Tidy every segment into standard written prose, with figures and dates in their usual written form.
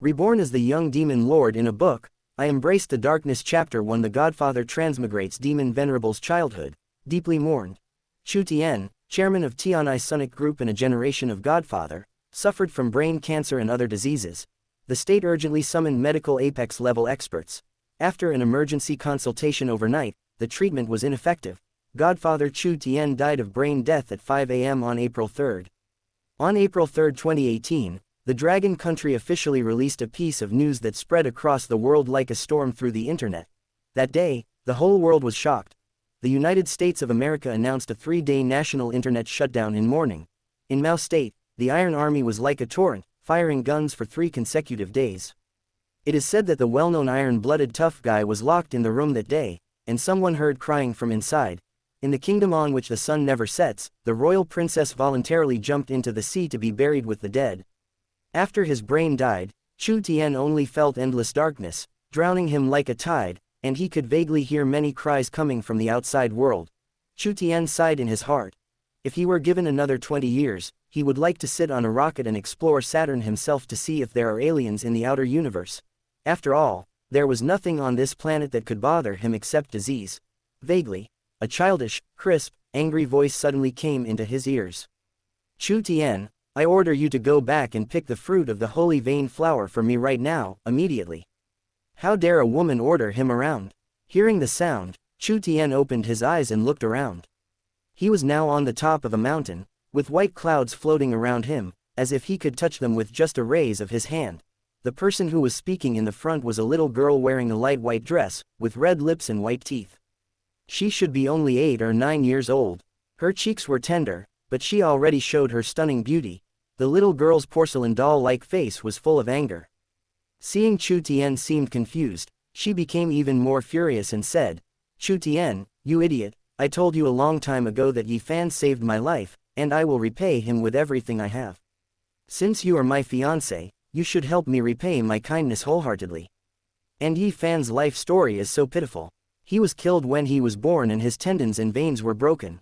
Reborn as the young demon lord in a book, I embraced the darkness. Chapter 1. The Godfather transmigrates. Demon Venerable's childhood, deeply mourned. Chu Tian, chairman of Tianai Sonic Group and a generation of Godfather, suffered from brain cancer and other diseases. The state urgently summoned medical apex-level experts. After an emergency consultation overnight, the treatment was ineffective. Godfather Chu Tian died of brain death at 5 a.m. on April 3. On April 3, 2018, the Dragon Country officially released a piece of news that spread across the world like a storm through the internet. That day, the whole world was shocked. The United States of America announced a 3-day national internet shutdown in mourning. In Mao State, the Iron Army was like a torrent, firing guns for 3 consecutive days. It is said that the well-known iron-blooded tough guy was locked in the room that day, and someone heard crying from inside. In the kingdom on which the sun never sets, the royal princess voluntarily jumped into the sea to be buried with the dead. After his brain died, Chu Tian only felt endless darkness, drowning him like a tide, and he could vaguely hear many cries coming from the outside world. Chu Tian sighed in his heart. If he were given another 20 years, he would like to sit on a rocket and explore Saturn himself to see if there are aliens in the outer universe. After all, there was nothing on this planet that could bother him except disease. Vaguely, a childish, crisp, angry voice suddenly came into his ears. Chu Tian, I order you to go back and pick the fruit of the holy vein flower for me right now, immediately. How dare a woman order him around? Hearing the sound, Chu Tian opened his eyes and looked around. He was now on the top of a mountain, with white clouds floating around him, as if he could touch them with just a raise of his hand. The person who was speaking in the front was a little girl wearing a light white dress, with red lips and white teeth. She should be only 8 or 9 years old. Her cheeks were tender, but she already showed her stunning beauty. The little girl's porcelain doll-like face was full of anger. Seeing Chu Tian seemed confused, she became even more furious and said, Chu Tian, you idiot, I told you a long time ago that Yi Fan saved my life, and I will repay him with everything I have. Since you are my fiancé, you should help me repay my kindness wholeheartedly. And Yi Fan's life story is so pitiful. He was killed when he was born and his tendons and veins were broken.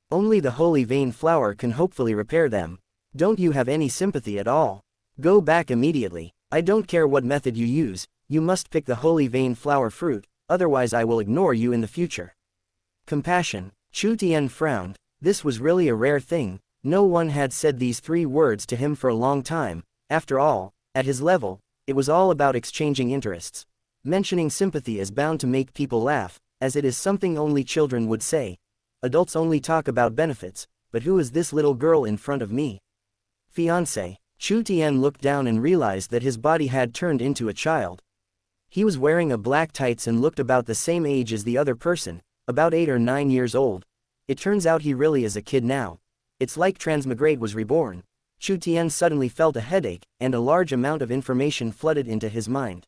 Only the holy vein flower can hopefully repair them. Don't you have any sympathy at all? Go back immediately. I don't care what method you use, you must pick the holy vein flower fruit, otherwise I will ignore you in the future. Compassion. Chu Tian frowned. This was really a rare thing. No one had said these 3 words to him for a long time. After all, at his level, it was all about exchanging interests. Mentioning sympathy is bound to make people laugh, as it is something only children would say. Adults only talk about benefits, but who is this little girl in front of me? Fiancé. Chu Tian looked down and realized that his body had turned into a child. He was wearing a black tights and looked about the same age as the other person, about 8 or 9 years old. It turns out he really is a kid now. It's like Transmigrate was reborn. Chu Tian suddenly felt a headache, and a large amount of information flooded into his mind.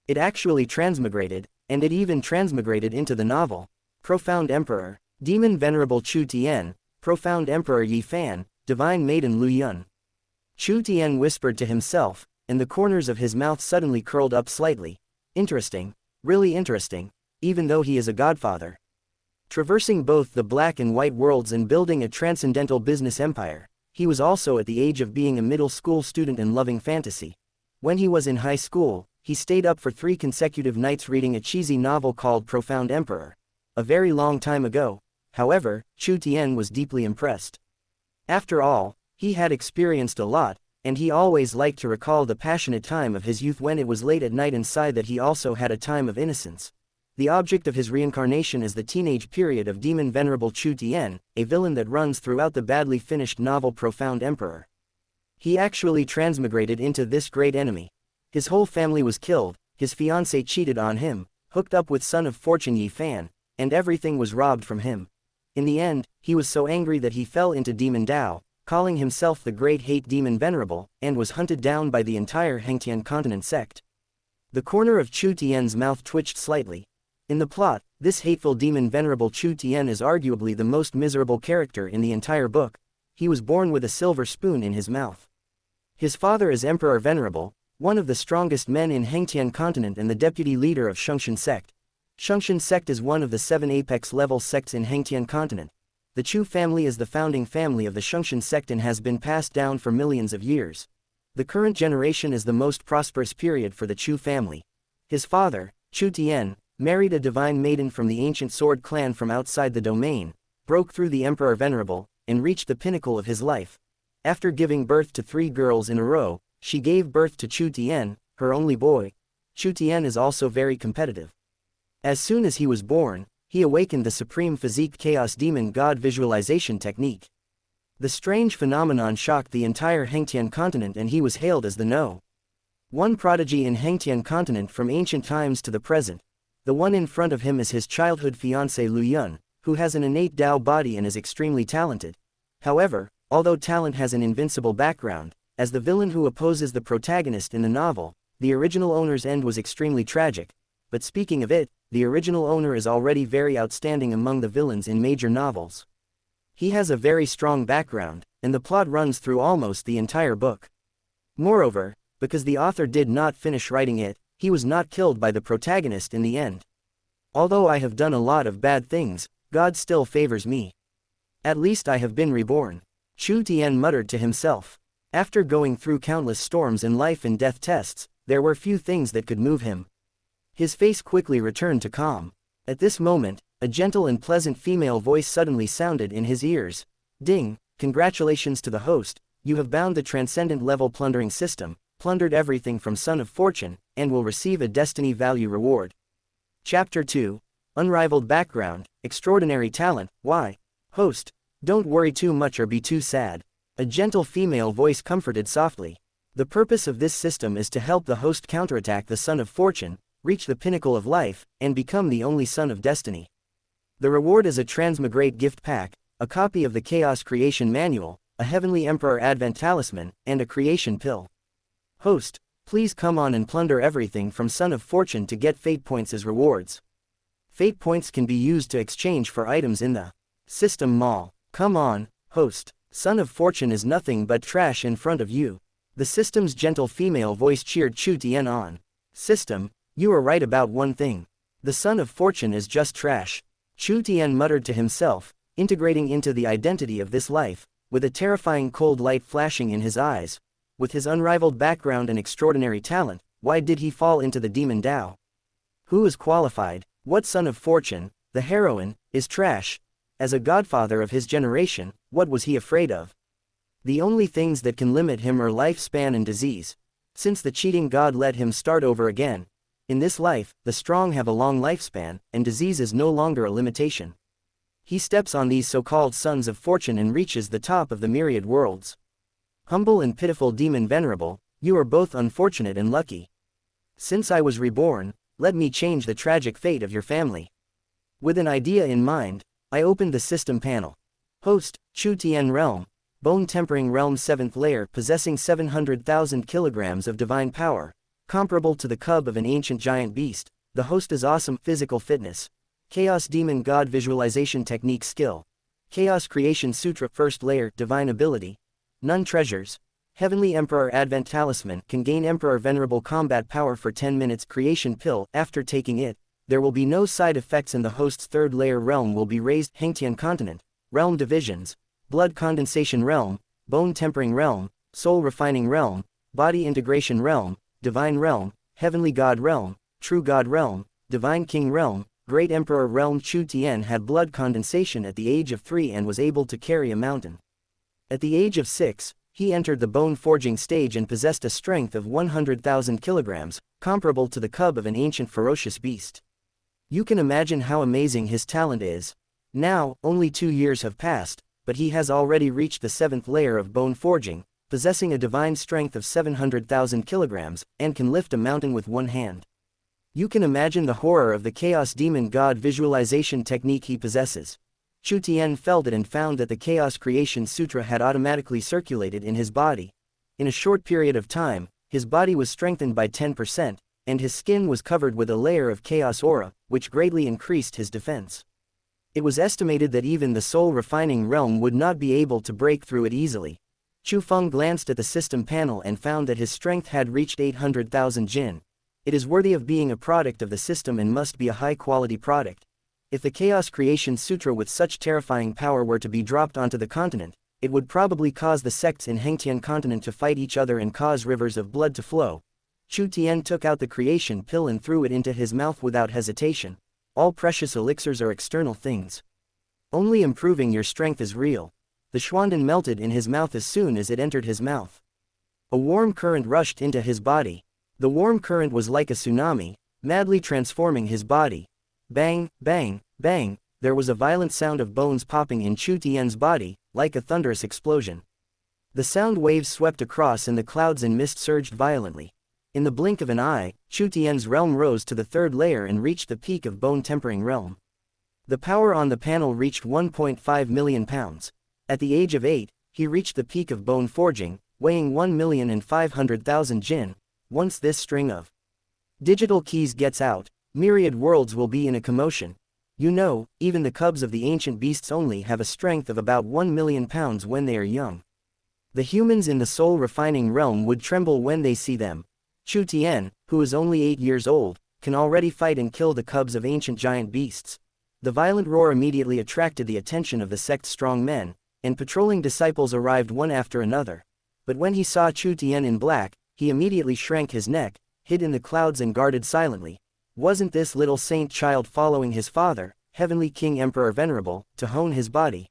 It actually transmigrated, and it even transmigrated into the novel. Profound Emperor, Demon Venerable Chu Tian, Profound Emperor Yi Fan, Divine Maiden Lu Yun. Chu Tian whispered to himself, and the corners of his mouth suddenly curled up slightly. Interesting, really interesting, even though he is a godfather. Traversing both the black and white worlds and building a transcendental business empire, he was also at the age of being a middle school student and loving fantasy. When he was in high school, he stayed up for 3 consecutive nights reading a cheesy novel called Profound Emperor. A very long time ago, however, Chu Tian was deeply impressed. After all, he had experienced a lot, and he always liked to recall the passionate time of his youth when it was late at night and sighed that he also had a time of innocence. The object of his reincarnation is the teenage period of Demon Venerable Chu Tian, a villain that runs throughout the badly finished novel Profound Emperor. He actually transmigrated into this great enemy. His whole family was killed, his fiancée cheated on him, hooked up with son of fortune Yi Fan, and everything was robbed from him. In the end, he was so angry that he fell into Demon Dao, calling himself the Great Hate Demon Venerable, and was hunted down by the entire Hengtian continent sect. The corner of Chu Tian's mouth twitched slightly. In the plot, this hateful Demon Venerable Chu Tian is arguably the most miserable character in the entire book. He was born with a silver spoon in his mouth. His father is Emperor Venerable, one of the strongest men in Hengtian continent and the deputy leader of Shungshan sect. Shungshan sect is one of the 7 apex-level sects in Hengtian continent. The Chu family is the founding family of the Shungshan sect and has been passed down for millions of years. The current generation is the most prosperous period for the Chu family. His father, Chu Tian, married a divine maiden from the ancient sword clan from outside the domain, broke through the Emperor Venerable, and reached the pinnacle of his life. After giving birth to 3 girls in a row, she gave birth to Chu Tian, her only boy. Chu Tian is also very competitive. As soon as he was born, he awakened the supreme physique chaos demon god visualization technique. The strange phenomenon shocked the entire Hengtian continent and he was hailed as the No. 1 prodigy in Hengtian continent from ancient times to the present. The one in front of him is his childhood fiancé Lu Yun, who has an innate Dao body and is extremely talented. However, although talent has an invincible background, as the villain who opposes the protagonist in the novel, the original owner's end was extremely tragic. But speaking of it, the original owner is already very outstanding among the villains in major novels. He has a very strong background, and the plot runs through almost the entire book. Moreover, because the author did not finish writing it, he was not killed by the protagonist in the end. Although I have done a lot of bad things, God still favors me. At least I have been reborn. Chu Tian muttered to himself. After going through countless storms and life and death tests, there were few things that could move him. His face quickly returned to calm. At this moment, a gentle and pleasant female voice suddenly sounded in his ears. Ding, congratulations to the host, you have bound the transcendent level plundering system, plundered everything from Son of Fortune, and will receive a destiny value reward. Chapter 2. Unrivaled background, extraordinary talent, why? Host, don't worry too much or be too sad. A gentle female voice comforted softly. The purpose of this system is to help the host counterattack the Son of Fortune, reach the pinnacle of life, and become the only son of destiny. The reward is a transmigrate gift pack, a copy of the Chaos Creation Manual, a Heavenly Emperor Advent Talisman, and a creation pill. Host, please come on and plunder everything from Son of Fortune to get fate points as rewards. Fate points can be used to exchange for items in the system mall. Come on, host, Son of Fortune is nothing but trash in front of you. The system's gentle female voice cheered Chu Tian on. System, you are right about one thing. The Son of Fortune is just trash. Chu Tian muttered to himself, integrating into the identity of this life, with a terrifying cold light flashing in his eyes. With his unrivaled background and extraordinary talent, why did he fall into the demon Dao? Who is qualified? What Son of Fortune, the heroine, is trash? As a godfather of his generation, what was he afraid of? The only things that can limit him are lifespan and disease. Since the cheating god let him start over again. In this life, the strong have a long lifespan, and disease is no longer a limitation. He steps on these so-called sons of fortune and reaches the top of the myriad worlds. Humble and pitiful demon venerable, you are both unfortunate and lucky. Since I was reborn, let me change the tragic fate of your family. With an idea in mind, I opened the system panel. Host, Chu Tian Realm, Bone Tempering Realm 7th layer possessing 700,000 kilograms of divine power. Comparable to the cub of an ancient giant beast, the host is awesome physical fitness. Chaos Demon God Visualization Technique Skill. Chaos Creation Sutra 1st Layer Divine Ability. None Treasures. Heavenly Emperor Advent Talisman can gain Emperor Venerable Combat Power for 10 minutes. Creation Pill. After taking it, there will be no side effects and the host's 3rd layer realm will be raised. Hengtian Continent. Realm Divisions. Blood Condensation Realm, Bone Tempering Realm, Soul Refining Realm, Body Integration Realm, Divine Realm, Heavenly God Realm, True God Realm, Divine King Realm, Great Emperor Realm. Chu Tian had blood condensation at the age of 3 and was able to carry a mountain. At the age of 6, he entered the bone forging stage and possessed a strength of 100,000 kilograms, comparable to the cub of an ancient ferocious beast. You can imagine how amazing his talent is. Now, only 2 years have passed, but he has already reached the 7th layer of bone forging, possessing a divine strength of 700,000 kilograms, and can lift a mountain with one hand. You can imagine the horror of the Chaos Demon God visualization technique he possesses. Chu Tian felt it and found that the Chaos Creation Sutra had automatically circulated in his body. In a short period of time, his body was strengthened by 10%, and his skin was covered with a layer of Chaos Aura, which greatly increased his defense. It was estimated that even the soul refining realm would not be able to break through it easily. Chu Feng glanced at the system panel and found that his strength had reached 800,000 jin. It is worthy of being a product of the system and must be a high-quality product. If the Chaos Creation Sutra with such terrifying power were to be dropped onto the continent, it would probably cause the sects in Hengtian continent to fight each other and cause rivers of blood to flow. Chu Tian took out the creation pill and threw it into his mouth without hesitation. All precious elixirs are external things. Only improving your strength is real. The Schwanden melted in his mouth as soon as it entered his mouth. A warm current rushed into his body. The warm current was like a tsunami, madly transforming his body. Bang, bang, bang, there was a violent sound of bones popping in Chu Tian's body, like a thunderous explosion. The sound waves swept across and the clouds and mist surged violently. In the blink of an eye, Chu Tian's realm rose to the third layer and reached the peak of bone-tempering realm. The power on the panel reached 1.5 million pounds. At the age of 8, he reached the peak of bone forging, weighing 1,500,000 jin. Once this string of digital keys gets out, myriad worlds will be in a commotion. You know, even the cubs of the ancient beasts only have a strength of about 1 million pounds when they are young. The humans in the soul-refining realm would tremble when they see them. Chu Tian, who is only 8 years old, can already fight and kill the cubs of ancient giant beasts. The violent roar immediately attracted the attention of the sect's strong men, and patrolling disciples arrived one after another. But when he saw Chu Tian in black, he immediately shrank his neck, hid in the clouds and guarded silently. Wasn't this little saint child following his father, Heavenly King Emperor Venerable, to hone his body?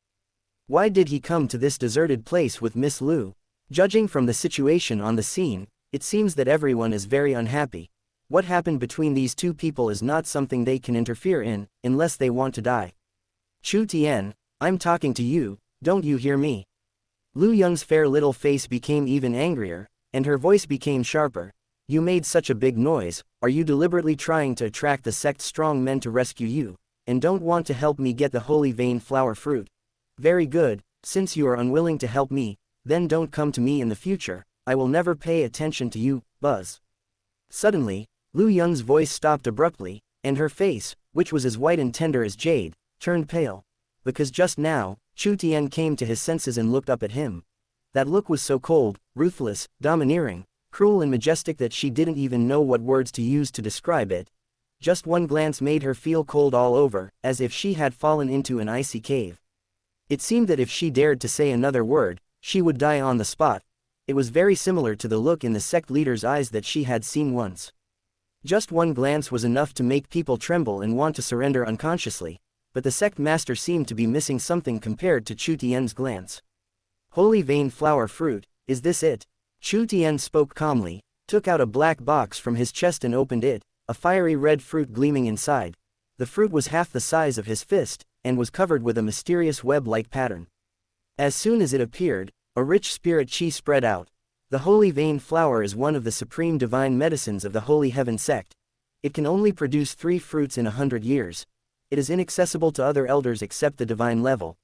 Why did he come to this deserted place with Miss Lu? Judging from the situation on the scene, it seems that everyone is very unhappy. What happened between these two people is not something they can interfere in, unless they want to die. Chu Tian, I'm talking to you, don't you hear me? Lu Yun's fair little face became even angrier, and her voice became sharper. You made such a big noise, are you deliberately trying to attract the sect's strong men to rescue you, and don't want to help me get the holy vein flower fruit? Very good, since you are unwilling to help me, then don't come to me in the future, I will never pay attention to you, Buzz. Suddenly, Lu Yun's voice stopped abruptly, and her face, which was as white and tender as jade, turned pale. Because just now, Chu Tian came to his senses and looked up at him. That look was so cold, ruthless, domineering, cruel and majestic that she didn't even know what words to use to describe it. Just one glance made her feel cold all over, as if she had fallen into an icy cave. It seemed that if she dared to say another word, she would die on the spot. It was very similar to the look in the sect leader's eyes that she had seen once. Just one glance was enough to make people tremble and want to surrender unconsciously, but the sect master seemed to be missing something compared to Chu Tian's glance. Holy vein flower fruit, is this it? Chu Tian spoke calmly, took out a black box from his chest and opened it, a fiery red fruit gleaming inside. The fruit was half the size of his fist, and was covered with a mysterious web-like pattern. As soon as it appeared, a rich spirit chi spread out. The holy vein flower is one of the supreme divine medicines of the Holy Heaven sect. It can only produce 3 fruits in 100 years. It is inaccessible to other elders except the divine level.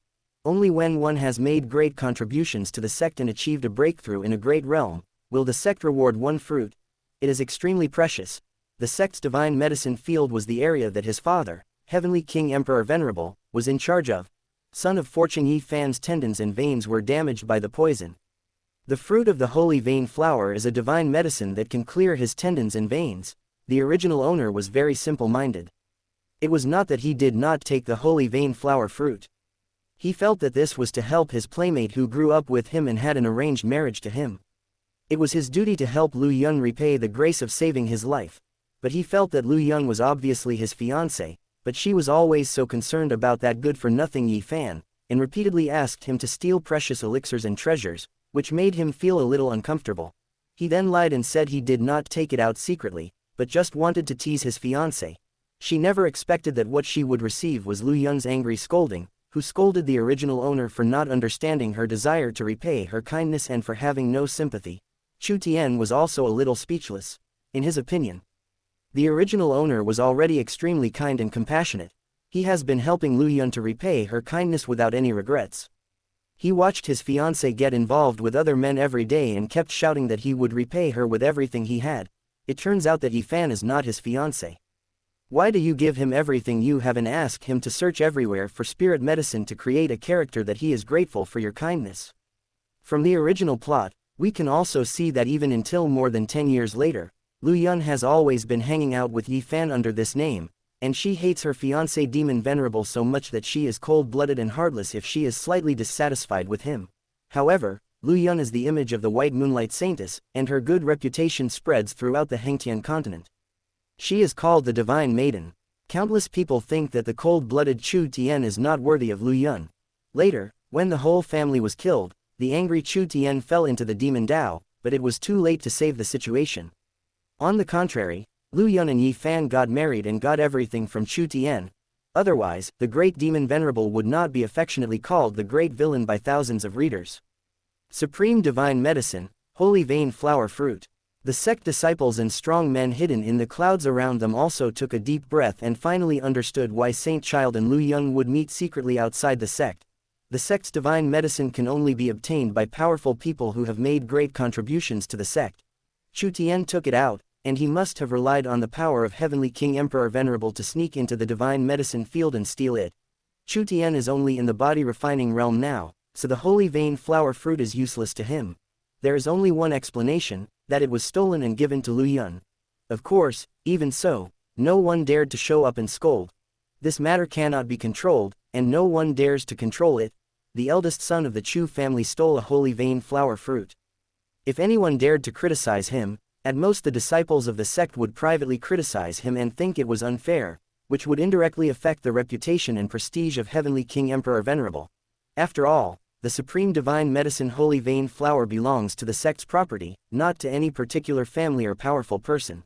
Only when one has made great contributions to the sect and achieved a breakthrough in a great realm, will the sect reward 1 fruit. It is extremely precious. The sect's divine medicine field was the area that his father, Heavenly King Emperor Venerable, was in charge of. Son of Fortune Yi Fan's tendons and veins were damaged by the poison. The fruit of the holy vein flower is a divine medicine that can clear his tendons and veins. The original owner was very simple-minded. It was not that he did not take the holy vein flower fruit. He felt that this was to help his playmate who grew up with him and had an arranged marriage to him. It was his duty to help Lu Yun repay the grace of saving his life. But he felt that Lu Yun was obviously his fiancée, but she was always so concerned about that good-for-nothing Yi Fan, and repeatedly asked him to steal precious elixirs and treasures, which made him feel a little uncomfortable. He then lied and said he did not take it out secretly, but just wanted to tease his fiancée. She never expected that what she would receive was Lu Yun's angry scolding, who scolded the original owner for not understanding her desire to repay her kindness and for having no sympathy. Chu Tian was also a little speechless. In his opinion, the original owner was already extremely kind and compassionate. He has been helping Lu Yun to repay her kindness without any regrets. He watched his fiancée get involved with other men every day and kept shouting that he would repay her with everything he had. It turns out that Yi Fan is not his fiancée. Why do you give him everything you have and ask him to search everywhere for spirit medicine to create a character that he is grateful for your kindness? From the original plot, we can also see that even until more than 10 years later, Lu Yun has always been hanging out with Yi Fan under this name, and she hates her fiancé Demon Venerable so much that she is cold-blooded and heartless if she is slightly dissatisfied with him. However, Lu Yun is the image of the White Moonlight Saintess, and her good reputation spreads throughout the Hengtian continent. She is called the Divine Maiden. Countless people think that the cold-blooded Chu Tian is not worthy of Lu Yun. Later, when the whole family was killed, the angry Chu Tian fell into the demon Dao, but it was too late to save the situation. On the contrary, Lu Yun and Yi Fan got married and got everything from Chu Tian. Otherwise, the great demon venerable would not be affectionately called the great villain by thousands of readers. Supreme Divine Medicine, Holy Vein Flower Fruit. The sect disciples and strong men hidden in the clouds around them also took a deep breath and finally understood why Saint Child and Lu Yun would meet secretly outside the sect. The sect's divine medicine can only be obtained by powerful people who have made great contributions to the sect. Chu Tian took it out, and he must have relied on the power of Heavenly King Emperor Venerable to sneak into the divine medicine field and steal it. Chu Tian is only in the body refining realm now, so the holy vein flower fruit is useless to him. There is only one explanation, that it was stolen and given to Lu Yun. Of course, even so, no one dared to show up and scold. This matter cannot be controlled, and no one dares to control it. The eldest son of the Chu family stole a holy vein flower fruit. If anyone dared to criticize him, at most the disciples of the sect would privately criticize him and think it was unfair, which would indirectly affect the reputation and prestige of Heavenly King Emperor Venerable. After all, the supreme divine medicine holy vein flower belongs to the sect's property, not to any particular family or powerful person.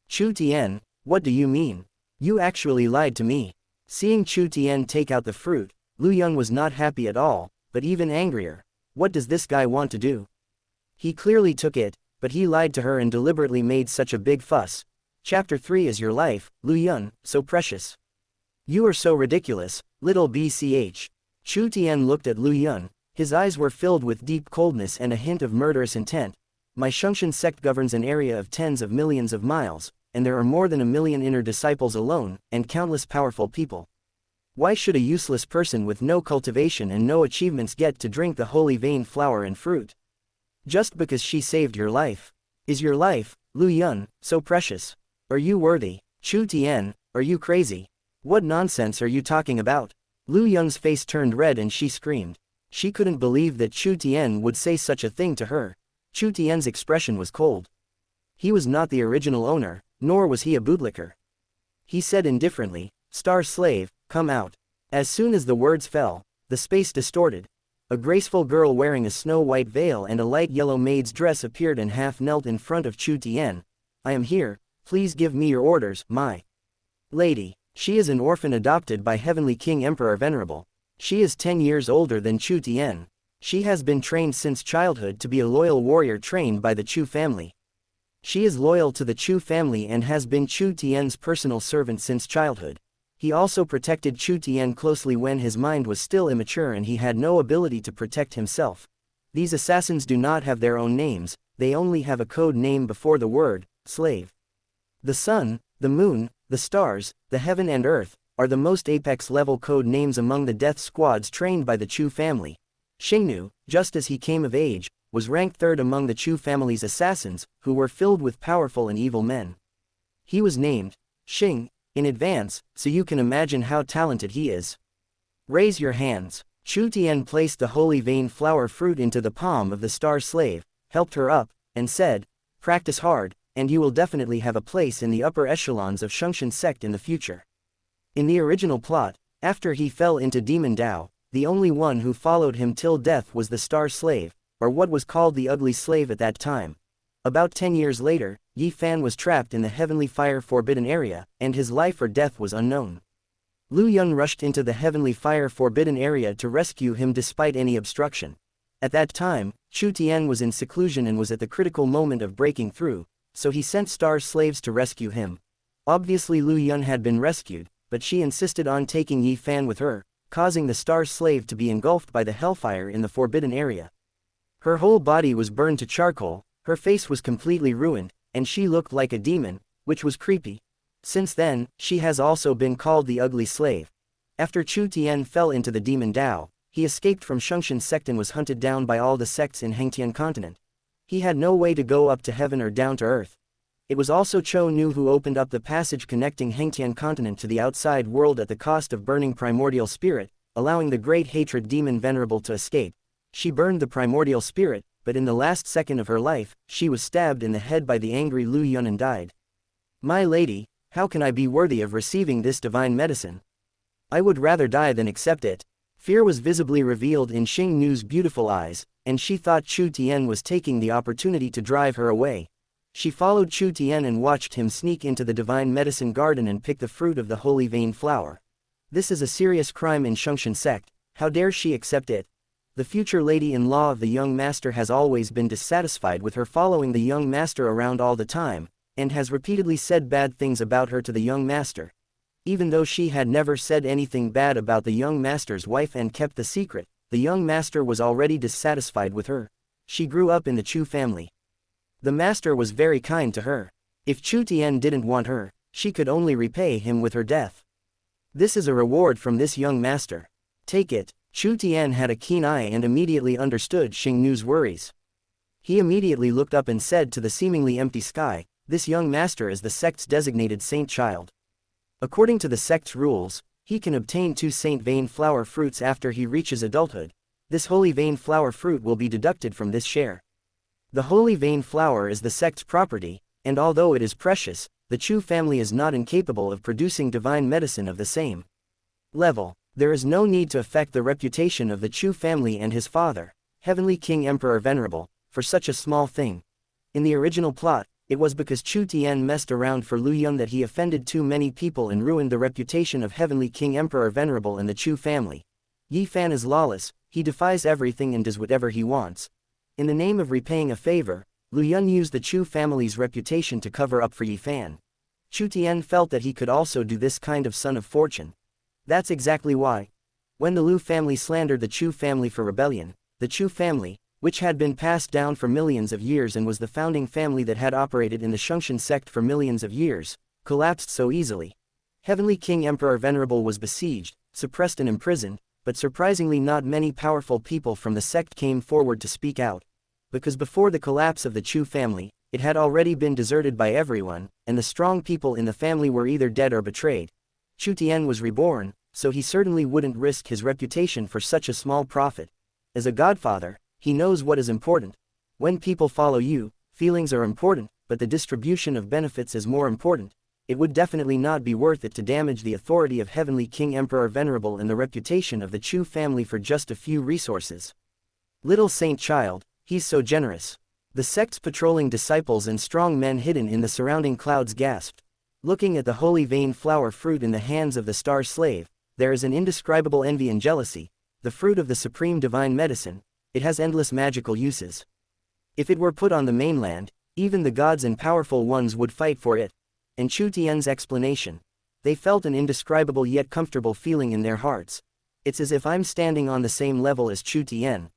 Chu Tian, what do you mean? You actually lied to me. Seeing Chu Tian take out the fruit, Lu Yun was not happy at all, but even angrier. What does this guy want to do? He clearly took it, but he lied to her and deliberately made such a big fuss. Chapter 3 is your life, Lu Yun, so precious. You are so ridiculous, little BCH. Chu Tian looked at Lu Yun. His eyes were filled with deep coldness and a hint of murderous intent. My Shungshan sect governs an area of tens of millions of miles, and there are more than 1 million inner disciples alone, and countless powerful people. Why should a useless person with no cultivation and no achievements get to drink the holy vein flower and fruit? Just because she saved your life. Is your life, Lu Yun, so precious? Are you worthy? Chu Tian, are you crazy? What nonsense are you talking about? Lu Yun's face turned red and she screamed. She couldn't believe that Chu Tian would say such a thing to her. Chu Tian's expression was cold. He was not the original owner, nor was he a bootlicker. He said indifferently, Star Slave, come out. As soon as the words fell, the space distorted. A graceful girl wearing a snow-white veil and a light yellow maid's dress appeared and half knelt in front of Chu Tian. I am here, please give me your orders, my lady. She is an orphan adopted by Heavenly King Emperor Venerable. She is 10 years older than Chu Tian. She has been trained since childhood to be a loyal warrior trained by the Chu family. She is loyal to the Chu family and has been Chu Tian's personal servant since childhood. He also protected Chu Tian closely when his mind was still immature and he had no ability to protect himself. These assassins do not have their own names, they only have a code name before the word, slave. The sun, the moon, the stars, the heaven and earth, are the most apex-level code names among the death squads trained by the Chu family. Xingnu, just as he came of age, was ranked 3rd among the Chu family's assassins, who were filled with powerful and evil men. He was named Xing in advance, so you can imagine how talented he is. Raise your hands. Chu Tian placed the holy vein flower fruit into the palm of the star slave, helped her up, and said, practice hard, and you will definitely have a place in the upper echelons of Shungshan sect in the future. In the original plot, after he fell into Demon Dao, the only one who followed him till death was the Star Slave, or what was called the Ugly Slave at that time. About 10 years later, Yi Fan was trapped in the Heavenly Fire Forbidden Area, and his life or death was unknown. Lu Yun rushed into the Heavenly Fire Forbidden Area to rescue him despite any obstruction. At that time, Chu Tian was in seclusion and was at the critical moment of breaking through, so he sent Star Slaves to rescue him. Obviously Lu Yun had been rescued, but she insisted on taking Yi Fan with her, causing the Star Slave to be engulfed by the hellfire in the Forbidden Area. Her whole body was burned to charcoal, her face was completely ruined, and she looked like a demon, which was creepy. Since then, she has also been called the Ugly Slave. After Chu Tian fell into the Demon Dao, he escaped from Shungshan sect and was hunted down by all the sects in Hengtian continent. He had no way to go up to heaven or down to earth. It was also Cho Nu who opened up the passage connecting Hengtian continent to the outside world at the cost of burning primordial spirit, allowing the great hatred demon Venerable to escape. She burned the primordial spirit, but in the last second of her life, she was stabbed in the head by the angry Lu Yun and died. My lady, how can I be worthy of receiving this divine medicine? I would rather die than accept it. Fear was visibly revealed in Xing Nu's beautiful eyes, and she thought Chu Tian was taking the opportunity to drive her away. She followed Chu Tian and watched him sneak into the divine medicine garden and pick the fruit of the holy vein flower. This is a serious crime in Shungshan sect. How dare she accept it? The future lady-in-law of the young master has always been dissatisfied with her following the young master around all the time, and has repeatedly said bad things about her to the young master. Even though she had never said anything bad about the young master's wife and kept the secret, the young master was already dissatisfied with her. She grew up in the Chu family. The master was very kind to her. If Chu Tian didn't want her, she could only repay him with her death. This is a reward from this young master. Take it. Chu Tian had a keen eye and immediately understood Xing Nu's worries. He immediately looked up and said to the seemingly empty sky, "This young master is the sect's designated saint child. According to the sect's rules, he can obtain 2 saint vein flower fruits after he reaches adulthood. This holy vein flower fruit will be deducted from this share. The holy vein flower is the sect's property, and although it is precious, the Chu family is not incapable of producing divine medicine of the same level. There is no need to affect the reputation of the Chu family and his father, Heavenly King Emperor Venerable, for such a small thing. In the original plot, it was because Chu Tian messed around for Lu Yun that he offended too many people and ruined the reputation of Heavenly King Emperor Venerable in the Chu family. Yi Fan is lawless, he defies everything and does whatever he wants. In the name of repaying a favor, Lu Yun used the Chu family's reputation to cover up for Yi Fan. Chu Tian felt that he could also do this kind of son of fortune. That's exactly why. When the Lu family slandered the Chu family for rebellion, the Chu family, which had been passed down for millions of years and was the founding family that had operated in the Shungshan sect for millions of years, collapsed so easily. Heavenly King Emperor Venerable was besieged, suppressed and imprisoned, but surprisingly not many powerful people from the sect came forward to speak out. Because before the collapse of the Chu family, it had already been deserted by everyone, and the strong people in the family were either dead or betrayed. Chu Tian was reborn, so he certainly wouldn't risk his reputation for such a small profit. As a godfather, he knows what is important. When people follow you, feelings are important, but the distribution of benefits is more important. It would definitely not be worth it to damage the authority of Heavenly King Emperor Venerable and the reputation of the Chu family for just a few resources. Little saint child, he's so generous. The sect's patrolling disciples and strong men hidden in the surrounding clouds gasped. Looking at the holy vein flower fruit in the hands of the star slave, there is an indescribable envy and jealousy. The fruit of the supreme divine medicine, it has endless magical uses. If it were put on the mainland, even the gods and powerful ones would fight for it. And Chu Tian's explanation. They felt an indescribable yet comfortable feeling in their hearts. It's as if I'm standing on the same level as Chu Tian.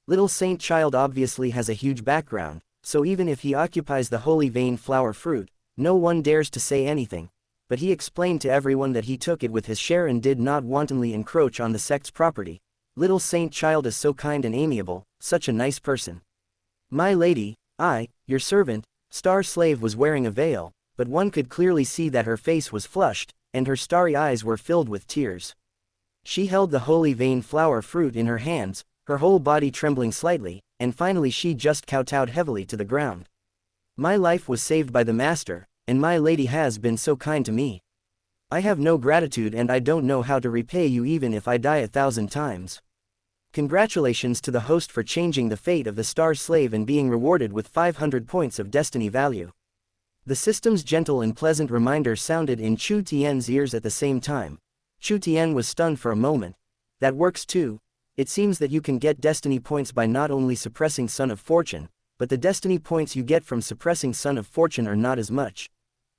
Little saint child obviously has a huge background, so even if he occupies the holy vein flower fruit, no one dares to say anything. But he explained to everyone that he took it with his share and did not wantonly encroach on the sect's property. Little saint child is so kind and amiable, such a nice person. My lady, I, your servant, star slave was wearing a veil, but one could clearly see that her face was flushed, and her starry eyes were filled with tears. She held the holy vein flower fruit in her hands, her whole body trembling slightly, and finally she just kowtowed heavily to the ground. My life was saved by the master, and my lady has been so kind to me. I have no gratitude and I don't know how to repay you even if I die 1,000 times. Congratulations to the host for changing the fate of the star slave and being rewarded with 500 points of destiny value. The system's gentle and pleasant reminder sounded in Chu Tian's ears at the same time. Chu Tian was stunned for a moment. That works too. It seems that you can get destiny points by not only suppressing Son of Fortune, but the destiny points you get from suppressing Son of Fortune are not as much.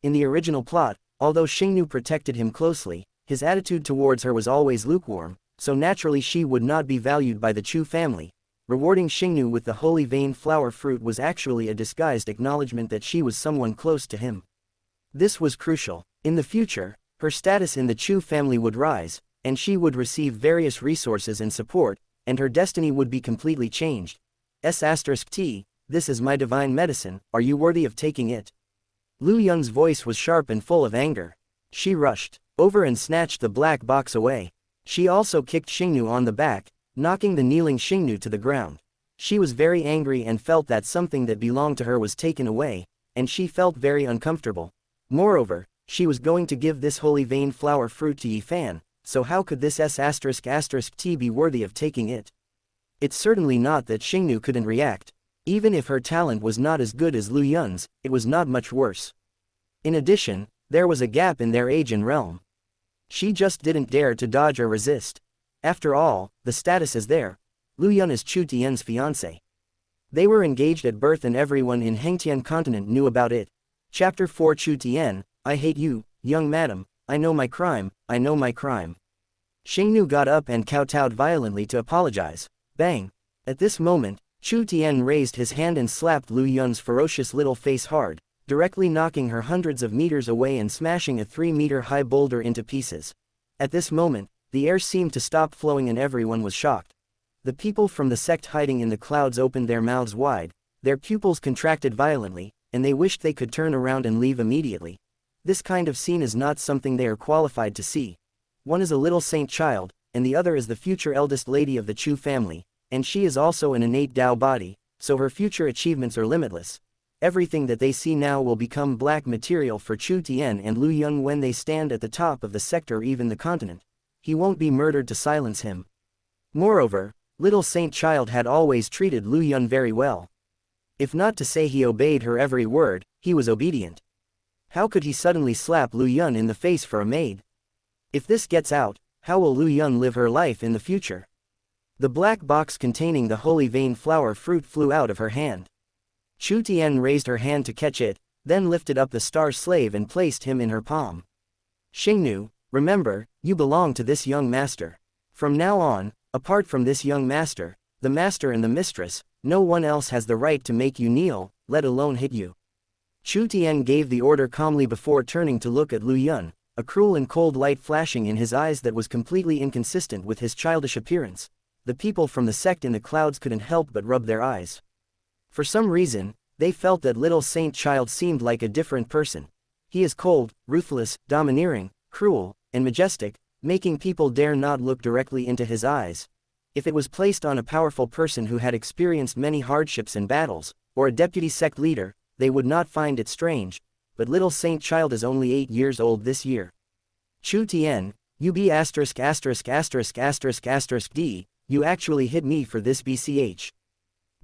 In the original plot, although Xingnu protected him closely, his attitude towards her was always lukewarm, so naturally she would not be valued by the Chu family. Rewarding Xingnu with the holy vein flower fruit was actually a disguised acknowledgement that she was someone close to him. This was crucial. In the future, her status in the Chu family would rise, and she would receive various resources and support, and her destiny would be completely changed. S*T, this is my divine medicine, are you worthy of taking it? Lu Yun's voice was sharp and full of anger. She rushed over and snatched the black box away. She also kicked Xingnu on the back, knocking the kneeling Xingnu to the ground. She was very angry and felt that something that belonged to her was taken away, and she felt very uncomfortable. Moreover, she was going to give this holy vein flower fruit to Yi Fan, so how could this S***T be worthy of taking it? It's certainly not that Xingnu couldn't react. Even if her talent was not as good as Lu Yun's, it was not much worse. In addition, there was a gap in their age and realm. She just didn't dare to dodge or resist. After all, the status is there. Lu Yun is Chu Tian's fiancé. They were engaged at birth and everyone in Hengtian continent knew about it. Chapter 4 Chu Tian, I hate you, young madam, I know my crime, I know my crime. Xingnu got up and kowtowed violently to apologize. Bang! At this moment, Chu Tian raised his hand and slapped Lu Yun's ferocious little face hard, directly knocking her hundreds of meters away and smashing a 3-meter-high boulder into pieces. At this moment, the air seemed to stop flowing and everyone was shocked. The people from the sect hiding in the clouds opened their mouths wide, their pupils contracted violently, and they wished they could turn around and leave immediately. This kind of scene is not something they are qualified to see. One is a little saint child, and the other is the future eldest lady of the Chu family, and she is also an innate Dao body, so her future achievements are limitless. Everything that they see now will become black material for Chu Tian and Lu Yun when they stand at the top of the sector or even the continent. He won't be murdered to silence him. Moreover, little saint child had always treated Lu Yun very well. If not to say he obeyed her every word, he was obedient. How could he suddenly slap Lu Yun in the face for a maid? If this gets out, how will Lu Yun live her life in the future? The black box containing the holy vein flower fruit flew out of her hand. Chu Tian raised her hand to catch it, then lifted up the star slave and placed him in her palm. Xingnu, remember, you belong to this young master. From now on, apart from this young master, the master and the mistress, no one else has the right to make you kneel, let alone hit you. Chu Tian gave the order calmly before turning to look at Lu Yun, a cruel and cold light flashing in his eyes that was completely inconsistent with his childish appearance. The people from the sect in the clouds couldn't help but rub their eyes. For some reason, they felt that little saint child seemed like a different person. He is cold, ruthless, domineering, cruel, and majestic, making people dare not look directly into his eyes. If it was placed on a powerful person who had experienced many hardships and battles, or a deputy sect leader, they would not find it strange, but little saint child is only 8 years old this year. Chu Tian, you be ********D, you actually hit me for this BCH.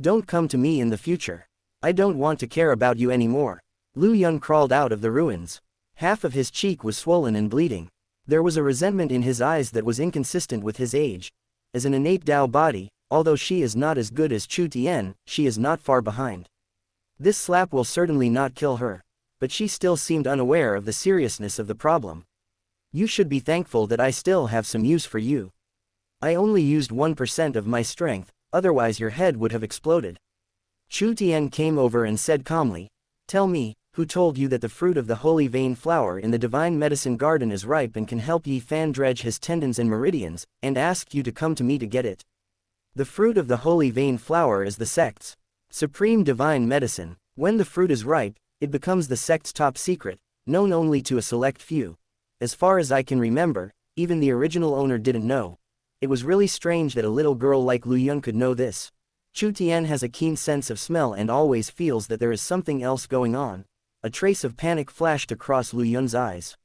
Don't come to me in the future. I don't want to care about you anymore. Lu Yun crawled out of the ruins. Half of his cheek was swollen and bleeding. There was a resentment in his eyes that was inconsistent with his age. As an innate Dao body, although she is not as good as Chu Tian, she is not far behind. This slap will certainly not kill her. But she still seemed unaware of the seriousness of the problem. You should be thankful that I still have some use for you. I only used 1% of my strength, otherwise your head would have exploded. Chu Tian came over and said calmly, tell me, who told you that the fruit of the holy vein flower in the divine medicine garden is ripe and can help Yi Fan dredge his tendons and meridians, and asked you to come to me to get it? The fruit of the holy vein flower is the sect's supreme divine medicine. When the fruit is ripe, it becomes the sect's top secret, known only to a select few. As far as I can remember, even the original owner didn't know. It was really strange that a little girl like Lu Yun could know this. Chu Tian has a keen sense of smell and always feels that there is something else going on. A trace of panic flashed across Lu Yun's eyes.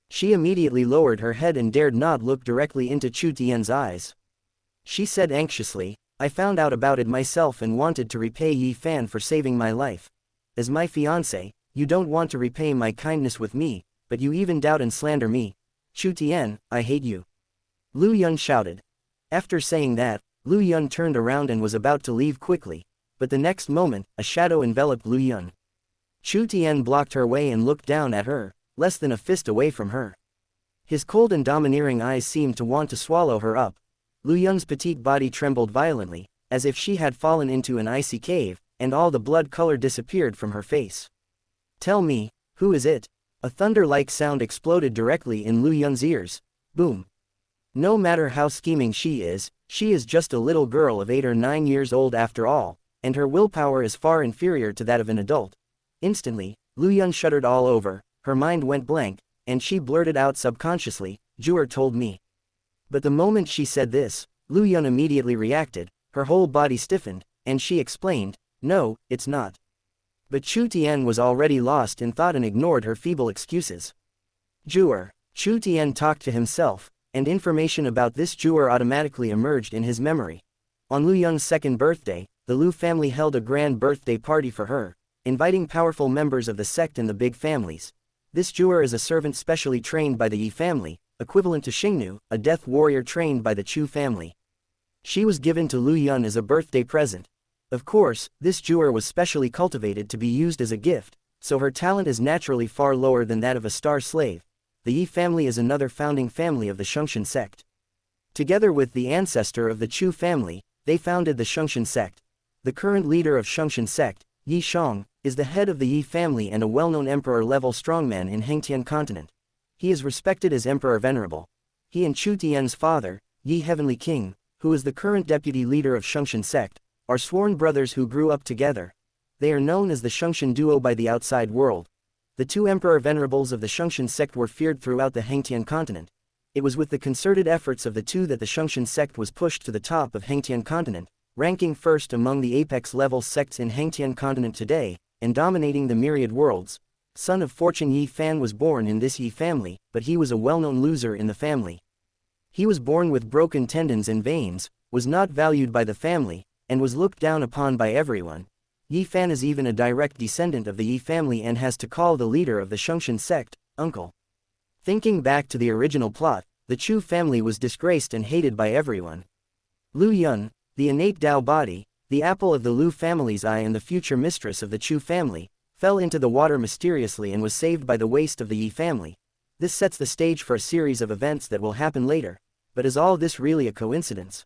She immediately lowered her head and dared not look directly into Chu Tian's eyes. She said anxiously, I found out about it myself and wanted to repay Yi Fan for saving my life. As my fiancé, you don't want to repay my kindness with me, but you even doubt and slander me. Chu Tian, I hate you. Lu Yun shouted. After saying that, Lu Yun turned around and was about to leave quickly, but the next moment, a shadow enveloped Lu Yun. Chu Tian blocked her way and looked down at her, less than a fist away from her. His cold and domineering eyes seemed to want to swallow her up. Lu Yun's petite body trembled violently, as if she had fallen into an icy cave, and all the blood color disappeared from her face. Tell me, who is it? A thunder-like sound exploded directly in Lu Yun's ears. Boom. No matter how scheming she is just a little girl of 8 or 9 years old after all, and her willpower is far inferior to that of an adult. Instantly, Lu Yun shuddered all over, her mind went blank, and she blurted out subconsciously, Jewel told me. But the moment she said this, Lu Yun immediately reacted, her whole body stiffened, and she explained, "No, it's not." But Chu Tian was already lost in thought and ignored her feeble excuses. Jewer. Chu Tian talked to himself, and information about this Jewer automatically emerged in his memory. On Lu Yun's second birthday, the Lu family held a grand birthday party for her, inviting powerful members of the sect and the big families. This Jewer is a servant specially trained by the Yi family, equivalent to Xingnu, a death warrior trained by the Chu family. She was given to Lu Yun as a birthday present. Of course, this Jewer was specially cultivated to be used as a gift, so her talent is naturally far lower than that of a star slave. The Yi family is another founding family of the Shungshan sect. Together with the ancestor of the Chu family, they founded the Shungshan sect. The current leader of Shungshan sect, Yi Shang, is the head of the Yi family and a well-known emperor-level strongman in Hengtian continent. He is respected as Emperor Venerable. He and Chu Tian's father, Yi Heavenly King, who is the current deputy leader of Shungshan sect, are sworn brothers who grew up together. They are known as the Shungshan duo by the outside world. The two Emperor Venerables of the Shungshan sect were feared throughout the Hengtian continent. It was with the concerted efforts of the two that the Shungshan sect was pushed to the top of Hengtian continent, ranking first among the apex-level sects in Hengtian continent today, and dominating the myriad worlds. Son of Fortune Yi Fan was born in this Yi family, but he was a well-known loser in the family. He was born with broken tendons and veins, was not valued by the family, and was looked down upon by everyone. Yi Fan is even a direct descendant of the Yi family and has to call the leader of the Shungshan sect, uncle. Thinking back to the original plot, the Chu family was disgraced and hated by everyone. Lu Yun, the innate Dao body, the apple of the Lu family's eye and the future mistress of the Chu family, fell into the water mysteriously and was saved by the waste of the Yi family. This sets the stage for a series of events that will happen later. But is all this really a coincidence?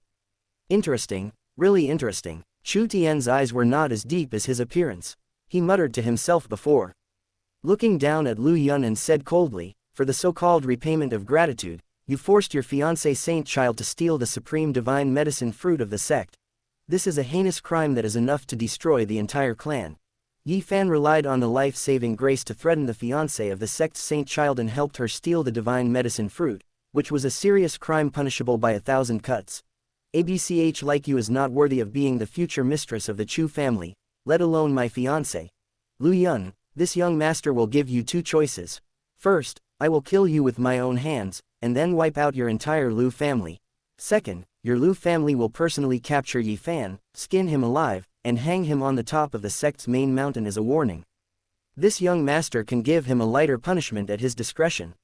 Interesting, really interesting. Chu Tian's eyes were not as deep as his appearance. He muttered to himself before looking down at Lu Yun and said coldly, "For the so-called repayment of gratitude, you forced your fiancé saint child to steal the supreme divine medicine fruit of the sect. This is a heinous crime that is enough to destroy the entire clan." Yi Fan relied on the life-saving grace to threaten the fiancé of the sect's saint child and helped her steal the divine medicine fruit, which was a serious crime punishable by 1,000 cuts. ABCH like you is not worthy of being the future mistress of the Chu family, let alone my fiancé. Lu Yun, this young master will give you two choices. First, I will kill you with my own hands, and then wipe out your entire Lu family. Second, your Lu family will personally capture Yi Fan, skin him alive, and hang him on the top of the sect's main mountain as a warning. This young master can give him a lighter punishment at his discretion.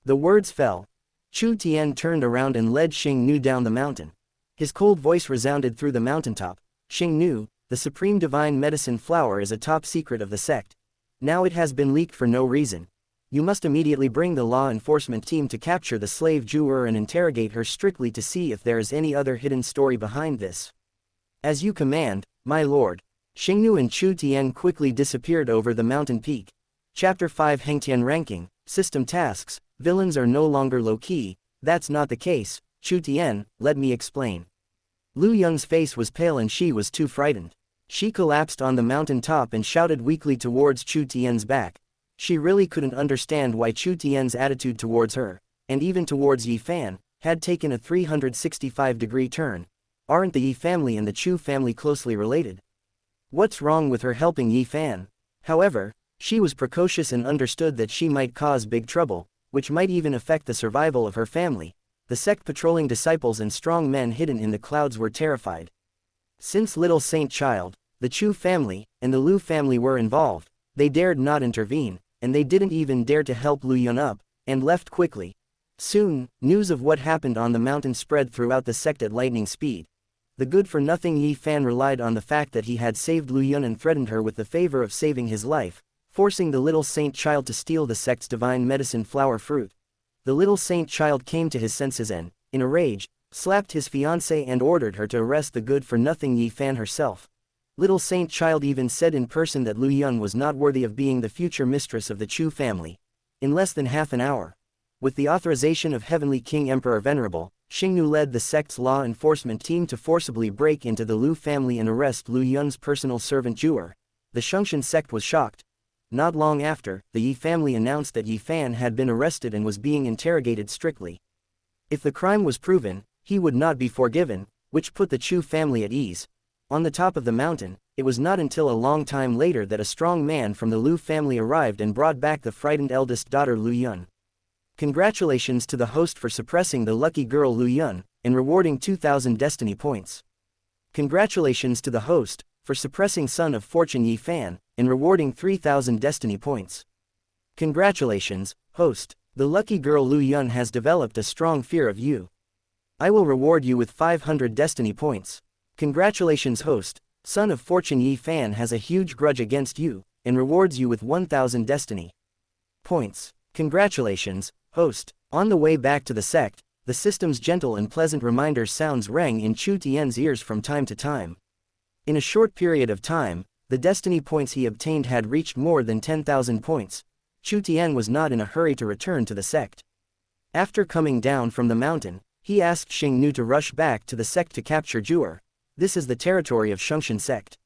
The words fell. Chu Tian turned around and led Xingnu down the mountain. His cold voice resounded through the mountaintop. Xingnu, the supreme divine medicine flower is a top secret of the sect. Now it has been leaked for no reason. You must immediately bring the law enforcement team to capture the slave Jewer and interrogate her strictly to see if there is any other hidden story behind this. As you command, my lord. Xingnu and Chu Tian quickly disappeared over the mountain peak. Chapter 5 Hengtian Ranking, System Tasks, Villains are no longer low-key. That's not the case, Chu Tian, let me explain. Lu Yun's face was pale and she was too frightened. She collapsed on the mountain top and shouted weakly towards Chu Tian's back. She really couldn't understand why Chu Tian's attitude towards her, and even towards Yi Fan, had taken a 365-degree turn. Aren't the Yi family and the Chu family closely related? What's wrong with her helping Yi Fan? However, she was precocious and understood that she might cause big trouble, which might even affect the survival of her family. The sect patrolling disciples and strong men hidden in the clouds were terrified. Since little Saint Child, the Chu family, and the Lu family were involved, they dared not intervene, and they didn't even dare to help Lu Yun up, and left quickly. Soon, news of what happened on the mountain spread throughout the sect at lightning speed. The good-for-nothing Yi Fan relied on the fact that he had saved Lu Yun and threatened her with the favor of saving his life, forcing the little Saint Child to steal the sect's divine medicine flower fruit. The little Saint Child came to his senses and, in a rage, slapped his fiancée and ordered her to arrest the good-for-nothing Yi Fan herself. Little Saint Child even said in person that Lu Yun was not worthy of being the future mistress of the Chu family. In less than half an hour, with the authorization of Heavenly King Emperor Venerable, Xingnu led the sect's law enforcement team to forcibly break into the Lu family and arrest Lu Yun's personal servant Jewer. The Shungshan sect was shocked. Not long after, the Yi family announced that Yi Fan had been arrested and was being interrogated strictly. If the crime was proven, he would not be forgiven, which put the Chu family at ease. On the top of the mountain, it was not until a long time later that a strong man from the Lu family arrived and brought back the frightened eldest daughter Lu Yun. Congratulations to the host for suppressing the lucky girl Lu Yun, and rewarding 2,000 destiny points. Congratulations to the host, for suppressing son of fortune Yi Fan, and rewarding 3,000 destiny points. Congratulations, host. The lucky girl Lu Yun has developed a strong fear of you. I will reward you with 500 destiny points. Congratulations, host. Son of fortune Yi Fan has a huge grudge against you, and rewards you with 1,000 destiny points. Congratulations, host. On the way back to the sect, the system's gentle and pleasant reminder sounds rang in Chu Tian's ears from time to time. In a short period of time, the destiny points he obtained had reached more than 10,000 points. Chu Tian was not in a hurry to return to the sect. After coming down from the mountain, he asked Xing Nu to rush back to the sect to capture Juer. This is the territory of Shungshan sect.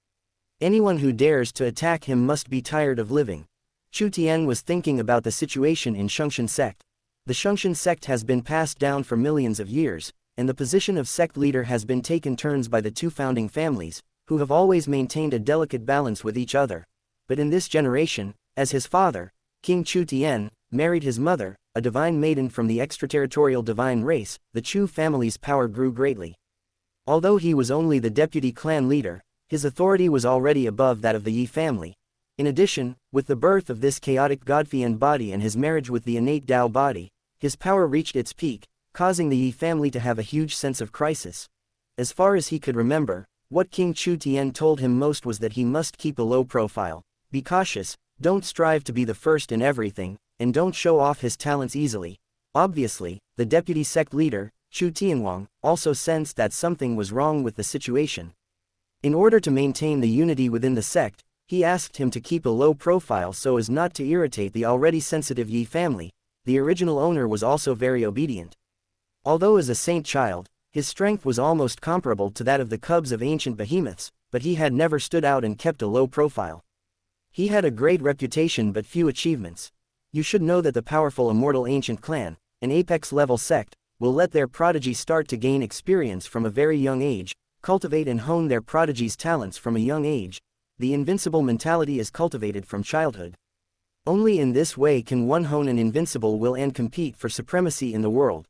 Anyone who dares to attack him must be tired of living. Chu Tian was thinking about the situation in Shungshan sect. The Shungshan sect has been passed down for millions of years, and the position of sect leader has been taken turns by the two founding families, who have always maintained a delicate balance with each other. But in this generation, as his father, King Chu Tian, married his mother, a divine maiden from the extraterritorial divine race, the Chu family's power grew greatly. Although he was only the deputy clan leader, his authority was already above that of the Yi family. In addition, with the birth of this chaotic Godfian body and his marriage with the innate Tao body, his power reached its peak, causing the Yi family to have a huge sense of crisis. As far as he could remember, what King Chu Tian told him most was that he must keep a low profile, be cautious, don't strive to be the first in everything, and don't show off his talents easily. Obviously, the deputy sect leader, Chu Tianwang, also sensed that something was wrong with the situation. In order to maintain the unity within the sect, he asked him to keep a low profile so as not to irritate the already sensitive Yi family. The original owner was also very obedient. Although as a saint child, his strength was almost comparable to that of the cubs of ancient behemoths, but he had never stood out and kept a low profile. He had a great reputation but few achievements. You should know that the powerful immortal ancient clan, an apex-level sect, will let their prodigy start to gain experience from a very young age, cultivate and hone their prodigy's talents from a young age. The invincible mentality is cultivated from childhood. Only in this way can one hone an invincible will and compete for supremacy in the world.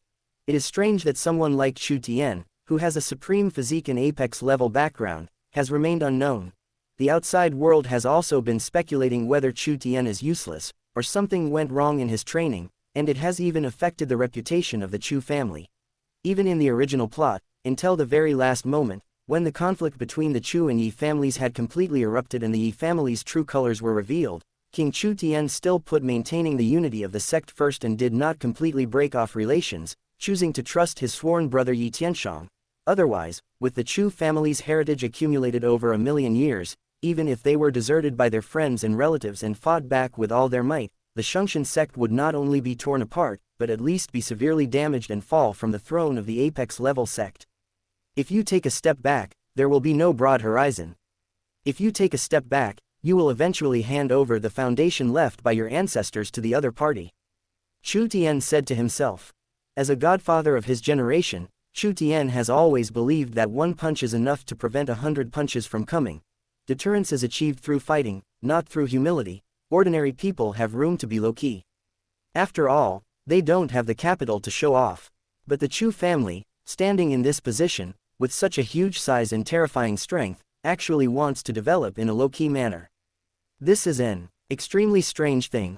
It is strange that someone like Chu Tian, who has a supreme physique and apex-level background, has remained unknown. The outside world has also been speculating whether Chu Tian is useless, or something went wrong in his training, and it has even affected the reputation of the Chu family. Even in the original plot, until the very last moment, when the conflict between the Chu and Yi families had completely erupted and the Yi family's true colors were revealed, King Chu Tian still put maintaining the unity of the sect first and did not completely break off relations, choosing to trust his sworn brother Yi Tianshang. Otherwise, with the Chu family's heritage accumulated over a million years, even if they were deserted by their friends and relatives and fought back with all their might, the Shungshan sect would not only be torn apart, but at least be severely damaged and fall from the throne of the apex-level sect. If you take a step back, there will be no broad horizon. If you take a step back, you will eventually hand over the foundation left by your ancestors to the other party. Chu Tian said to himself. As a godfather of his generation, Chu Tian has always believed that one punch is enough to prevent 100 punches from coming. Deterrence is achieved through fighting, not through humility. Ordinary people have room to be low-key. After all, they don't have the capital to show off. But the Chu family, standing in this position, with such a huge size and terrifying strength, actually wants to develop in a low-key manner. This is an extremely strange thing.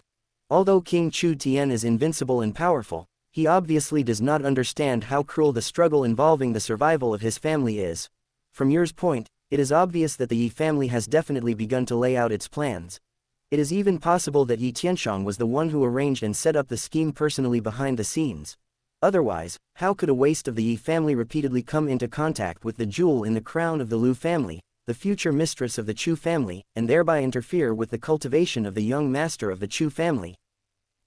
Although King Chu Tian is invincible and powerful, he obviously does not understand how cruel the struggle involving the survival of his family is. From Year's point, it is obvious that the Yi family has definitely begun to lay out its plans. It is even possible that Yi Tianshang was the one who arranged and set up the scheme personally behind the scenes. Otherwise, how could a waste of the Yi family repeatedly come into contact with the jewel in the crown of the Lu family, the future mistress of the Chu family, and thereby interfere with the cultivation of the young master of the Chu family?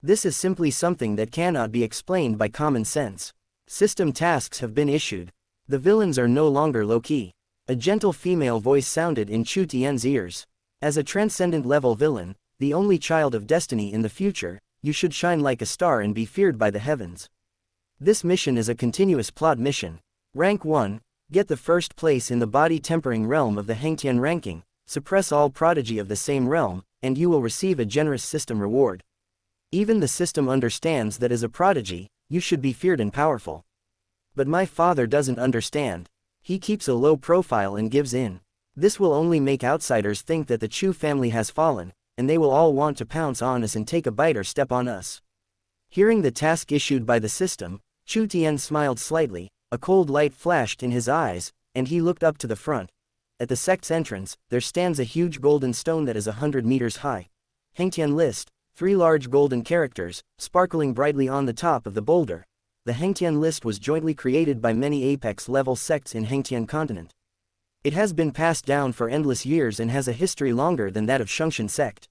This is simply something that cannot be explained by common sense. System tasks have been issued. The villains are no longer low-key. A gentle female voice sounded in Chu Tian's ears. As a transcendent-level villain, the only child of destiny in the future, you should shine like a star and be feared by the heavens. This mission is a continuous plot mission. Rank 1, get the first place in the body tempering realm of the Hengtian ranking, suppress all prodigy of the same realm, and you will receive a generous system reward. Even the system understands that as a prodigy, you should be feared and powerful. But my father doesn't understand. He keeps a low profile and gives in. This will only make outsiders think that the Chu family has fallen, and they will all want to pounce on us and take a bite or step on us. Hearing the task issued by the system, Chu Tian smiled slightly, a cold light flashed in his eyes, and he looked up to the front. At the sect's entrance, there stands a huge golden stone that is 100 meters high. Hengtian list, 3 large golden characters, sparkling brightly on the top of the boulder. The Hengtian list was jointly created by many apex-level sects in Hengtian continent. It has been passed down for endless years and has a history longer than that of Shungshan sect.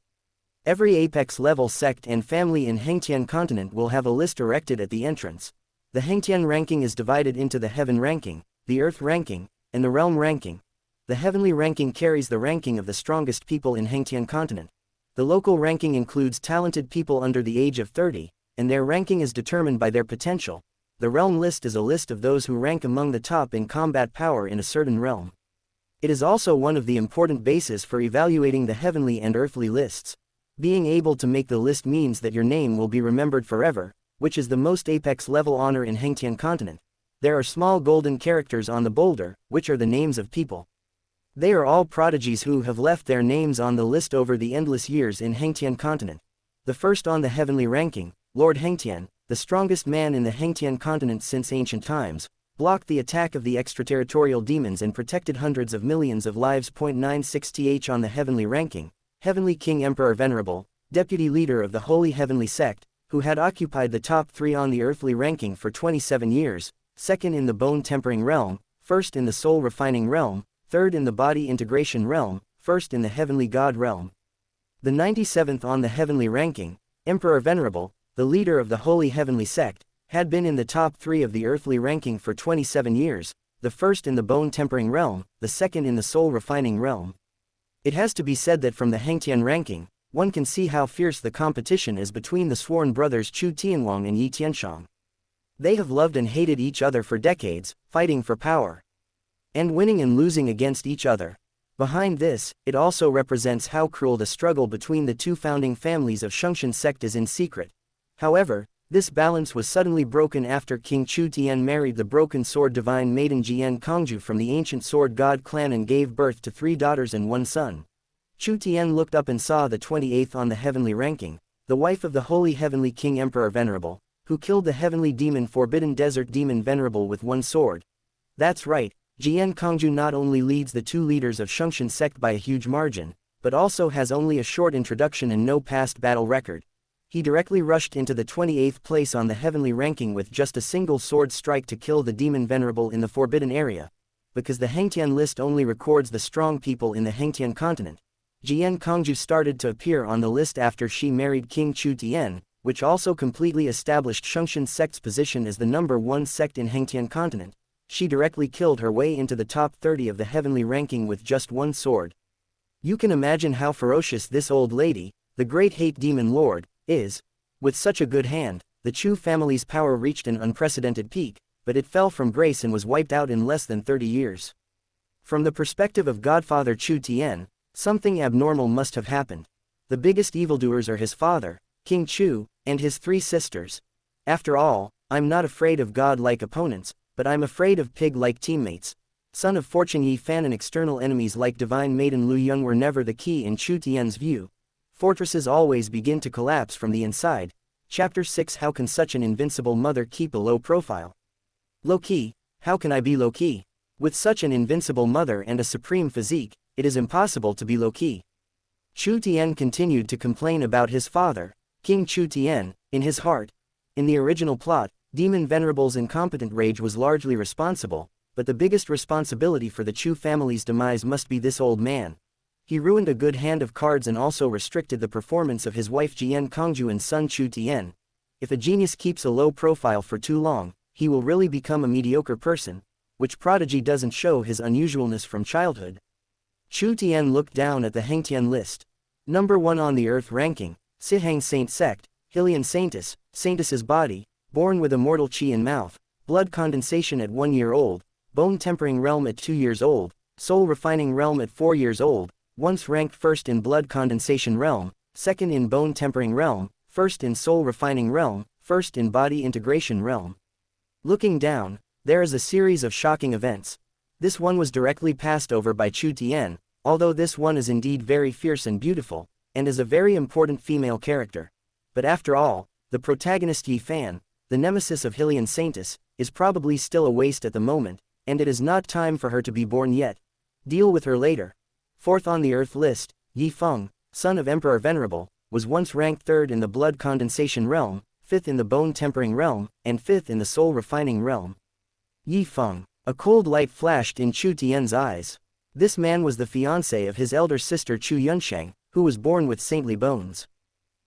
Every apex-level sect and family in Hengtian continent will have a list erected at the entrance. The Hengtian ranking is divided into the Heaven ranking, the Earth ranking, and the Realm ranking. The Heavenly ranking carries the ranking of the strongest people in Hengtian continent. The local ranking includes talented people under the age of 30, and their ranking is determined by their potential. The Realm list is a list of those who rank among the top in combat power in a certain realm. It is also one of the important bases for evaluating the heavenly and earthly lists. Being able to make the list means that your name will be remembered forever, which is the most apex-level honor in Hengtian continent. There are small golden characters on the boulder, which are the names of people. They are all prodigies who have left their names on the list over the endless years in Hengtian continent. The first on the heavenly ranking, Lord Hengtian, the strongest man in the Hengtian continent since ancient times, blocked the attack of the extraterritorial demons and protected hundreds of millions of lives. 96th on the heavenly ranking, Heavenly King Emperor Venerable, deputy leader of the Holy Heavenly Sect, who had occupied the top 3 on the earthly ranking for 27 years, second in the bone tempering realm, first in the soul refining realm, third in the body integration realm, first in the heavenly god realm. The 97th on the heavenly ranking, Emperor Venerable, the leader of the Holy Heavenly Sect, had been in the top 3 of the earthly ranking for 27 years, the first in the bone tempering realm, the second in the soul refining realm. It has to be said that from the Hengtian ranking, one can see how fierce the competition is between the sworn brothers Chu Tianwang and Yi Tianshang. They have loved and hated each other for decades, fighting for power, and winning and losing against each other. Behind this, it also represents how cruel the struggle between the two founding families of Shungshan sect is in secret. However, this balance was suddenly broken after King Chu Tian married the broken sword divine maiden Jian Kongju from the ancient sword god clan and gave birth to 3 daughters and 1 son. Chu Tian looked up and saw the 28th on the heavenly ranking, the wife of the Holy Heavenly King Emperor Venerable, who killed the heavenly demon Forbidden Desert Demon Venerable with 1 sword. That's right, Jian Kongju not only leads the 2 leaders of Shungshan sect by a huge margin, but also has only a short introduction and no past battle record. He directly rushed into the 28th place on the heavenly ranking with just a single sword strike to kill the demon Venerable in the forbidden area. Because the Hengtian list only records the strong people in the Hengtian continent, Jian Kongju started to appear on the list after she married King Chu Tian, which also completely established Shungshan sect's position as the number 1 sect in Hengtian continent. She directly killed her way into the top 30 of the heavenly ranking with just 1 sword. You can imagine how ferocious this old lady, the great hate demon lord, is. With such a good hand, the Chu family's power reached an unprecedented peak, but it fell from grace and was wiped out in less than 30 years. From the perspective of Godfather Chu Tian, something abnormal must have happened. The biggest evildoers are his father, King Chu, and his 3 sisters. After all, I'm not afraid of god-like opponents, but I'm afraid of pig-like teammates. Son of Fortune Yi Fan and external enemies like Divine Maiden Lu Yong were never the key in Chu Tian's view. Fortresses always begin to collapse from the inside. Chapter 6 How can such an invincible mother keep a low profile? Low-key? How can I be low-key? With such an invincible mother and a supreme physique, it is impossible to be low-key. Chu Tian continued to complain about his father, King Chu Tian, in his heart. In the original plot, Demon Venerable's incompetent rage was largely responsible, but the biggest responsibility for the Chu family's demise must be this old man. He ruined a good hand of cards and also restricted the performance of his wife Jian Kongju and son Chu Tian. If a genius keeps a low profile for too long, he will really become a mediocre person, which prodigy doesn't show his unusualness from childhood. Chu Tian looked down at the Hengtian list. Number 1 on the Earth ranking, Sihang Saint Sect, Hylian Saintess, Saintess's body, born with immortal chi in mouth, blood condensation at 1 year old, bone tempering realm at 2 years old, soul refining realm at 4 years old, once ranked first in blood condensation realm, second in bone tempering realm, first in soul refining realm, first in body integration realm. Looking down, there is a series of shocking events. This one was directly passed over by Chu Tian, although this one is indeed very fierce and beautiful, and is a very important female character. But after all, the protagonist Yi Fan, the nemesis of Hylian Saintus, is probably still a waste at the moment, and it is not time for her to be born yet. Deal with her later. Fourth on the Earth list, Yi Feng, son of Emperor Venerable, was once ranked third in the blood condensation realm, fifth in the bone tempering realm, and fifth in the soul refining realm. Yi Feng. A cold light flashed in Chu Tian's eyes. This man was the fiancé of his elder sister Chu Yunsheng, who was born with saintly bones.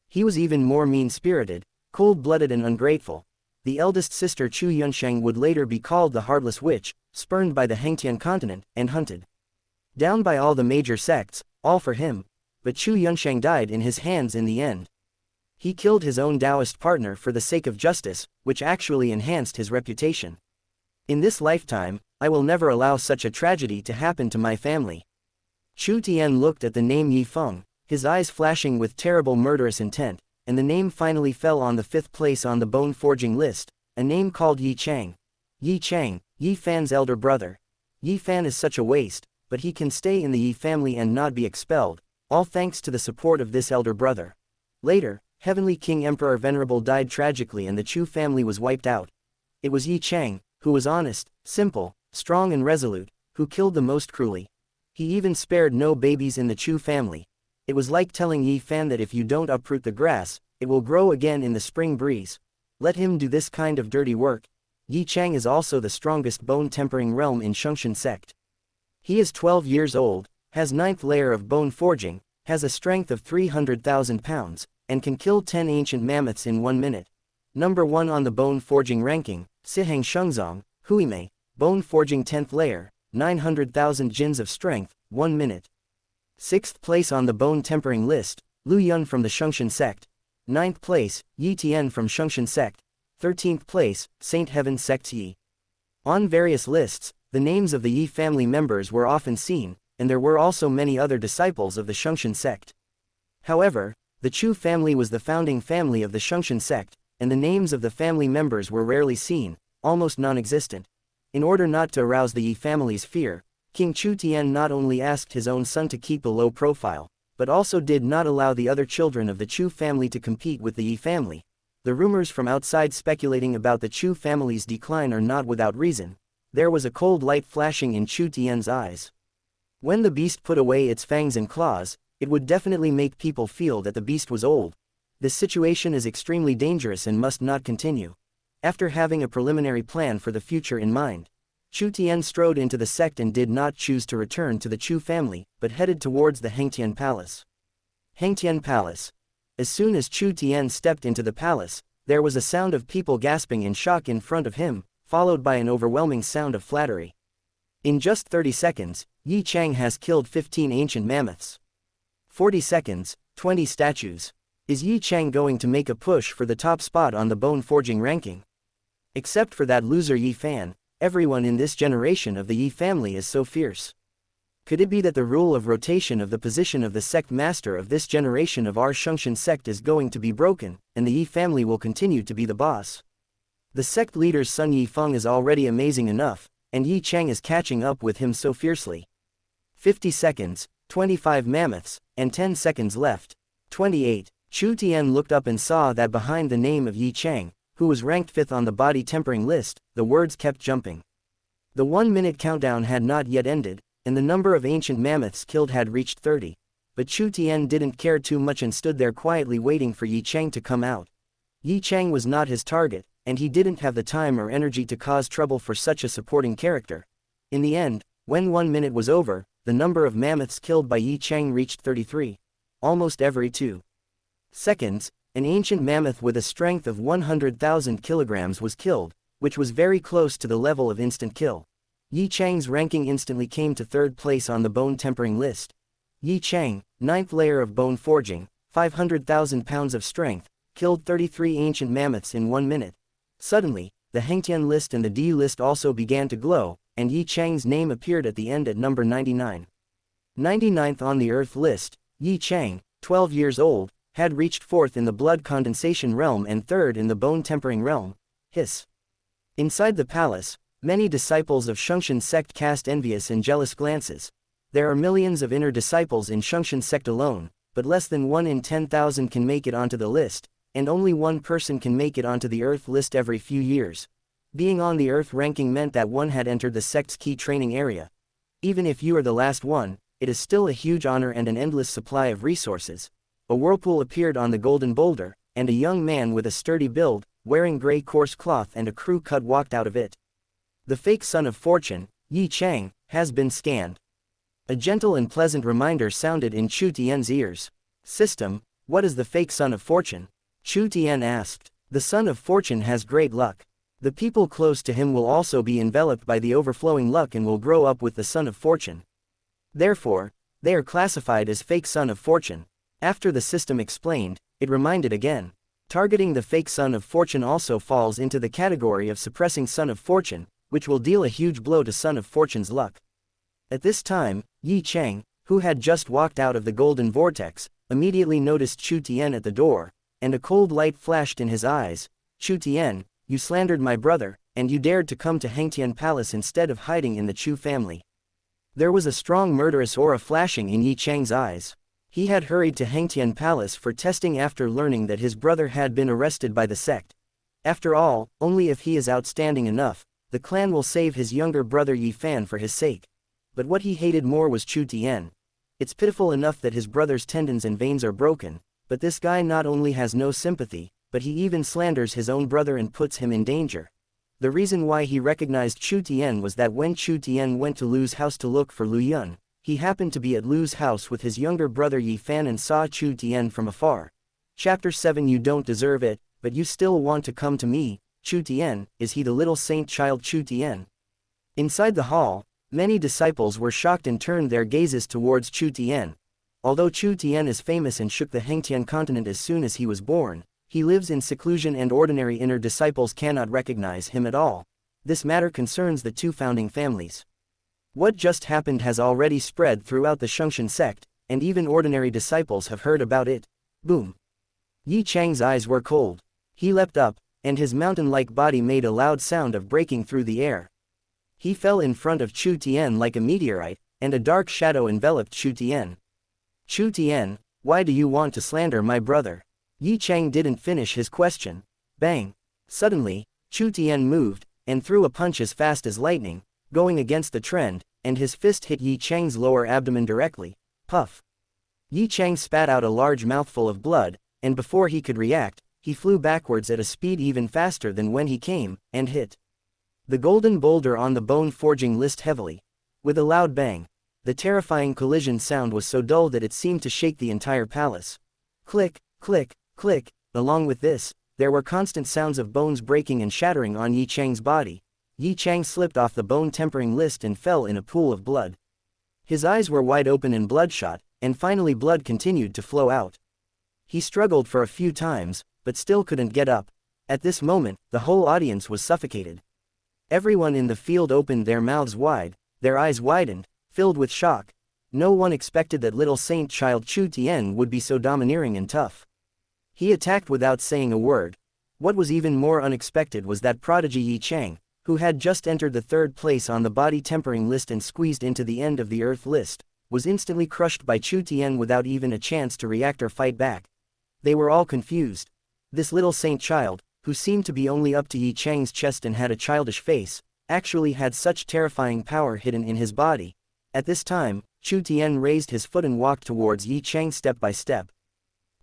He was even more mean-spirited, cold-blooded and ungrateful. The eldest sister Chu Yunsheng would later be called the Heartless Witch, spurned by the Hengtian continent, and hunted down by all the major sects, all for him. But Chu Yunsheng died in his hands in the end. He killed his own Taoist partner for the sake of justice, which actually enhanced his reputation. In this lifetime, I will never allow such a tragedy to happen to my family. Chu Tian looked at the name Yi Feng, his eyes flashing with terrible murderous intent, and the name finally fell on the 5th place on the bone forging list, a name called Yi Chang. Yi Chang, Yi Fan's elder brother. Yi Fan is such a waste, but he can stay in the Yi family and not be expelled, all thanks to the support of this elder brother. Later, Heavenly King Emperor Venerable died tragically and the Chu family was wiped out. It was Yi Chang, who was honest, simple, strong and resolute, who killed the most cruelly. He even spared no babies in the Chu family. It was like telling Yi Fan that if you don't uproot the grass, it will grow again in the spring breeze. Let him do this kind of dirty work. Yi Chang is also the strongest bone tempering realm in Shungshan sect. He is 12 years old, has 9th layer of bone forging, has a strength of 300,000 pounds, and can kill 10 ancient mammoths in 1 minute. Number 1 on the bone forging ranking, Siheng Shengzong, Huimei, bone forging 10th layer, 900,000 jins of strength, 1 minute. 6th place on the bone tempering list, Lu Yun from the Shungshan sect. 9th place, Yi Tian from Shungshan sect. 13th place, Saint Heaven sect Yi. On various lists, the names of the Yi family members were often seen, and there were also many other disciples of the Shungshan sect. However, the Chu family was the founding family of the Shungshan sect, and the names of the family members were rarely seen, almost non-existent. In order not to arouse the Yi family's fear, King Chu Tian not only asked his own son to keep a low profile, but also did not allow the other children of the Chu family to compete with the Yi family. The rumors from outside speculating about the Chu family's decline are not without reason. There was a cold light flashing in Chu Tian's eyes. When the beast put away its fangs and claws, it would definitely make people feel that the beast was old. This situation is extremely dangerous and must not continue. After having a preliminary plan for the future in mind, Chu Tian strode into the sect and did not choose to return to the Chu family, but headed towards the Hengtian Palace. Hengtian Palace. As soon as Chu Tian stepped into the palace, there was a sound of people gasping in shock in front of him, followed by an overwhelming sound of flattery. In just 30 seconds, Yi Chang has killed 15 ancient mammoths. 40 seconds, 20 statues. Is Yi Chang going to make a push for the top spot on the bone forging ranking? Except for that loser Yi Fan, everyone in this generation of the Yi family is so fierce. Could it be that the rule of rotation of the position of the sect master of this generation of our Shungshan sect is going to be broken, and the Yi family will continue to be the boss? The sect leader's son Yi Feng is already amazing enough, and Yi Chang is catching up with him so fiercely. 50 seconds, 25 mammoths, and 10 seconds left. 28. Chu Tian looked up and saw that behind the name of Yi Chang, who was ranked 5th on the body tempering list, the words kept jumping. The 1-minute countdown had not yet ended, and the number of ancient mammoths killed had reached 30. But Chu Tian didn't care too much and stood there quietly waiting for Yi Chang to come out. Yi Chang was not his target, and he didn't have the time or energy to cause trouble for such a supporting character. In the end, when 1 minute was over, the number of mammoths killed by Yi Chang reached 33. Almost every 2 seconds, an ancient mammoth with a strength of 100,000 kilograms was killed, which was very close to the level of instant kill. Yi Chang's ranking instantly came to 3rd place on the bone tempering list. Yi Chang, 9th layer of bone forging, 500,000 pounds of strength, killed 33 ancient mammoths in 1 minute. Suddenly, the Hengtian list and the D list also began to glow, and Yi Chang's name appeared at the end at number 99. 99th on the Earth list, Yi Chang, 12 years old, had reached 4th in the blood condensation realm and 3rd in the bone tempering realm. Hiss. Inside the palace, many disciples of Shungshan sect cast envious and jealous glances. There are millions of inner disciples in Shungshan sect alone, but less than 1 in 10,000 can make it onto the list, and only one person can make it onto the Earth list every few years. Being on the Earth ranking meant that one had entered the sect's key training area. Even if you are the last one, it is still a huge honor and an endless supply of resources. A whirlpool appeared on the golden boulder, and a young man with a sturdy build, wearing gray coarse cloth and a crew cut walked out of it. The fake son of fortune, Yi Chang, has been scanned. A gentle and pleasant reminder sounded in Chu Tian's ears. System, what is the fake son of fortune? Chu Tian asked. The son of fortune has great luck. The people close to him will also be enveloped by the overflowing luck and will grow up with the son of fortune. Therefore, they are classified as fake son of fortune. After the system explained, it reminded again. Targeting the fake son of fortune also falls into the category of suppressing son of fortune, which will deal a huge blow to son of fortune's luck. At this time, Yi Chang, who had just walked out of the golden vortex, immediately noticed Chu Tian at the door, and a cold light flashed in his eyes. Chu Tian, you slandered my brother, and you dared to come to Hengtian Palace instead of hiding in the Chu family. There was a strong murderous aura flashing in Yi Chang's eyes. He had hurried to Hengtian Palace for testing after learning that his brother had been arrested by the sect. After all, only if he is outstanding enough, the clan will save his younger brother Yi Fan for his sake. But what he hated more was Chu Tian. It's pitiful enough that his brother's tendons and veins are broken, but this guy not only has no sympathy, but he even slanders his own brother and puts him in danger. The reason why he recognized Chu Tian was that when Chu Tian went to Lu's house to look for Lu Yun, he happened to be at Lu's house with his younger brother Yi Fan and saw Chu Tian from afar. Chapter 7 You don't deserve it, but you still want to come to me, Chu Tian, is he the little saint child Chu Tian? Inside the hall, many disciples were shocked and turned their gazes towards Chu Tian. Although Chu Tian is famous and shook the Hengtian continent as soon as he was born, he lives in seclusion and ordinary inner disciples cannot recognize him at all. This matter concerns the two founding families. What just happened has already spread throughout the Shungshan sect, and even ordinary disciples have heard about it. Boom. Yi Chang's eyes were cold. He leapt up, and his mountain-like body made a loud sound of breaking through the air. He fell in front of Chu Tian like a meteorite, and a dark shadow enveloped Chu Tian. Chu Tian, why do you want to slander my brother? Yi Chang didn't finish his question. Bang! Suddenly, Chu Tian moved, and threw a punch as fast as lightning, going against the trend, and his fist hit Yi Chang's lower abdomen directly. Puff! Yi Chang spat out a large mouthful of blood, and before he could react, he flew backwards at a speed even faster than when he came, and hit the golden boulder on the bone forging list heavily. With a loud bang, the terrifying collision sound was so dull that it seemed to shake the entire palace. Click, click, click. Along with this, there were constant sounds of bones breaking and shattering on Yi Chang's body. Yi Chang slipped off the bone tempering list and fell in a pool of blood. His eyes were wide open and bloodshot, and finally blood continued to flow out. He struggled for a few times, but still couldn't get up. At this moment, the whole audience was suffocated. Everyone in the field opened their mouths wide, their eyes widened, filled with shock. No one expected that little saint child Chu Tian would be so domineering and tough. He attacked without saying a word. What was even more unexpected was that prodigy Yi Chang, who had just entered the 3rd place on the body tempering list and squeezed into the end of the Earth list, was instantly crushed by Chu Tian without even a chance to react or fight back. They were all confused. This little saint child, who seemed to be only up to Yi Chang's chest and had a childish face, actually had such terrifying power hidden in his body. At this time, Chu Tian raised his foot and walked towards Yi Chang step by step.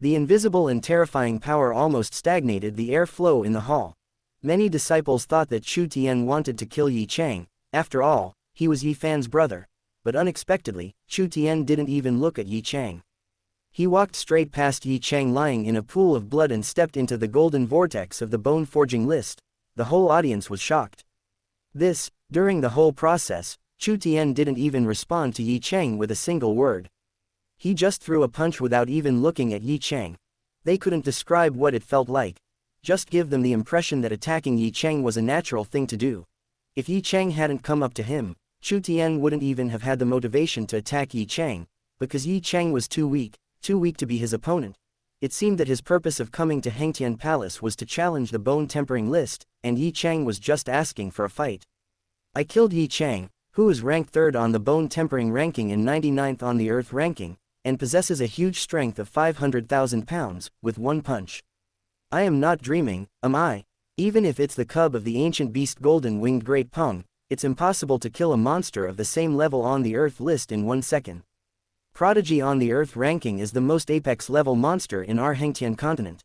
The invisible and terrifying power almost stagnated the air flow in the hall. Many disciples thought that Chu Tian wanted to kill Yi Chang. After all, he was Yi Fan's brother. But unexpectedly, Chu Tian didn't even look at Yi Chang. He walked straight past Yi Chang lying in a pool of blood and stepped into the golden vortex of the bone forging list. The whole audience was shocked. During the whole process, Chu Tian didn't even respond to Yi Chang with a single word. He just threw a punch without even looking at Yi Chang. They couldn't describe what it felt like. Just give them the impression that attacking Yi Chang was a natural thing to do. If Yi Chang hadn't come up to him, Chu Tian wouldn't even have had the motivation to attack Yi Chang, because Yi Chang was too weak to be his opponent. It seemed that his purpose of coming to Hengtian Palace was to challenge the bone tempering list, and Yi Chang was just asking for a fight. I killed Yi Chang, who is ranked 3rd on the bone tempering ranking and 99th on the earth ranking, and possesses a huge strength of 500,000 pounds, with one punch. I am not dreaming, am I? Even if it's the cub of the ancient beast golden-winged great pung, it's impossible to kill a monster of the same level on the earth list in 1 second. Prodigy on the earth ranking is the most apex-level monster in our Hengtian continent.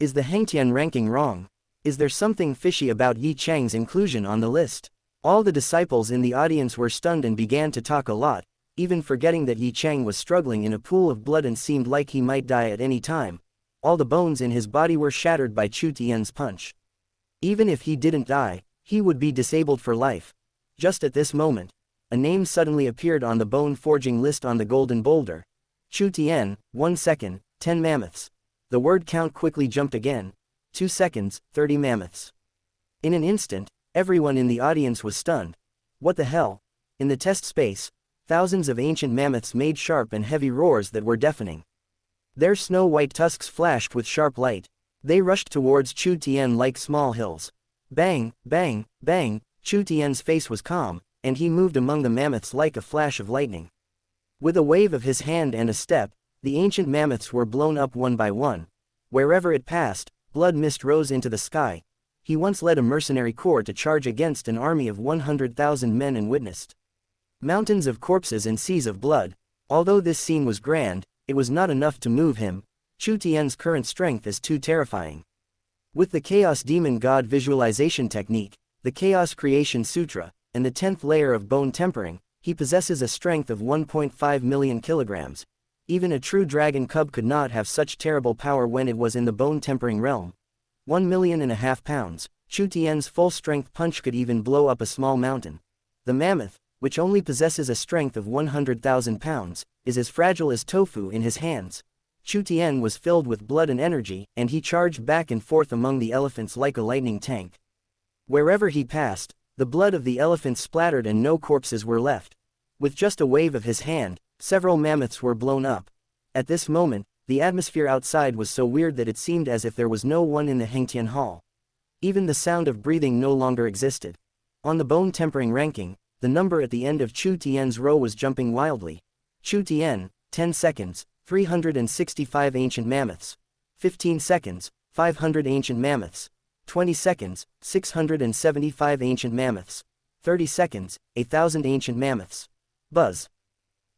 Is the Hengtian ranking wrong? Is there something fishy about Yi Chang's inclusion on the list? All the disciples in the audience were stunned and began to talk a lot, even forgetting that Yi Chang was struggling in a pool of blood and seemed like he might die at any time. All the bones in his body were shattered by Chu Tian's punch. Even if he didn't die, he would be disabled for life. Just at this moment, a name suddenly appeared on the bone forging list on the golden boulder. Chu Tian, 1 second, 10 mammoths. The word count quickly jumped again. 2 seconds, 30 mammoths. In an instant, everyone in the audience was stunned. What the hell? In the test space, thousands of ancient mammoths made sharp and heavy roars that were deafening. Their snow-white tusks flashed with sharp light. They rushed towards Chu Tian like small hills. Bang, bang, bang, Chu Tian's face was calm, and he moved among the mammoths like a flash of lightning. With a wave of his hand and a step, the ancient mammoths were blown up one by one. Wherever it passed, blood mist rose into the sky. He once led a mercenary corps to charge against an army of 100,000 men and witnessed mountains of corpses and seas of blood. Although this scene was grand, it was not enough to move him. Chu Tian's current strength is too terrifying. With the Chaos Demon God visualization technique, the Chaos Creation Sutra, and the 10th layer of bone tempering, he possesses a strength of 1.5 million kilograms. Even a true dragon cub could not have such terrible power when it was in the bone tempering realm. 1.5 million pounds, Chu Tian's full strength punch could even blow up a small mountain. The mammoth, which only possesses a strength of 100,000 pounds, is as fragile as tofu in his hands. Chu Tian was filled with blood and energy, and he charged back and forth among the elephants like a lightning tank. Wherever he passed, the blood of the elephants splattered and no corpses were left. With just a wave of his hand, several mammoths were blown up. At this moment, the atmosphere outside was so weird that it seemed as if there was no one in the Hengtian Hall. Even the sound of breathing no longer existed. On the bone tempering ranking, the number at the end of Chu Tian's row was jumping wildly. Chu Tian, 10 seconds, 365 ancient mammoths. 15 seconds, 500 ancient mammoths. 20 seconds, 675 ancient mammoths. 30 seconds, 1,000 ancient mammoths. Buzz.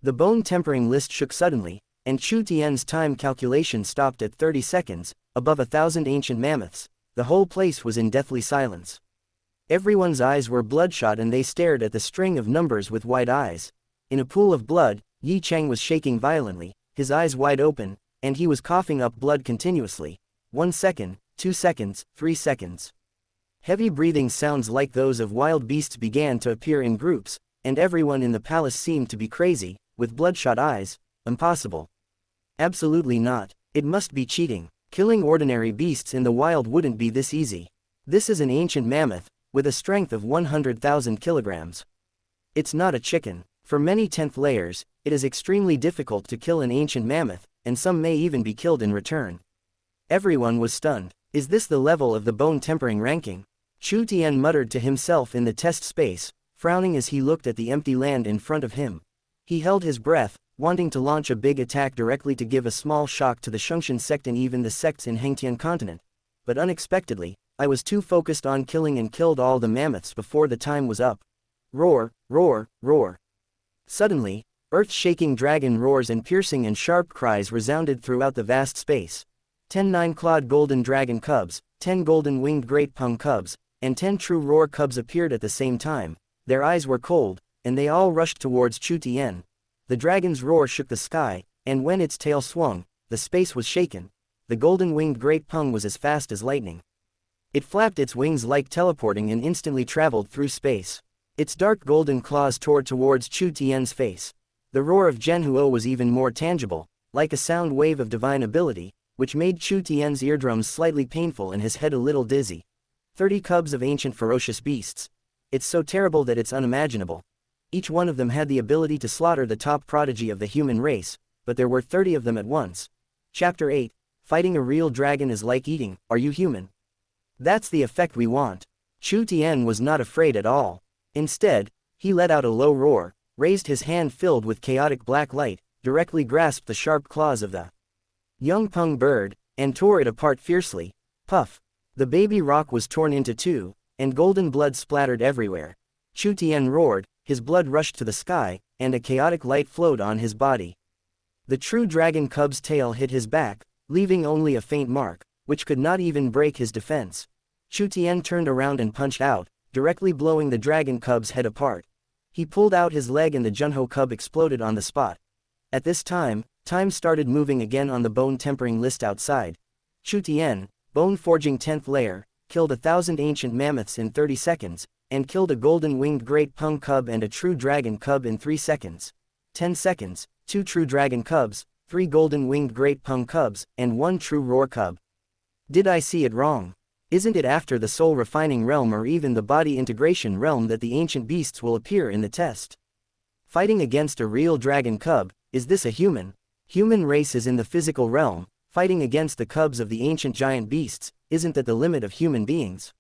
The bone tempering list shook suddenly, and Chu Tian's time calculation stopped at 30 seconds, above 1,000 ancient mammoths. The whole place was in deathly silence. Everyone's eyes were bloodshot and they stared at the string of numbers with wide eyes. In a pool of blood, Yi Chang was shaking violently, his eyes wide open, and he was coughing up blood continuously. 1 second, 2 seconds, 3 seconds. Heavy breathing sounds like those of wild beasts began to appear in groups, and everyone in the palace seemed to be crazy, with bloodshot eyes. Impossible. Absolutely not. It must be cheating. Killing ordinary beasts in the wild wouldn't be this easy. This is an ancient mammoth, with a strength of 100,000 kilograms. It's not a chicken. For many 10th layers, it is extremely difficult to kill an ancient mammoth, and some may even be killed in return. Everyone was stunned. Is this the level of the bone tempering ranking? Chu Tian muttered to himself in the test space, frowning as he looked at the empty land in front of him. He held his breath, wanting to launch a big attack directly to give a small shock to the Shungshan sect and even the sects in Hengtian continent. But unexpectedly, I was too focused on killing and killed all the mammoths before the time was up. Roar, roar, roar. Suddenly, earth-shaking dragon roars and piercing and sharp cries resounded throughout the vast space. 10 nine-clawed golden dragon cubs, 10 golden-winged great pung cubs, and 10 true roar cubs appeared at the same time. Their eyes were cold, and they all rushed towards Chu Tian. The dragon's roar shook the sky, and when its tail swung, the space was shaken. The golden-winged great pung was as fast as lightning. It flapped its wings like teleporting and instantly traveled through space. Its dark golden claws tore towards Chu Tian's face. The roar of Zhenhuo was even more tangible, like a sound wave of divine ability, which made Chu Tian's eardrums slightly painful and his head a little dizzy. 30 cubs of ancient ferocious beasts. It's so terrible that it's unimaginable. Each one of them had the ability to slaughter the top prodigy of the human race, but there were 30 of them at once. Chapter 8. Fighting a real dragon is like eating, are you human? That's the effect we want. Chu Tian was not afraid at all. Instead, he let out a low roar, raised his hand filled with chaotic black light, directly grasped the sharp claws of the young pung bird, and tore it apart fiercely. Puff! The baby rock was torn into two, and golden blood splattered everywhere. Chu Tian roared, his blood rushed to the sky, and a chaotic light flowed on his body. The true dragon cub's tail hit his back, leaving only a faint mark, which could not even break his defense. Chu Tian turned around and punched out, directly blowing the dragon cub's head apart. He pulled out his leg and the Junho cub exploded on the spot. At this time started moving again on the bone-tempering list outside. Chu Tian, bone-forging 10th layer, killed 1,000 ancient mammoths in 30 seconds, and killed a golden-winged great pung cub and a true dragon cub in 3 seconds. 10 seconds, 2 true dragon cubs, 3 golden-winged great pung cubs, and 1 true roar cub. Did I see it wrong? Isn't it after the soul refining realm or even the body integration realm that the ancient beasts will appear in the test? Fighting against a real dragon cub, is this a human? Human race is in the physical realm, fighting against the cubs of the ancient giant beasts, isn't that the limit of human beings?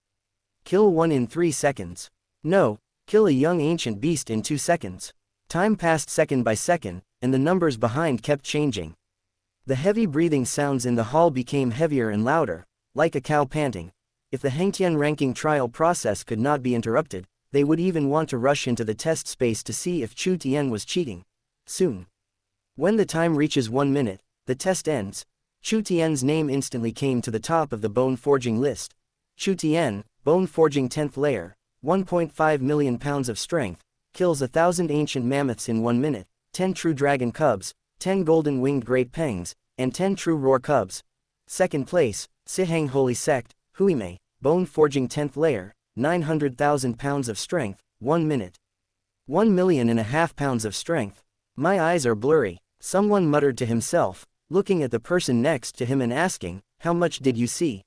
Kill one in 3 seconds. No, kill a young ancient beast in 2 seconds. Time passed second by second, and the numbers behind kept changing. The heavy breathing sounds in the hall became heavier and louder, like a cow panting. If the Hengtian ranking trial process could not be interrupted, they would even want to rush into the test space to see if Chu Tian was cheating. Soon. When the time reaches 1 minute, the test ends. Chu Tian's name instantly came to the top of the bone forging list. Chu Tian, bone forging 10th layer, 1.5 million pounds of strength, kills 1,000 ancient mammoths in 1 minute, 10 true dragon cubs, 10 golden winged great pengs, and 10 true roar cubs. Second place, Siheng Holy Sect, Huimei, bone forging 10th layer, 900,000 pounds of strength, 1 minute. 1.5 million pounds of strength. My eyes are blurry, someone muttered to himself, looking at the person next to him and asking, how much did you see?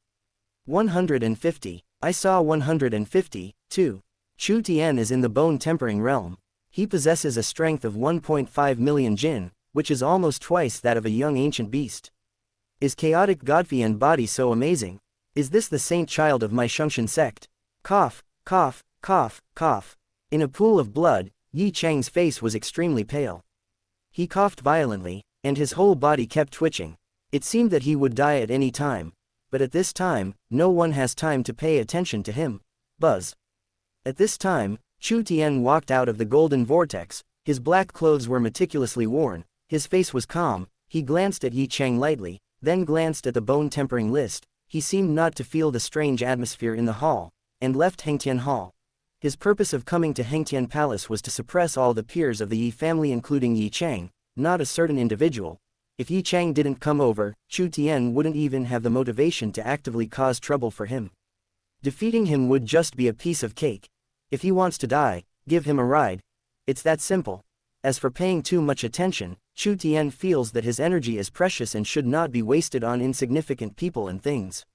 150. I saw 150, too. Chu Tian is in the bone tempering realm. He possesses a strength of 1.5 million jin, which is almost twice that of a young ancient beast. Is chaotic Godfian body so amazing? Is this the saint child of my Shungshan sect? Cough, cough, cough, cough. In a pool of blood, Yi Chang's face was extremely pale. He coughed violently, and his whole body kept twitching. It seemed that he would die at any time. But at this time, no one has time to pay attention to him. Buzz. At this time, Chu Tian walked out of the golden vortex. His black clothes were meticulously worn, his face was calm, he glanced at Yi Chang lightly, then glanced at the bone tempering list. He seemed not to feel the strange atmosphere in the hall, and left Hengtian Hall. His purpose of coming to Hengtian Palace was to suppress all the peers of the Yi family including Yi Chang, not a certain individual. If Yi Chang didn't come over, Chu Tian wouldn't even have the motivation to actively cause trouble for him. Defeating him would just be a piece of cake. If he wants to die, give him a ride. It's that simple. As for paying too much attention, Chu Tian feels that his energy is precious and should not be wasted on insignificant people and things.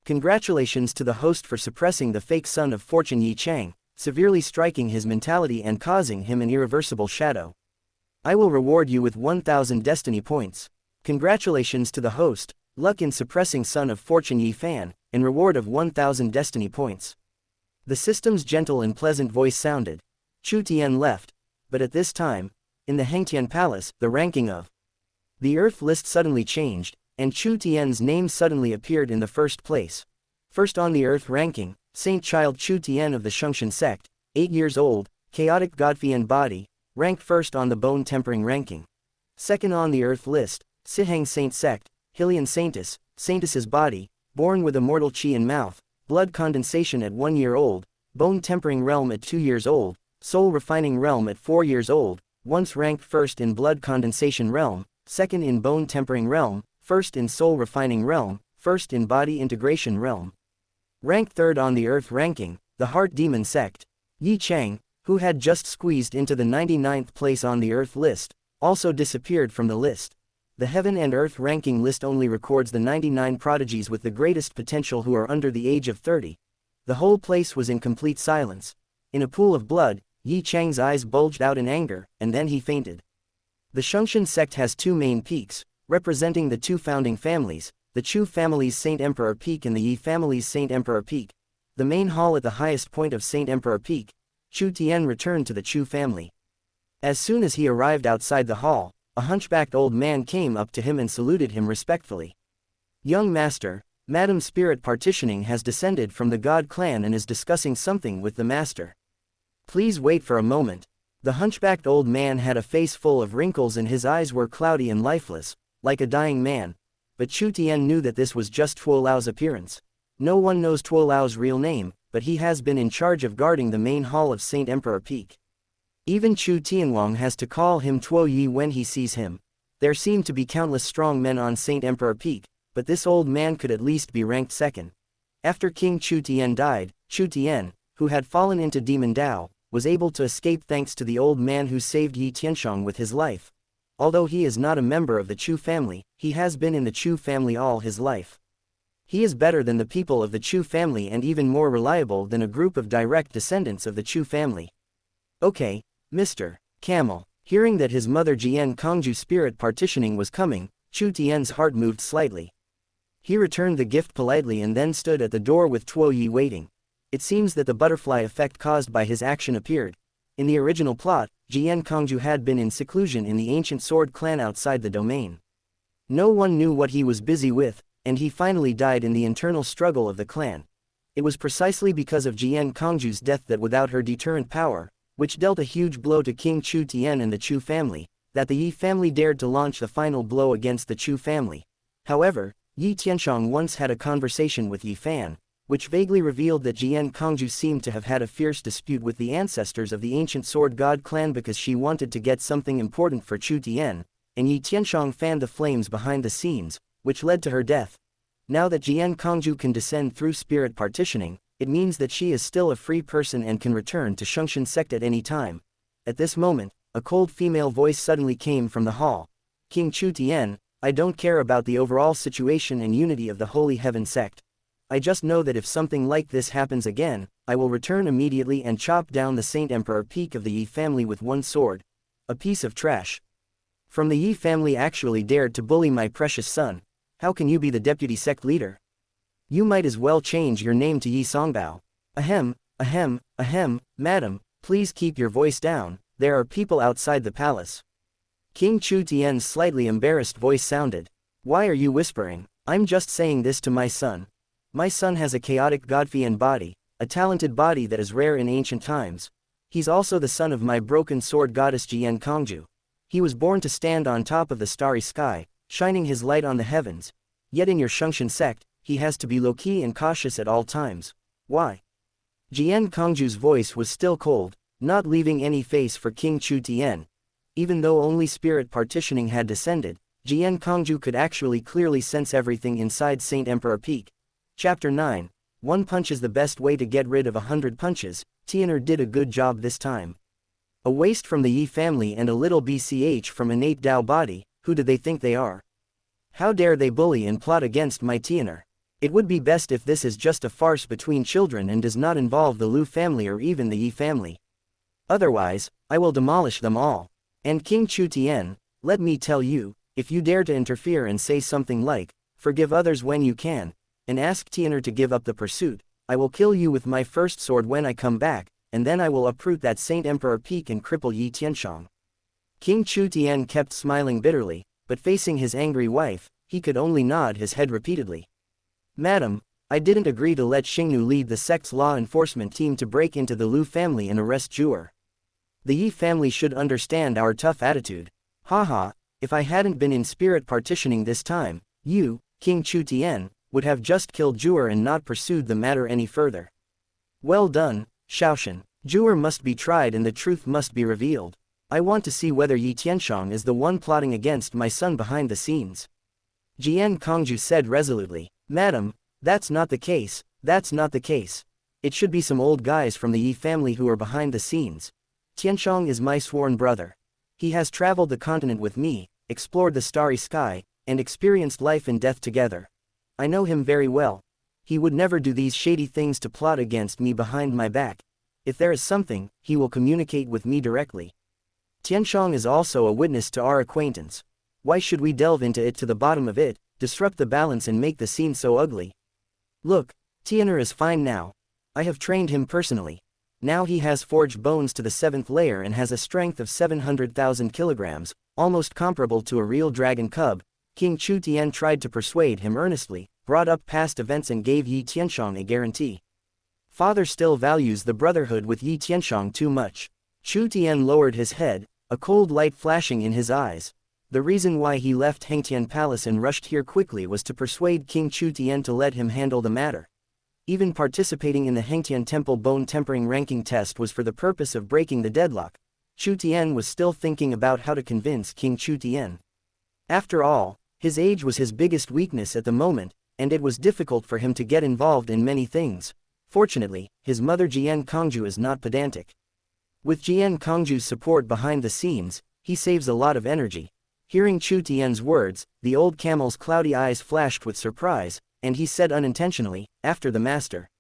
Congratulations to the host for suppressing the fake son of fortune Yi Chang, severely striking his mentality and causing him an irreversible shadow. I will reward you with 1,000 destiny points. Congratulations to the host, luck in suppressing son of fortune Yi Fan, and reward of 1,000 destiny points. The system's gentle and pleasant voice sounded. Chu Tian left. But at this time, in the Hengtian Palace, the ranking of the Earth list suddenly changed, and Chu Tian's name suddenly appeared in the first place. First on the Earth ranking, Saint Child Chu Tian of the Shungshan sect, 8 years old, chaotic Godfian body, ranked first on the bone tempering ranking. Second on the Earth list, Siheng Saint sect, Hylian Saintess, Saintess's body, born with immortal chi in mouth, blood condensation at 1 year old, bone tempering realm at 2 years old, soul refining realm at 4 years old, once ranked first in blood condensation realm, second in bone tempering realm, first in soul refining realm, first in body integration realm. Ranked third on the Earth ranking, the Heart Demon sect. Yi Chang, who had just squeezed into the 99th place on the Earth list, also disappeared from the list. The Heaven and Earth ranking list only records the 99 prodigies with the greatest potential who are under the age of 30. The whole place was in complete silence. In a pool of blood, Yi Chang's eyes bulged out in anger, and then he fainted. The Shungshan sect has two main peaks, representing the two founding families, the Chu family's Saint Emperor Peak and the Yi family's Saint Emperor Peak. The main hall at the highest point of Saint Emperor Peak, Chu Tian returned to the Chu family. As soon as he arrived outside the hall, a hunchbacked old man came up to him and saluted him respectfully. "Young master, Madam Spirit Partitioning has descended from the God clan and is discussing something with the master. Please wait for a moment." The hunchbacked old man had a face full of wrinkles and his eyes were cloudy and lifeless, like a dying man, but Chu Tian knew that this was just Tuo Lao's appearance. No one knows Tuo Lao's real name, but he has been in charge of guarding the main hall of Saint Emperor Peak. Even Chu Tianlong has to call him Tuo Yi when he sees him. There seem to be countless strong men on Saint Emperor Peak, but this old man could at least be ranked second. After King Chu Tian died, Chu Tian, who had fallen into Demon Dao, was able to escape thanks to the old man who saved Yi Tianshang with his life. Although he is not a member of the Chu family, he has been in the Chu family all his life. He is better than the people of the Chu family and even more reliable than a group of direct descendants of the Chu family. Okay, Mr. Camel. Hearing that his mother Jian Kongju Spirit Partitioning was coming, Chu Tian's heart moved slightly. He returned the gift politely and then stood at the door with Tuo Yi waiting. It seems that the butterfly effect caused by his action appeared. In the original plot, Jian Kongju had been in seclusion in the ancient sword clan outside the domain. No one knew what he was busy with, and he finally died in the internal struggle of the clan. It was precisely because of Jian Kongju's death that without her deterrent power, which dealt a huge blow to King Chu Tian and the Chu family, that the Yi family dared to launch the final blow against the Chu family. However, Yi Tianshang once had a conversation with Yi Fan, which vaguely revealed that Jian Kongju seemed to have had a fierce dispute with the ancestors of the ancient sword god clan because she wanted to get something important for Chu Tian, and Yi Tianshang fanned the flames behind the scenes, which led to her death. Now that Jian Kongju can descend through spirit partitioning, it means that she is still a free person and can return to Shungshan sect at any time. At this moment, a cold female voice suddenly came from the hall. "King Chu Tian, I don't care about the overall situation and unity of the Holy Heaven sect. I just know that if something like this happens again, I will return immediately and chop down the Saint Emperor Peak of the Yi family with one sword. A piece of trash. From the Yi family actually dared to bully my precious son. How can you be the deputy sect leader? You might as well change your name to Yi Songbao." "Ahem, ahem, ahem, madam, please keep your voice down, there are people outside the palace." King Chu Tian's slightly embarrassed voice sounded. "Why are you whispering? I'm just saying this to my son. My son has a chaotic Godfian body, a talented body that is rare in ancient times. He's also the son of my broken sword goddess Jian Kongju. He was born to stand on top of the starry sky, shining his light on the heavens. Yet in your Shungshan sect, he has to be low-key and cautious at all times. Why?" Jian Kongju's voice was still cold, not leaving any face for King Chu Tian. Even though only spirit partitioning had descended, Jian Kongju could actually clearly sense everything inside Saint Emperor Peak. Chapter 9. One punch is the best way to get rid of 100 punches. Tianer did a good job this time. A waste from the Yi family and a little BCH from innate Dao body, who do they think they are? How dare they bully and plot against my Tianer? It would be best if this is just a farce between children and does not involve the Lu family or even the Yi family. Otherwise, I will demolish them all. And King Chu Tian, let me tell you, if you dare to interfere and say something like, "Forgive others when you can," and ask Tianer to give up the pursuit, I will kill you with my first sword when I come back, and then I will uproot that Saint Emperor Peak and cripple Yi Tianshang. King Chu Tian kept smiling bitterly, but facing his angry wife, he could only nod his head repeatedly. "Madam, I didn't agree to let Xingnu lead the sect's law enforcement team to break into the Lu family and arrest Zhu'er. The Yi family should understand our tough attitude. Haha, if I hadn't been in spirit partitioning this time, you, King Chu Tian, would have just killed Zhu'er and not pursued the matter any further. Well done, Shaoshan. Zhu'er must be tried and the truth must be revealed. I want to see whether Yi Tianshang is the one plotting against my son behind the scenes." Jian Kongju said resolutely. "Madam, that's not the case, that's not the case. It should be some old guys from the Yi family who are behind the scenes. Tianshang is my sworn brother. He has traveled the continent with me, explored the starry sky, and experienced life and death together. I know him very well. He would never do these shady things to plot against me behind my back. If there is something, he will communicate with me directly. Tianshong is also a witness to our acquaintance. Why should we delve into it to the bottom of it, disrupt the balance and make the scene so ugly? Look, Tian'er is fine now. I have trained him personally. Now he has forged bones to the 7th layer and has a strength of 700,000 kilograms, almost comparable to a real dragon cub. King Chu Tian tried to persuade him earnestly, brought up past events and gave Yi Tianshong a guarantee. Father still values the brotherhood with Yi Tianshong too much. Chu Tian lowered his head, a cold light flashing in his eyes. The reason why he left Hengtian Palace and rushed here quickly was to persuade King Chu Tian to let him handle the matter. Even participating in the Hengtian Temple bone tempering ranking test was for the purpose of breaking the deadlock. Chu Tian was still thinking about how to convince King Chu Tian. After all, his age was his biggest weakness at the moment, and it was difficult for him to get involved in many things. Fortunately, his mother Jian Kongju is not pedantic. With Jian Kongju's support behind the scenes, he saves a lot of energy. Hearing Chu Tian's words, the old camel's cloudy eyes flashed with surprise, and he said unintentionally, after the master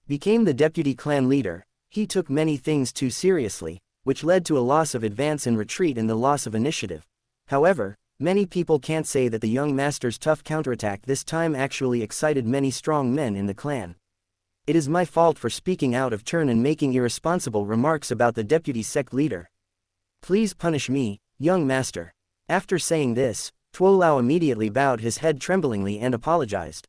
became the deputy clan leader, he took many things too seriously, which led to a loss of advance and retreat and the loss of initiative. However, many people can't say that the young master's tough counterattack this time actually excited many strong men in the clan. It is my fault for speaking out of turn and making irresponsible remarks about the deputy sect leader. Please punish me, young master. After saying this, Tuo Lao immediately bowed his head tremblingly and apologized.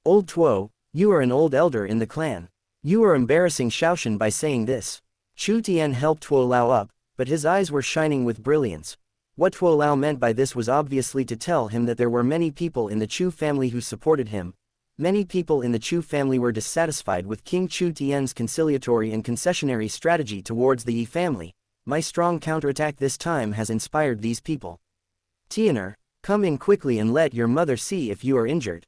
Old Tuo, you are an old elder in the clan. You are embarrassing Shaoshan by saying this. Chu Tian helped Tuo Lao up, but his eyes were shining with brilliance. What Tuo Lao meant by this was obviously to tell him that there were many people in the Chu family who supported him. Many people in the Chu family were dissatisfied with King Chu Tian's conciliatory and concessionary strategy towards the Yi family. My strong counterattack this time has inspired these people. Tian'er, come in quickly and let your mother see if you are injured.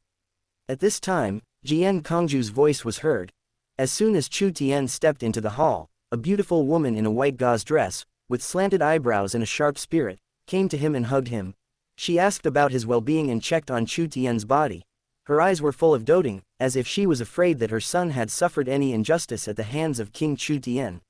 At this time, Jian Kongju's voice was heard. As soon as Chu Tian stepped into the hall, a beautiful woman in a white gauze dress, with slanted eyebrows and a sharp spirit, came to him and hugged him. She asked about his well-being and checked on Chu Tian's body. Her eyes were full of doting, as if she was afraid that her son had suffered any injustice at the hands of King Chu Tian.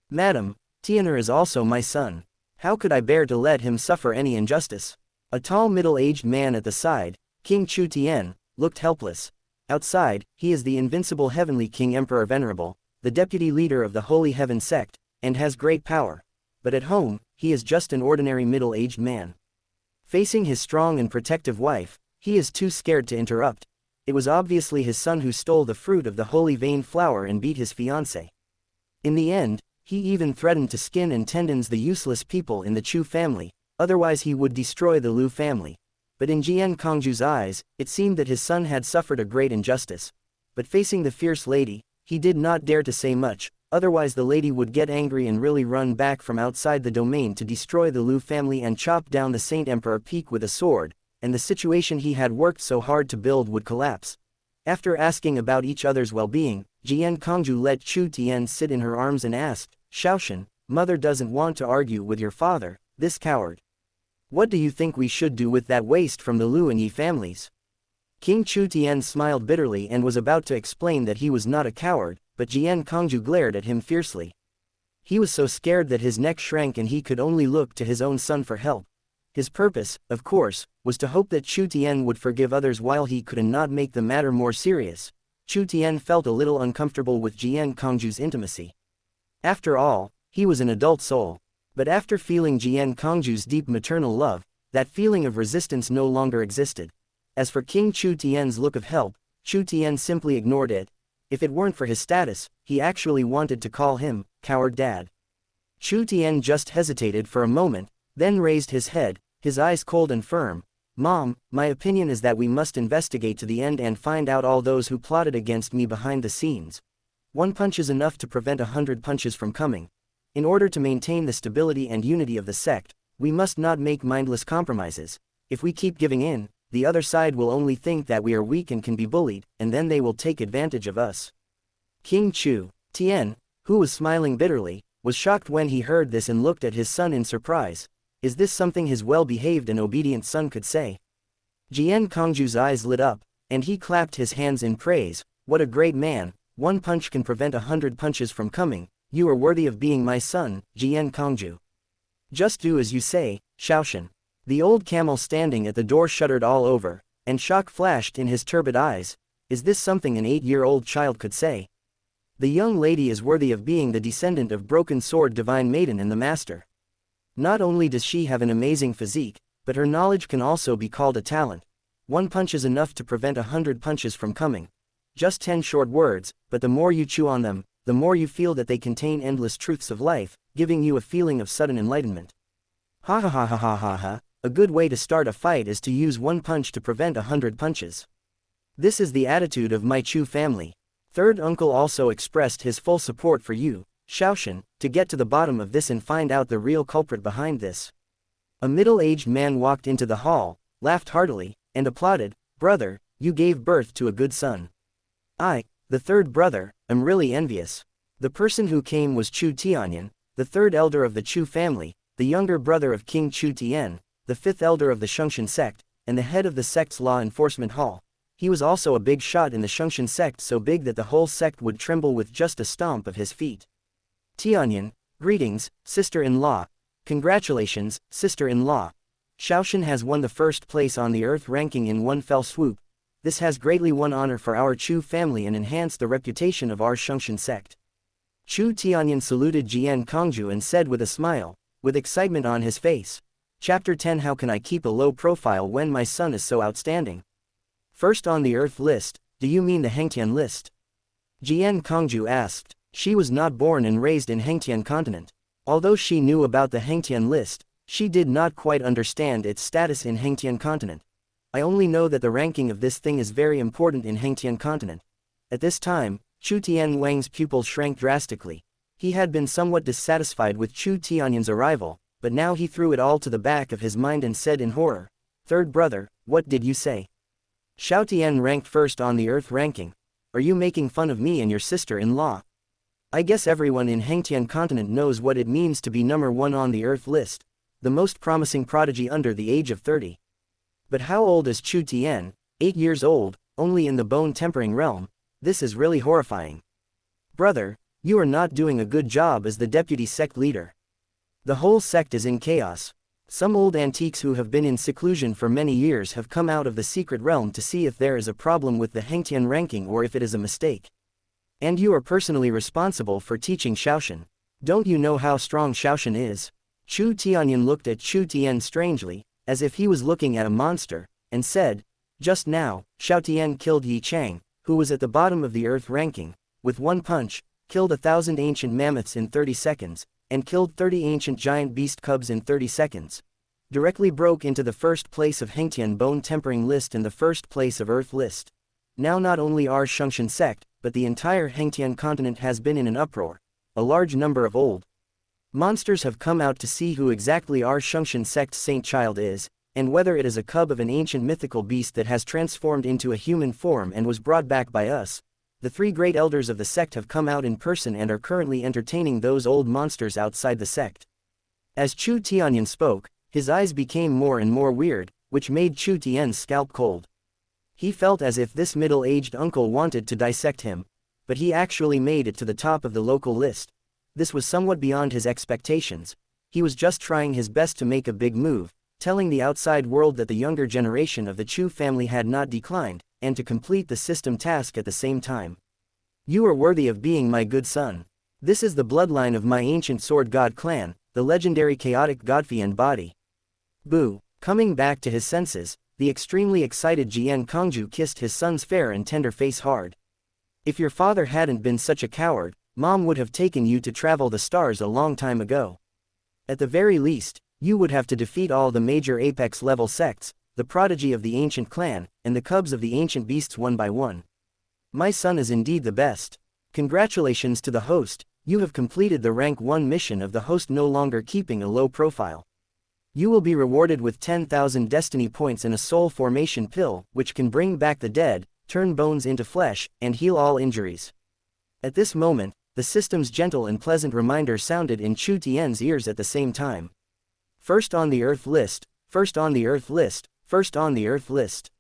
Madam, Tian'er is also my son. How could I bear to let him suffer any injustice? A tall middle-aged man at the side, King Chu Tian, looked helpless. Outside, he is the invincible heavenly King Emperor Venerable, the deputy leader of the Holy Heaven sect, and has great power. But at home, he is just an ordinary middle-aged man. Facing his strong and protective wife, he is too scared to interrupt. It was obviously his son who stole the fruit of the holy vein flower and beat his fiancée. In the end, he even threatened to skin and tendons the useless people in the Chu family, otherwise he would destroy the Lu family. But in Jian Kongju's eyes, it seemed that his son had suffered a great injustice. But facing the fierce lady, he did not dare to say much, otherwise the lady would get angry and really run back from outside the domain to destroy the Lu family and chop down the Saint Emperor Peak with a sword, and the situation he had worked so hard to build would collapse. After asking about each other's well-being, Jian Kongju let Chu Tian sit in her arms and asked, Shaoshan, mother doesn't want to argue with your father, this coward. What do you think we should do with that waste from the Lu and Yi families? King Chu Tian smiled bitterly and was about to explain that he was not a coward, but Jian Kongju glared at him fiercely. He was so scared that his neck shrank and he could only look to his own son for help. His purpose, of course, was to hope that Chu Tian would forgive others while he could and not make the matter more serious. Chu Tian felt a little uncomfortable with Jian Kongju's intimacy. After all, he was an adult soul. But after feeling Jian Kongju's deep maternal love, that feeling of resistance no longer existed. As for King Chu Tian's look of help, Chu Tian simply ignored it. If it weren't for his status, he actually wanted to call him, coward dad. Chu Tian just hesitated for a moment, then raised his head, his eyes cold and firm. Mom, my opinion is that we must investigate to the end and find out all those who plotted against me behind the scenes. One punch is enough to prevent 100 punches from coming. In order to maintain the stability and unity of the sect, we must not make mindless compromises. If we keep giving in, the other side will only think that we are weak and can be bullied, and then they will take advantage of us. King Chu Tian, who was smiling bitterly, was shocked when he heard this and looked at his son in surprise. Is this something his well-behaved and obedient son could say? Jian Kongju's eyes lit up, and he clapped his hands in praise. What a great man! One punch can prevent 100 punches from coming. You are worthy of being my son, Jian Kongju. Just do as you say, Shaoshan. The old camel standing at the door shuddered all over, and shock flashed in his turbid eyes. Is this something an 8-year-old child could say? The young lady is worthy of being the descendant of Broken Sword Divine Maiden and the Master. Not only does she have an amazing physique, but her knowledge can also be called a talent. One punch is enough to prevent 100 punches from coming. Just 10 short words, but the more you chew on them, the more you feel that they contain endless truths of life, giving you a feeling of sudden enlightenment. Ha ha ha ha ha ha ha, a good way to start a fight is to use one punch to prevent 100 punches. This is the attitude of my Chu family. Third uncle also expressed his full support for you, Shaoshan, to get to the bottom of this and find out the real culprit behind this. A middle-aged man walked into the hall, laughed heartily, and applauded. Brother, you gave birth to a good son. I, the third brother, am really envious. The person who came was Chu Tianyan, the third elder of the Chu family, the younger brother of King Chu Tian, the fifth elder of the Shungshan sect, and the head of the sect's law enforcement hall. He was also a big shot in the Shungshan sect, so big that the whole sect would tremble with just a stomp of his feet. Tianyan, greetings, sister-in-law. Congratulations, sister-in-law. Shaoshan has won the first place on the Earth ranking in one fell swoop. This has greatly won honor for our Chu family and enhanced the reputation of our Shungshan sect. Chu Tianyan saluted Jian Kongju and said with a smile, with excitement on his face. Chapter 10. How can I keep a low profile when my son is so outstanding? First on the Earth list, do you mean the Hengtian list? Jian Kongju asked. She was not born and raised in Hengtian continent. Although she knew about the Hengtian list, she did not quite understand its status in Hengtian continent. I only know that the ranking of this thing is very important in Hengtian continent. At this time, Chu Tian Wang's pupil shrank drastically. He had been somewhat dissatisfied with Chu Tianyan's arrival, but now he threw it all to the back of his mind and said in horror, Third brother, what did you say? Xiao Tian ranked first on the Earth ranking. Are you making fun of me and your sister-in-law? I guess everyone in Hengtian continent knows what it means to be number 1 on the Earth list, the most promising prodigy under the age of 30. But how old is Chu Tian? 8 years old, only in the bone-tempering realm. This is really horrifying. Brother, you are not doing a good job as the deputy sect leader. The whole sect is in chaos. Some old antiques who have been in seclusion for many years have come out of the secret realm to see if there is a problem with the Hengtian ranking or if it is a mistake. And you are personally responsible for teaching Shaoshan. Don't you know how strong Shaoshan is? Chu Tianyan looked at Chu Tian strangely, as if he was looking at a monster, and said, Just now, Xiao Tian killed Yi Chang, who was at the bottom of the Earth ranking, with one punch, killed 1,000 ancient mammoths in 30 seconds, and killed 30 ancient giant beast cubs in 30 seconds. Directly broke into the first place of Hengtian bone-tempering list and the first place of Earth list. Now not only our Shungshan sect, but the entire Hengtian continent has been in an uproar. A large number of old monsters have come out to see who exactly our Shungshan sect's saint child is, and whether it is a cub of an ancient mythical beast that has transformed into a human form and was brought back by us. The 3 great elders of the sect have come out in person and are currently entertaining those old monsters outside the sect. As Chu Tianyan spoke, his eyes became more and more weird, which made Chu Tian's scalp cold. He felt as if this middle-aged uncle wanted to dissect him, but he actually made it to the top of the local list. This was somewhat beyond his expectations. He was just trying his best to make a big move, telling the outside world that the younger generation of the Chu family had not declined, and to complete the system task at the same time. You are worthy of being my good son. This is the bloodline of my ancient sword god clan, the legendary chaotic Godfian body. Boo! Coming back to his senses, the extremely excited Jian Kongju kissed his son's fair and tender face hard. If your father hadn't been such a coward, Mom would have taken you to travel the stars a long time ago. At the very least, you would have to defeat all the major apex-level sects, the prodigy of the ancient clan, and the cubs of the ancient beasts one by one. My son is indeed the best. Congratulations to the host, you have completed the rank 1 mission of the host, no longer keeping a low profile. You will be rewarded with 10,000 destiny points and a soul formation pill, which can bring back the dead, turn bones into flesh, and heal all injuries. At this moment, the system's gentle and pleasant reminder sounded in Chu Tian's ears at the same time. First on the Earth list, first on the Earth list, first on the Earth list.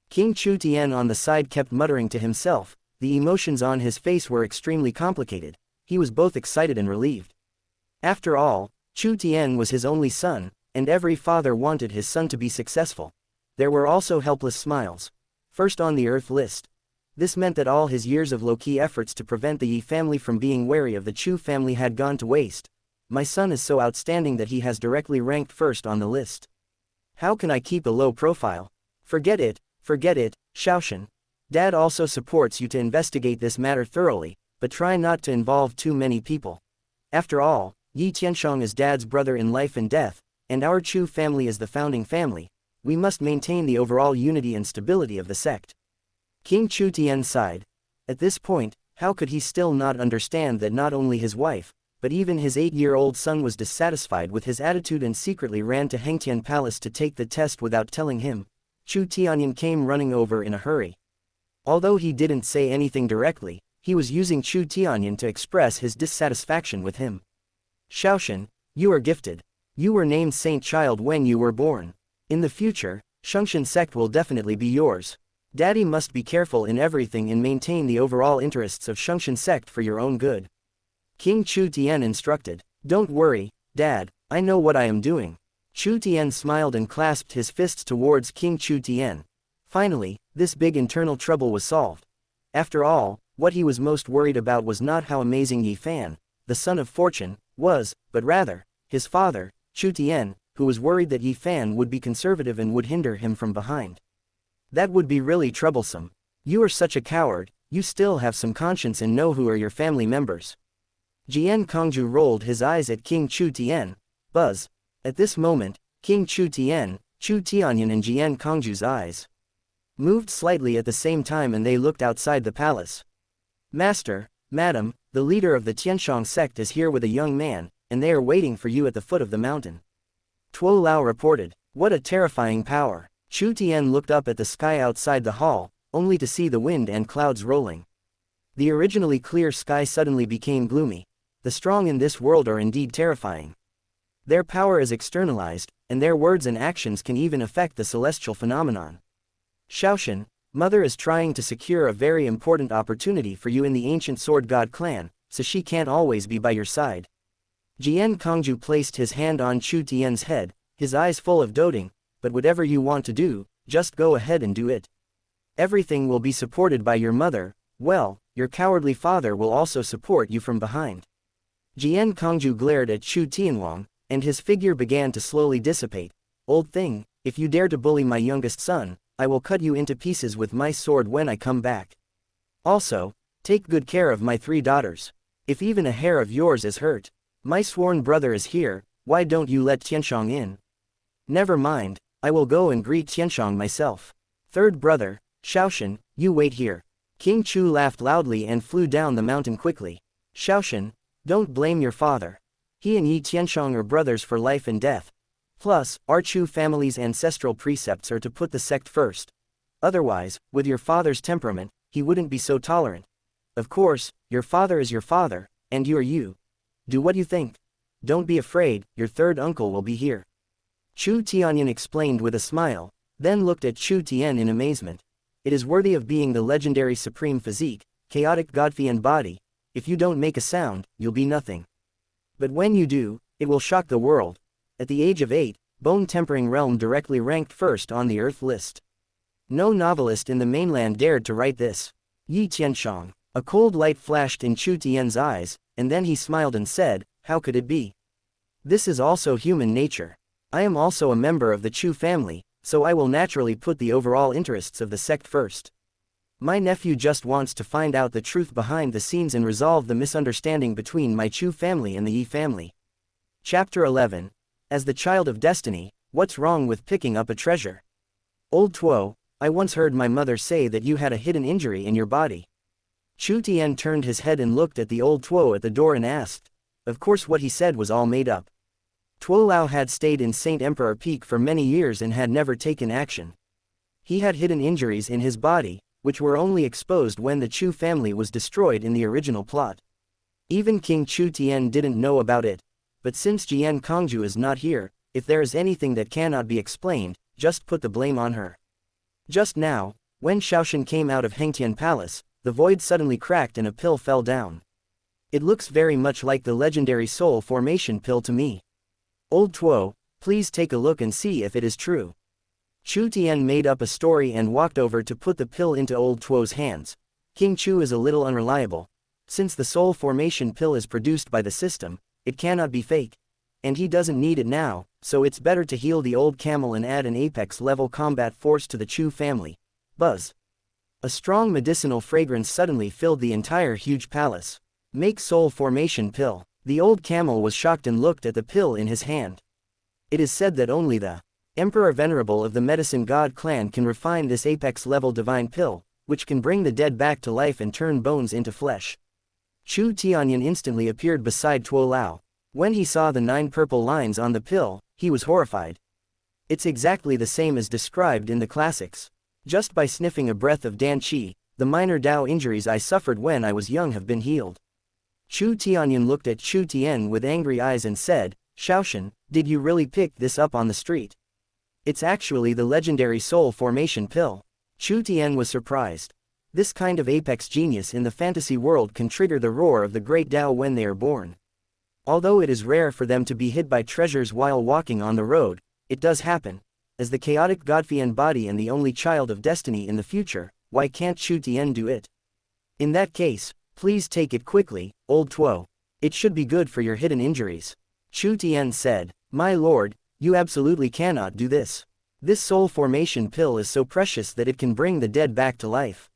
King Chu Tian on the side kept muttering to himself. The emotions on his face were extremely complicated. He was both excited and relieved. After all, Chu Tian was his only son, and every father wanted his son to be successful. There were also helpless smiles. First on the Earth list. This meant that all his years of low-key efforts to prevent the Yi family from being wary of the Chu family had gone to waste. My son is so outstanding that he has directly ranked first on the list. How can I keep a low profile? Forget it, Shaoshan. Dad also supports you to investigate this matter thoroughly, but try not to involve too many people. After all, Yi Tianshong is Dad's brother in life and death, and our Chu family is the founding family. We must maintain the overall unity and stability of the sect. King Chu Tian sighed. At this point, how could he still not understand that not only his wife, but even his 8-year-old son was dissatisfied with his attitude and secretly ran to Hengtian Palace to take the test without telling him? Chu Tianyan came running over in a hurry. Although he didn't say anything directly, he was using Chu Tianyan to express his dissatisfaction with him. Shaoshan, you are gifted. You were named Saint Child when you were born. In the future, Shungshan sect will definitely be yours. Daddy must be careful in everything and maintain the overall interests of Shungshan sect for your own good. King Chu Tian instructed. Don't worry, Dad, I know what I am doing. Chu Tian smiled and clasped his fists towards King Chu Tian. Finally, this big internal trouble was solved. After all, what he was most worried about was not how amazing Yi Fan, the son of fortune, was, but rather, his father, Chu Tian, who was worried that Yi Fan would be conservative and would hinder him from behind. That would be really troublesome. You are such a coward, you still have some conscience and know who are your family members. Jian Kongju rolled his eyes at King Chu Tian. Buzz. At this moment, King Chu Tian, Chu Tianyan and Jian Kongju's eyes moved slightly at the same time and they looked outside the palace. Master, Madam, the leader of the Tianshong sect is here with a young man, and they are waiting for you at the foot of the mountain. Tuo Lao reported. What a terrifying power. Chu Tian looked up at the sky outside the hall, only to see the wind and clouds rolling. The originally clear sky suddenly became gloomy. The strong in this world are indeed terrifying. Their power is externalized, and their words and actions can even affect the celestial phenomenon. Shaoshan, Mother is trying to secure a very important opportunity for you in the ancient Sword God clan, so she can't always be by your side. Jian Kongju placed his hand on Chu Tian's head, his eyes full of doting, but whatever you want to do, just go ahead and do it. Everything will be supported by your mother, well, your cowardly father will also support you from behind. Jian Kongju glared at Chu Tianwang, and his figure began to slowly dissipate. Old thing, if you dare to bully my youngest son, I will cut you into pieces with my sword when I come back. Also, take good care of my 3 daughters. If even a hair of yours is hurt, my sworn brother is here, why don't you let Tianshong in? Never mind, I will go and greet Tianshong myself. Third brother, Shaoshan, you wait here. King Chu laughed loudly and flew down the mountain quickly. Shaoshan, don't blame your father. He and Yi Tianshong are brothers for life and death. Plus, our Chu family's ancestral precepts are to put the sect first. Otherwise, with your father's temperament, he wouldn't be so tolerant. Of course, your father is your father, and you are you. Do what you think. Don't be afraid, your third uncle will be here. Chu Tianyan explained with a smile, then looked at Chu Tian in amazement. It is worthy of being the legendary supreme physique, chaotic Godfian body. If you don't make a sound, you'll be nothing. But when you do, it will shock the world. At the age of 8, Bone Tempering Realm directly ranked first on the Earth list. No novelist in the mainland dared to write this. Yi Tianshong. A cold light flashed in Chu Tian's eyes, and then he smiled and said, how could it be? This is also human nature. I am also a member of the Chu family, so I will naturally put the overall interests of the sect first. My nephew just wants to find out the truth behind the scenes and resolve the misunderstanding between my Chu family and the Yi family. Chapter 11. As the child of destiny, what's wrong with picking up a treasure? Old Tuo, I once heard my mother say that you had a hidden injury in your body. Chu Tian turned his head and looked at the old Tuo at the door and asked. Of course what he said was all made up. Tuo Lao had stayed in Saint Emperor Peak for many years and had never taken action. He had hidden injuries in his body, which were only exposed when the Chu family was destroyed in the original plot. Even King Chu Tian didn't know about it. But since Jian Kongju is not here, if there is anything that cannot be explained, just put the blame on her. Just now, when Shaoshan came out of Hengtian Palace, the void suddenly cracked and a pill fell down. It looks very much like the legendary soul formation pill to me. Old Tuo, please take a look and see if it is true. Chu Tian made up a story and walked over to put the pill into Old Tuo's hands. King Chu is a little unreliable. Since the soul formation pill is produced by the system, it cannot be fake. And he doesn't need it now, so it's better to heal the old camel and add an apex-level combat force to the Chu family. Buzz. A strong medicinal fragrance suddenly filled the entire huge palace. Make soul formation pill. The old camel was shocked and looked at the pill in his hand. It is said that only the Emperor Venerable of the Medicine God clan can refine this apex-level divine pill, which can bring the dead back to life and turn bones into flesh. Chu Tianyan instantly appeared beside Tuo Lao. When he saw the 9 purple lines on the pill, he was horrified. It's exactly the same as described in the classics. Just by sniffing a breath of Dan Qi, the minor Dao injuries I suffered when I was young have been healed. Chu Tianyan looked at Chu Tian with angry eyes and said, Shaoshan, did you really pick this up on the street? It's actually the legendary soul formation pill. Chu Tian was surprised. This kind of apex genius in the fantasy world can trigger the roar of the great Dao when they are born. Although it is rare for them to be hit by treasures while walking on the road, it does happen. As the chaotic Godfian body and the only child of destiny in the future, why can't Chu Tian do it? In that case, please take it quickly, Old Tuo. It should be good for your hidden injuries. Chu Tian said, My lord, you absolutely cannot do this. This soul formation pill is so precious that it can bring the dead back to life.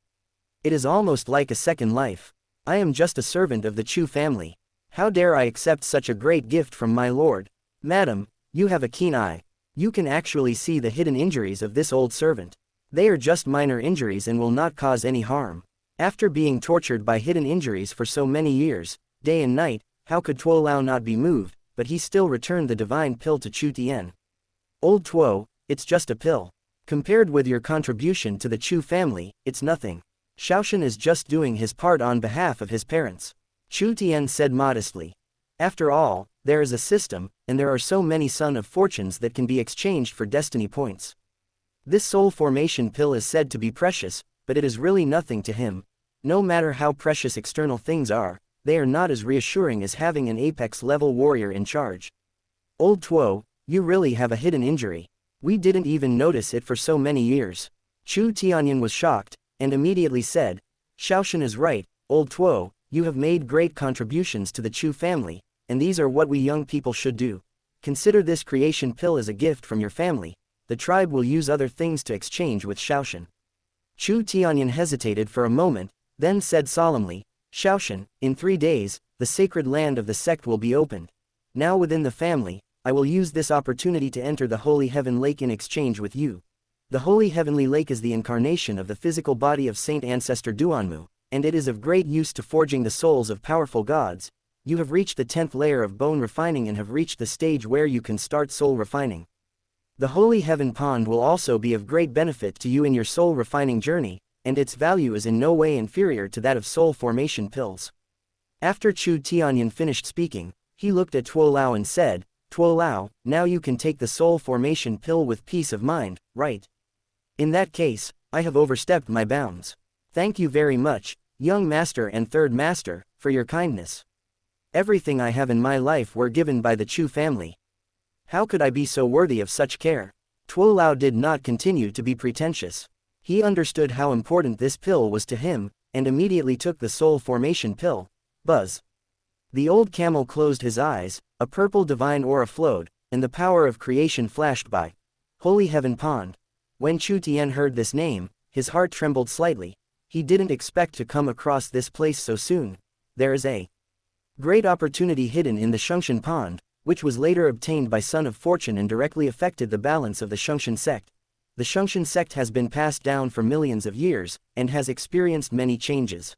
It is almost like a second life. I am just a servant of the Chu family. How dare I accept such a great gift from my lord? Madam, you have a keen eye. You can actually see the hidden injuries of this old servant. They are just minor injuries and will not cause any harm. After being tortured by hidden injuries for so many years, day and night, how could Tuo Lao not be moved, but he still returned the divine pill to Chu Tian. Old Tuo, it's just a pill. Compared with your contribution to the Chu family, it's nothing. Shaoshan is just doing his part on behalf of his parents. Chu Tian said modestly. After all, there is a system, and there are so many Son of Fortunes that can be exchanged for destiny points. This soul formation pill is said to be precious, but it is really nothing to him. No matter how precious external things are, they are not as reassuring as having an apex-level warrior in charge. Old Tuo, you really have a hidden injury. We didn't even notice it for so many years. Chu Tianyan was shocked, and immediately said, Shaoshan is right, Old Tuo, you have made great contributions to the Chu family, and these are what we young people should do. Consider this creation pill as a gift from your family. The tribe will use other things to exchange with Shaoshan. Chu Tianyan hesitated for a moment, then said solemnly, Shaoshan, in 3 days, the sacred land of the sect will be opened. Now within the family, I will use this opportunity to enter the Holy Heaven Lake in exchange with you. The Holy Heavenly Lake is the incarnation of the physical body of Saint Ancestor Duanmu, and it is of great use to forging the souls of powerful gods. You have reached the 10th layer of bone refining and have reached the stage where you can start soul refining. The Holy Heaven Pond will also be of great benefit to you in your soul refining journey, and its value is in no way inferior to that of soul formation pills. After Chu Tianyan finished speaking, he looked at Tuo Lao and said, Tuo Lao, now you can take the soul formation pill with peace of mind, right? In that case, I have overstepped my bounds. Thank you very much, young master and third master, for your kindness. Everything I have in my life were given by the Chu family. How could I be so worthy of such care? Tuo Lao did not continue to be pretentious. He understood how important this pill was to him, and immediately took the soul formation pill. Buzz. The old camel closed his eyes, a purple divine aura flowed, and the power of creation flashed by. Holy Heaven Pond. When Chu Tian heard this name, his heart trembled slightly. He didn't expect to come across this place so soon. There is a great opportunity hidden in the Shungshan Pond, which was later obtained by Son of Fortune and directly affected the balance of the Shungshan sect. The Shungshan sect has been passed down for millions of years, and has experienced many changes.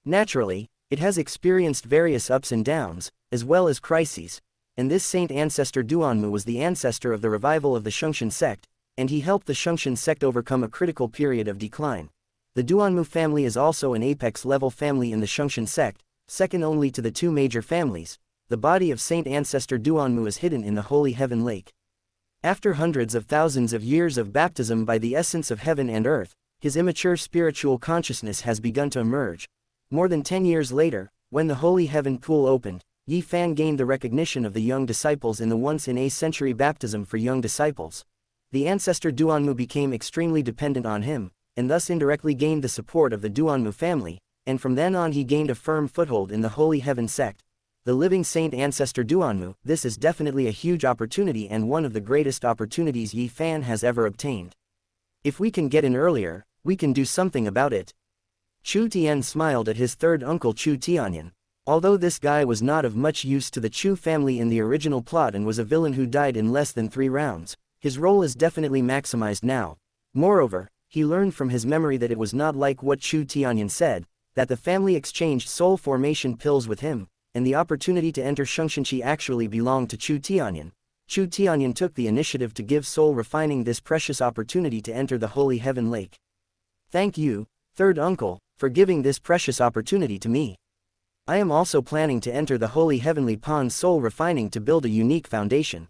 Naturally, it has experienced various ups and downs, as well as crises, and this Saint Ancestor Duanmu was the ancestor of the revival of the Shungshan sect, and he helped the Shungshan sect overcome a critical period of decline. The Duanmu family is also an apex-level family in the Shungshan sect, second only to the 2 major families. The body of Saint Ancestor Duanmu is hidden in the Holy Heaven Lake. After hundreds of thousands of years of baptism by the essence of heaven and earth, his immature spiritual consciousness has begun to emerge. More than 10 years later, When the holy heaven pool opened, Yi Fan gained the recognition of the young disciples in the once-in-a-century baptism for young disciples. The ancestor Duanmu became extremely dependent on him, and thus indirectly gained the support of the Duanmu family, and from then on he gained a firm foothold in the Holy Heaven sect. The living saint ancestor Duanmu. This is definitely a huge opportunity and one of the greatest opportunities Yi Fan has ever obtained. If we can get in earlier, we can do something about it. Chu Tian smiled at his third uncle Chu Tianyan. Although this guy was not of much use to the Chu family in the original plot and was a villain who died in less than 3 rounds, his role is definitely maximized now. Moreover, he learned from his memory that it was not like what Chu Tianyan said, that the family exchanged soul formation pills with him, and the opportunity to enter Shengxinqi actually belonged to Chu Tianyan. Chu Tianyan took the initiative to give soul refining this precious opportunity to enter the Holy Heaven Lake. Thank you, third uncle, for giving this precious opportunity to me. I am also planning to enter the Holy Heavenly Pond soul refining to build a unique foundation.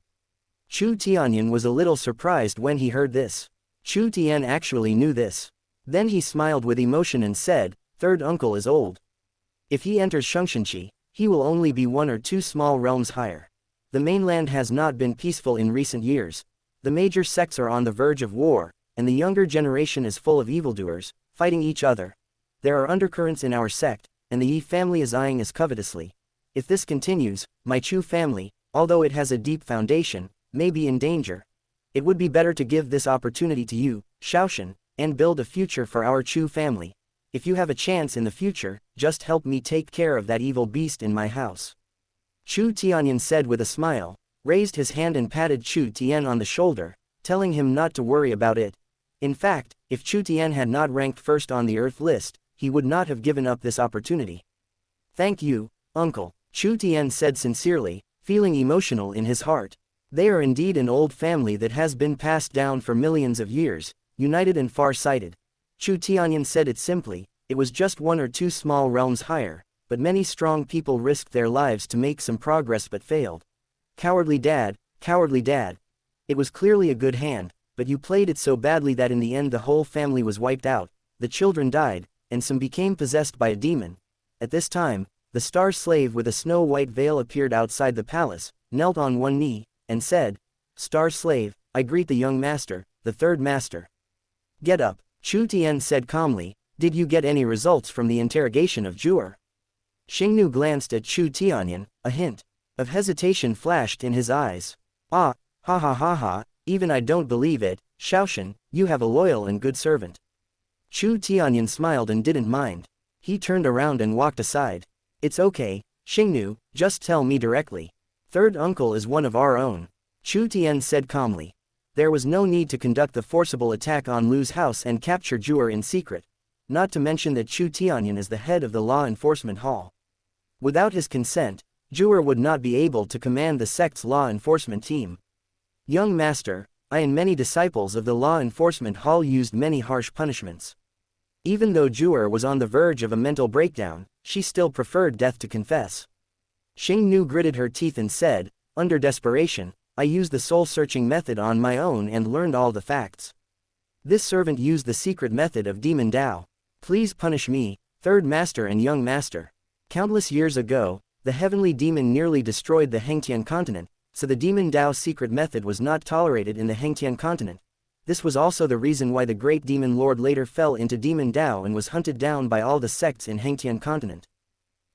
Chu Tianyan was a little surprised when he heard this. Chu Tian actually knew this. Then he smiled with emotion and said, third uncle is old. If he enters Shengxinqi, he will only be 1 or 2 small realms higher. The mainland has not been peaceful in recent years. The major sects are on the verge of war, and the younger generation is full of evildoers, fighting each other. There are undercurrents in our sect, and the Yi family is eyeing us covetously. If this continues, my Chu family, although it has a deep foundation, may be in danger. It would be better to give this opportunity to you, Shaoshan, and build a future for our Chu family. If you have a chance in the future, just help me take care of that evil beast in my house. Chu Tianyan said with a smile, raised his hand and patted Chu Tian on the shoulder, telling him not to worry about it. In fact, if Chu Tian had not ranked first on the Earth list, he would not have given up this opportunity. Thank you, uncle, Chu Tian said sincerely, feeling emotional in his heart. They are indeed an old family that has been passed down for millions of years, united and far-sighted. Chu Tianyan said it simply, it was just 1 or 2 small realms higher, but many strong people risked their lives to make some progress but failed. Cowardly dad, cowardly dad. It was clearly a good hand, but you played it so badly that in the end the whole family was wiped out, the children died, and some became possessed by a demon. At this time, the star slave with a snow-white veil appeared outside the palace, knelt on one knee, and said, Star slave, I greet the young master, the third master. Get up, Chu Tian said calmly, did you get any results from the interrogation of Jur? Xingnu glanced at Chu Tianyan, a hint of hesitation flashed in his eyes. Ah, ha ha ha ha, even I don't believe it, Shaoshan, you have a loyal and good servant. Chu Tianyan smiled and didn't mind. He turned around and walked aside. It's okay, Xingnu, just tell me directly. Third uncle is one of our own. Chu Tian said calmly. There was no need to conduct the forcible attack on Lu's house and capture Jur in secret. Not to mention that Chu Tianyan is the head of the law enforcement hall. Without his consent, Jur would not be able to command the sect's law enforcement team. Young master, I and many disciples of the law enforcement hall used many harsh punishments. Even though Jur was on the verge of a mental breakdown, she still preferred death to confess. Xingnu gritted her teeth and said, under desperation, I used the soul-searching method on my own and learned all the facts. This servant used the secret method of Demon Dao. Please punish me, third master and young master. Countless years ago, the heavenly demon nearly destroyed the Hengtian continent, so the Demon Dao secret method was not tolerated in the Hengtian continent. This was also the reason why the great demon lord later fell into Demon Dao and was hunted down by all the sects in Hengtian continent.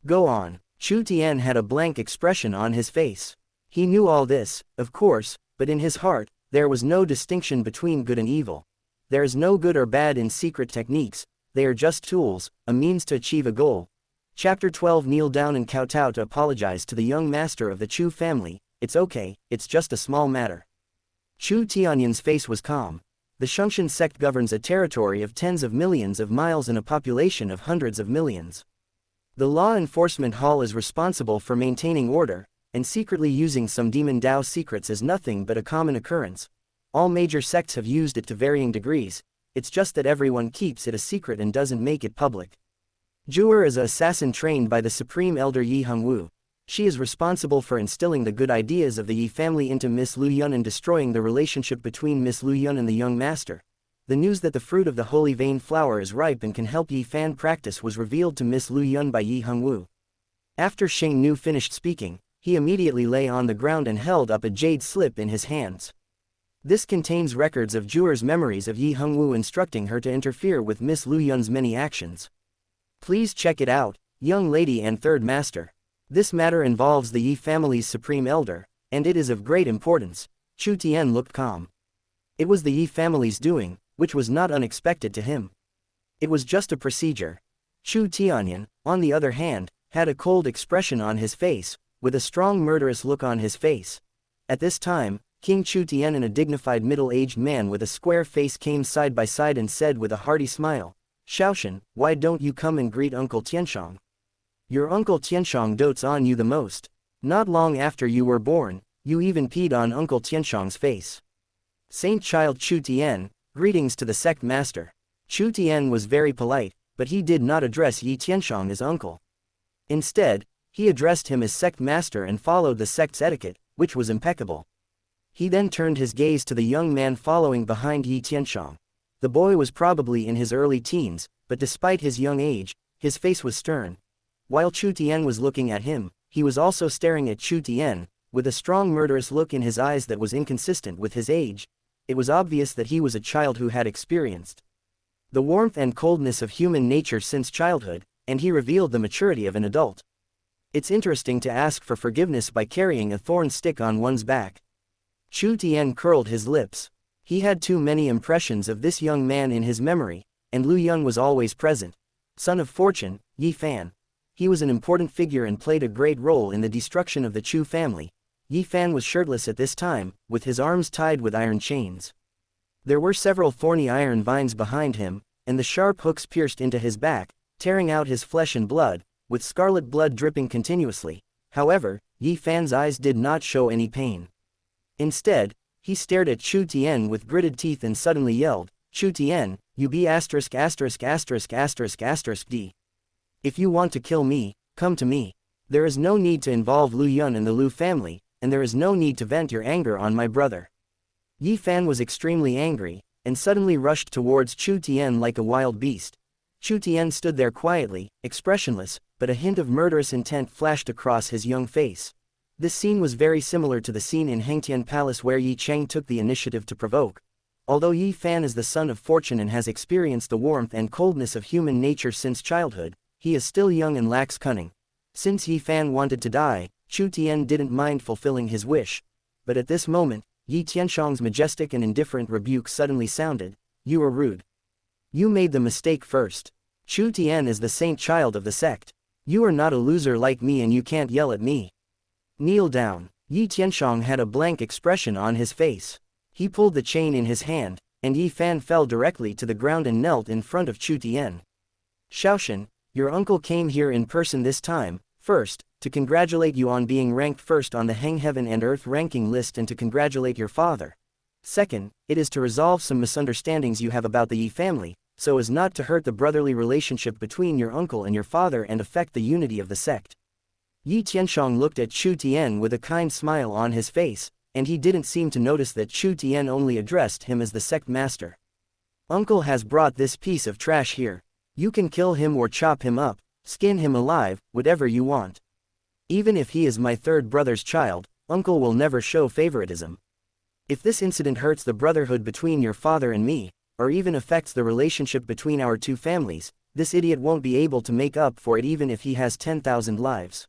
Go on. Chu Tian had a blank expression on his face. He knew all this, of course, but in his heart, there was no distinction between good and evil. There is no good or bad in secret techniques, they are just tools, a means to achieve a goal. Chapter 12. Kneel down and kowtow to apologize to the young master of the Chu family. It's okay, it's just a small matter. Chu Tianyan's face was calm. The Shengxin sect governs a territory of tens of millions of miles and a population of hundreds of millions. The law enforcement hall is responsible for maintaining order, and secretly using some Demon Dao secrets is nothing but a common occurrence. All major sects have used it to varying degrees, it's just that everyone keeps it a secret and doesn't make it public. Jur is an assassin trained by the Supreme Elder Yi Hongwu. She is responsible for instilling the good ideas of the Yi family into Miss Lu Yun and destroying the relationship between Miss Lu Yun and the young master. The news that the fruit of the holy vein flower is ripe and can help Yi Fan practice was revealed to Miss Lu Yun by Yi Hongwu. After Sheng Nu finished speaking, he immediately lay on the ground and held up a jade slip in his hands. This contains records of Juer's memories of Yi Hongwu instructing her to interfere with Miss Lu Yun's many actions. Please check it out, young lady and third master. This matter involves the Yi family's supreme elder, and it is of great importance. Chu Tian looked calm. It was the Yi family's doing, which was not unexpected to him. It was just a procedure. Chu Tianyan, on the other hand, had a cold expression on his face, with a strong murderous look on his face. At this time, King Chu Tian and a dignified middle-aged man with a square face came side by side and said with a hearty smile, "Shaoshan, why don't you come and greet Uncle Tianshang? Your Uncle Tianshang dotes on you the most. Not long after you were born, you even peed on Uncle Tianshang's face." Saint Child Chu Tian, greetings to the sect master. Chu Tian was very polite, but he did not address Yi Tianshang as uncle. Instead, he addressed him as sect master and followed the sect's etiquette, which was impeccable. He then turned his gaze to the young man following behind Yi Tianshang. The boy was probably in his early teens, but despite his young age, his face was stern. While Chu Tian was looking at him, he was also staring at Chu Tian, with a strong murderous look in his eyes that was inconsistent with his age. It was obvious that he was a child who had experienced the warmth and coldness of human nature since childhood, and he revealed the maturity of an adult. It's interesting to ask for forgiveness by carrying a thorn stick on one's back. Chu Tian curled his lips. He had too many impressions of this young man in his memory, and Lu Yun was always present. Son of fortune, Yi Fan. He was an important figure and played a great role in the destruction of the Chu family. Yi Fan was shirtless at this time, with his arms tied with iron chains. There were several thorny iron vines behind him, and the sharp hooks pierced into his back, tearing out his flesh and blood, with scarlet blood dripping continuously. However, Yi Fan's eyes did not show any pain. Instead, he stared at Chu Tian with gritted teeth and suddenly yelled, "Chu Tian, you be asterisk asterisk asterisk asterisk asterisk D. If you want to kill me, come to me. There is no need to involve Lu Yun and the Lu family, and there is no need to vent your anger on my brother." Yi Fan was extremely angry, and suddenly rushed towards Chu Tian like a wild beast. Chu Tian stood there quietly, expressionless, but a hint of murderous intent flashed across his young face. This scene was very similar to the scene in Hengtian Palace where Yi Cheng took the initiative to provoke. Although Yi Fan is the son of fortune and has experienced the warmth and coldness of human nature since childhood, he is still young and lacks cunning. Since Yi Fan wanted to die, Chu Tian didn't mind fulfilling his wish. But at this moment, Yi Tianshang's majestic and indifferent rebuke suddenly sounded, "You are rude. You made the mistake first. Chu Tian is the saint child of the sect. You are not a loser like me and you can't yell at me. Kneel down." Yi Tianshang had a blank expression on his face. He pulled the chain in his hand, and Yi Fan fell directly to the ground and knelt in front of Chu Tian. "Shaoshan, your uncle came here in person this time, first, to congratulate you on being ranked first on the Heng Heaven and Earth ranking list and to congratulate your father. Second, it is to resolve some misunderstandings you have about the Yi family, so as not to hurt the brotherly relationship between your uncle and your father and affect the unity of the sect." Yi Tianshang looked at Chu Tian with a kind smile on his face, and he didn't seem to notice that Chu Tian only addressed him as the sect master. "Uncle has brought this piece of trash here. You can kill him or chop him up, skin him alive, whatever you want. Even if he is my third brother's child, uncle will never show favoritism. If this incident hurts the brotherhood between your father and me, or even affects the relationship between our two families, this idiot won't be able to make up for it even if he has 10,000 lives."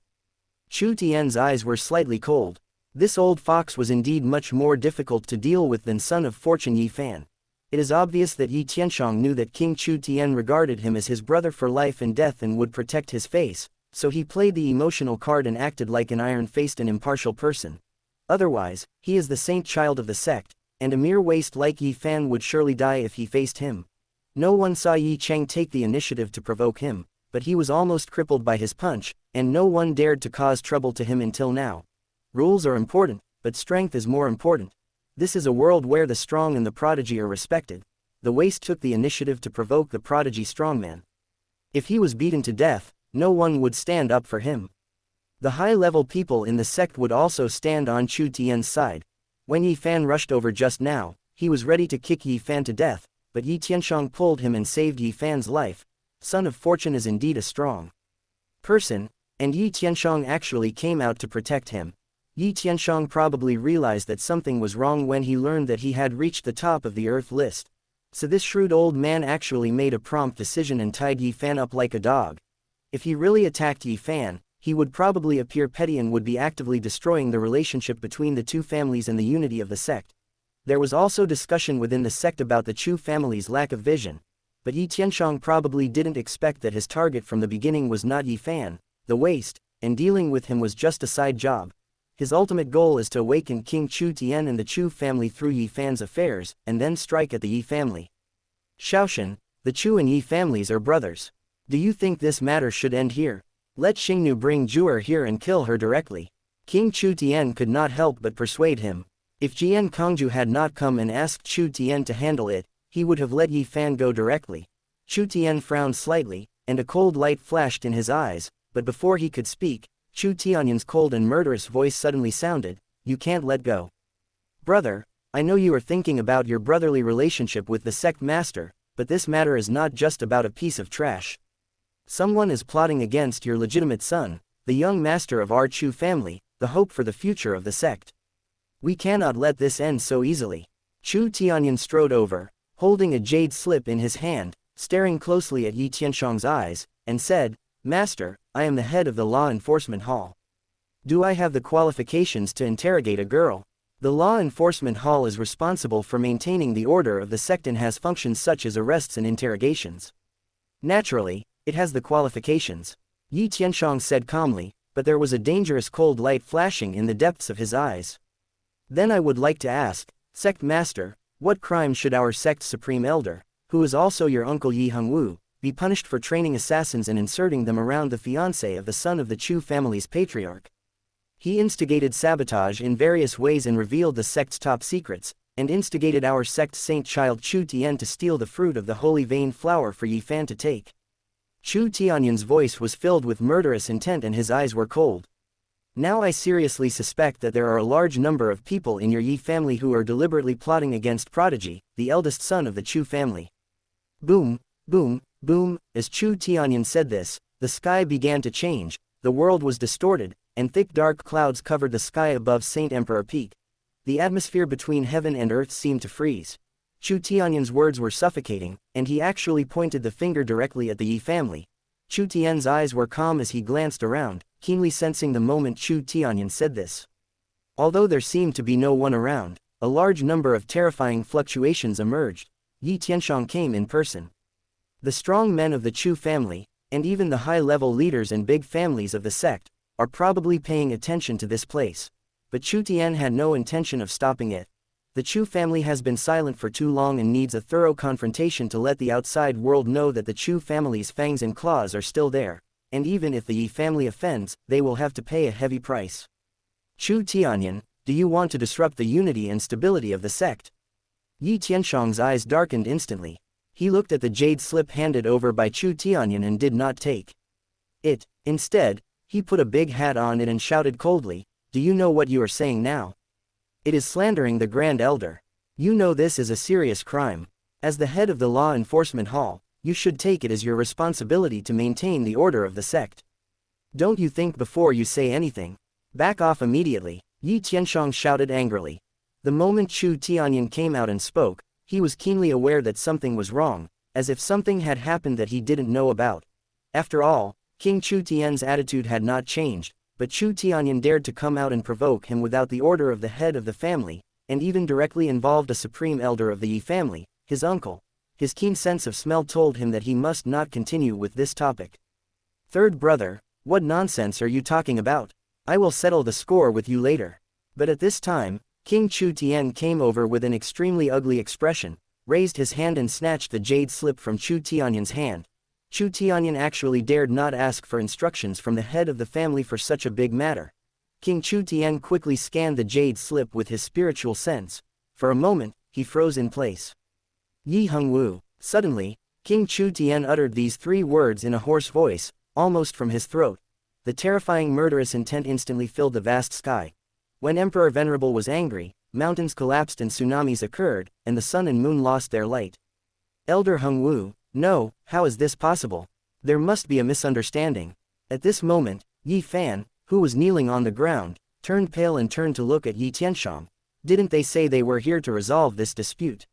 Chu Tian's eyes were slightly cold. This old fox was indeed much more difficult to deal with than son of fortune Yi Fan. It is obvious that Yi Tianshang knew that King Chu Tian regarded him as his brother for life and death and would protect his face, so he played the emotional card and acted like an iron-faced and impartial person. Otherwise, he is the saint child of the sect, and a mere waste like Yi Fan would surely die if he faced him. No one saw Yi Cheng take the initiative to provoke him, but he was almost crippled by his punch, and no one dared to cause trouble to him until now. Rules are important, but strength is more important. This is a world where the strong and the prodigy are respected. The waste took the initiative to provoke the prodigy strongman. If he was beaten to death, no one would stand up for him. The high-level people in the sect would also stand on Chu Tian's side. When Yi Fan rushed over just now, he was ready to kick Yi Fan to death, but Yi Tianshang pulled him and saved Yi Fan's life. Son of fortune is indeed a strong person. And Yi Tianshong actually came out to protect him. Yi Tianshong probably realized that something was wrong when he learned that he had reached the top of the Earth list. So this shrewd old man actually made a prompt decision and tied Yi Fan up like a dog. If he really attacked Yi Fan, he would probably appear petty and would be actively destroying the relationship between the two families and the unity of the sect. There was also discussion within the sect about the Chu family's lack of vision. But Yi Tianshong probably didn't expect that his target from the beginning was not Yi Fan, the waste, and dealing with him was just a side job. His ultimate goal is to awaken King Chu Tian and the Chu family through Yi Fan's affairs, and then strike at the Yi family. Shaoshan, the Chu and Yi families are brothers. Do you think this matter should end here? Let Xingnu bring Ju'er here and kill her directly. King Chu Tian could not help but persuade him. If Jian Kongju had not come and asked Chu Tian to handle it, he would have let Yi Fan go directly. Chu Tian frowned slightly, and a cold light flashed in his eyes, but before he could speak, Chu Tianyan's cold and murderous voice suddenly sounded, "You can't let go. Brother, I know you are thinking about your brotherly relationship with the sect master, but this matter is not just about a piece of trash. Someone is plotting against your legitimate son, the young master of our Chu family, the hope for the future of the sect. We cannot let this end so easily." Chu Tianyan strode over, holding a jade slip in his hand, staring closely at Yi Tianshong's eyes, and said, "Master, I am the head of the Law Enforcement Hall. Do I have the qualifications to interrogate a girl? The Law Enforcement Hall is responsible for maintaining the order of the sect and has functions such as arrests and interrogations. Naturally, it has the qualifications," Yi Tianshong said calmly, but there was a dangerous cold light flashing in the depths of his eyes. "Then I would like to ask, Sect Master, what crime should our sect's Supreme Elder, who is also your uncle Yi Hongwu, be punished for training assassins and inserting them around the fiancé of the son of the Chu family's patriarch? He instigated sabotage in various ways and revealed the sect's top secrets, and instigated our sect's saint child Chu Tian to steal the fruit of the holy vein flower for Yi Fan to take." Chu Tianyan's voice was filled with murderous intent and his eyes were cold. "Now I seriously suspect that there are a large number of people in your Yi family who are deliberately plotting against Prodigy, the eldest son of the Chu family." Boom, boom, boom, as Chu Tianyan said this, the sky began to change, the world was distorted, and thick dark clouds covered the sky above Saint Emperor Peak. The atmosphere between heaven and earth seemed to freeze. Chu Tianyan's words were suffocating, and he actually pointed the finger directly at the Yi family. Chu Tian's eyes were calm as he glanced around, keenly sensing the moment Chu Tianyan said this. Although there seemed to be no one around, a large number of terrifying fluctuations emerged. Yi Tianshong came in person. The strong men of the Chu family, and even the high-level leaders and big families of the sect, are probably paying attention to this place. But Chu Tian had no intention of stopping it. The Chu family has been silent for too long and needs a thorough confrontation to let the outside world know that the Chu family's fangs and claws are still there, and even if the Yi family offends, they will have to pay a heavy price. Chu Tianyan, do you want to disrupt the unity and stability of the sect? Yi Tianshong's eyes darkened instantly. He looked at the jade slip handed over by Chu Tianyan and did not take it. Instead, he put a big hat on it and shouted coldly, "Do you know what you are saying now? It is slandering the Grand Elder. You know this is a serious crime. As the head of the Law Enforcement Hall, you should take it as your responsibility to maintain the order of the sect. Don't you think before you say anything? Back off immediately," Yi Tianshong shouted angrily. The moment Chu Tianyan came out and spoke, he was keenly aware that something was wrong, as if something had happened that he didn't know about. After all, King Chu Tian's attitude had not changed, but Chu Tianyan dared to come out and provoke him without the order of the head of the family, and even directly involved a supreme elder of the Yi family, his uncle. His keen sense of smell told him that he must not continue with this topic. "Third brother, what nonsense are you talking about? I will settle the score with you later." But at this time, King Chu Tian came over with an extremely ugly expression, raised his hand and snatched the jade slip from Chu Tianyan's hand. Chu Tianyan actually dared not ask for instructions from the head of the family for such a big matter. King Chu Tian quickly scanned the jade slip with his spiritual sense. For a moment, he froze in place. "Yi Hongwu." Suddenly, King Chu Tian uttered these three words in a hoarse voice, almost from his throat. The terrifying murderous intent instantly filled the vast sky. When Emperor Venerable was angry, mountains collapsed and tsunamis occurred, and the sun and moon lost their light. "Elder Hongwu, no, how is this possible? There must be a misunderstanding." At this moment, Yi Fan, who was kneeling on the ground, turned pale and turned to look at Yi Tianshang. Didn't they say they were here to resolve this dispute?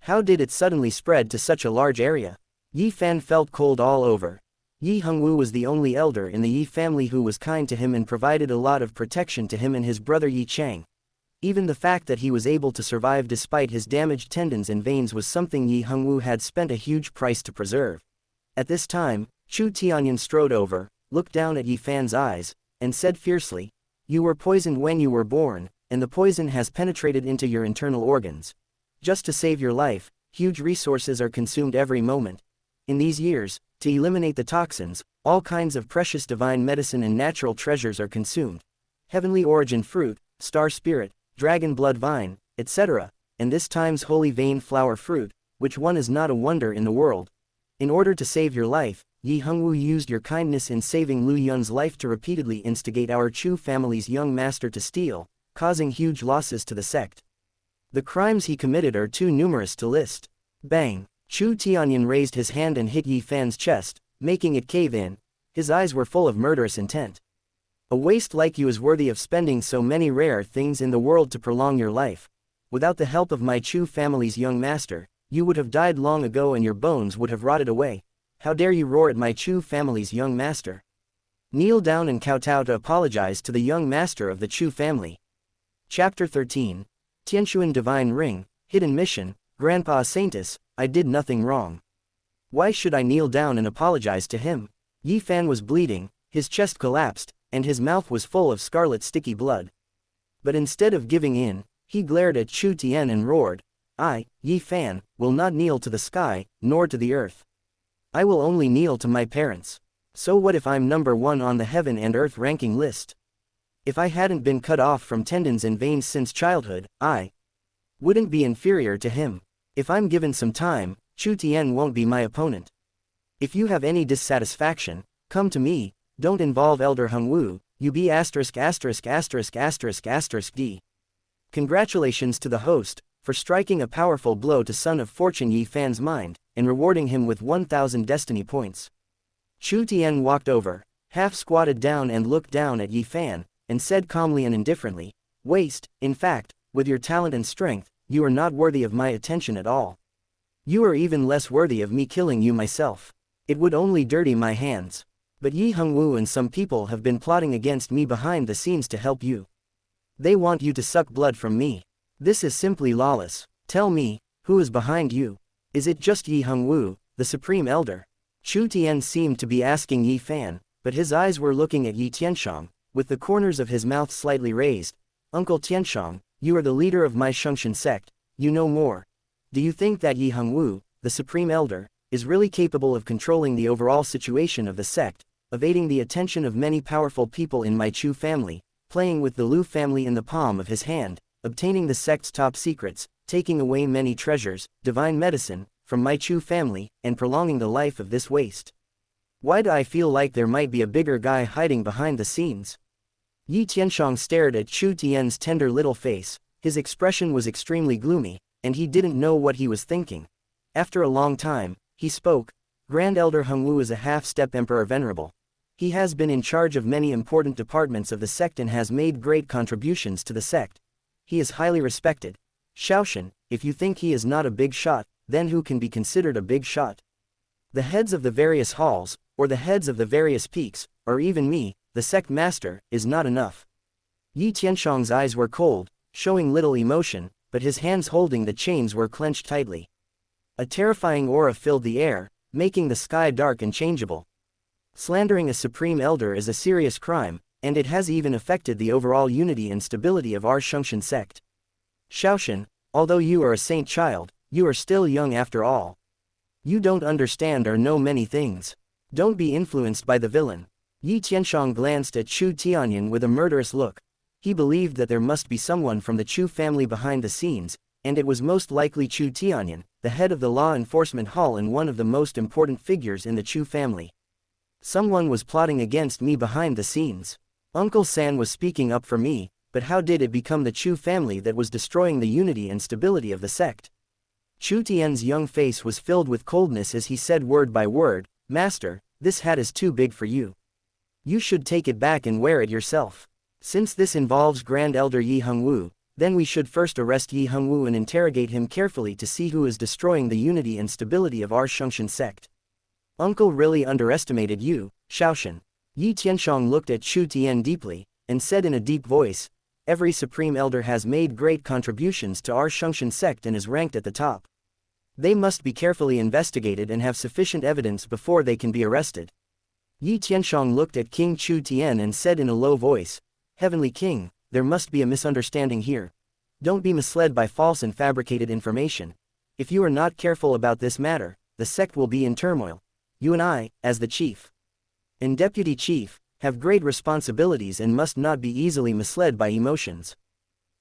How did it suddenly spread to such a large area? Yi Fan felt cold all over. Yi Hongwu was the only elder in the Yi family who was kind to him and provided a lot of protection to him and his brother Yi Chang. Even the fact that he was able to survive despite his damaged tendons and veins was something Yi Hongwu had spent a huge price to preserve. At this time, Chu Tianyan strode over, looked down at Yi Fan's eyes, and said fiercely, "You were poisoned when you were born, and the poison has penetrated into your internal organs. Just to save your life, huge resources are consumed every moment. In these years, to eliminate the toxins, all kinds of precious divine medicine and natural treasures are consumed. Heavenly origin fruit, star spirit, dragon blood vine, etc., and this time's holy vein flower fruit, which one is not a wonder in the world. In order to save your life, Yi Hongwu used your kindness in saving Lu Yun's life to repeatedly instigate our Chu family's young master to steal, causing huge losses to the sect. The crimes he committed are too numerous to list." Bang! Chu Tianyan raised his hand and hit Yi Fan's chest, making it cave in. His eyes were full of murderous intent. "A waste like you is worthy of spending so many rare things in the world to prolong your life. Without the help of my Chu family's young master, you would have died long ago and your bones would have rotted away. How dare you roar at my Chu family's young master? Kneel down and kowtow to apologize to the young master of the Chu family." Chapter 13. Tianshuan Divine Ring, Hidden Mission. Grandpa Saintus, I did nothing wrong. Why should I kneel down and apologize to him? Yi Fan was bleeding, his chest collapsed, and his mouth was full of scarlet sticky blood. But instead of giving in, he glared at Chu Tian and roared, "I, Yi Fan, will not kneel to the sky, nor to the earth. I will only kneel to my parents. So what if I'm number one on the heaven and earth ranking list? If I hadn't been cut off from tendons and veins since childhood, I wouldn't be inferior to him. If I'm given some time, Chu Tian won't be my opponent. If you have any dissatisfaction, come to me, don't involve Elder Hongwu, UB *********D. Congratulations to the host, for striking a powerful blow to Son of Fortune Yi Fan's mind, and rewarding him with 1,000 destiny points." Chu Tian walked over, half squatted down and looked down at Yi Fan, and said calmly and indifferently, "Waste, in fact, with your talent and strength, you are not worthy of my attention at all. You are even less worthy of me killing you myself. It would only dirty my hands. But Yi Hongwu and some people have been plotting against me behind the scenes to help you. They want you to suck blood from me. This is simply lawless. Tell me, who is behind you? Is it just Yi Hongwu, the Supreme Elder?" Chu Tian seemed to be asking Yi Fan, but his eyes were looking at Yi Tianshang, with the corners of his mouth slightly raised. "Uncle Tianshang, you are the leader of my Shungshan sect, you know more. Do you think that Yi Hongwu, the Supreme Elder, is really capable of controlling the overall situation of the sect, evading the attention of many powerful people in my Chu family, playing with the Lu family in the palm of his hand, obtaining the sect's top secrets, taking away many treasures, divine medicine, from my Chu family, and prolonging the life of this waste? Why do I feel like there might be a bigger guy hiding behind the scenes?" Yi Tianshang stared at Chu Tian's tender little face. His expression was extremely gloomy, and he didn't know what he was thinking. After a long time, he spoke, "Grand Elder Hongwu is a half-step Emperor Venerable. He has been in charge of many important departments of the sect and has made great contributions to the sect. He is highly respected. Shaoshan, if you think he is not a big shot, then who can be considered a big shot? The heads of the various halls, or the heads of the various peaks, or even me, the sect master, is not enough." Yi Tianshang's eyes were cold, showing little emotion, but his hands holding the chains were clenched tightly. A terrifying aura filled the air, making the sky dark and changeable. Slandering a supreme elder is a serious crime, and it has even affected the overall unity and stability of our Shungshan sect. Shaoshan, although you are a saint child, you are still young after all. You don't understand or know many things. Don't be influenced by the villain." Yi Tianshang glanced at Chu Tianyan with a murderous look. He believed that there must be someone from the Chu family behind the scenes, and it was most likely Chu Tianyan, the head of the law enforcement hall and one of the most important figures in the Chu family. Someone was plotting against me behind the scenes. Uncle San was speaking up for me, but how did it become the Chu family that was destroying the unity and stability of the sect? Chu Tian's young face was filled with coldness as he said word by word, "Master, this hat is too big for you. You should take it back and wear it yourself. Since this involves Grand Elder Yi Hongwu, then we should first arrest Yi Hongwu and interrogate him carefully to see who is destroying the unity and stability of our Shungshan sect. Uncle really underestimated you, Shaoshan. Yi Tianshong looked at Chu Tian deeply, and said in a deep voice, every supreme elder has made great contributions to our Shungshan sect and is ranked at the top. They must be carefully investigated and have sufficient evidence before they can be arrested. Yi Tianshong looked at King Chu Tian and said in a low voice, Heavenly King, there must be a misunderstanding here. Don't be misled by false and fabricated information. If you are not careful about this matter, the sect will be in turmoil. You and I, as the chief and deputy chief, have great responsibilities and must not be easily misled by emotions.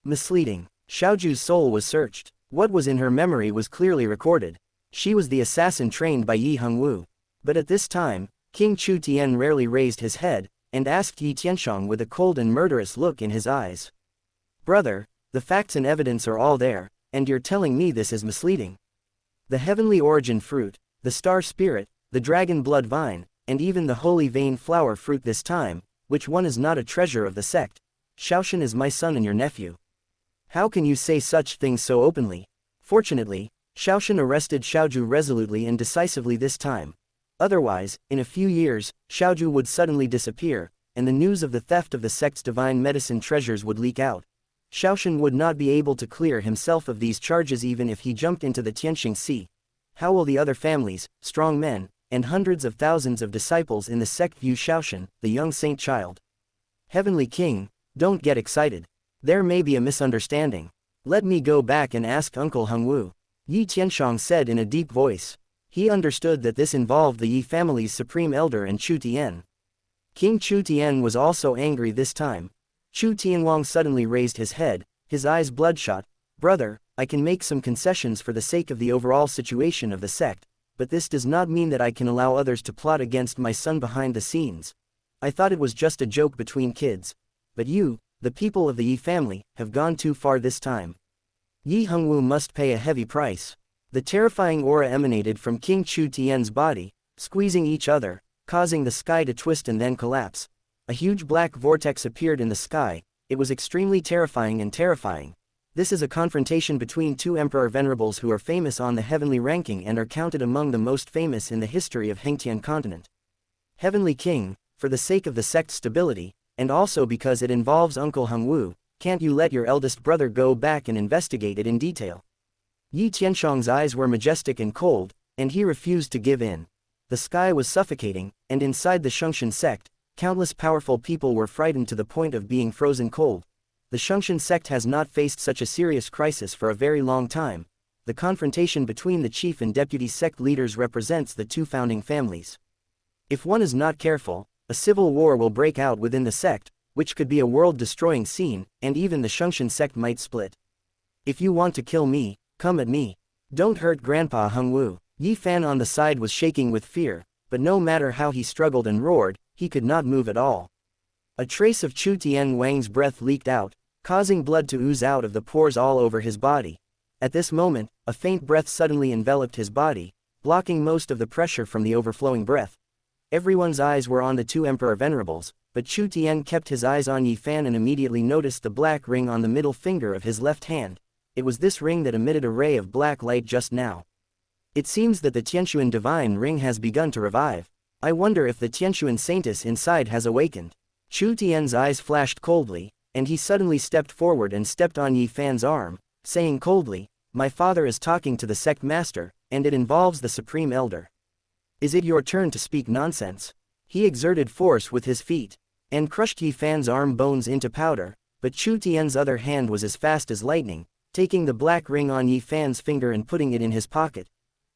Misleading. Xiaoju's soul was searched. What was in her memory was clearly recorded. She was the assassin trained by Yi Hongwu. But at this time, King Chu Tian rarely raised his head, and asked Yi Tianshong with a cold and murderous look in his eyes. Brother, the facts and evidence are all there, and you're telling me this is misleading. The heavenly origin fruit, the star spirit, the dragon blood vine, and even the holy vein flower fruit this time, which one is not a treasure of the sect. Shaoshan is my son and your nephew. How can you say such things so openly? Fortunately, Shaoshan arrested Xiaoju resolutely and decisively this time. Otherwise, in a few years, Xiaoju would suddenly disappear, and the news of the theft of the sect's divine medicine treasures would leak out. Shaoshan would not be able to clear himself of these charges even if he jumped into the Tianxing Sea. How will the other families, strong men, and hundreds of thousands of disciples in the sect view Shaoshan, the young saint child? Heavenly King, don't get excited. There may be a misunderstanding. Let me go back and ask Uncle Hongwu. Yi Tianshong said in a deep voice. He understood that this involved the Yi family's supreme elder and Chu Tian. King Chu Tian was also angry this time. Chu Tianwang suddenly raised his head, his eyes bloodshot. Brother, I can make some concessions for the sake of the overall situation of the sect, but this does not mean that I can allow others to plot against my son behind the scenes. I thought it was just a joke between kids. But you, the people of the Yi family, have gone too far this time. Yi Hongwu must pay a heavy price. The terrifying aura emanated from King Chu Tian's body, squeezing each other, causing the sky to twist and then collapse. A huge black vortex appeared in the sky. It was extremely terrifying and terrifying. This is a confrontation between two Emperor Venerables who are famous on the heavenly ranking and are counted among the most famous in the history of Hengtian continent. Heavenly King, for the sake of the sect's stability, and also because it involves Uncle Hongwu, can't you let your eldest brother go back and investigate it in detail? Yi Tianshong's eyes were majestic and cold, and he refused to give in. The sky was suffocating, and inside the Shungshan sect, countless powerful people were frightened to the point of being frozen cold. The Shungshan sect has not faced such a serious crisis for a very long time. The confrontation between the chief and deputy sect leaders represents the two founding families. If one is not careful, a civil war will break out within the sect, which could be a world-destroying scene, and even the Shungshan sect might split. If you want to kill me, come at me. Don't hurt Grandpa Hongwu. Yi Fan on the side was shaking with fear, but no matter how he struggled and roared, he could not move at all. A trace of Chu Tian Wang's breath leaked out, causing blood to ooze out of the pores all over his body. At this moment, a faint breath suddenly enveloped his body, blocking most of the pressure from the overflowing breath. Everyone's eyes were on the two Emperor Venerables, but Chu Tian kept his eyes on Yi Fan and immediately noticed the black ring on the middle finger of his left hand. It was this ring that emitted a ray of black light just now. It seems that the Tianshuan divine ring has begun to revive. I wonder if the Tianshuan saintess inside has awakened. Chu Tian's eyes flashed coldly, and he suddenly stepped forward and stepped on Yi Fan's arm, saying coldly, "My father is talking to the sect master, and it involves the supreme elder. Is it your turn to speak nonsense?" He exerted force with his feet, and crushed Yi Fan's arm bones into powder, but Chu Tian's other hand was as fast as lightning, taking the black ring on Yi Fan's finger and putting it in his pocket.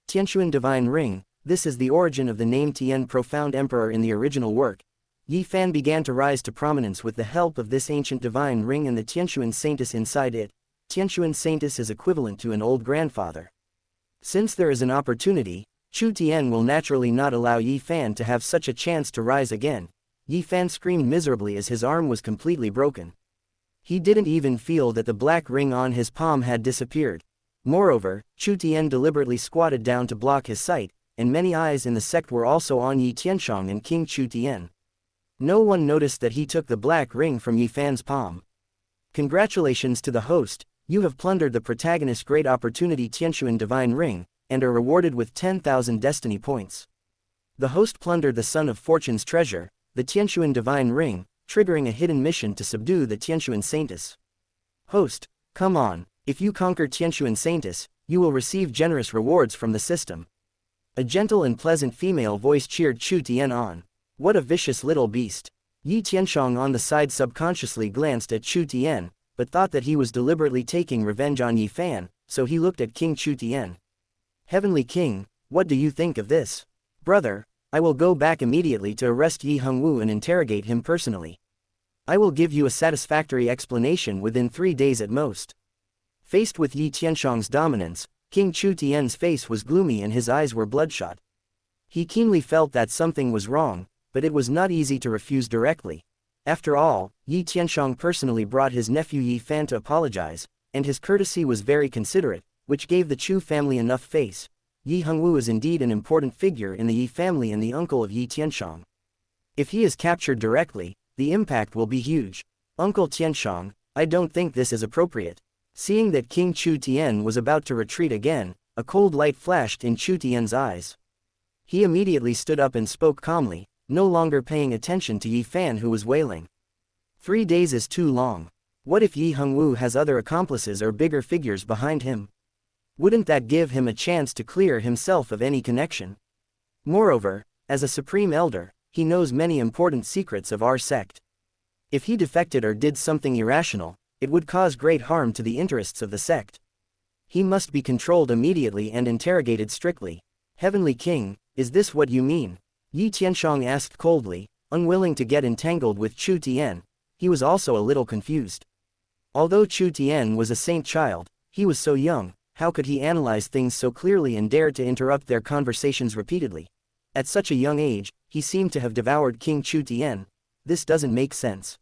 Tianshuan Divine Ring, this is the origin of the name Tian Profound Emperor in the original work. Yi Fan began to rise to prominence with the help of this ancient divine ring and the Tianshuan Saintess inside it. Tianshuan Saintess is equivalent to an old grandfather. Since there is an opportunity, Chu Tian will naturally not allow Yi Fan to have such a chance to rise again. Yi Fan screamed miserably as his arm was completely broken. He didn't even feel that the black ring on his palm had disappeared. Moreover, Chu Tian deliberately squatted down to block his sight, and many eyes in the sect were also on Yi Tianshong and King Chu Tian. No one noticed that he took the black ring from Yi Fan's palm. Congratulations to the host, you have plundered the protagonist's great opportunity Tianshuan Divine Ring, and are rewarded with 10,000 destiny points. The host plundered the Son of Fortune's treasure, the Tianshuan Divine Ring, triggering a hidden mission to subdue the Tianshuan Saintess. Host, come on, if you conquer Tianshuan Saintess, you will receive generous rewards from the system. A gentle and pleasant female voice cheered Chu Tian on. What a vicious little beast. Yi Tianshang on the side subconsciously glanced at Chu Tian, but thought that he was deliberately taking revenge on Yi Fan, so he looked at King Chu Tian. Heavenly King, what do you think of this? Brother, I will go back immediately to arrest Yi Hongwu and interrogate him personally. I will give you a satisfactory explanation within 3 days at most. Faced with Yi Tianshang's dominance, King Chu Tian's face was gloomy and his eyes were bloodshot. He keenly felt that something was wrong, but it was not easy to refuse directly. After all, Yi Tianshang personally brought his nephew Yi Fan to apologize, and his courtesy was very considerate, which gave the Chu family enough face. Yi Hongwu is indeed an important figure in the Yi family and the uncle of Yi Tianshang. If he is captured directly, the impact will be huge. Uncle Tianshang, I don't think this is appropriate. Seeing that King Chu Tian was about to retreat again, a cold light flashed in Chu Tian's eyes. He immediately stood up and spoke calmly, no longer paying attention to Yi Fan who was wailing. 3 days is too long. What if Yi Hongwu has other accomplices or bigger figures behind him? Wouldn't that give him a chance to clear himself of any connection? Moreover, as a supreme elder, he knows many important secrets of our sect. If he defected or did something irrational, it would cause great harm to the interests of the sect. He must be controlled immediately and interrogated strictly. Heavenly King, is this what you mean? Yi Tianshang asked coldly, unwilling to get entangled with Chu Tian. He was also a little confused. Although Chu Tian was a saint child, he was so young, how could he analyze things so clearly and dare to interrupt their conversations repeatedly? At such a young age, he seemed to have devoured King Chu Tian. This doesn't make sense.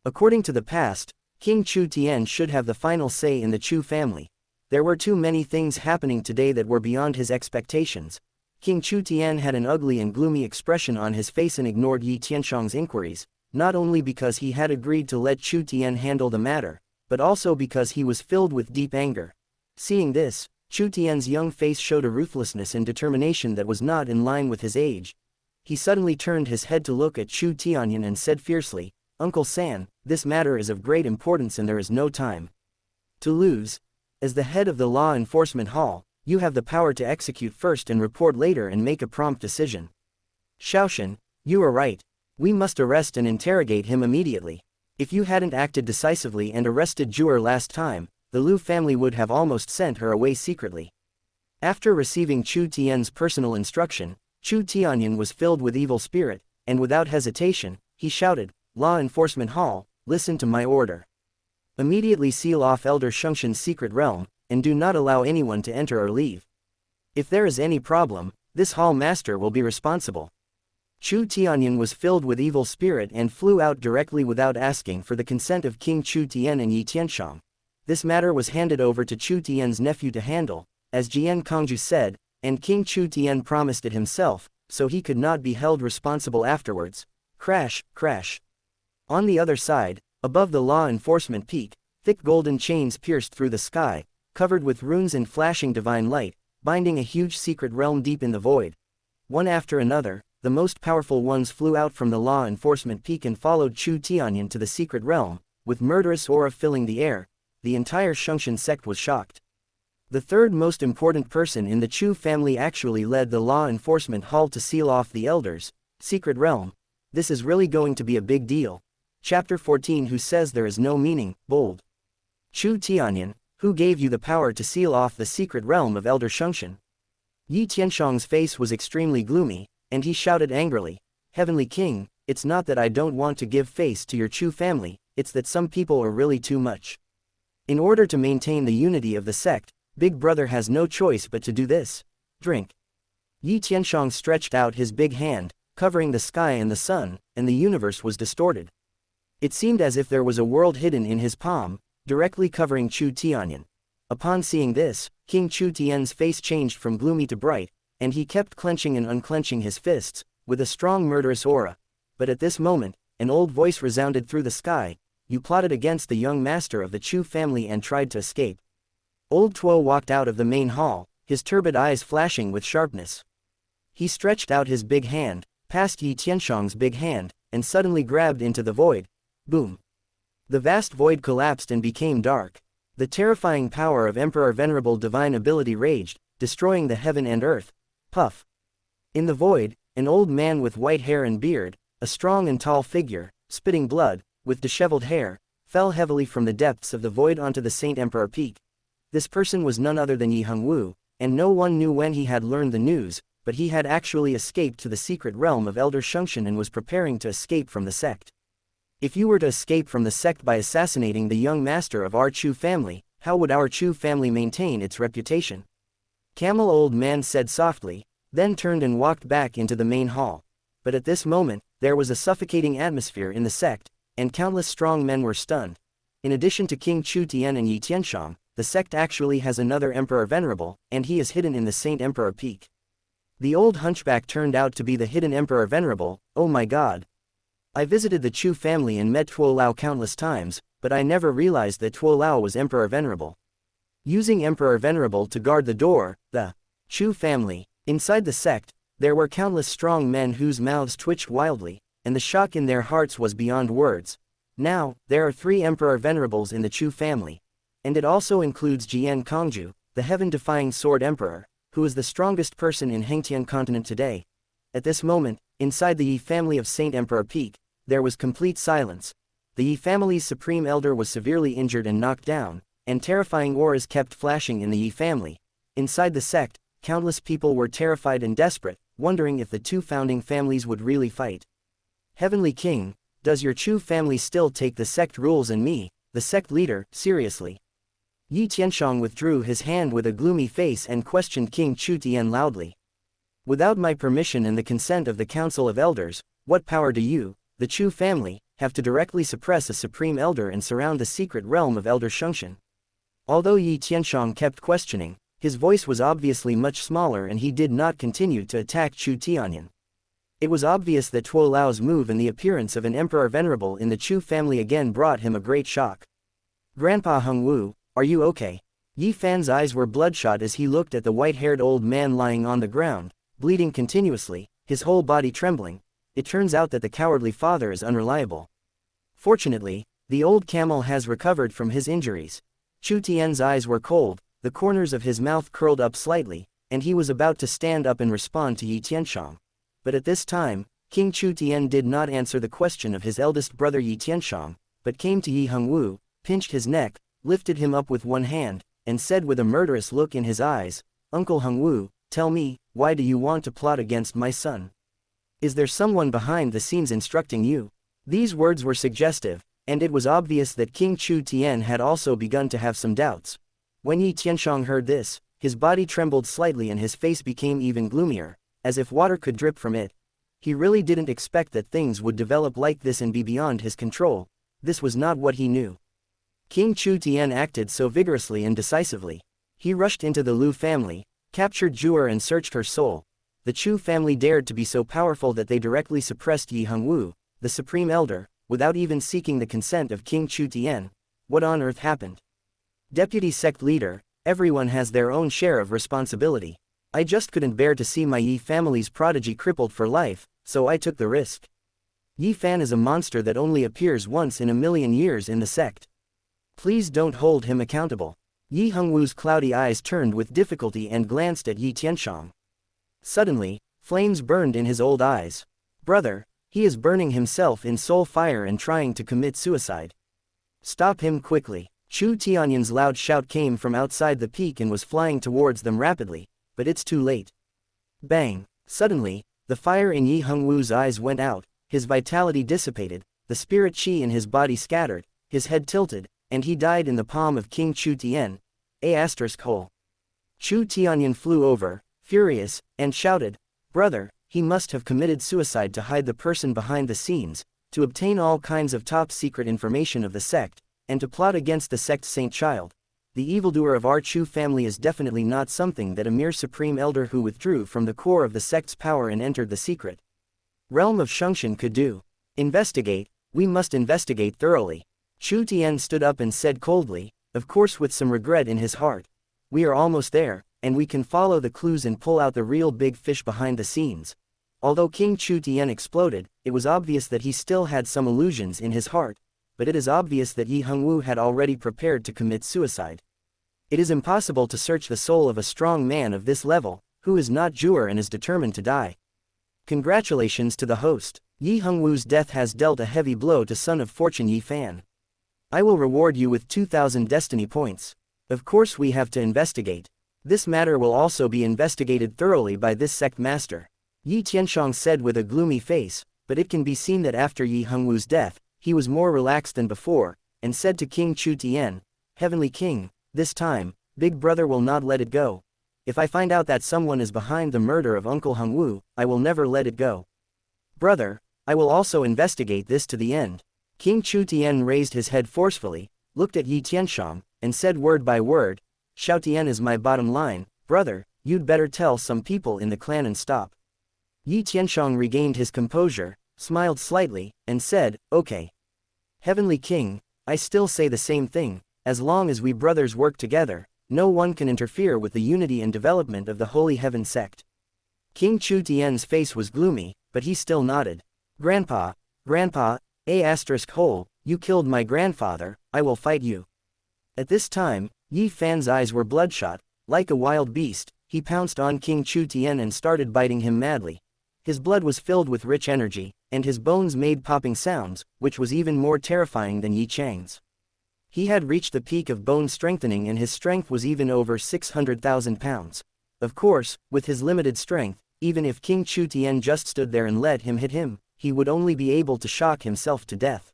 According to the past, King Chu Tian should have the final say in the Chu family. There were too many things happening today that were beyond his expectations. King Chu Tian had an ugly and gloomy expression on his face and ignored Yi Tianshang's inquiries, not only because he had agreed to let Chu Tian handle the matter, but also because he was filled with deep anger. Seeing this, Chu Tian's young face showed a ruthlessness and determination that was not in line with his age. He suddenly turned his head to look at Chu Tianyan and said fiercely, Uncle San, this matter is of great importance and there is no time to lose. As the head of the Law Enforcement Hall, you have the power to execute first and report later and make a prompt decision. Shaoshan, you are right. We must arrest and interrogate him immediately. If you hadn't acted decisively and arrested Juer last time, the Liu family would have almost sent her away secretly. After receiving Chu Tian's personal instruction, Chu Tianyan was filled with evil spirit, and without hesitation, he shouted, Law Enforcement Hall, listen to my order. Immediately seal off Elder Shungshan's secret realm, and do not allow anyone to enter or leave. If there is any problem, this hall master will be responsible. Chu Tianyan was filled with evil spirit and flew out directly without asking for the consent of King Chu Tian and Yi Tianshang. This matter was handed over to Chu Tian's nephew to handle, as Jian Kongju said, and King Chu Tian promised it himself, so he could not be held responsible afterwards. Crash, crash. On the other side, above the law enforcement peak, thick golden chains pierced through the sky, covered with runes and flashing divine light, binding a huge secret realm deep in the void. One after another, the most powerful ones flew out from the law enforcement peak and followed Chu Tianyan to the secret realm, with murderous aura filling the air. The entire Shungshan sect was shocked. The third most important person in the Chu family actually led the law enforcement hall to seal off the elders' secret realm. This is really going to be a big deal. Chapter 14 Who says there is no meaning, bold. Chu Tianyan, who gave you the power to seal off the secret realm of Elder Shungshan? Yi Tianshang's face was extremely gloomy, and he shouted angrily, Heavenly King, it's not that I don't want to give face to your Chu family, it's that some people are really too much. In order to maintain the unity of the sect, Big Brother has no choice but to do this. Drink. Yi Tianshang stretched out his big hand, covering the sky and the sun, and the universe was distorted. It seemed as if there was a world hidden in his palm, directly covering Chu Tianyan. Upon seeing this, King Chu Tian's face changed from gloomy to bright, and he kept clenching and unclenching his fists, with a strong murderous aura. But at this moment, an old voice resounded through the sky. You plotted against the young master of the Chu family and tried to escape. Old Tuo walked out of the main hall, his turbid eyes flashing with sharpness. He stretched out his big hand, past Yi Tianshang's big hand, and suddenly grabbed into the void. Boom! The vast void collapsed and became dark. The terrifying power of Emperor Venerable divine ability raged, destroying the heaven and earth. Puff! In the void, an old man with white hair and beard, a strong and tall figure, spitting blood, with disheveled hair, fell heavily from the depths of the void onto the Saint Emperor Peak. This person was none other than Yi Hongwu, and no one knew when he had learned the news, but he had actually escaped to the secret realm of Elder Shungshan and was preparing to escape from the sect. If you were to escape from the sect by assassinating the young master of our Chu family, how would our Chu family maintain its reputation? Camel Old Man said softly, then turned and walked back into the main hall. But at this moment, there was a suffocating atmosphere in the sect, and countless strong men were stunned. In addition to King Chu Tian and Yi Tianshang, the sect actually has another Emperor Venerable, and he is hidden in the Saint Emperor Peak. The old hunchback turned out to be the hidden Emperor Venerable. Oh my god! I visited the Chu family and met Tuo Lao countless times, but I never realized that Tuo Lao was Emperor Venerable. Using Emperor Venerable to guard the door, the Chu family. Inside the sect, there were countless strong men whose mouths twitched wildly, and the shock in their hearts was beyond words. Now, there are 3 Emperor Venerables in the Chu family. And it also includes Jian Kongju, the heaven-defying Sword Emperor, who is the strongest person in Hengtian continent today. At this moment, inside the Yi family of Saint Emperor Peak, there was complete silence. The Yi family's supreme elder was severely injured and knocked down, and terrifying auras kept flashing in the Yi family. Inside the sect, countless people were terrified and desperate, wondering if the 2 founding families would really fight. Heavenly King, does your Chu family still take the sect rules and me, the sect leader, seriously? Yi Tianshang withdrew his hand with a gloomy face and questioned King Chu Tian loudly. Without my permission and the consent of the Council of Elders, what power do you, the Chu family, have to directly suppress a supreme elder and surround the secret realm of Elder Shungshan? Although Yi Tianshang kept questioning, his voice was obviously much smaller and he did not continue to attack Chu Tianyan. It was obvious that Tuo Lao's move and the appearance of an Emperor Venerable in the Chu family again brought him a great shock. Grandpa Hongwu, are you okay? Yi Fan's eyes were bloodshot as he looked at the white-haired old man lying on the ground, bleeding continuously, his whole body trembling. It turns out that the cowardly father is unreliable. Fortunately, the old camel has recovered from his injuries. Chu Tian's eyes were cold, the corners of his mouth curled up slightly, and he was about to stand up and respond to Yi Tianshang. But at this time, King Chu Tian did not answer the question of his eldest brother Yi Tianshang, but came to Yi Hongwu, pinched his neck, lifted him up with one hand, and said with a murderous look in his eyes, Uncle Hongwu, tell me, why do you want to plot against my son? Is there someone behind the scenes instructing you? These words were suggestive, and it was obvious that King Chu Tian had also begun to have some doubts. When Yi Tianshang heard this, his body trembled slightly and his face became even gloomier, as if water could drip from it. He really didn't expect that things would develop like this and be beyond his control. This was not what he knew. King Chu Tian acted so vigorously and decisively. He rushed into the Lu family, captured Zhu'er and searched her soul. The Chu family dared to be so powerful that they directly suppressed Yi Hongwu, the supreme elder, without even seeking the consent of King Chu Tian. What on earth happened? Deputy sect leader, everyone has their own share of responsibility. I just couldn't bear to see my Yi family's prodigy crippled for life, so I took the risk. Yi Fan is a monster that only appears once in a million years in the sect. Please don't hold him accountable. Yi Hongwu's cloudy eyes turned with difficulty and glanced at Yi Tianshang. Suddenly, flames burned in his old eyes. Brother, he is burning himself in soul fire and trying to commit suicide. Stop him quickly. Chu Tianyan's loud shout came from outside the peak and was flying towards them rapidly, but it's too late. Bang! Suddenly, the fire in Yi Hongwu's eyes went out, his vitality dissipated, the spirit chi in his body scattered, his head tilted, and he died in the palm of King Chu Tian. ****. Chu Tianyan flew over, furious, and shouted, Brother, he must have committed suicide to hide the person behind the scenes, to obtain all kinds of top-secret information of the sect, and to plot against the sect's saint child. The evildoer of our Chu family is definitely not something that a mere supreme elder who withdrew from the core of the sect's power and entered the secret realm of Shungshan could do. Investigate, we must investigate thoroughly. Chu Tian stood up and said coldly, of course with some regret in his heart. We are almost there, and we can follow the clues and pull out the real big fish behind the scenes. Although King Chu Tian exploded, it was obvious that he still had some illusions in his heart, but it is obvious that Yi Hongwu had already prepared to commit suicide. It is impossible to search the soul of a strong man of this level, who is not Jewer and is determined to die. Congratulations to the host. Yi Hongwu's death has dealt a heavy blow to Son of Fortune Yi Fan. I will reward you with 2,000 destiny points. Of course we have to investigate. This matter will also be investigated thoroughly by this sect master. Yi Tianshang said with a gloomy face, but it can be seen that after Yi Hongwu's death, he was more relaxed than before, and said to King Chu Tian, Heavenly King, this time, Big Brother will not let it go. If I find out that someone is behind the murder of Uncle Hongwu, I will never let it go. Brother, I will also investigate this to the end. King Chu Tian raised his head forcefully, looked at Yi Tianshang, and said word by word, Xiao Tian is my bottom line, brother, you'd better tell some people in the clan and stop. Yi Tianshang regained his composure, smiled slightly, and said, okay. Heavenly King, I still say the same thing, as long as we brothers work together, no one can interfere with the unity and development of the Holy Heaven sect. King Chu Tian's face was gloomy, but he still nodded. Grandpa, you killed my grandfather, I will fight you. At this time, Yi Fan's eyes were bloodshot, like a wild beast, he pounced on King Chu Tian and started biting him madly. His blood was filled with rich energy, and his bones made popping sounds, which was even more terrifying than Yi Chang's. He had reached the peak of bone strengthening and his strength was even over 600,000 pounds. Of course, with his limited strength, even if King Chu Tian just stood there and let him hit him, he would only be able to shock himself to death.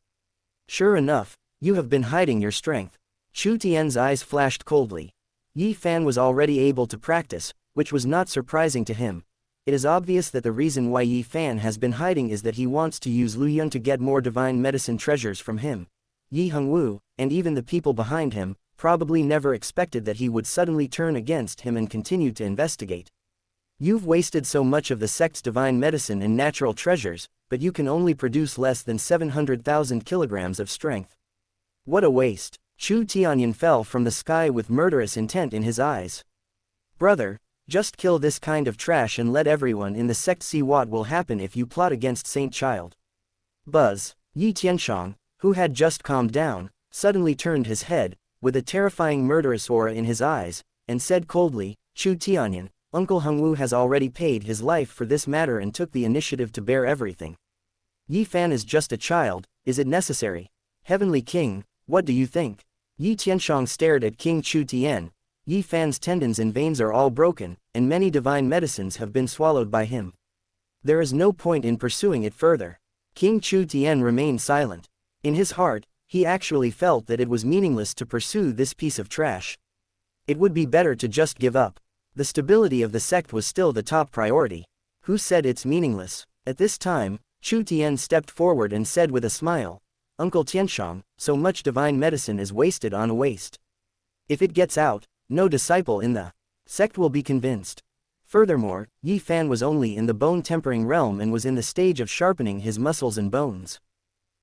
Sure enough, you have been hiding your strength. Chu Tian's eyes flashed coldly. Yi Fan was already able to practice, which was not surprising to him. It is obvious that the reason why Yi Fan has been hiding is that he wants to use Lu Yun to get more divine medicine treasures from him. Yi Hongwu, and even the people behind him, probably never expected that he would suddenly turn against him and continue to investigate. You've wasted so much of the sect's divine medicine and natural treasures, but you can only produce less than 700,000 kilograms of strength. What a waste! Chu Tianyan fell from the sky with murderous intent in his eyes. Brother, just kill this kind of trash and let everyone in the sect see what will happen if you plot against Saint Child. Buzz. Yi Tianshang, who had just calmed down, suddenly turned his head, with a terrifying murderous aura in his eyes, and said coldly, Chu Tianyan, Uncle Hongwu has already paid his life for this matter and took the initiative to bear everything. Yi Fan is just a child, is it necessary? Heavenly King, what do you think? Yi Tianshang stared at King Chu Tian. Yi Fan's tendons and veins are all broken, and many divine medicines have been swallowed by him. There is no point in pursuing it further. King Chu Tian remained silent. In his heart, he actually felt that it was meaningless to pursue this piece of trash. It would be better to just give up. The stability of the sect was still the top priority. Who said it's meaningless? At this time, Chu Tian stepped forward and said with a smile, Uncle Tianshang, so much divine medicine is wasted on a waste. If it gets out, no disciple in the sect will be convinced. Furthermore, Yi Fan was only in the bone-tempering realm and was in the stage of sharpening his muscles and bones.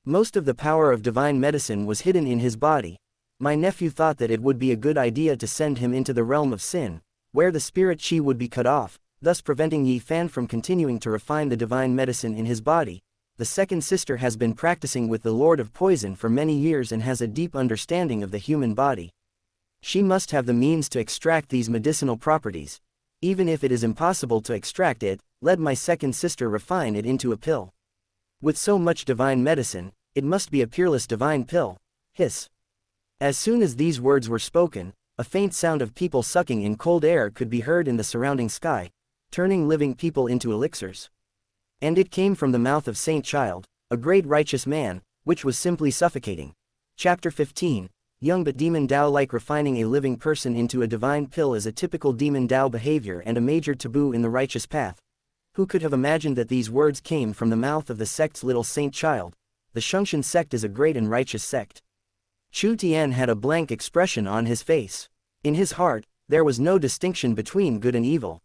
Most of the power of divine medicine was hidden in his body. My nephew thought that it would be a good idea to send him into the realm of sin, where the spirit chi would be cut off, thus preventing Yi Fan from continuing to refine the divine medicine in his body. The second sister has been practicing with the Lord of Poison for many years and has a deep understanding of the human body. She must have the means to extract these medicinal properties. Even if it is impossible to extract it, let my second sister refine it into a pill. With so much divine medicine, it must be a peerless divine pill. Hiss. As soon as these words were spoken, a faint sound of people sucking in cold air could be heard in the surrounding sky, turning living people into elixirs. And it came from the mouth of Saint Child, a great righteous man, which was simply suffocating. Chapter 15. Young but demon Tao-like refining a living person into a divine pill is a typical demon Tao behavior and a major taboo in the righteous path. Who could have imagined that these words came from the mouth of the sect's little Saint Child? The Shengxian sect is a great and righteous sect. Chu Tian had a blank expression on his face. In his heart, there was no distinction between good and evil.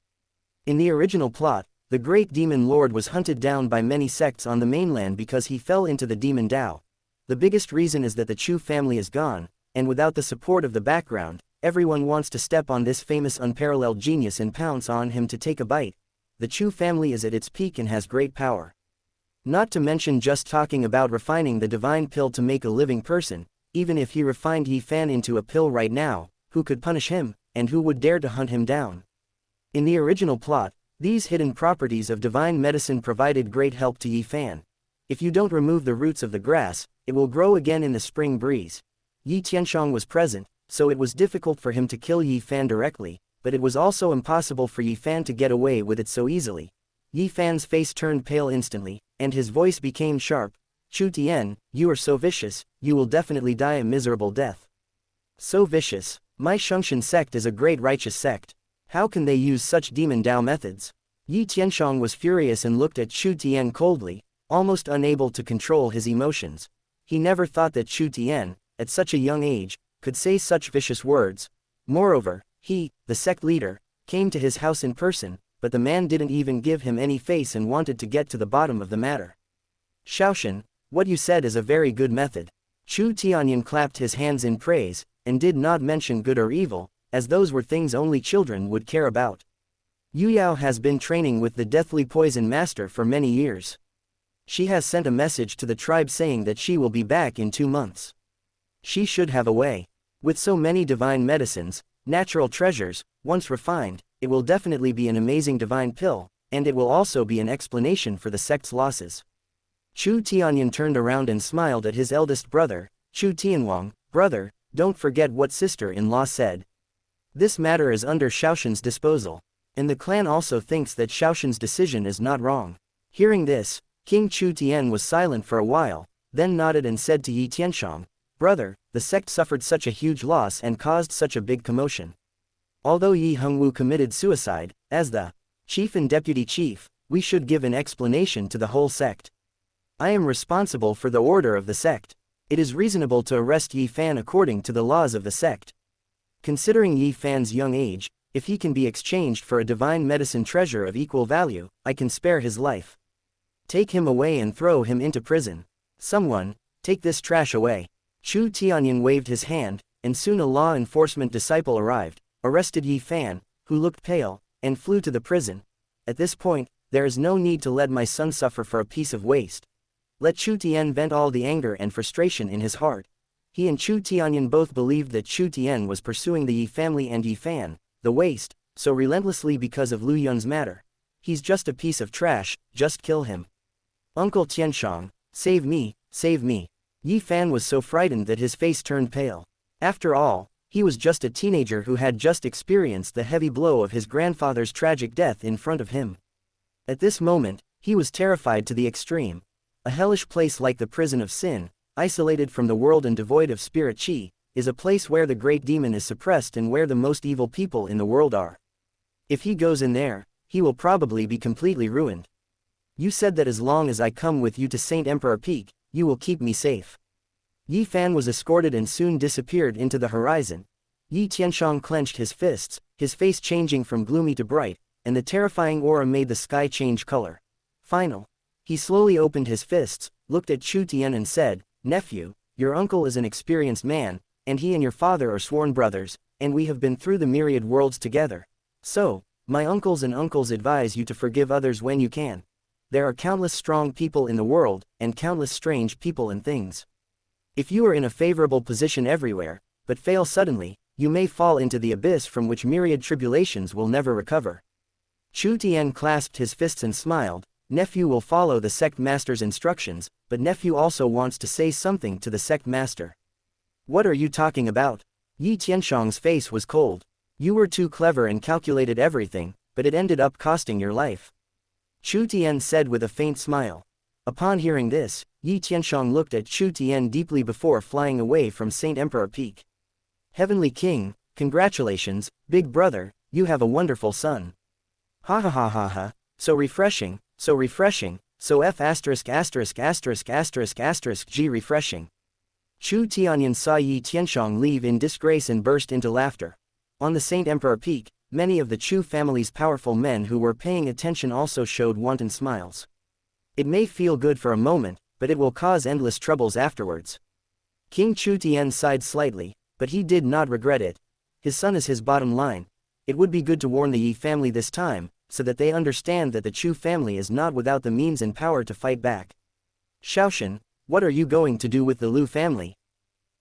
In the original plot, The great demon lord was hunted down by many sects on the mainland because he fell into the demon Tao. The biggest reason is that the Chu family is gone, and without the support of the background, everyone wants to step on this famous unparalleled genius and pounce on him to take a bite. The Chu family is at its peak and has great power. Not to mention just talking about refining the divine pill to make a living person, even if he refined Yi Fan into a pill right now, who could punish him, and who would dare to hunt him down? In the original plot, these hidden properties of divine medicine provided great help to Yi Fan. If you don't remove the roots of the grass, it will grow again in the spring breeze. Yi Tianshang was present, so it was difficult for him to kill Yi Fan directly, but it was also impossible for Yi Fan to get away with it so easily. Yi Fan's face turned pale instantly, and his voice became sharp. Chu Tian, you are so vicious, you will definitely die a miserable death. So vicious? My Shungshan sect is a great righteous sect. How can they use such demon Dao methods? Yi Tianshang was furious and looked at Chu Tian coldly, almost unable to control his emotions. He never thought that Chu Tian, at such a young age, could say such vicious words. Moreover, he, the sect leader, came to his house in person, but the man didn't even give him any face and wanted to get to the bottom of the matter. Shaoshan, what you said is a very good method. Chu Tianyan clapped his hands in praise, and did not mention good or evil, as those were things only children would care about. Yu Yao has been training with the deathly poison master for many years. She has sent a message to the tribe saying that she will be back in 2 months. She should have a way. With so many divine medicines, natural treasures, once refined, it will definitely be an amazing divine pill, and it will also be an explanation for the sect's losses. Chu Tianyan turned around and smiled at his eldest brother, Chu Tianwang. Brother, don't forget what sister-in-law said. This matter is under Shaoshan's disposal, and the clan also thinks that Shaoshan's decision is not wrong. Hearing this, King Chu Tian was silent for a while, then nodded and said to Yi Tianshang, Brother, the sect suffered such a huge loss and caused such a big commotion. Although Yi Hongwu committed suicide, as the chief and deputy chief, we should give an explanation to the whole sect. I am responsible for the order of the sect. It is reasonable to arrest Yi Fan according to the laws of the sect. Considering Yi Fan's young age, if he can be exchanged for a divine medicine treasure of equal value, I can spare his life. Take him away and throw him into prison. Someone, take this trash away. Chu Tianyan waved his hand, and soon a law enforcement disciple arrived, arrested Yi Fan, who looked pale, and flew to the prison. At this point, there is no need to let my son suffer for a piece of waste. Let Chu Tian vent all the anger and frustration in his heart. He and Chu Tianyan both believed that Chu Tian was pursuing the Yi family and Yi Fan, the waste, so relentlessly because of Lu Yun's matter. He's just a piece of trash, just kill him. Uncle Tianshang, save me, save me. Yi Fan was so frightened that his face turned pale. After all, he was just a teenager who had just experienced the heavy blow of his grandfather's tragic death in front of him. At this moment, he was terrified to the extreme. A hellish place like the prison of sin, isolated from the world and devoid of spirit chi, is a place where the great demon is suppressed and where the most evil people in the world are. If he goes in there, he will probably be completely ruined. You said that as long as I come with you to Saint Emperor Peak, you will keep me safe. Yi Fan was escorted and soon disappeared into the horizon. Yi Tianshang clenched his fists, his face changing from gloomy to bright, and the terrifying aura made the sky change color. Final. He slowly opened his fists, looked at Chu Tian and said, Nephew, your uncle is an experienced man, and he and your father are sworn brothers, and we have been through the myriad worlds together. So, my uncles and uncles advise you to forgive others when you can. There are countless strong people in the world, and countless strange people and things. If you are in a favorable position everywhere, but fail suddenly, you may fall into the abyss from which myriad tribulations will never recover. Chu Tian clasped his fists and smiled. Nephew will follow the sect master's instructions, but nephew also wants to say something to the sect master. What are you talking about? Yi Tianshang's face was cold. You were too clever and calculated everything, but it ended up costing your life. Chu Tian said with a faint smile. Upon hearing this, Yi Tianshang looked at Chu Tian deeply before flying away from Saint Emperor Peak. Heavenly King, congratulations, big brother, you have a wonderful son. Ha ha ha ha ha, so refreshing, so refreshing, so F************G refreshing. Chu Tianyan saw Yi Tianshang leave in disgrace and burst into laughter. On the Saint Emperor Peak, many of the Chu family's powerful men who were paying attention also showed wanton smiles. It may feel good for a moment, but it will cause endless troubles afterwards. King Chu Tian sighed slightly, but he did not regret it. His son is his bottom line. It would be good to warn the Yi family this time, so that they understand that the Chu family is not without the means and power to fight back. Shaoshan, what are you going to do with the Lu family?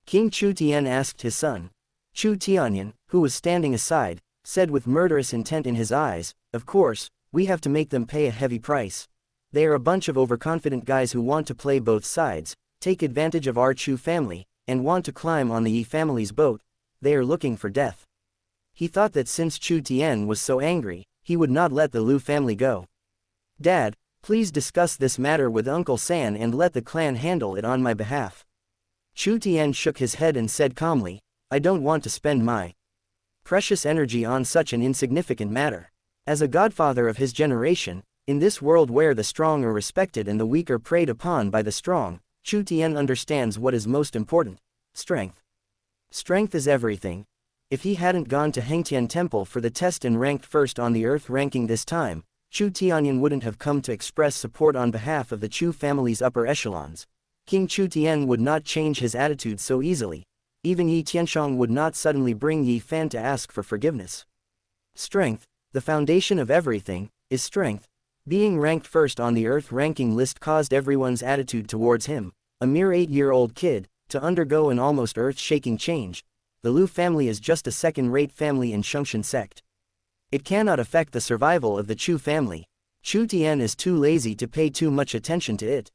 King Chu Tian asked his son. Chu Tianyan, who was standing aside, said with murderous intent in his eyes, of course, we have to make them pay a heavy price. They are a bunch of overconfident guys who want to play both sides, take advantage of our Chu family, and want to climb on the Yi family's boat. They are looking for death. He thought that since Chu Tian was so angry, he would not let the Lu family go. Dad, please discuss this matter with Uncle San and let the clan handle it on my behalf. Chu Tian shook his head and said calmly, I don't want to spend my precious energy on such an insignificant matter. As a godfather of his generation, in this world where the strong are respected and the weak are preyed upon by the strong, Chu Tian understands what is most important: strength. Strength is everything. If he hadn't gone to Hengtian Temple for the test and ranked first on the Earth ranking this time, Chu Tianyan wouldn't have come to express support on behalf of the Chu family's upper echelons. King Chu Tian would not change his attitude so easily. Even Yi Tianshang would not suddenly bring Yi Fan to ask for forgiveness. Strength, the foundation of everything, is strength. Being ranked first on the Earth ranking list caused everyone's attitude towards him, a mere 8-year-old kid, to undergo an almost earth-shaking change. The Lu family is just a second-rate family in Shungshan sect. It cannot affect the survival of the Chu family. Chu Tian is too lazy to pay too much attention to it.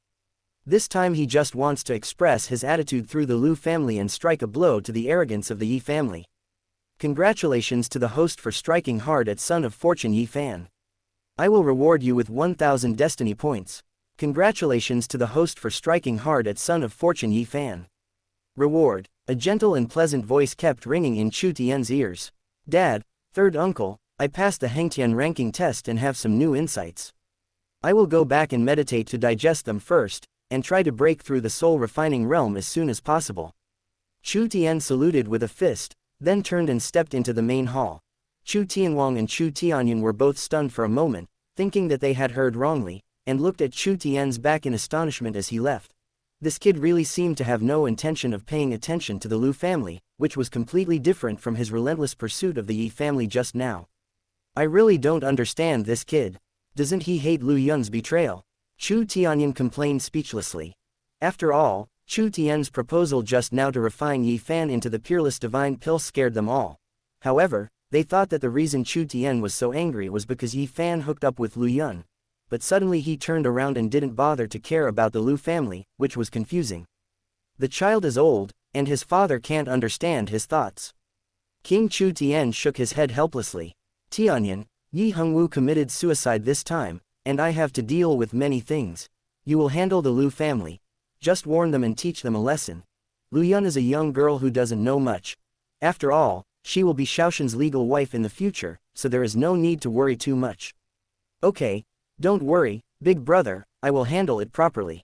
This time he just wants to express his attitude through the Lu family and strike a blow to the arrogance of the Yi family. Congratulations to the host for striking hard at Son of Fortune Yi Fan. I will reward you with 1,000 destiny points. Congratulations to the host for striking hard at Son of Fortune Yi Fan. Reward. A gentle and pleasant voice kept ringing in Chu Tian's ears. Dad, third uncle, I passed the Hengtian ranking test and have some new insights. I will go back and meditate to digest them first, and try to break through the soul refining realm as soon as possible. Chu Tian saluted with a fist, then turned and stepped into the main hall. Chu Tianwang and Chu Tianyan were both stunned for a moment, thinking that they had heard wrongly, and looked at Chu Tian's back in astonishment as he left. This kid really seemed to have no intention of paying attention to the Lu family, which was completely different from his relentless pursuit of the Yi family just now. I really don't understand this kid. Doesn't he hate Lu Yun's betrayal? Chu Tianyan complained speechlessly. After all, Chu Tian's proposal just now to refine Yi Fan into the peerless divine pill scared them all. However, they thought that the reason Chu Tian was so angry was because Yi Fan hooked up with Lu Yun. But suddenly he turned around and didn't bother to care about the Lu family, which was confusing. The child is old, and his father can't understand his thoughts. King Chu Tian shook his head helplessly. Tianyan, Yi Hongwu committed suicide this time, and I have to deal with many things. You will handle the Lu family. Just warn them and teach them a lesson. Lu Yun is a young girl who doesn't know much. After all, she will be Shaoshan's legal wife in the future, so there is no need to worry too much. Okay, don't worry, big brother, I will handle it properly.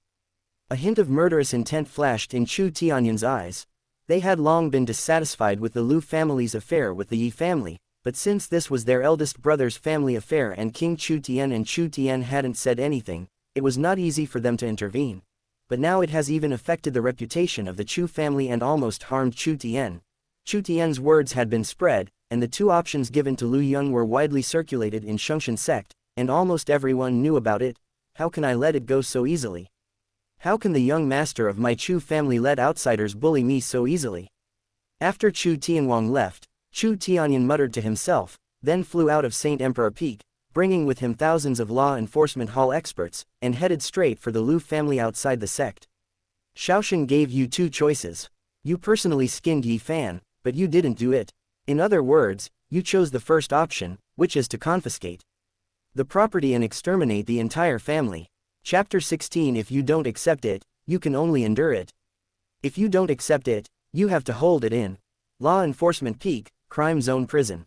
A hint of murderous intent flashed in Chu Tianyan's eyes. They had long been dissatisfied with the Lu family's affair with the Yi family, but since this was their eldest brother's family affair and King Chu Tian and Chu Tian hadn't said anything, it was not easy for them to intervene. But now it has even affected the reputation of the Chu family and almost harmed Chu Tian. Chu Tian's words had been spread, and the two options given to Lu Yun were widely circulated in Shungshan sect, and almost everyone knew about it. How can I let it go so easily? How can the young master of my Chu family let outsiders bully me so easily? After Chu Tianwang left, Chu Tianyan muttered to himself, then flew out of St. Emperor Peak, bringing with him thousands of law enforcement hall experts, and headed straight for the Lu family outside the sect. Shaoshan gave you two choices. You personally skinned Yi Fan, but you didn't do it. In other words, you chose the first option, which is to confiscate the property and exterminate the entire family. Chapter 16. If you don't accept it, you can only endure it. If you don't accept it, you have to hold it in. Law Enforcement Peak, Crime Zone Prison.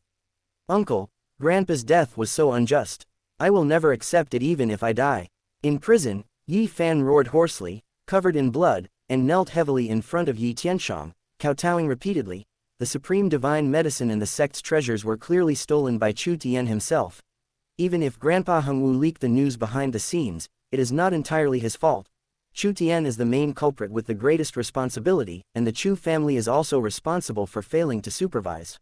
Uncle, Grandpa's death was so unjust. I will never accept it even if I die. In prison, Yi Fan roared hoarsely, covered in blood, and knelt heavily in front of Yi Tianshang, kowtowing repeatedly. the supreme divine medicine and the sect's treasures were clearly stolen by Chu Tian himself. Even if Grandpa Hongwu leaked the news behind the scenes, it is not entirely his fault. Chu Tian is the main culprit with the greatest responsibility, and the Chu family is also responsible for failing to supervise.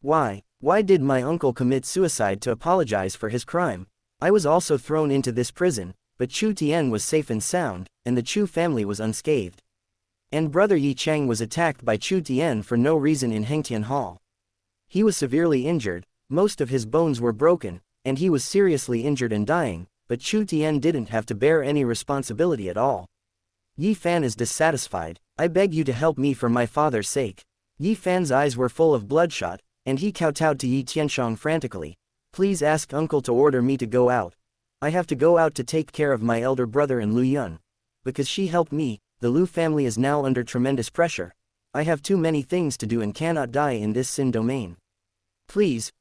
Why did my uncle commit suicide to apologize for his crime? I was also thrown into this prison, but Chu Tian was safe and sound, and the Chu family was unscathed. And brother Yi Chang was attacked by Chu Tian for no reason in Hengtian Hall. He was severely injured, most of his bones were broken, and he was seriously injured and dying, but Chu Tian didn't have to bear any responsibility at all. Yi Fan is dissatisfied. I beg you to help me for my father's sake. Yi Fan's eyes were full of bloodshot, and he kowtowed to Yi Tianshong frantically. Please ask uncle to order me to go out. I have to go out to take care of my elder brother and Lu Yun. Because she helped me, the Lu family is now under tremendous pressure. I have too many things to do and cannot die in this sin domain. Please,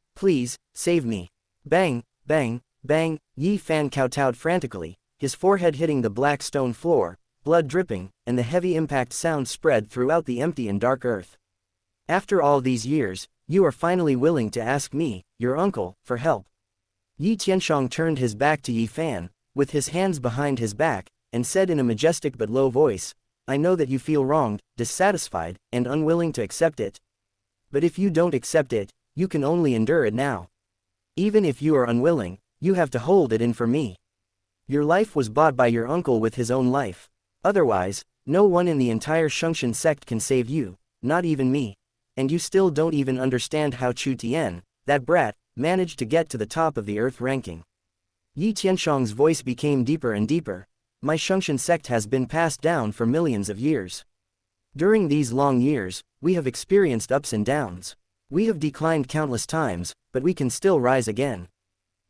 save me. Bang, bang, bang, Yi Fan kowtowed frantically, his forehead hitting the black stone floor, blood dripping, and the heavy impact sound spread throughout the empty and dark earth. After all these years, you are finally willing to ask me, your uncle, for help. Yi Tianshong turned his back to Yi Fan, with his hands behind his back, and said in a majestic but low voice, I know that you feel wronged, dissatisfied, and unwilling to accept it. But if you don't accept it, you can only endure it now. Even if you are unwilling, you have to hold it in for me. Your life was bought by your uncle with his own life. Otherwise, no one in the entire Shungshan sect can save you, not even me. And you still don't even understand how Chu Tian, that brat, managed to get to the top of the earth ranking. Yi Tianshong's voice became deeper and deeper. My Shungshan sect has been passed down for millions of years. During these long years, we have experienced ups and downs. We have declined countless times, but we can still rise again.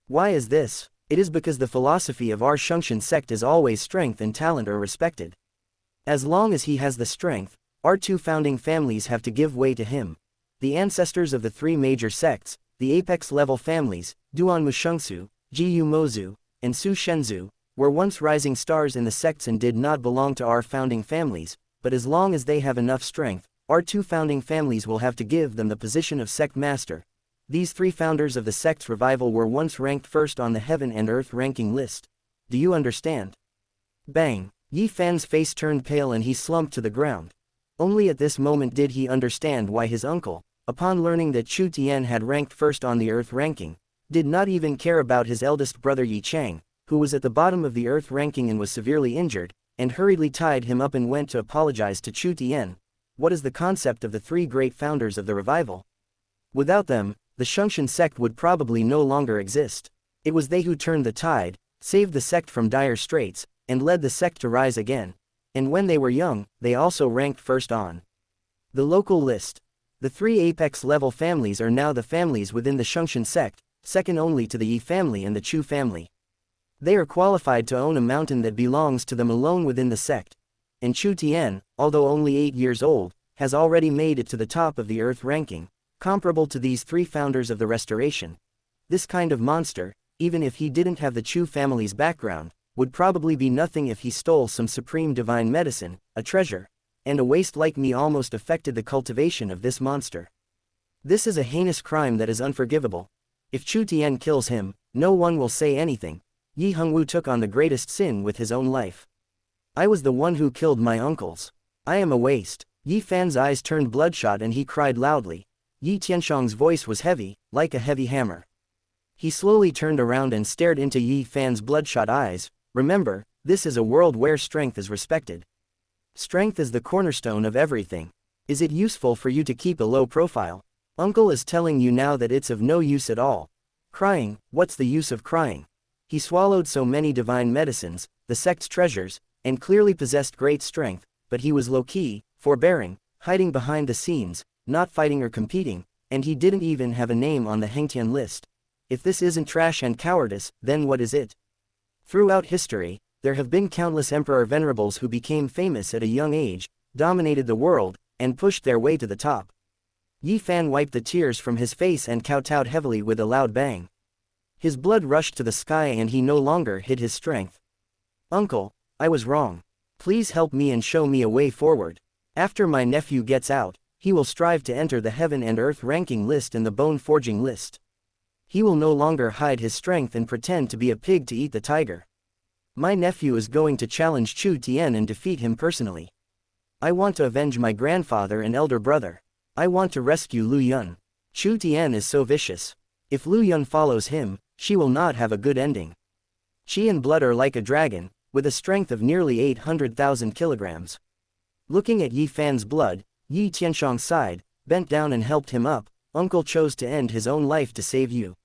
Why is this? It is because the philosophy of our Shungshan sect is always strength and talent are respected. As long as he has the strength, our two founding families have to give way to him. The ancestors of the three major sects, the apex-level families, Duanmu Shengsu, Jiyu Mozu, and Su Shenzhu, were once rising stars in the sects and did not belong to our founding families, but as long as they have enough strength, our two founding families will have to give them the position of sect master. These three founders of the sect's revival were once ranked first on the heaven and earth ranking list. Do you understand? Bang! Yi Fan's face turned pale and he slumped to the ground. Only at this moment did he understand why his uncle, upon learning that Chu Tian had ranked first on the earth ranking, did not even care about his eldest brother Yi Chang, who was at the bottom of the earth ranking and was severely injured, and hurriedly tied him up and went to apologize to Chu Tian. What is the concept of the three great founders of the revival? Without them, the Shungshan sect would probably no longer exist. It was they who turned the tide, saved the sect from dire straits, and led the sect to rise again. And when they were young, they also ranked first on the local list. The three apex-level families are now the families within the Shungshan sect, second only to the Yi family and the Chu family. They are qualified to own a mountain that belongs to them alone within the sect. And Chu Tian, although only 8 years old, has already made it to the top of the earth ranking, comparable to these three founders of the restoration. This kind of monster, even if he didn't have the Chu family's background, would probably be nothing if he stole some supreme divine medicine, a treasure, and a waste like me almost affected the cultivation of this monster. This is a heinous crime that is unforgivable. If Chu Tian kills him, no one will say anything. Yi Hongwu took on the greatest sin with his own life. I was the one who killed my uncles. I am a waste. Yi Fan's eyes turned bloodshot and he cried loudly. Yi Tianshong's voice was heavy, like a heavy hammer. He slowly turned around and stared into Yi Fan's bloodshot eyes. Remember, this is a world where strength is respected. Strength is the cornerstone of everything. Is it useful for you to keep a low profile? Uncle is telling you now that it's of no use at all. Crying, what's the use of crying? He swallowed so many divine medicines, the sect's treasures, and clearly possessed great strength, but he was low-key, forbearing, hiding behind the scenes, not fighting or competing, and he didn't even have a name on the Hengtian list. If this isn't trash and cowardice, then what is it? Throughout history, there have been countless Emperor Venerables who became famous at a young age, dominated the world, and pushed their way to the top. Yi Fan wiped the tears from his face and kowtowed heavily with a loud bang. His blood rushed to the sky and he no longer hid his strength. Uncle, I was wrong. Please help me and show me a way forward. After my nephew gets out, he will strive to enter the heaven and earth ranking list and the bone forging list. He will no longer hide his strength and pretend to be a pig to eat the tiger. My nephew is going to challenge Chu Tian and defeat him personally. I want to avenge my grandfather and elder brother. I want to rescue Lu Yun. Chu Tian is so vicious. If Lu Yun follows him, she will not have a good ending. Qi and blood are like a dragon, with a strength of nearly 800,000 kilograms. Looking at Yi Fan's blood, Yi Tianshang sighed, bent down and helped him up. Uncle chose to end his own life to save you.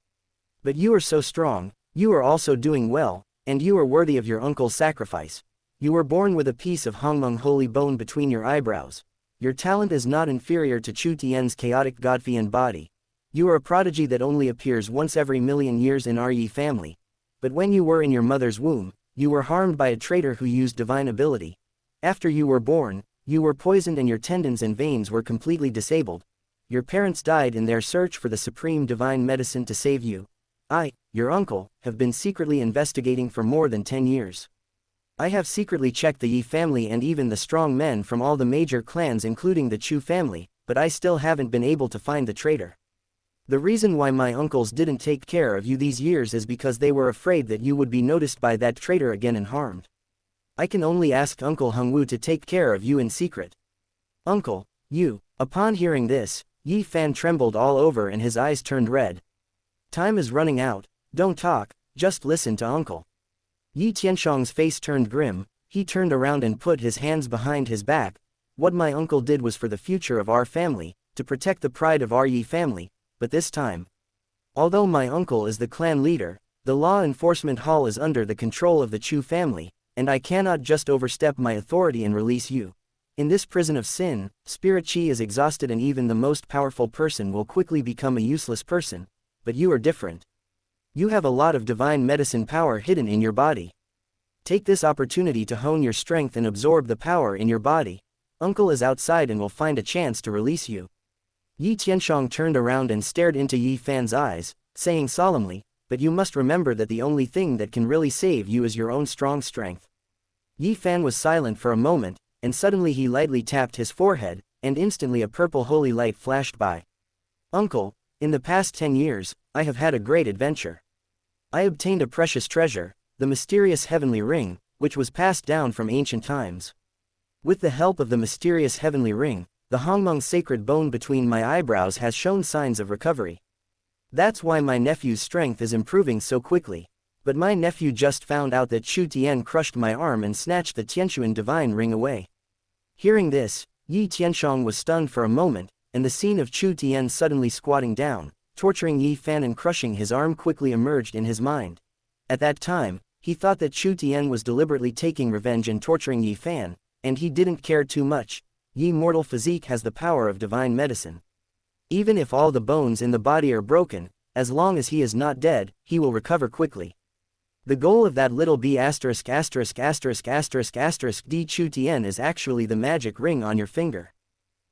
But you are so strong, you are also doing well, and you are worthy of your uncle's sacrifice. You were born with a piece of Hongmeng holy bone between your eyebrows. Your talent is not inferior to Chu Tian's chaotic Godfian body. You are a prodigy that only appears once every million years in our Yi family. But when you were in your mother's womb, you were harmed by a traitor who used divine ability. After you were born, you were poisoned and your tendons and veins were completely disabled. Your parents died in their search for the supreme divine medicine to save you. I, your uncle, have been secretly investigating for more than 10 years. I have secretly checked the Yi family and even the strong men from all the major clans including the Chu family, but I still haven't been able to find the traitor. The reason why my uncles didn't take care of you these years is because they were afraid that you would be noticed by that traitor again and harmed. I can only ask Uncle Hongwu to take care of you in secret. Uncle, you. Upon hearing this, Yi Fan trembled all over and his eyes turned red. Time is running out, don't talk, just listen to Uncle. Yi Tianshang's face turned grim, he turned around and put his hands behind his back. What my uncle did was for the future of our family, to protect the pride of our Yi family, but this time. Although my uncle is the clan leader, the law enforcement hall is under the control of the Chu family, and I cannot just overstep my authority and release you. In this prison of sin, spirit chi is exhausted and even the most powerful person will quickly become a useless person, but you are different. You have a lot of divine medicine power hidden in your body. Take this opportunity to hone your strength and absorb the power in your body. Uncle is outside and will find a chance to release you. Yi Tianshang turned around and stared into Yi Fan's eyes, saying solemnly, but you must remember that the only thing that can really save you is your own strong strength. Yi Fan was silent for a moment, and suddenly he lightly tapped his forehead, and instantly a purple holy light flashed by. Uncle, in the past 10 years, I have had a great adventure. I obtained a precious treasure, the mysterious heavenly ring, which was passed down from ancient times. With the help of the mysterious heavenly ring, the Hongmeng sacred bone between my eyebrows has shown signs of recovery. That's why my nephew's strength is improving so quickly. But my nephew just found out that Chu Tian crushed my arm and snatched the Tianxuan divine ring away. Hearing this, Yi Tianshang was stunned for a moment, and the scene of Chu Tian suddenly squatting down, torturing Yi Fan and crushing his arm quickly emerged in his mind. At that time, he thought that Chu Tian was deliberately taking revenge and torturing Yi Fan, and he didn't care too much. Yi mortal physique has the power of divine medicine. Even if all the bones in the body are broken, as long as he is not dead, he will recover quickly. The goal of that little b************ d Chu Tian is actually the magic ring on your finger.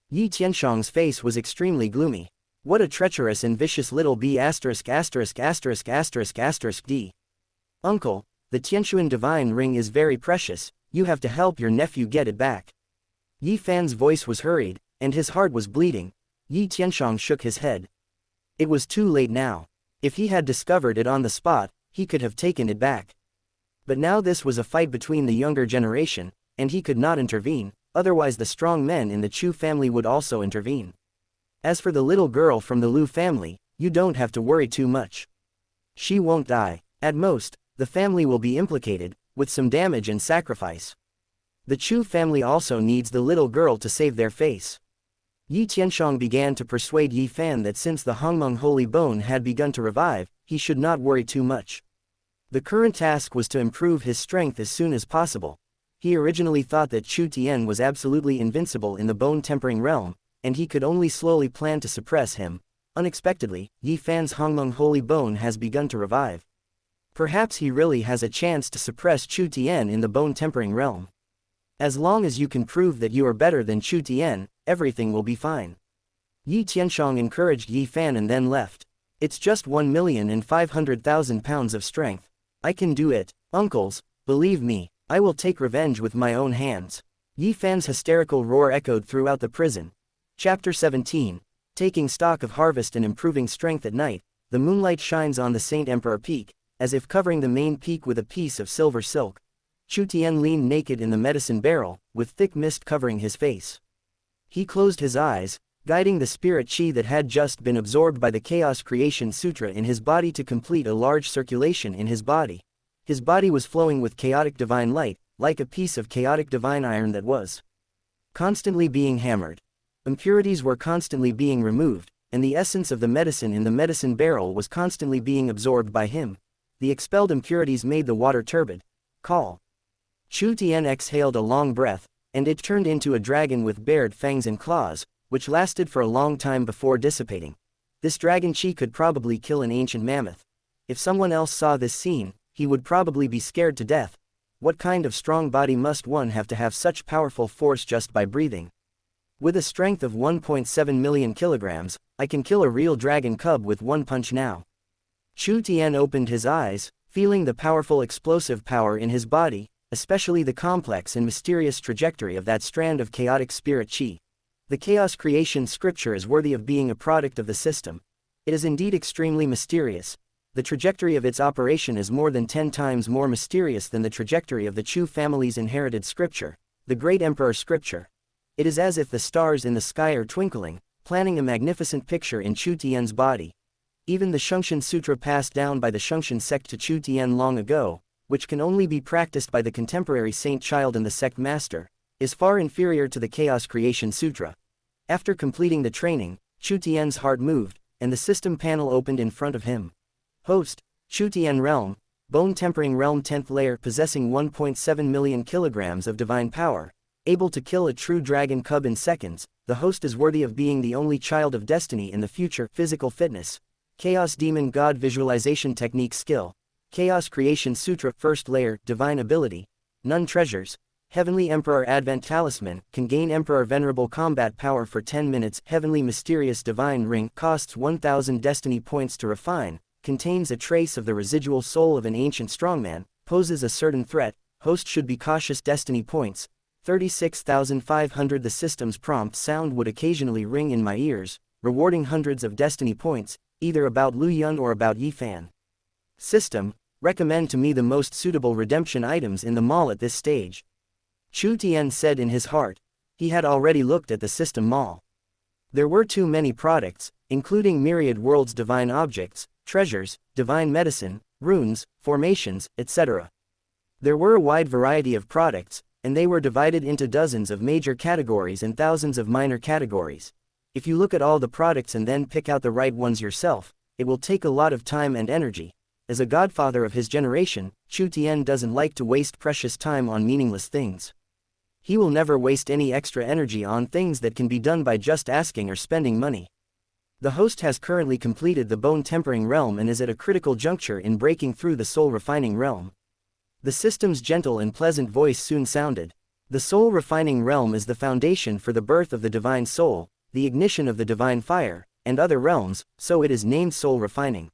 Yi Tianshang's face was extremely gloomy. What a treacherous and vicious little b********************************************************************************************************************. Uncle, the Tianxuan divine ring is very precious, you have to help your nephew get it back. Yi Fan's voice was hurried, and his heart was bleeding. Yi Tianshang shook his head. It was too late now. If he had discovered it on the spot, he could have taken it back. But now this was a fight between the younger generation, and he could not intervene, otherwise the strong men in the Chu family would also intervene. As for the little girl from the Lu family, you don't have to worry too much. She won't die. At most, the family will be implicated, with some damage and sacrifice. The Chu family also needs the little girl to save their face. Yi Tianshang began to persuade Yi Fan that since the Hongmeng holy bone had begun to revive, he should not worry too much. The current task was to improve his strength as soon as possible. He originally thought that Chu Tian was absolutely invincible in the bone-tempering realm, and he could only slowly plan to suppress him. Unexpectedly, Yi Fan's Hongmeng holy bone has begun to revive. Perhaps he really has a chance to suppress Chu Tian in the bone-tempering realm. As long as you can prove that you are better than Chu Tian, everything will be fine. Yi Tianshang encouraged Yi Fan and then left. It's just 1,500,000 pounds of strength. I can do it, uncles, believe me, I will take revenge with my own hands. Yi Fan's hysterical roar echoed throughout the prison. Chapter 17. Taking stock of harvest and improving strength at night, the moonlight shines on the Saint Emperor Peak, as if covering the main peak with a piece of silver silk. Chu Tian leaned naked in the medicine barrel, with thick mist covering his face. He closed his eyes, guiding the spirit chi that had just been absorbed by the Chaos Creation Sutra in his body to complete a large circulation in his body. His body was flowing with chaotic divine light, like a piece of chaotic divine iron that was constantly being hammered. Impurities were constantly being removed, and the essence of the medicine in the medicine barrel was constantly being absorbed by him. The expelled impurities made the water turbid. Call. Chu Tian exhaled a long breath, and it turned into a dragon with bared fangs and claws, which lasted for a long time before dissipating. This dragon chi could probably kill an ancient mammoth. If someone else saw this scene, he would probably be scared to death. What kind of strong body must one have to have such powerful force just by breathing? With a strength of 1.7 million kilograms, I can kill a real dragon cub with one punch now. Chu Tian opened his eyes, feeling the powerful explosive power in his body, especially the complex and mysterious trajectory of that strand of chaotic spirit chi. The Chaos Creation Scripture is worthy of being a product of the system. It is indeed extremely mysterious. The trajectory of its operation is more than 10 times more mysterious than the trajectory of the Chu family's inherited scripture, the Great Emperor Scripture. It is as if the stars in the sky are twinkling, planning a magnificent picture in Chu Tian's body. Even the Shungshan Sutra passed down by the Shungshan sect to Chu Tian long ago, which can only be practiced by the contemporary saint child and the sect master, is far inferior to the Chaos Creation Sutra. After completing the training, Chu Tian's heart moved, and the system panel opened in front of him. Host, Chu Tian Realm, Bone Tempering Realm 10th layer possessing 1.7 million kilograms of divine power, able to kill a true dragon cub in seconds. The host is worthy of being the only child of destiny in the future. Physical fitness. Chaos Demon God Visualization Technique Skill. Chaos Creation Sutra 1st layer, Divine Ability. None Treasures. Heavenly Emperor Advent Talisman, can gain Emperor Venerable Combat Power for 10 minutes. Heavenly Mysterious Divine Ring, costs 1000 Destiny Points to refine, contains a trace of the residual soul of an ancient strongman, poses a certain threat, host should be cautious. Destiny Points, 36,500. The system's prompt sound would occasionally ring in my ears, rewarding hundreds of Destiny Points, either about Lu Yun or about Yifan. System, recommend to me the most suitable redemption items in the mall at this stage. Chu Tian said in his heart. He had already looked at the system mall. There were too many products, including myriad worlds, divine objects, treasures, divine medicine, runes, formations, etc. There were a wide variety of products, and they were divided into dozens of major categories and thousands of minor categories. If you look at all the products and then pick out the right ones yourself, it will take a lot of time and energy. As a godfather of his generation, Chu Tian doesn't like to waste precious time on meaningless things. He will never waste any extra energy on things that can be done by just asking or spending money. The host has currently completed the Bone Tempering Realm and is at a critical juncture in breaking through the Soul Refining Realm. The system's gentle and pleasant voice soon sounded. The Soul Refining Realm is the foundation for the birth of the divine soul, the ignition of the divine fire, and other realms, so it is named Soul Refining.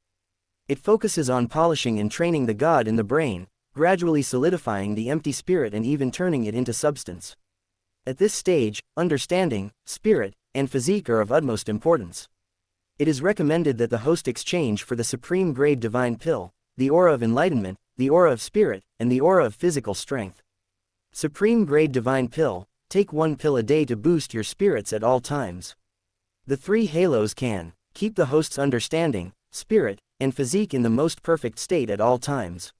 It focuses on polishing and training the god in the brain, gradually solidifying the empty spirit and even turning it into substance. At this stage, understanding, spirit, and physique are of utmost importance. It is recommended that the host exchange for the supreme grade divine pill, the aura of enlightenment, the aura of spirit, and the aura of physical strength. Supreme grade divine pill, take one pill a day to boost your spirits at all times. The 3 halos can keep the host's understanding, spirit, and physique in the most perfect state at all times.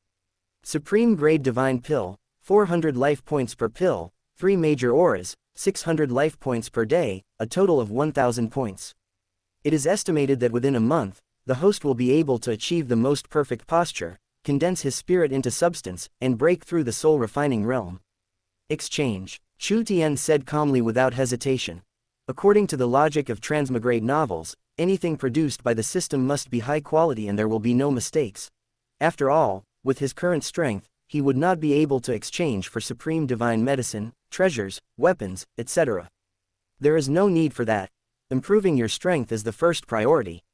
Supreme grade divine pill, 400 life points per pill, 3 major auras, 600 life points per day, a total of 1000 points. It is estimated that within a month, the host will be able to achieve the most perfect posture, condense his spirit into substance, and break through the soul refining realm. Exchange. Chu Tian said calmly without hesitation. According to the logic of transmigrate novels, anything produced by the system must be high quality and there will be no mistakes. After all, with his current strength, he would not be able to exchange for supreme divine medicine, treasures, weapons, etc. There is no need for that. Improving your strength is the first priority.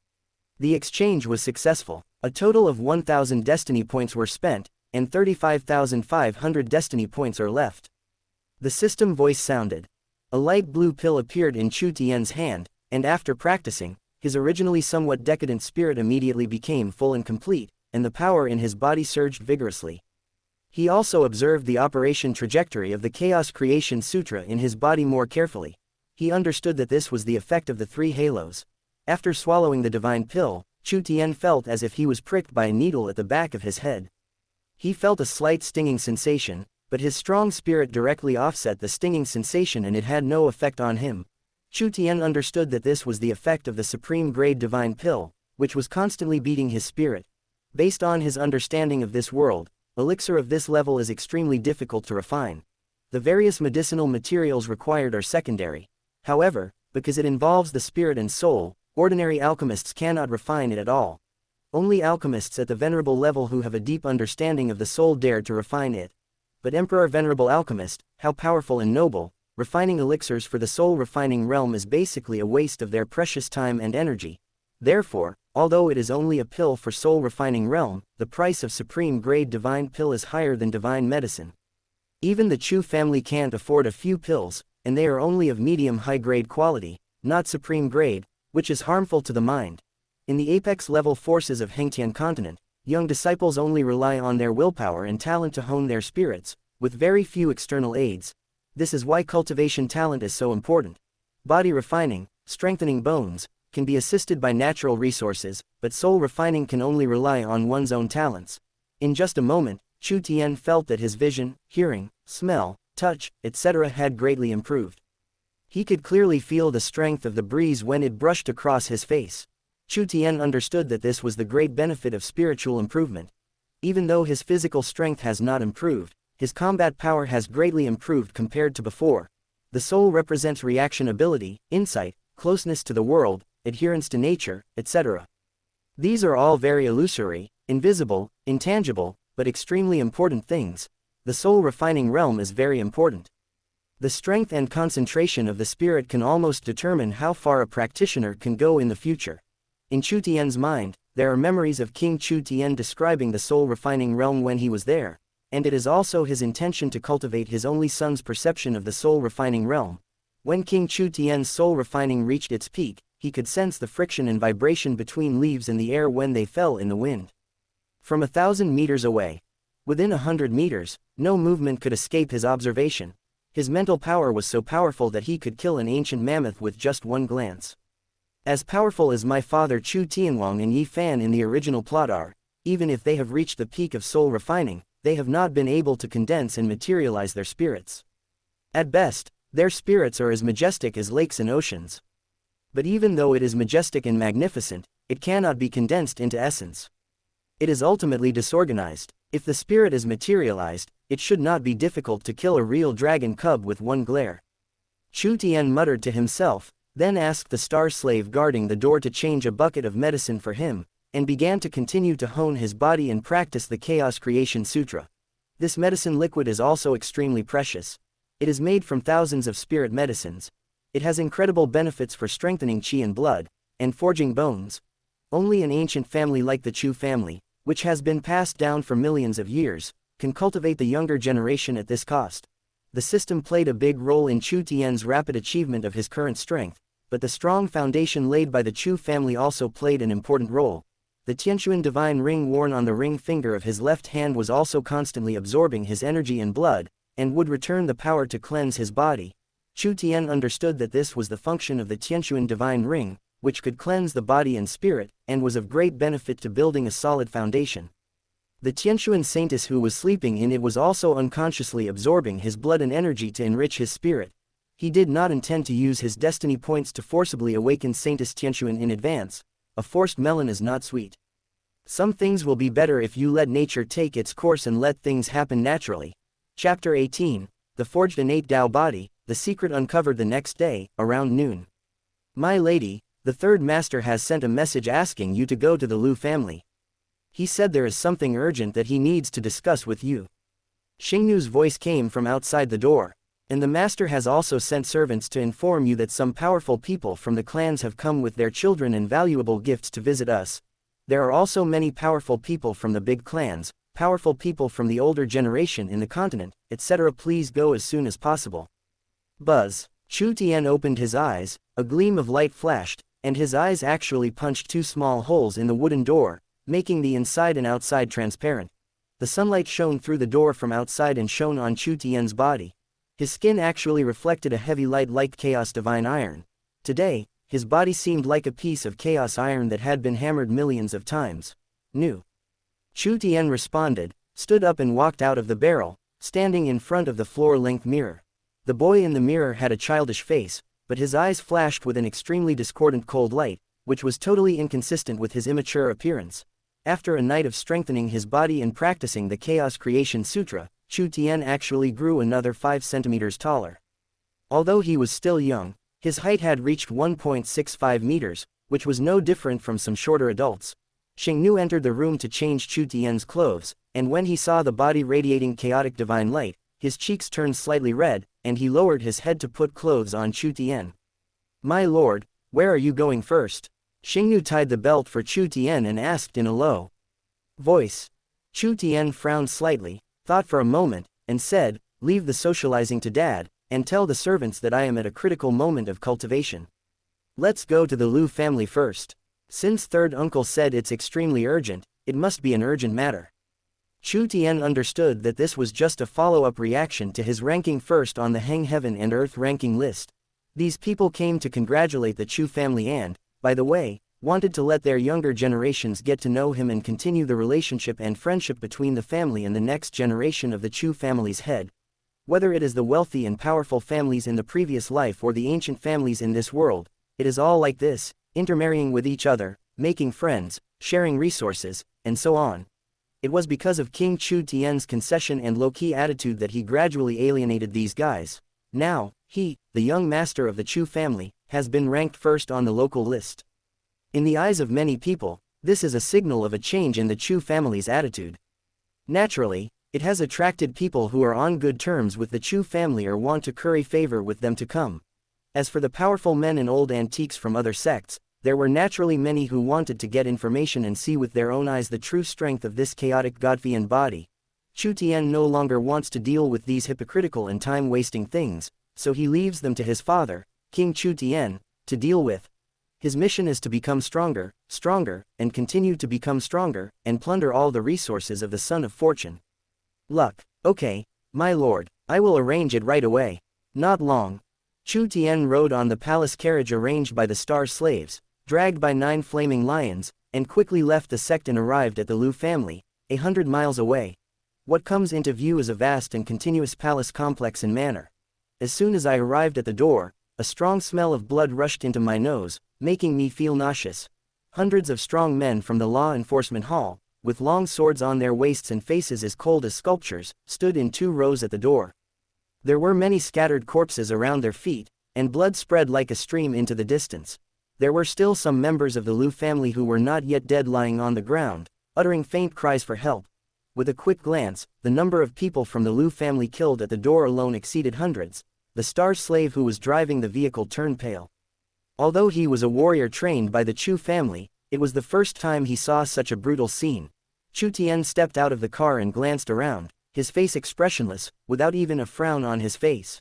The exchange was successful. A total of 1000 destiny points were spent, and 35,500 destiny points are left. The system voice sounded. A light blue pill appeared in Chu Tian's hand, and after practicing, his originally somewhat decadent spirit immediately became full and complete, and the power in his body surged vigorously. He also observed the operation trajectory of the Chaos Creation Sutra in his body more carefully. He understood that this was the effect of the 3 halos. After swallowing the divine pill, Chu Tian felt as if he was pricked by a needle at the back of his head. He felt a slight stinging sensation, but his strong spirit directly offset the stinging sensation and it had no effect on him. Chu Tian understood that this was the effect of the supreme grade divine pill, which was constantly beating his spirit. Based on his understanding of this world, elixir of this level is extremely difficult to refine. The various medicinal materials required are secondary. However, because it involves the spirit and soul, ordinary alchemists cannot refine it at all. Only alchemists at the venerable level who have a deep understanding of the soul dare to refine it. But Emperor Venerable Alchemist, how powerful and noble, refining elixirs for the soul refining realm is basically a waste of their precious time and energy. Therefore, although it is only a pill for soul refining realm, the price of supreme grade divine pill is higher than divine medicine. Even the Chu family can't afford a few pills, and they are only of medium high grade quality, not supreme grade, which is harmful to the mind. In the apex level forces of Hengtian continent, young disciples only rely on their willpower and talent to hone their spirits, with very few external aids. This is why cultivation talent is so important. Body refining, strengthening bones, can be assisted by natural resources, but soul refining can only rely on one's own talents. In just a moment, Chu Tian felt that his vision, hearing, smell, touch, etc. had greatly improved. He could clearly feel the strength of the breeze when it brushed across his face. Chu Tian understood that this was the great benefit of spiritual improvement. Even though his physical strength has not improved, his combat power has greatly improved compared to before. The soul represents reaction ability, insight, closeness to the world, adherence to nature, etc. These are all very illusory, invisible, intangible, but extremely important things. The soul refining realm is very important. The strength and concentration of the spirit can almost determine how far a practitioner can go in the future. In Chu Tian's mind, there are memories of King Chu Tian describing the soul refining realm when he was there, and it is also his intention to cultivate his only son's perception of the soul refining realm. When King Chu Tian's soul refining reached its peak, he could sense the friction and vibration between leaves in the air when they fell in the wind. From 1,000 meters away, within 100 meters, no movement could escape his observation. His mental power was so powerful that he could kill an ancient mammoth with just one glance. As powerful as my father Chu Tianwang and Yi Fan in the original plot are, even if they have reached the peak of soul refining, they have not been able to condense and materialize their spirits. At best, their spirits are as majestic as lakes and oceans. But even though it is majestic and magnificent, it cannot be condensed into essence. It is ultimately disorganized. If the spirit is materialized, it should not be difficult to kill a real dragon cub with one glare. Chu Tian muttered to himself, then asked the star slave guarding the door to change a bucket of medicine for him, and began to continue to hone his body and practice the Chaos Creation Sutra. This medicine liquid is also extremely precious. It is made from thousands of spirit medicines. It has incredible benefits for strengthening qi and blood, and forging bones. Only an ancient family like the Chu family, which has been passed down for millions of years, can cultivate the younger generation at this cost. The system played a big role in Chu Tian's rapid achievement of his current strength, but the strong foundation laid by the Chu family also played an important role. The Tianquan divine ring worn on the ring finger of his left hand was also constantly absorbing his energy and blood, and would return the power to cleanse his body. Chu Tian understood that this was the function of the Tianquan divine ring, which could cleanse the body and spirit, and was of great benefit to building a solid foundation. The Tianquan saintess who was sleeping in it was also unconsciously absorbing his blood and energy to enrich his spirit. He did not intend to use his destiny points to forcibly awaken Saintess Tianquan in advance. A forced melon is not sweet. Some things will be better if you let nature take its course and let things happen naturally. Chapter 18, The Forged Innate Tao Body, the secret uncovered the next day, around noon. My lady, the third master has sent a message asking you to go to the Lu family. He said there is something urgent that he needs to discuss with you. Xingnu's voice came from outside the door. And the master has also sent servants to inform you that some powerful people from the clans have come with their children and valuable gifts to visit us. There are also many powerful people from the big clans, powerful people from the older generation in the continent, etc. Please go as soon as possible. Buzz. Chu Tian opened his eyes, a gleam of light flashed, and his eyes actually punched two small holes in the wooden door, making the inside and outside transparent. The sunlight shone through the door from outside and shone on Chu Tian's body. His skin actually reflected a heavy light like chaos divine iron. Today, his body seemed like a piece of chaos iron that had been hammered millions of times. New. Chu Tian responded, stood up and walked out of the barrel, standing in front of the floor-length mirror. The boy in the mirror had a childish face, but his eyes flashed with an extremely discordant cold light, which was totally inconsistent with his immature appearance. After a night of strengthening his body and practicing the Chaos Creation Sutra, Chu Tian actually grew another 5 centimeters taller. Although he was still young, his height had reached 1.65 meters, which was no different from some shorter adults. Xingnu entered the room to change Chu Tian's clothes, and when he saw the body radiating chaotic divine light, his cheeks turned slightly red, and he lowered his head to put clothes on Chu Tian. "My lord, where are you going first?" Xingnu tied the belt for Chu Tian and asked in a low voice. Chu Tian frowned slightly, thought for a moment, and said, "Leave the socializing to Dad, and tell the servants that I am at a critical moment of cultivation. Let's go to the Lu family first. Since third uncle said it's extremely urgent, it must be an urgent matter." Chu Tian understood that this was just a follow-up reaction to his ranking first on the Heng Heaven and Earth ranking list. These people came to congratulate the Chu family and, by the way, wanted to let their younger generations get to know him and continue the relationship and friendship between the family and the next generation of the Chu family's head. Whether it is the wealthy and powerful families in the previous life or the ancient families in this world, it is all like this, intermarrying with each other, making friends, sharing resources, and so on. It was because of King Chu Tian's concession and low-key attitude that he gradually alienated these guys. Now, he, the young master of the Chu family, has been ranked first on the local list. In the eyes of many people, this is a signal of a change in the Chu family's attitude. Naturally, it has attracted people who are on good terms with the Chu family or want to curry favor with them to come. As for the powerful men and old antiques from other sects, there were naturally many who wanted to get information and see with their own eyes the true strength of this chaotic Godfian body. Chu Tian no longer wants to deal with these hypocritical and time-wasting things, so he leaves them to his father, King Chu Tian, to deal with. His mission is to become stronger, and continue to become stronger, and plunder all the resources of the Son of Fortune. Luck. Okay, my lord, I will arrange it right away. Not long. Chu Tian rode on the palace carriage arranged by the star slaves, dragged by 9 flaming lions, and quickly left the sect and arrived at the Lu family, 100 miles away. What comes into view is a vast and continuous palace complex in manner. As soon as I arrived at the door, a strong smell of blood rushed into my nose, making me feel nauseous. Hundreds of strong men from the law enforcement hall, with long swords on their waists and faces as cold as sculptures, stood in 2 rows at the door. There were many scattered corpses around their feet, and blood spread like a stream into the distance. There were still some members of the Lu family who were not yet dead lying on the ground, uttering faint cries for help. With a quick glance, the number of people from the Lu family killed at the door alone exceeded hundreds. The star slave who was driving the vehicle turned pale. Although he was a warrior trained by the Chu family, it was the first time he saw such a brutal scene. Chu Tian stepped out of the car and glanced around, his face expressionless, without even a frown on his face.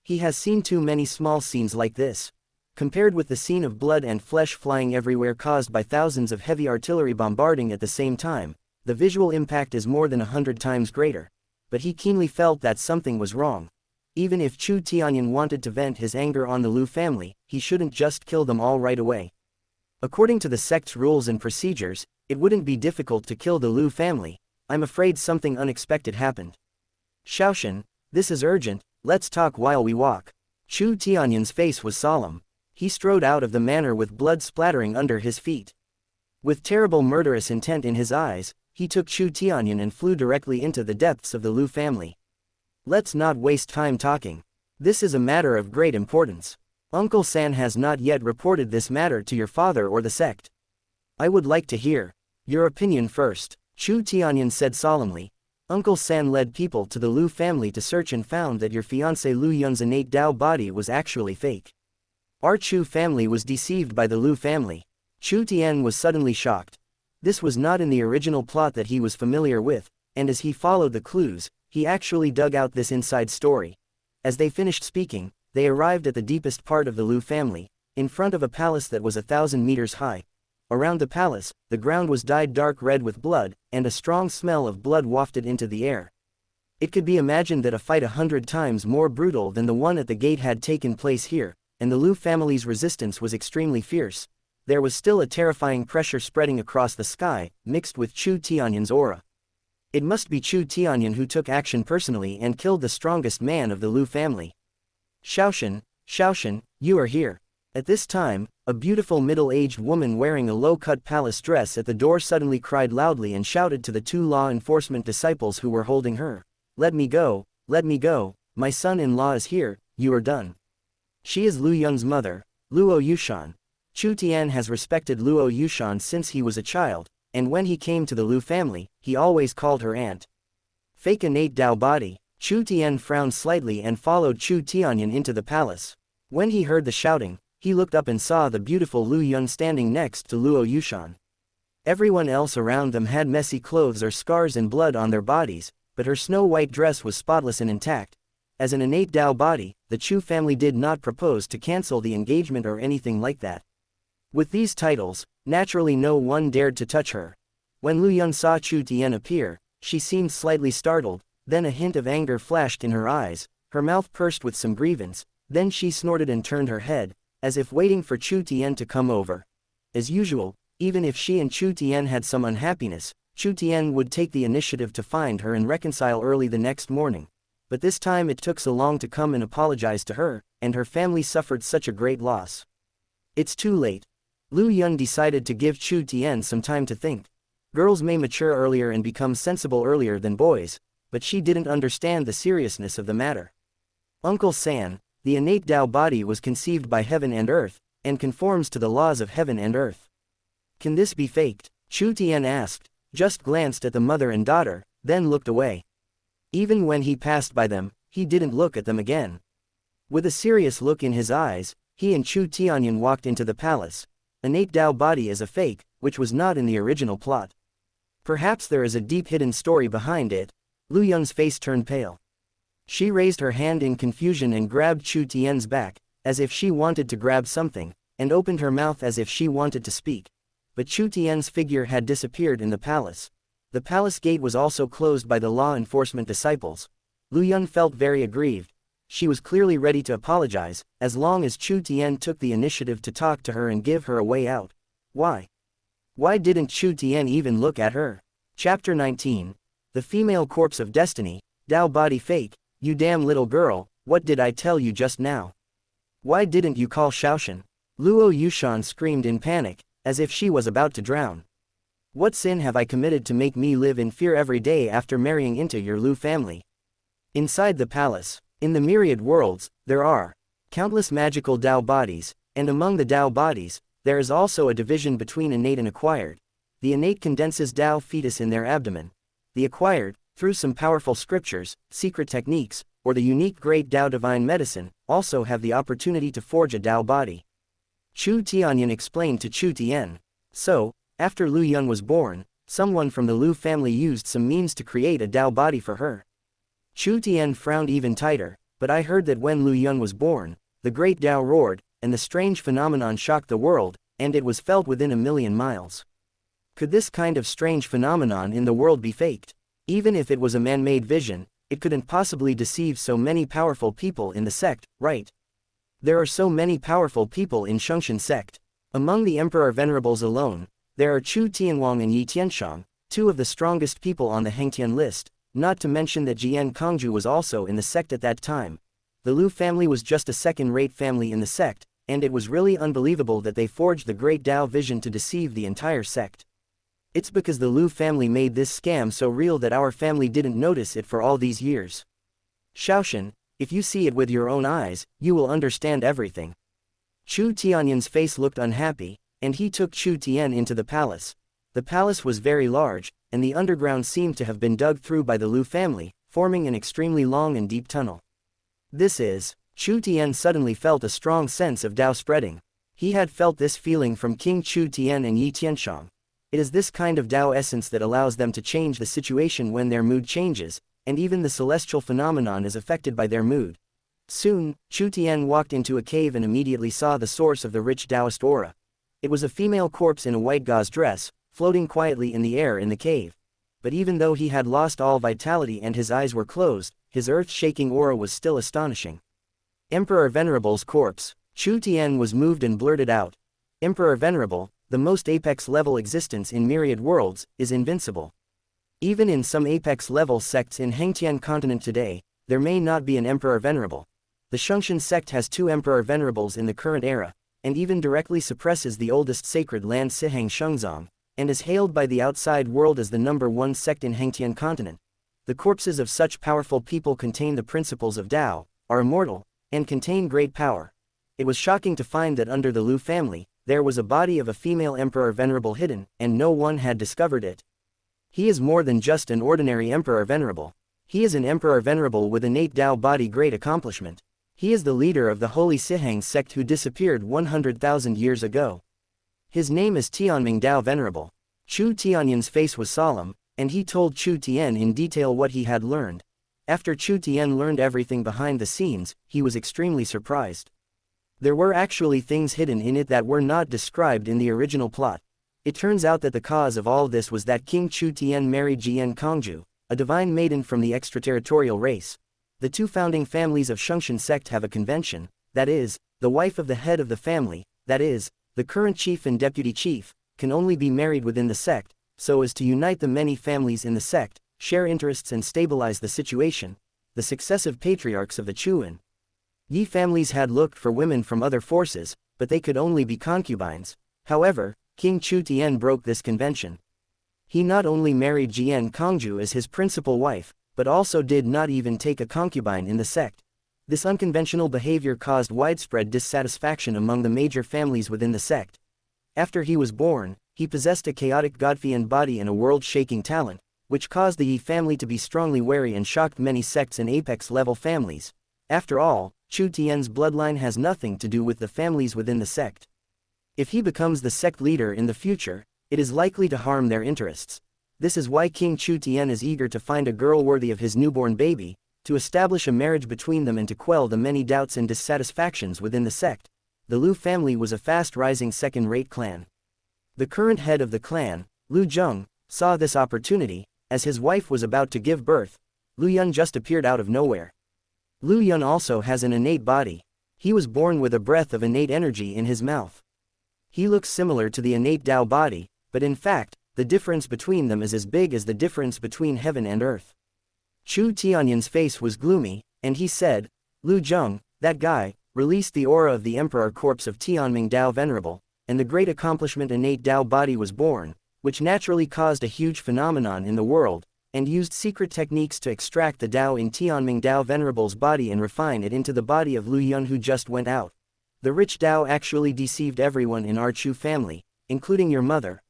He has seen too many small scenes like this. Compared with the scene of blood and flesh flying everywhere caused by thousands of heavy artillery bombarding at the same time, the visual impact is more than 100 times greater. But he keenly felt that something was wrong. Even if Chu Tianyan wanted to vent his anger on the Lu family, he shouldn't just kill them all right away. According to the sect's rules and procedures, it wouldn't be difficult to kill the Lu family. I'm afraid something unexpected happened. Shaoshan, this is urgent, let's talk while we walk. Chu Tianyan's face was solemn. He strode out of the manor with blood splattering under his feet. With terrible murderous intent in his eyes, he took Chu Tianyan and flew directly into the depths of the Lu family. Let's not waste time talking. This is a matter of great importance. Uncle San has not yet reported this matter to your father or the sect. I would like to hear your opinion first, Chu Tianyan said solemnly. Uncle San led people to the Lu family to search and found that your fiancé Lu Yun's innate Dao body was actually fake. Our Chu family was deceived by the Lu family. Chu Tian was suddenly shocked. This was not in the original plot that he was familiar with, and as he followed the clues, he actually dug out this inside story. As they finished speaking, They arrived at the deepest part of the Lu family, in front of a palace that was 1,000 meters high. Around the palace, the ground was dyed dark red with blood, and a strong smell of blood wafted into the air. It could be imagined that a fight 100 times more brutal than the one at the gate had taken place here, and the Lu family's resistance was extremely fierce. There was still a terrifying pressure spreading across the sky, mixed with Chu Tianyan's aura. It must be Chu Tianyan who took action personally and killed the strongest man of the Lu family. Shaoshan, Shaoshan, you are here. At this time, a beautiful middle-aged woman wearing a low-cut palace dress at the door suddenly cried loudly and shouted to the two law enforcement disciples who were holding her. Let me go, my son-in-law is here, you are done. She is Lu Yun's mother, Luo Yushan. Chu Tian has respected Luo Yushan since he was a child, and when he came to the Lu family, he always called her aunt. Fake innate Dao body. Chu Tian frowned slightly and followed Chu Tianyan into the palace. When he heard the shouting, he looked up and saw the beautiful Lu Yun standing next to Luo Yushan. Everyone else around them had messy clothes or scars and blood on their bodies, but her snow-white dress was spotless and intact. As an innate Dao body, the Chu family did not propose to cancel the engagement or anything like that. With these titles, naturally no one dared to touch her. When Lu Yun saw Chu Tian appear, she seemed slightly startled, then a hint of anger flashed in her eyes, her mouth pursed with some grievance, then she snorted and turned her head, as if waiting for Chu Tian to come over. As usual, even if she and Chu Tian had some unhappiness, Chu Tian would take the initiative to find her and reconcile early the next morning. But this time it took so long to come and apologize to her, and her family suffered such a great loss. It's too late. Lu Yun decided to give Chu Tian some time to think. Girls may mature earlier and become sensible earlier than boys, but she didn't understand the seriousness of the matter. Uncle San, the innate Dao body was conceived by heaven and earth, and conforms to the laws of heaven and earth. Can this be faked? Chu Tian asked, just glanced at the mother and daughter, then looked away. Even when he passed by them, he didn't look at them again. With a serious look in his eyes, he and Chu Tianyan walked into the palace. Innate Dao body is a fake, which was not in the original plot. Perhaps there is a deep hidden story behind it. Lu Yun's face turned pale. She raised her hand in confusion and grabbed Chu Tian's back, as if she wanted to grab something, and opened her mouth as if she wanted to speak. But Chu Tian's figure had disappeared in the palace. The palace gate was also closed by the law enforcement disciples. Lu Yun felt very aggrieved. She was clearly ready to apologize, as long as Chu Tian took the initiative to talk to her and give her a way out. Why? Why didn't Chu Tian even look at her? Chapter 19. The Female Corpse of Destiny, Dao Body Fake. You damn little girl, what did I tell you just now? Why didn't you call Shaoshan? Luo Yushan screamed in panic, as if she was about to drown. What sin have I committed to make me live in fear every day after marrying into your Lu family? Inside the palace, in the myriad worlds, there are countless magical Dao bodies, and among the Dao bodies, there is also a division between innate and acquired. The innate condenses Dao fetus in their abdomen. The acquired, through some powerful scriptures, secret techniques, or the unique great Dao divine medicine, also have the opportunity to forge a Dao body. Chu Tianyan explained to Chu Tian. So, after Lu Yun was born, someone from the Lu family used some means to create a Dao body for her. Chu Tian frowned even tighter, but I heard that when Lu Yun was born, the great Dao roared, and the strange phenomenon shocked the world, and it was felt within 1,000,000 miles. Could this kind of strange phenomenon in the world be faked? Even if it was a man-made vision, it couldn't possibly deceive so many powerful people in the sect, right? There are so many powerful people in Shengshan sect. Among the Emperor Venerables alone, there are Chu Tianwang and Yi Tianshang, two of the strongest people on the Hengtian list, not to mention that Jian Kongju was also in the sect at that time. The Lu family was just a second-rate family in the sect, and it was really unbelievable that they forged the great Dao vision to deceive the entire sect. It's because the Lu family made this scam so real that our family didn't notice it for all these years. Shaoshan, if you see it with your own eyes, you will understand everything. Chu Tianyan's face looked unhappy, and he took Chu Tian into the palace. The palace was very large, and the underground seemed to have been dug through by the Lu family, forming an extremely long and deep tunnel. Chu Tian suddenly felt a strong sense of Dao spreading. He had felt this feeling from King Chu Tian and Yi Tianshang. It is this kind of Dao essence that allows them to change the situation when their mood changes, and even the celestial phenomenon is affected by their mood. Soon, Chu Tian walked into a cave and immediately saw the source of the rich Taoist aura. It was a female corpse in a white gauze dress, floating quietly in the air in the cave. But even though he had lost all vitality and his eyes were closed, his earth-shaking aura was still astonishing. Emperor Venerable's corpse. Chu Tian was moved and blurted out. Emperor Venerable, the most apex-level existence in myriad worlds, is invincible. Even in some apex-level sects in Hengtian continent today, there may not be an Emperor Venerable. The Shungshan sect has 2 Emperor Venerables in the current era, and even directly suppresses the oldest sacred land Sihang Shengzong, and is hailed by the outside world as the #1 sect in Hengtian continent. The corpses of such powerful people contain the principles of Tao, are immortal, and contain great power. It was shocking to find that under the Lu family, there was a body of a female Emperor Venerable hidden, and no one had discovered it. He is more than just an ordinary Emperor Venerable. He is an Emperor Venerable with innate Tao body great accomplishment. He is the leader of the Holy Sihang sect who disappeared 100,000 years ago. His name is Tianming Tao Venerable. Chu Tianyan's face was solemn, and he told Chu Tian in detail what he had learned. After Chu Tian learned everything behind the scenes, he was extremely surprised. There were actually things hidden in it that were not described in the original plot. It turns out that the cause of all this was that King Chu Tian married Jian Kongju, a divine maiden from the extraterritorial race. The 2 founding families of Shungshan sect have a convention, that is, the wife of the head of the family, that is, the current chief and deputy chief, can only be married within the sect, so as to unite the many families in the sect, share interests and stabilize the situation. The successive patriarchs of the Chuan Yi families had looked for women from other forces, but they could only be concubines. However, King Chu Tian broke this convention. He not only married Jian Kongju as his principal wife, but also did not even take a concubine in the sect. This unconventional behavior caused widespread dissatisfaction among the major families within the sect. After he was born, he possessed a chaotic Godfian body and a world-shaking talent, which caused the Yi family to be strongly wary and shocked many sects and apex-level families. After all, Chu Tian's bloodline has nothing to do with the families within the sect. If he becomes the sect leader in the future, it is likely to harm their interests. This is why King Chu Tian is eager to find a girl worthy of his newborn baby, to establish a marriage between them and to quell the many doubts and dissatisfactions within the sect. The Lu family was a fast-rising second-rate clan. The current head of the clan, Lu Zheng, saw this opportunity. As his wife was about to give birth, Lu Yun just appeared out of nowhere. Lu Yun also has an innate body. He was born with a breath of innate energy in his mouth. He looks similar to the innate Tao body, but in fact, the difference between them is as big as the difference between heaven and earth. Chu Tianyan's face was gloomy, and he said, Lu Zheng, that guy, released the aura of the emperor corpse of Tianming Tao Venerable, and the great accomplishment innate Tao body was born, which naturally caused a huge phenomenon in the world, and used secret techniques to extract the Tao in Tianming Tao Venerable's body and refine it into the body of Lu Yun who just went out. The rich Tao actually deceived everyone in our Chu family, including your mother.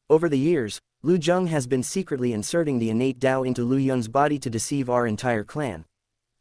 Over the years, Lu Zheng has been secretly inserting the innate Tao into Lu Yun's body to deceive our entire clan.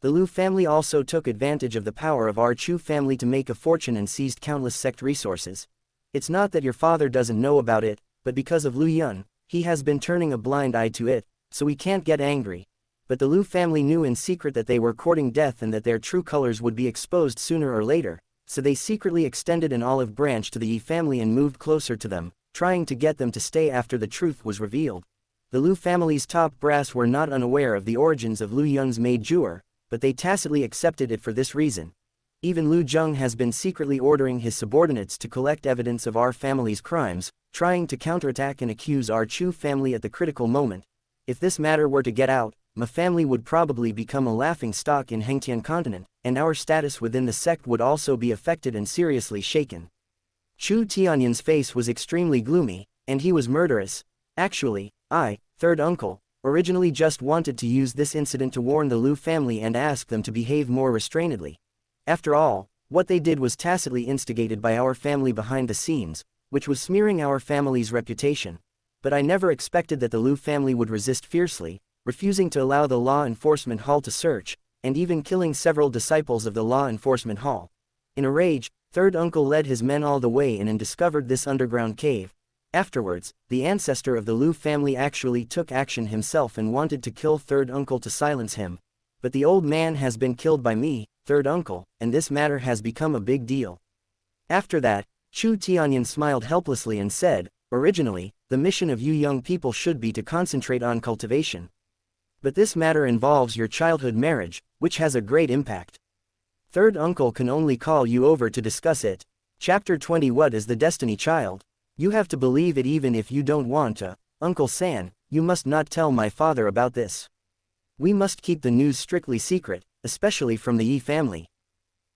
The Lu family also took advantage of the power of our Chu family to make a fortune and seized countless sect resources. It's not that your father doesn't know about it, but because of Lu Yun, he has been turning a blind eye to it, so we can't get angry. But the Lu family knew in secret that they were courting death and that their true colors would be exposed sooner or later, so they secretly extended an olive branch to the Yi family and moved closer to them, trying to get them to stay after the truth was revealed. The Lu family's top brass were not unaware of the origins of Lu Yun's maid Jur, but they tacitly accepted it for this reason. Even Lu Zheng has been secretly ordering his subordinates to collect evidence of our family's crimes, trying to counterattack and accuse our Chu family at the critical moment. If this matter were to get out, my family would probably become a laughing stock in Hengtian continent, and our status within the sect would also be affected and seriously shaken. Chu Tianyan's face was extremely gloomy, and he was murderous. Actually, I, third uncle, originally just wanted to use this incident to warn the Lu family and ask them to behave more restrainedly. After all, what they did was tacitly instigated by our family behind the scenes, which was smearing our family's reputation. But I never expected that the Lu family would resist fiercely, refusing to allow the law enforcement hall to search, and even killing several disciples of the law enforcement hall. In a rage, third uncle led his men all the way in and discovered this underground cave. Afterwards, the ancestor of the Lu family actually took action himself and wanted to kill third uncle to silence him. but the old man has been killed by me, third uncle, and this matter has become a big deal. After that, Chu Tianyan smiled helplessly and said, originally, the mission of you young people should be to concentrate on cultivation. But this matter involves your childhood marriage, which has a great impact. Third uncle can only call you over to discuss it. Chapter 20. What is the destiny, child? You have to believe it even if you don't want to. Uncle San, you must not tell my father about this. We must keep the news strictly secret, especially from the Yi family.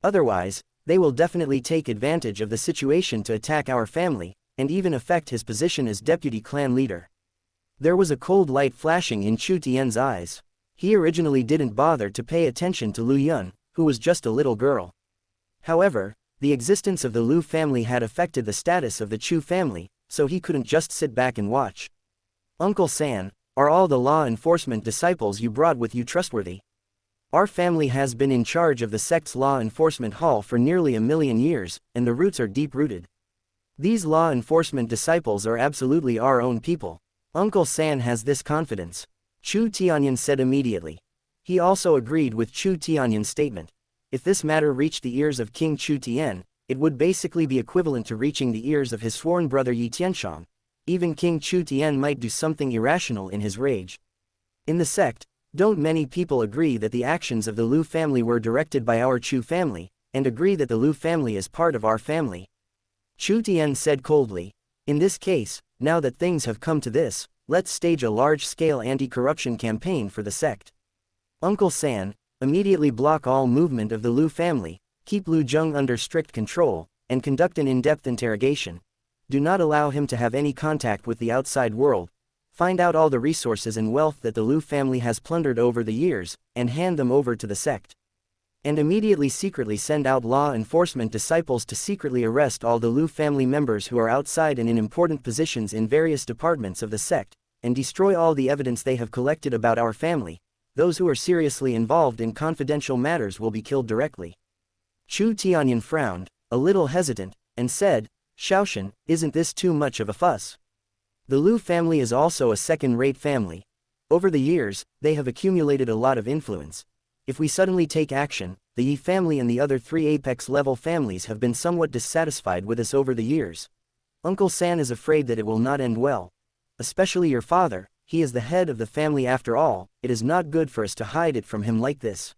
Otherwise, they will definitely take advantage of the situation to attack our family, and even affect his position as deputy clan leader. There was a cold light flashing in Chu Tian's eyes. He originally didn't bother to pay attention to Lu Yun, who was just a little girl. However, the existence of the Lu family had affected the status of the Chu family, so he couldn't just sit back and watch. Uncle San, are all the law enforcement disciples you brought with you trustworthy? Our family has been in charge of the sect's law enforcement hall for nearly 1,000,000 years, and the roots are deep-rooted. These law enforcement disciples are absolutely our own people. Uncle San has this confidence. Chu Tianyan said immediately. He also agreed with Chu Tianyan's statement. If this matter reached the ears of King Chu Tian, it would basically be equivalent to reaching the ears of his sworn brother Yi Tianshang. Even King Chu Tian might do something irrational in his rage. In the sect, don't many people agree that the actions of the Lu family were directed by our Chu family, and agree that the Lu family is part of our family? Chu Tian said coldly. In this case, now that things have come to this, let's stage a large-scale anti-corruption campaign for the sect. Uncle San, immediately block all movement of the Lu family, keep Lu Zheng under strict control, and conduct an in-depth interrogation. Do not allow him to have any contact with the outside world. Find out all the resources and wealth that the Lu family has plundered over the years, and hand them over to the sect. And immediately secretly send out law enforcement disciples to secretly arrest all the Lu family members who are outside and in important positions in various departments of the sect, and destroy all the evidence they have collected about our family. Those who are seriously involved in confidential matters will be killed directly. Chu Tianyan frowned, a little hesitant, and said, Shaoshan, isn't this too much of a fuss? The Lu family is also a second-rate family. Over the years, they have accumulated a lot of influence. If we suddenly take action, the Yi family and the other 3 apex-level families have been somewhat dissatisfied with us over the years. Uncle San is afraid that it will not end well. Especially your father, he is the head of the family after all, it is not good for us to hide it from him like this.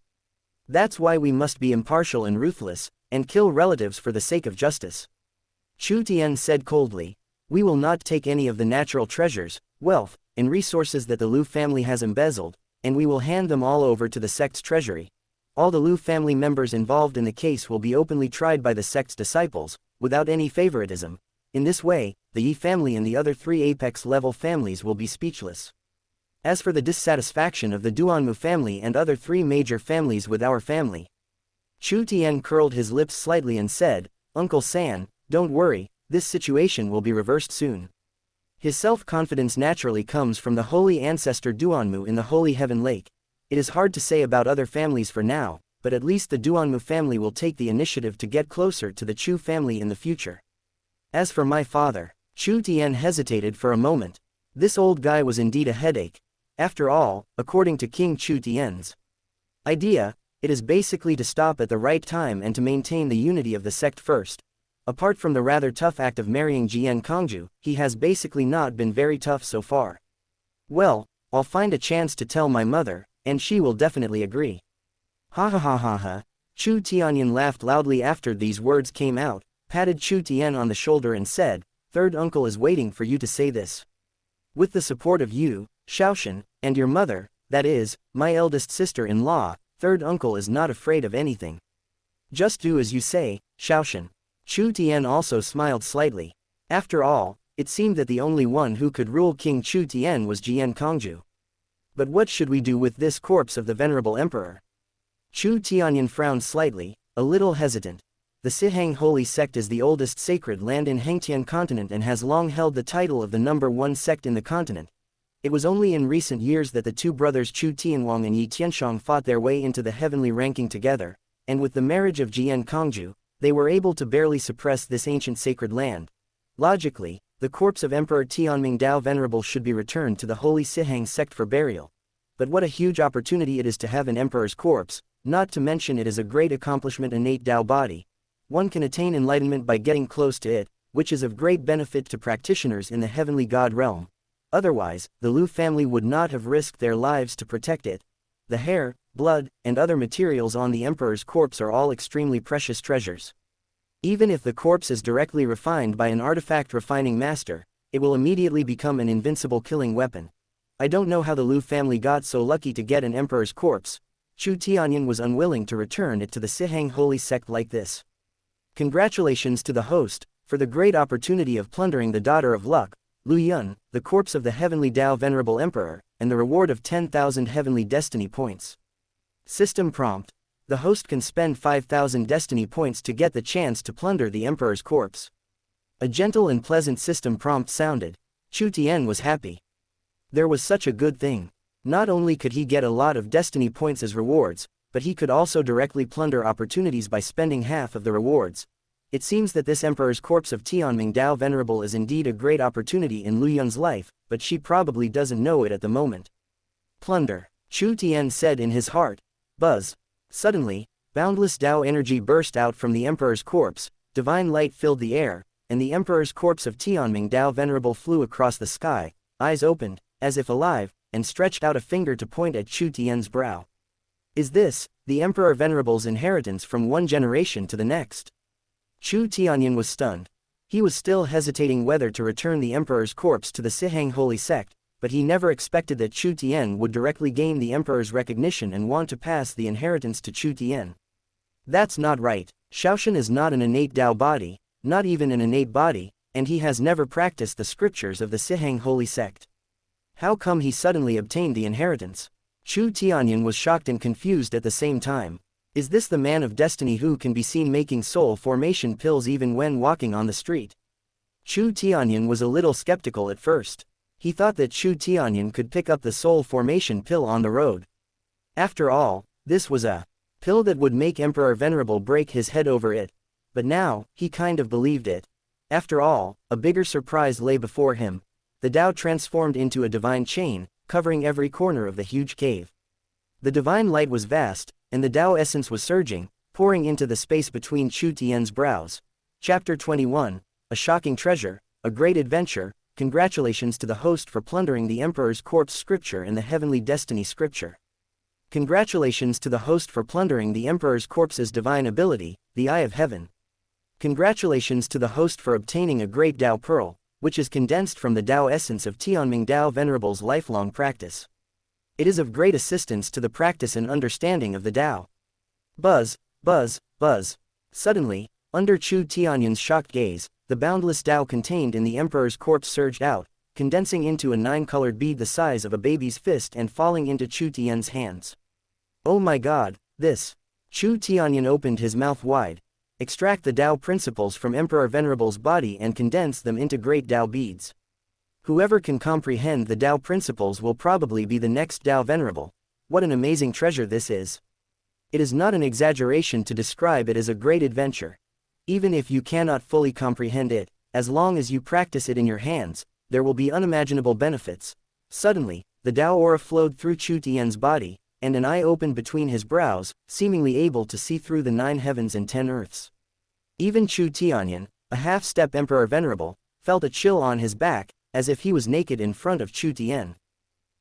That's why we must be impartial and ruthless, and kill relatives for the sake of justice. Chu Tian said coldly. We will not take any of the natural treasures, wealth, and resources that the Lu family has embezzled, and we will hand them all over to the sect's treasury. All the Lu family members involved in the case will be openly tried by the sect's disciples, without any favoritism. In this way, the Yi family and the other 3 apex-level families will be speechless. As for the dissatisfaction of the Duanmu family and other 3 major families with our family, Chu Tian curled his lips slightly and said, Uncle San, don't worry, this situation will be reversed soon. His self-confidence naturally comes from the holy ancestor Duanmu in the Holy Heaven Lake. It is hard to say about other families for now, but at least the Duanmu family will take the initiative to get closer to the Chu family in the future. As for my father, Chu Tian hesitated for a moment. This old guy was indeed a headache. After all, according to King Chu Tian's idea, it is basically to stop at the right time and to maintain the unity of the sect first. Apart from the rather tough act of marrying Jian Kongju, he has basically not been very tough so far. Well, I'll find a chance to tell my mother, and she will definitely agree. Ha ha ha ha ha. Chu Tianyan laughed loudly after these words came out, patted Chu Tian on the shoulder and said, Third uncle is waiting for you to say this. With the support of you, Shaoshan, and your mother, that is, my eldest sister-in-law, third uncle is not afraid of anything. Just do as you say, Shaoshan. Chu Tian also smiled slightly. After all, it seemed that the only one who could rule King Chu Tian was Jian Kongju. But what should we do with this corpse of the venerable emperor? Chu Tianyan frowned slightly, a little hesitant. The Sihang Holy Sect is the oldest sacred land in Hengtian continent and has long held the title of the #1 sect in the continent. It was only in recent years that the 2 brothers Chu Tianwang and Yi Tianshang fought their way into the heavenly ranking together, and with the marriage of Jian Kongju, they were able to barely suppress this ancient sacred land. Logically, the corpse of Emperor Tianming Dao Venerable should be returned to the Holy Sihang sect for burial. But what a huge opportunity it is to have an emperor's corpse, not to mention it is a great accomplishment innate Tao body. One can attain enlightenment by getting close to it, which is of great benefit to practitioners in the heavenly God realm. Otherwise, the Lu family would not have risked their lives to protect it. The hair, blood, and other materials on the emperor's corpse are all extremely precious treasures. Even if the corpse is directly refined by an artifact refining master, it will immediately become an invincible killing weapon. I don't know how the Lu family got so lucky to get an emperor's corpse. Chu Tianyan was unwilling to return it to the Sihang holy sect like this. Congratulations to the host, for the great opportunity of plundering the daughter of luck, Lu Yun, the corpse of the heavenly Tao venerable emperor, and the reward of 10,000 heavenly destiny points. System prompt. The host can spend 5,000 destiny points to get the chance to plunder the emperor's corpse. A gentle and pleasant system prompt sounded. Chu Tian was happy. There was such a good thing. Not only could he get a lot of destiny points as rewards, but he could also directly plunder opportunities by spending half of the rewards. It seems that this emperor's corpse of Tianming Dao Venerable is indeed a great opportunity in Lu Yun's life, but she probably doesn't know it at the moment. Plunder, Chu Tian said in his heart. Buzz. Suddenly, boundless Dao energy burst out from the emperor's corpse, divine light filled the air, and the emperor's corpse of Tianming Dao Venerable flew across the sky, eyes opened, as if alive, and stretched out a finger to point at Chu Tian's brow. Is this, the Emperor Venerable's inheritance from one generation to the next? Chu Tianyan was stunned. He was still hesitating whether to return the Emperor's corpse to the Sihang holy sect, but he never expected that Chu Tian would directly gain the Emperor's recognition and want to pass the inheritance to Chu Tian. That's not right. Shaoshan is not an innate Dao body, not even an innate body, and he has never practiced the scriptures of the Sihang holy sect. How come he suddenly obtained the inheritance? Chu Tianyan was shocked and confused at the same time. Is this the man of destiny who can be seen making soul formation pills even when walking on the street? Chu Tianyan was a little skeptical at first. He thought that Chu Tianyan could pick up the soul formation pill on the road. After all, this was a pill that would make Emperor Venerable break his head over it. But now, he kind of believed it. After all, a bigger surprise lay before him. The Tao transformed into a divine chain, covering every corner of the huge cave. The divine light was vast, and the Tao essence was surging, pouring into the space between Chu Tian's brows. Chapter 21, A Shocking Treasure, A Great Adventure. Congratulations to the host for plundering the Emperor's corpse scripture and the Heavenly Destiny scripture. Congratulations to the host for plundering the Emperor's corpse's divine ability, the Eye of Heaven. Congratulations to the host for obtaining a great Tao pearl, which is condensed from the Tao essence of Tianming Dao Venerable's lifelong practice. It is of great assistance to the practice and understanding of the Tao. Buzz, buzz, buzz. Suddenly, under Chu Tianyan's shocked gaze, the boundless Tao contained in the Emperor's corpse surged out, condensing into a 9-colored bead the size of a baby's fist and falling into Chu Tian's hands. Oh my god, this! Chu Tianyan opened his mouth wide. Extract the Tao principles from Emperor Venerable's body and condense them into great Tao beads. Whoever can comprehend the Tao principles will probably be the next Tao Venerable. What an amazing treasure this is! It is not an exaggeration to describe it as a great adventure. Even if you cannot fully comprehend it, as long as you practice it in your hands, there will be unimaginable benefits. Suddenly, the Tao aura flowed through Chu Tian's body, and an eye opened between his brows, seemingly able to see through the 9 heavens and 10 earths. Even Chu Tianyan, a half-step Emperor Venerable, felt a chill on his back, as if he was naked in front of Chu Tian.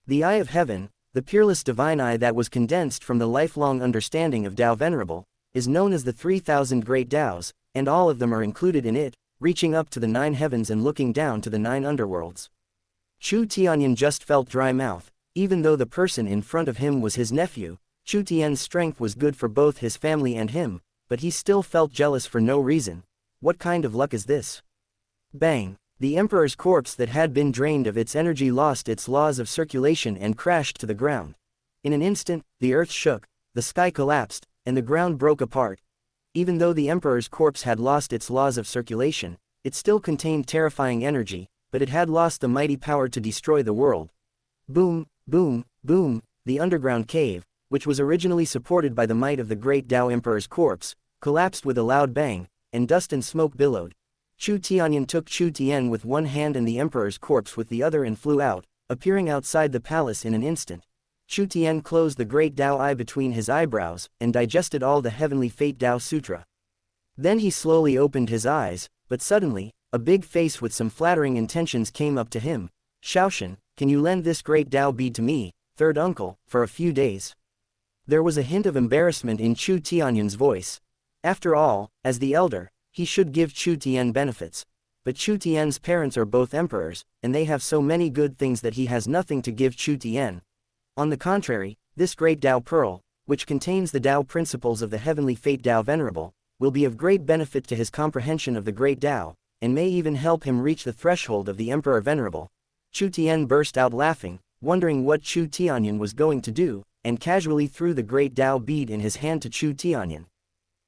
The Eye of Heaven, the peerless divine eye that was condensed from the lifelong understanding of Tao Venerable, is known as the 3,000 Great Taos, and all of them are included in it, reaching up to the 9 heavens and looking down to the 9 underworlds. Chu Tianyan just felt dry mouth. Even though the person in front of him was his nephew, Chu Tian's strength was good for both his family and him, but he still felt jealous for no reason. What kind of luck is this? Bang! The Emperor's corpse that had been drained of its energy lost its laws of circulation and crashed to the ground. In an instant, the earth shook, the sky collapsed, and the ground broke apart. Even though the Emperor's corpse had lost its laws of circulation, it still contained terrifying energy, but it had lost the mighty power to destroy the world. Boom! Boom, boom, the underground cave, which was originally supported by the might of the great Tao Emperor's corpse, collapsed with a loud bang, and dust and smoke billowed. Chu Tianyan took Chu Tian with one hand and the Emperor's corpse with the other and flew out, appearing outside the palace in an instant. Chu Tian closed the great Tao eye between his eyebrows, and digested all the heavenly Fate Tao Sutra. Then he slowly opened his eyes, but suddenly, a big face with some flattering intentions came up to him. Shaoshan, can you lend this great Tao bead to me, third uncle, for a few days? There was a hint of embarrassment in Chu Tianyan's voice. After all, as the elder, he should give Chu Tian benefits. But Chu Tian's parents are both emperors, and they have so many good things that he has nothing to give Chu Tian. On the contrary, this great Tao Pearl, which contains the Tao principles of the heavenly Fate Tao Venerable, will be of great benefit to his comprehension of the great Tao, and may even help him reach the threshold of the Emperor Venerable. Chu Tian burst out laughing, wondering what Chu Tianyan was going to do, and casually threw the great Tao bead in his hand to Chu Tianyan.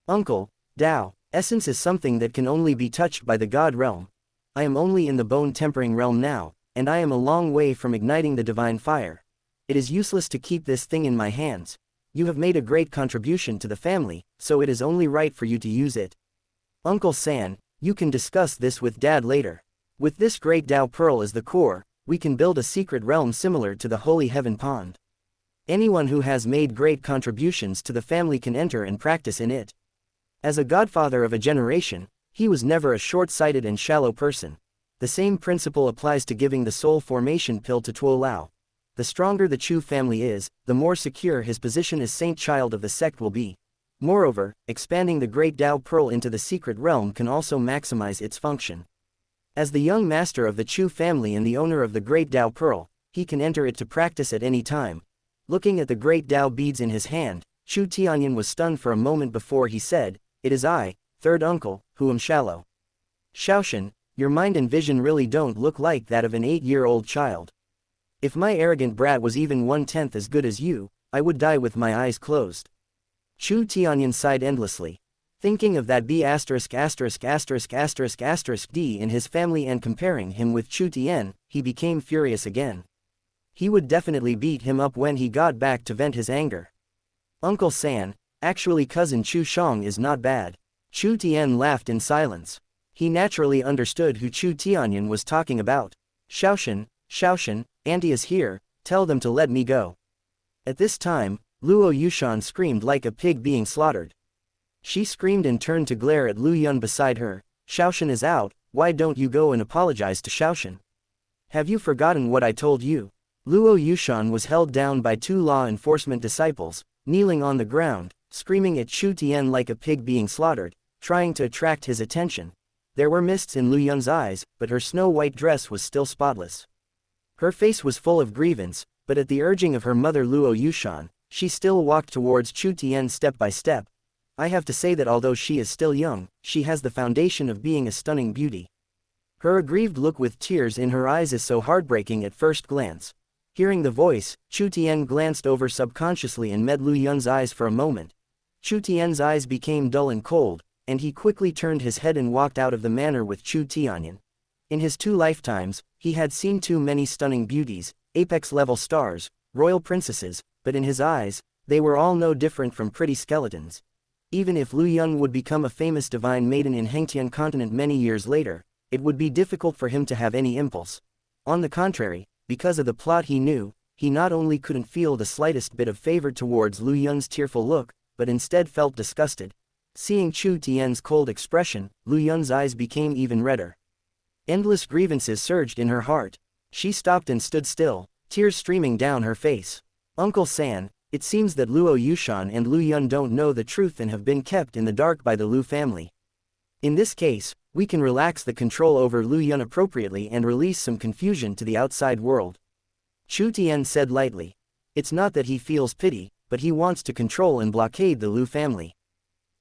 Uncle, Tao, essence is something that can only be touched by the God realm. I am only in the bone-tempering realm now, and I am a long way from igniting the divine fire. It is useless to keep this thing in my hands. You have made a great contribution to the family, so it is only right for you to use it. Uncle San, you can discuss this with Dad later. With this great Tao Pearl as the core, we can build a secret realm similar to the Holy Heaven Pond. Anyone who has made great contributions to the family can enter and practice in it. As a godfather of a generation, he was never a short-sighted and shallow person. The same principle applies to giving the soul formation pill to Tuo Lao. The stronger the Chu family is, the more secure his position as saint child of the sect will be. Moreover, expanding the great Tao Pearl into the secret realm can also maximize its function. As the young master of the Chu family and the owner of the great Tao Pearl, he can enter it to practice at any time. Looking at the great Tao beads in his hand, Chu Tianyan was stunned for a moment before he said, "It is I, third uncle, who am shallow." Shaoshan, your mind and vision really don't look like that of an 8-year-old child. If my arrogant brat was even 1/10 as good as you, I would die with my eyes closed. Chu Tianyan sighed endlessly. Thinking of that B**************** D in his family and comparing him with Chu Tian, he became furious again. He would definitely beat him up when he got back to vent his anger. Uncle San, actually cousin Chu Shang is not bad. Chu Tian laughed in silence. He naturally understood who Chu Tianyan was talking about. Shaoshan, Auntie is here, tell them to let me go. At this time, Luo Yushan screamed like a pig being slaughtered. She screamed and turned to glare at Lu Yun beside her. Shaoshan is out, why don't you go and apologize to Shaoshan? Have you forgotten what I told you? Luo Yushan was held down by 2 law enforcement disciples, kneeling on the ground, screaming at Chu Tian like a pig being slaughtered, trying to attract his attention. There were mists in Lu Yun's eyes, but her snow-white dress was still spotless. Her face was full of grievance, but at the urging of her mother Luo Yushan, she still walked towards Chu Tian step by step. I have to say that although she is still young, she has the foundation of being a stunning beauty. Her aggrieved look with tears in her eyes is so heartbreaking at first glance. Hearing the voice, Chu Tian glanced over subconsciously and met Lu Yun's eyes for a moment. Chu Tian's eyes became dull and cold, and he quickly turned his head and walked out of the manor with Chu Tianyan. In his 2 lifetimes, he had seen too many stunning beauties, apex-level stars, royal princesses, but in his eyes, they were all no different from pretty skeletons. Even if Lu Yun would become a famous divine maiden in Hengtian continent many years later, it would be difficult for him to have any impulse. On the contrary, because of the plot he knew, he not only couldn't feel the slightest bit of favor towards Lu Yun's tearful look, but instead felt disgusted. Seeing Chu Tian's cold expression, Lu Yun's eyes became even redder. Endless grievances surged in her heart. She stopped and stood still, tears streaming down her face. Uncle San, it seems that Luo Yushan and Lu Yun don't know the truth and have been kept in the dark by the Lu family. In this case, we can relax the control over Lu Yun appropriately and release some confusion to the outside world. Chu Tian said lightly. It's not that he feels pity, but he wants to control and blockade the Lu family.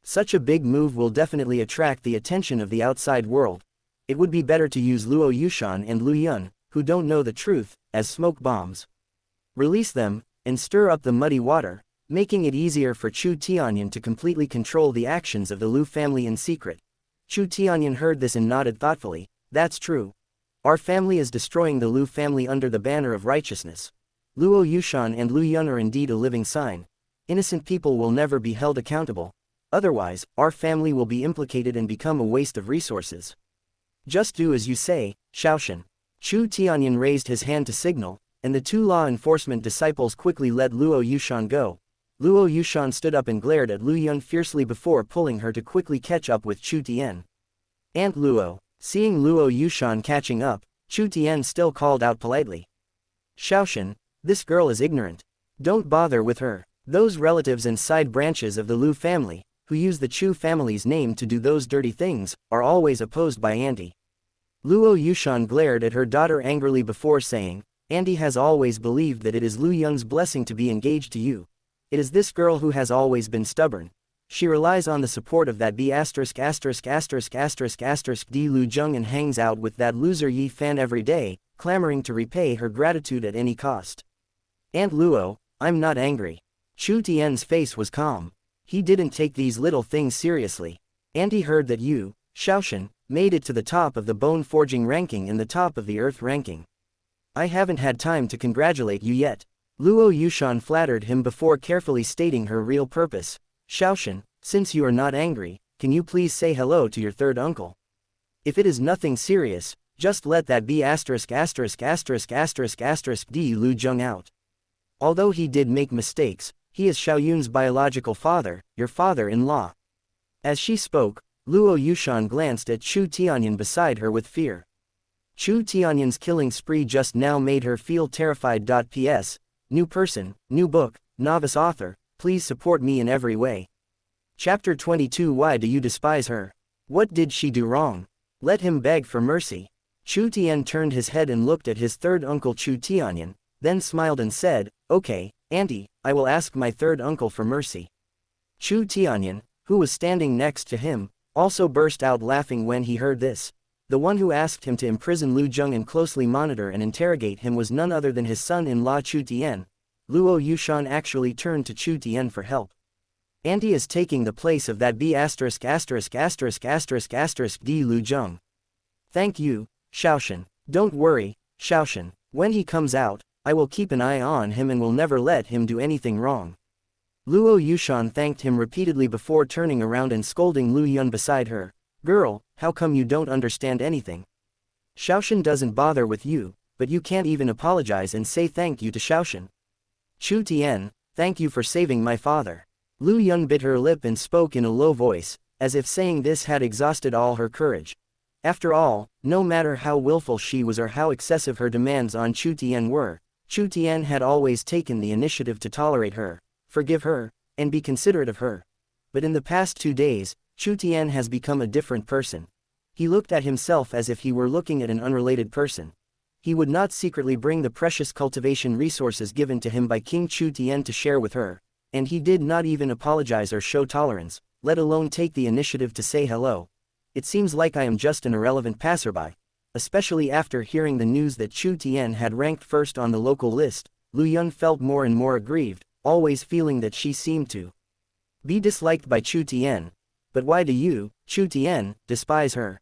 Such a big move will definitely attract the attention of the outside world. It would be better to use Luo Yushan and Lu Yun, who don't know the truth, as smoke bombs. Release them, and stir up the muddy water, making it easier for Chu Tianyan to completely control the actions of the Lu family in secret. Chu Tianyan heard this and nodded thoughtfully. That's true. Our family is destroying the Lu family under the banner of righteousness. Luo Yushan and Lu Yun are indeed a living sign. Innocent people will never be held accountable. Otherwise, our family will be implicated and become a waste of resources. Just do as you say, Shaoshan. Chu Tianyan raised his hand to signal, and the two law enforcement disciples quickly let Luo Yushan go. Luo Yushan stood up and glared at Lu Yun fiercely before pulling her to quickly catch up with Chu Tian. Aunt Luo. Seeing Luo Yushan catching up, Chu Tian still called out politely. Shaoshan, this girl is ignorant. Don't bother with her. Those relatives and side branches of the Lu family, who use the Chu family's name to do those dirty things, are always opposed by Auntie. Luo Yushan glared at her daughter angrily before saying, Auntie has always believed that it is Lu Yun's blessing to be engaged to you. It is this girl who has always been stubborn. She relies on the support of that D Lu Zheng and hangs out with that loser Yi Fan every day, clamoring to repay her gratitude at any cost. Aunt Luo, I'm not angry. Chu Tian's face was calm. He didn't take these little things seriously. Auntie heard that you, Shaoshan, made it to the top of the bone forging ranking and the top of the earth ranking. I haven't had time to congratulate you yet. Luo Yushan flattered him before carefully stating her real purpose. Shaoshan, since you are not angry, can you please say hello to your third uncle? If it is nothing serious, just let that be ********* D Lu Zheng out. Although he did make mistakes, he is Xiaoyun's biological father, your father-in-law. As she spoke, Luo Yushan glanced at Chu Tianyan beside her with fear. Chu Tianyan's killing spree just now made her feel terrified. P.S. New person, new book, novice author, please support me in every way. Chapter 22. Why do you despise her? What did she do wrong? Let him beg for mercy. Chu Tian turned his head and looked at his third uncle Chu Tianyan, then smiled and said, Okay, Auntie, I will ask my third uncle for mercy. Chu Tianyan, who was standing next to him, also burst out laughing when he heard this. The one who asked him to imprison Lu Zheng and closely monitor and interrogate him was none other than his son-in-law Chu Tian. Luo Yushan actually turned to Chu Tian for help. Auntie is taking the place of that D Lu Zheng. Thank you, Shaoshan. Don't worry, Shaoshan. When he comes out, I will keep an eye on him and will never let him do anything wrong. Luo Yushan thanked him repeatedly before turning around and scolding Lu Yun beside her. Girl, how come you don't understand anything? Shaoshan doesn't bother with you, but you can't even apologize and say thank you to Shaoshan. Chu Tian, thank you for saving my father. Lu Yun bit her lip and spoke in a low voice, as if saying this had exhausted all her courage. After all, no matter how willful she was or how excessive her demands on Chu Tian were, Chu Tian had always taken the initiative to tolerate her, forgive her, and be considerate of her. But in the past 2 days, Chu Tian has become a different person. He looked at himself as if he were looking at an unrelated person. He would not secretly bring the precious cultivation resources given to him by King Chu Tian to share with her, and he did not even apologize or show tolerance, let alone take the initiative to say hello. It seems like I am just an irrelevant passerby. Especially after hearing the news that Chu Tian had ranked first on the local list, Lu Yun felt more and more aggrieved, always feeling that she seemed to be disliked by Chu Tian. But why do you, Chu Tian, despise her?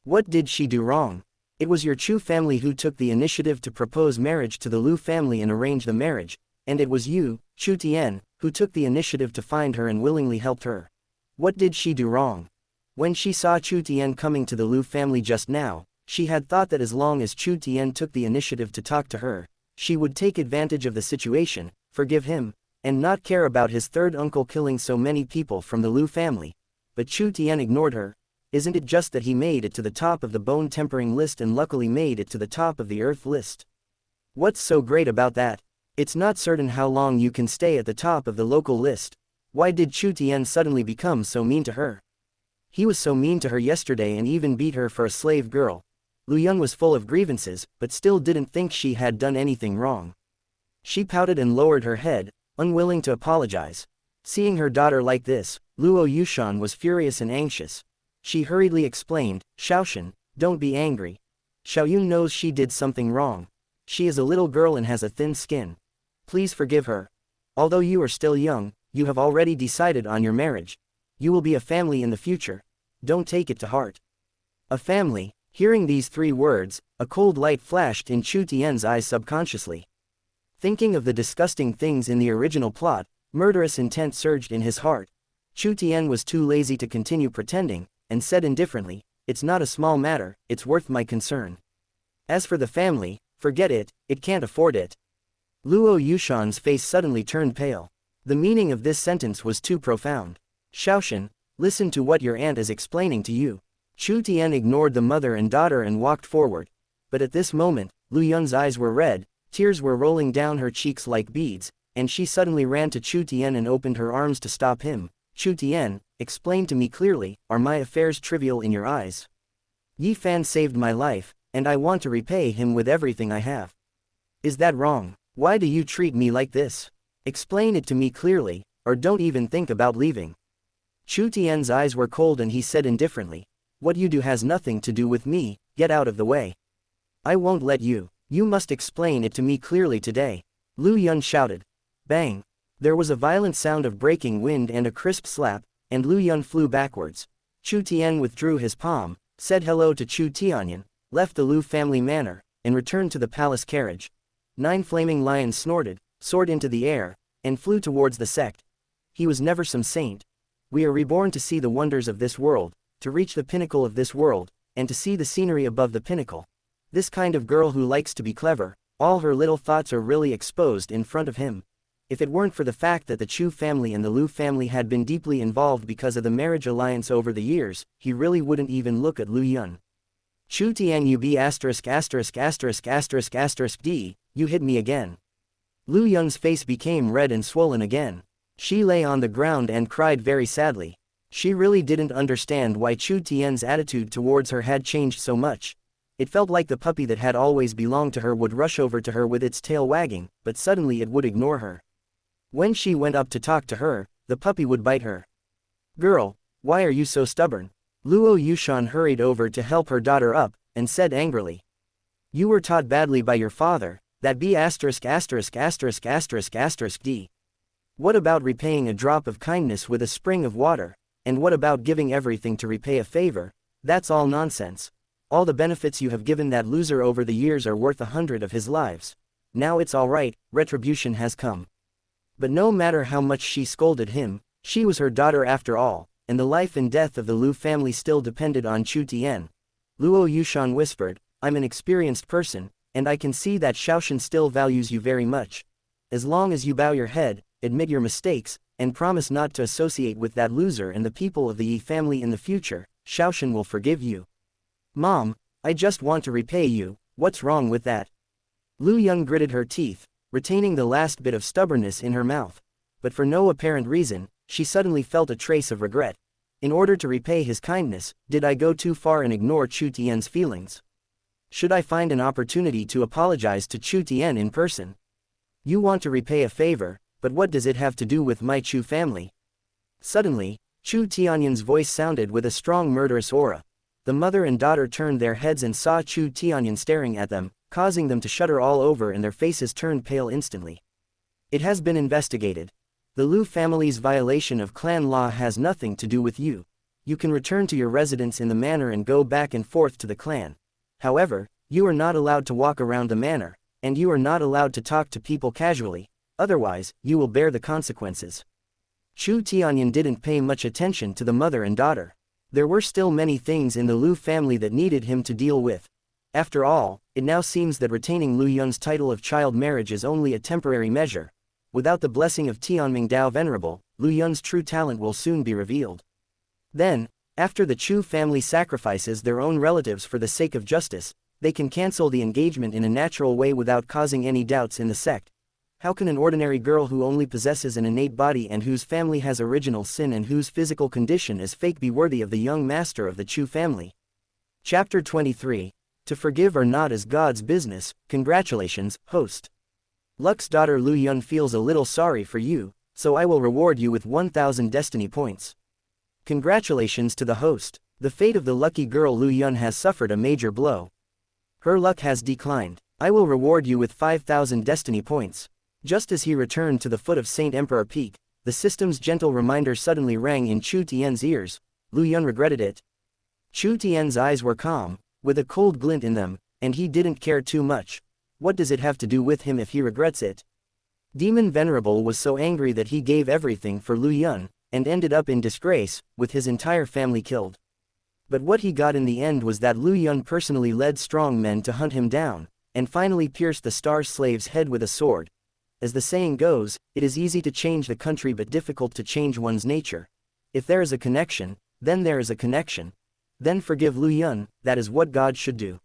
What did she do wrong? It was your Chu family who took the initiative to propose marriage to the Lu family and arrange the marriage, and it was you, Chu Tian, who took the initiative to find her and willingly helped her. What did she do wrong? When she saw Chu Tian coming to the Lu family just now, she had thought that as long as Chu Tian took the initiative to talk to her, she would take advantage of the situation, forgive him, and not care about his third uncle killing so many people from the Lu family. But Chu Tian ignored her. Isn't it just that he made it to the top of the bone tempering list and luckily made it to the top of the earth list? What's so great about that? It's not certain how long you can stay at the top of the local list. Why did Chu Tian suddenly become so mean to her? He was so mean to her yesterday and even beat her for a slave girl. Lu Yun was full of grievances, but still didn't think she had done anything wrong. She pouted and lowered her head, unwilling to apologize. Seeing her daughter like this, Luo Yushan was furious and anxious. She hurriedly explained, Shaoshan, don't be angry. Xiaoyun knows she did something wrong. She is a little girl and has a thin skin. Please forgive her. Although you are still young, you have already decided on your marriage. You will be a family in the future. Don't take it to heart. A family. Hearing these 3 words, a cold light flashed in Chu Tian's eyes subconsciously. Thinking of the disgusting things in the original plot, murderous intent surged in his heart. Chu Tian was too lazy to continue pretending, and said indifferently, It's not a small matter, it's worth my concern. As for the family, Forget it, it can't afford it. Luo Yushan's face suddenly turned pale. The meaning of this sentence was too profound. Xiaoshan, listen to what your aunt is explaining to you. Chu Tian ignored the mother and daughter and walked forward. But at this moment, Lu Yun's eyes were red, tears were rolling down her cheeks like beads, and she suddenly ran to Chu Tian and opened her arms to stop him. Chu Tian, explain to me clearly, are my affairs trivial in your eyes? Yi Fan saved my life, and I want to repay him with everything I have. Is that wrong? Why do you treat me like this? Explain it to me clearly, or don't even think about leaving. Chu Tian's eyes were cold and he said indifferently, what you do has nothing to do with me, get out of the way. I won't let you. You must explain it to me clearly today. Lu Yun shouted. Bang! There was a violent sound of breaking wind and a crisp slap, and Lu Yun flew backwards. Chu Tian withdrew his palm, said hello to Chu Tianyan, left the Lu family manor, and returned to the palace carriage. 9 flaming lions snorted, soared into the air, and flew towards the sect. He was never some saint. We are reborn to see the wonders of this world, to reach the pinnacle of this world, and to see the scenery above the pinnacle. This kind of girl who likes to be clever, all her little thoughts are really exposed in front of him. If it weren't for the fact that the Chu family and the Lu family had been deeply involved because of the marriage alliance over the years, he really wouldn't even look at Lu Yun. Chu Tian ub *********d, you hit me again. Lu Yun's face became red and swollen again. She lay on the ground and cried very sadly. She really didn't understand why Chu Tian's attitude towards her had changed so much. It felt like the puppy that had always belonged to her would rush over to her with its tail wagging, but suddenly it would ignore her. When she went up to talk to her, the puppy would bite her. Girl, why are you so stubborn? Luo Yushan hurried over to help her daughter up, and said angrily. You were taught badly by your father, that b***********************. What about repaying a drop of kindness with a spring of water, and what about giving everything to repay a favor? That's all nonsense. All the benefits you have given that loser over the years are worth 100 of his lives. Now it's alright, retribution has come. But no matter how much she scolded him, she was her daughter after all, and the life and death of the Lu family still depended on Chu Tian. Luo Yushan whispered, I'm an experienced person, and I can see that Xiaoshan still values you very much. As long as you bow your head, admit your mistakes, and promise not to associate with that loser and the people of the Yi family in the future, Xiaoshan will forgive you. Mom, I just want to repay you, what's wrong with that? Lu Yun gritted her teeth, retaining the last bit of stubbornness in her mouth. But for no apparent reason, she suddenly felt a trace of regret. In order to repay his kindness, did I go too far and ignore Chu Tian's feelings? Should I find an opportunity to apologize to Chu Tian in person? You want to repay a favor, but what does it have to do with my Chu family? Suddenly, Chu Tianyan's voice sounded with a strong murderous aura. The mother and daughter turned their heads and saw Chu Tianyan staring at them, causing them to shudder all over and their faces turned pale instantly. It has been investigated. The Lu family's violation of clan law has nothing to do with you. You can return to your residence in the manor and go back and forth to the clan. However, you are not allowed to walk around the manor, and you are not allowed to talk to people casually, otherwise, you will bear the consequences. Chu Tianyan didn't pay much attention to the mother and daughter. There were still many things in the Lu family that needed him to deal with. After all, it now seems that retaining Lu Yun's title of child marriage is only a temporary measure. Without the blessing of Tianming Dao Venerable, Lu Yun's true talent will soon be revealed. Then, after the Chu family sacrifices their own relatives for the sake of justice, they can cancel the engagement in a natural way without causing any doubts in the sect. How can an ordinary girl who only possesses an innate body and whose family has original sin and whose physical condition is fake be worthy of the young master of the Chu family? Chapter 23. To forgive or not is God's business. Congratulations, host. Luck's daughter Lu Yun feels a little sorry for you, so I will reward you with 1,000 destiny points. Congratulations to the host. The fate of the lucky girl Lu Yun has suffered a major blow. Her luck has declined. I will reward you with 5,000 destiny points. Just as he returned to the foot of Saint Emperor Peak, the system's gentle reminder suddenly rang in Chu Tian's ears. Lu Yun regretted it. Chu Tian's eyes were calm, with a cold glint in them, and he didn't care too much. What does it have to do with him if he regrets it? Demon Venerable was so angry that he gave everything for Lu Yun, and ended up in disgrace, with his entire family killed. But what he got in the end was that Lu Yun personally led strong men to hunt him down, and finally pierced the star slave's head with a sword. As the saying goes, it is easy to change the country but difficult to change one's nature. If there is a connection, then there is a connection. Then forgive Lu Yun, that is what God should do.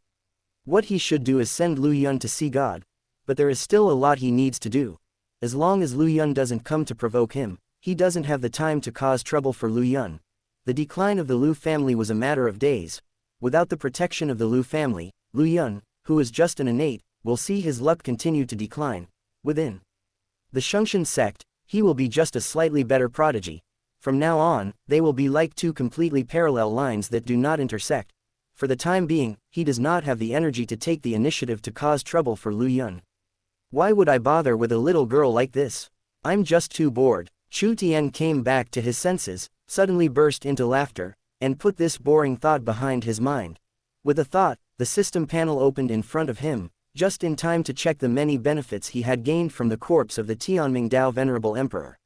What he should do is send Lu Yun to see God. But there is still a lot he needs to do. As long as Lu Yun doesn't come to provoke him, he doesn't have the time to cause trouble for Lu Yun. The decline of the Lu family was a matter of days. Without the protection of the Lu family, Lu Yun, who is just an innate, will see his luck continue to decline. Within the Shungshan sect, he will be just a slightly better prodigy. From now on, they will be like two completely parallel lines that do not intersect. For the time being, he does not have the energy to take the initiative to cause trouble for Lu Yun. Why would I bother with a little girl like this? I'm just too bored. Chu Tian came back to his senses, suddenly burst into laughter, and put this boring thought behind his mind. With a thought, the system panel opened in front of him, just in time to check the many benefits he had gained from the corpse of the Tianming Dao Venerable Emperor.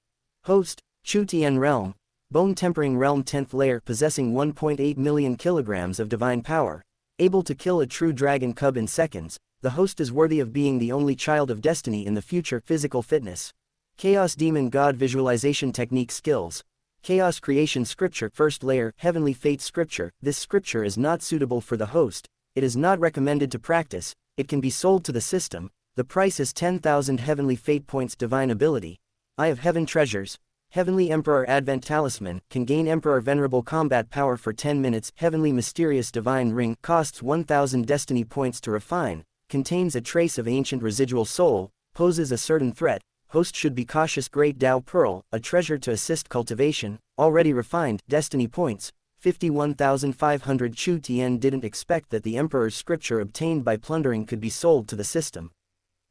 Host, Chu Tian Realm, Bone Tempering Realm 10th layer possessing 1.8 million kilograms of divine power, able to kill a true dragon cub in seconds, the host is worthy of being the only child of destiny in the future. Physical fitness. Chaos Demon God Visualization Technique Skills. Chaos Creation Scripture 1st layer Heavenly Fate Scripture. This scripture is not suitable for the host, it is not recommended to practice, it can be sold to the system, the price is 10,000 Heavenly Fate Points. Divine Ability. Eye of Heaven Treasures. Heavenly Emperor Advent Talisman, can gain Emperor Venerable Combat Power for 10 minutes. Heavenly Mysterious Divine Ring, costs 1000 Destiny Points to refine, contains a trace of ancient residual soul, poses a certain threat, host should be cautious. Great Dao Pearl, a treasure to assist cultivation, already refined. Destiny Points, 51,500. Chu Tian didn't expect that the Emperor's scripture obtained by plundering could be sold to the system.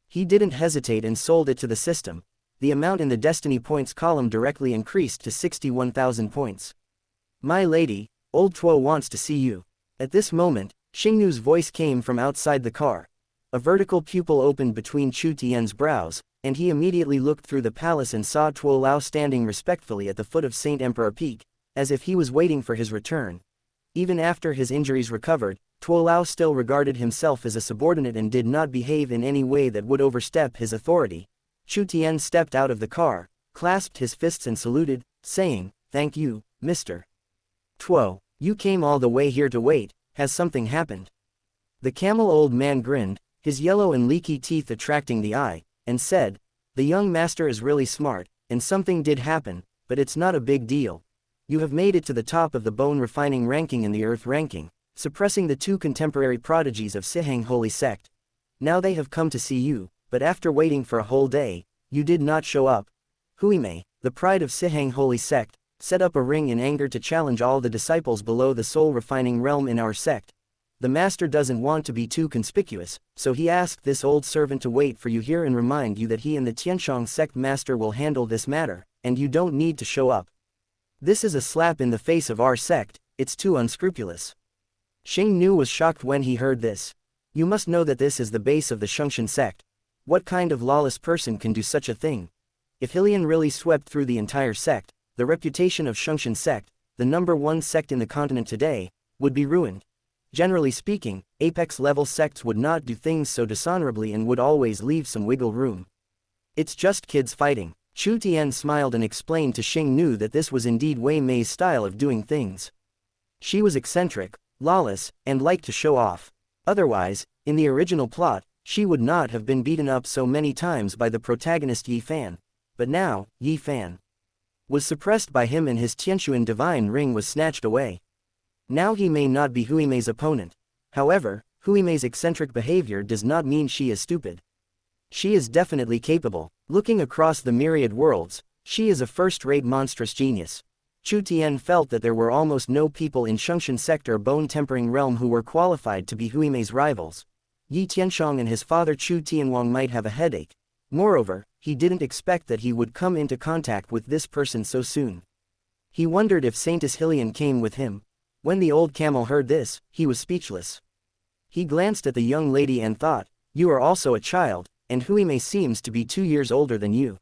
He didn't hesitate and sold it to the system. The amount in the Destiny Points column directly increased to 61,000 points. My lady, old Tuo wants to see you. At this moment, Xingnu's voice came from outside the car. A vertical pupil opened between Chu Tian's brows, and he immediately looked through the palace and saw Tuo Lao standing respectfully at the foot of Saint Emperor Peak, as if he was waiting for his return. Even after his injuries recovered, Tuo Lao still regarded himself as a subordinate and did not behave in any way that would overstep his authority. Chu Tian stepped out of the car, clasped his fists and saluted, saying, "Thank you, Mr. Tuo. You came all the way here to wait, has something happened?" The camel old man grinned, his yellow and leaky teeth attracting the eye, and said, "The young master is really smart, and something did happen, but it's not a big deal. You have made it to the top of the bone refining ranking and the earth ranking, suppressing the two contemporary prodigies of Sihang Holy Sect. Now they have come to see you, but after waiting for a whole day, you did not show up." Huimei, the pride of Sihang Holy Sect, set up a ring in anger to challenge all the disciples below the soul refining realm in our sect. The master doesn't want to be too conspicuous, so he asked this old servant to wait for you here and remind you that he and the Tianshang sect master will handle this matter, and you don't need to show up. This is a slap in the face of our sect, it's too unscrupulous. Xingnu was shocked when he heard this. You must know that this is the base of the Shungshan sect. What kind of lawless person can do such a thing? If Hylian really swept through the entire sect, the reputation of Shungshan sect, the #1 sect in the continent today, would be ruined. Generally speaking, apex-level sects would not do things so dishonorably and would always leave some wiggle room. It's just kids fighting. Chu Tian smiled and explained to Xingnu that this was indeed Wei Mei's style of doing things. She was eccentric, lawless, and liked to show off. Otherwise, in the original plot, she would not have been beaten up so many times by the protagonist Yi Fan. But now, Yi Fan was suppressed by him and his Tianshuan divine ring was snatched away. Now he may not be Huimei's opponent. However, Huimei's eccentric behavior does not mean she is stupid. She is definitely capable. Looking across the myriad worlds, she is a first-rate monstrous genius. Chu Tian felt that there were almost no people in Shungshan sector bone tempering realm who were qualified to be Huimei's rivals. Yi Tianshang and his father Chu Tianwang might have a headache. Moreover, he didn't expect that he would come into contact with this person so soon. He wondered if Saintess Hylian came with him. When the old camel heard this, he was speechless. He glanced at the young lady and thought, "You are also a child, and Huimei seems to be 2 years older than you.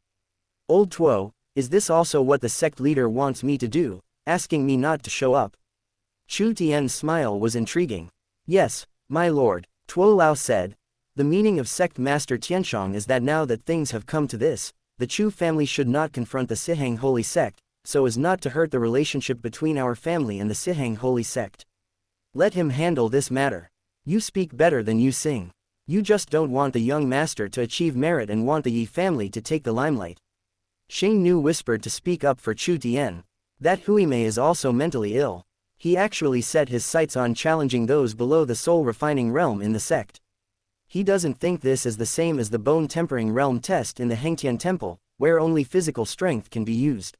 Old Tuo, is this also what the sect leader wants me to do, asking me not to show up?" Chu Tian's smile was intriguing. "Yes, my lord," Tuo Lao said. The meaning of sect master Tianshang is that now that things have come to this, the Chu family should not confront the Sihang holy sect, so as not to hurt the relationship between our family and the Sihang holy sect. Let him handle this matter. You speak better than you sing. You just don't want the young master to achieve merit and want the Yi family to take the limelight. Xing Nu whispered to speak up for Chu Tian. That Huimei is also mentally ill. He actually set his sights on challenging those below the soul refining realm in the sect. He doesn't think this is the same as the bone tempering realm test in the Hengtian temple, where only physical strength can be used.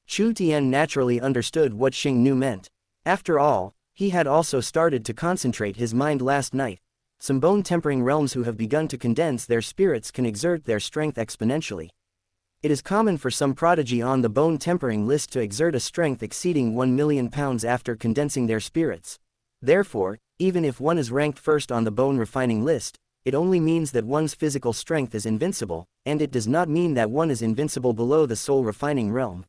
Chu Tian naturally understood what Xing Nu meant. After all, he had also started to concentrate his mind last night. Some bone tempering realms who have begun to condense their spirits can exert their strength exponentially. It is common for some prodigy on the bone tempering list to exert a strength exceeding 1 million pounds after condensing their spirits. Therefore, even if one is ranked first on the bone refining list, it only means that one's physical strength is invincible, and it does not mean that one is invincible below the soul refining realm.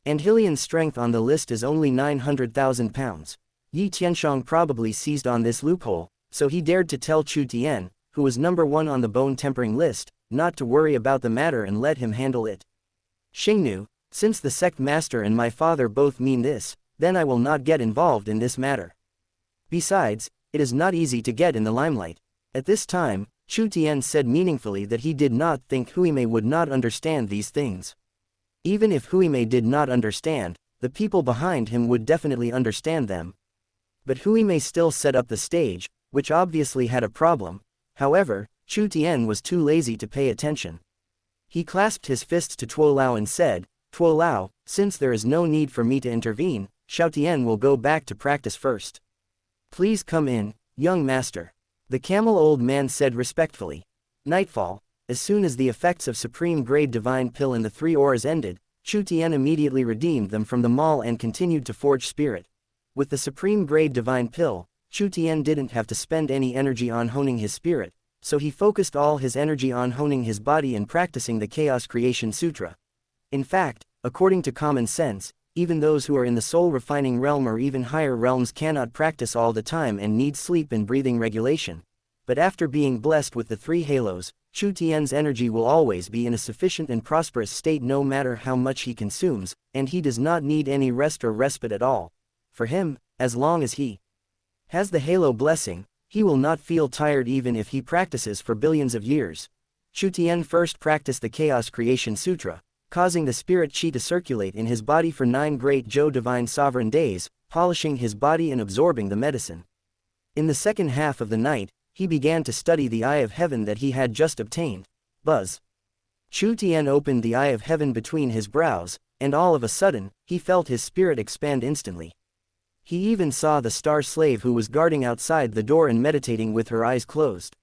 And Hylian's strength on the list is only 900,000 pounds. Yi Tianshang probably seized on this loophole, so he dared to tell Chu Tian, who was number 1 on the bone tempering list, not to worry about the matter and let him handle it. Xingnu, since the sect master and my father both mean this, then I will not get involved in this matter. Besides, it is not easy to get in the limelight. At this time, Chu Tian said meaningfully that he did not think Huimei would not understand these things. Even if Huimei did not understand, the people behind him would definitely understand them. But Huimei still set up the stage, which obviously had a problem. However, Chu Tian was too lazy to pay attention. He clasped his fists to Tuo Lao and said, "Tuo Lao, since there is no need for me to intervene, Xiao Tian will go back to practice first. Please come in, young master." The camel old man said respectfully. Nightfall, as soon as the effects of supreme grade divine pill and the 3 auras ended, Chu Tian immediately redeemed them from the mall and continued to forge spirit. With the supreme grade divine pill, Chu Tian didn't have to spend any energy on honing his spirit, so he focused all his energy on honing his body and practicing the Chaos Creation Sutra. In fact, according to common sense, even those who are in the soul refining realm or even higher realms cannot practice all the time and need sleep and breathing regulation. But after being blessed with the 3 halos, Chu Tian's energy will always be in a sufficient and prosperous state no matter how much he consumes, and he does not need any rest or respite at all. For him, as long as he has the halo blessing, he will not feel tired even if he practices for billions of years. Chu Tian first practiced the Chaos Creation Sutra, causing the spirit chi to circulate in his body for 9 great Zhou divine sovereign days, polishing his body and absorbing the medicine. In the second half of the night, he began to study the Eye of Heaven that he had just obtained. Buzz. Chu Tian opened the Eye of Heaven between his brows, and all of a sudden, he felt his spirit expand instantly. He even saw the star slave who was guarding outside the door and meditating with her eyes closed.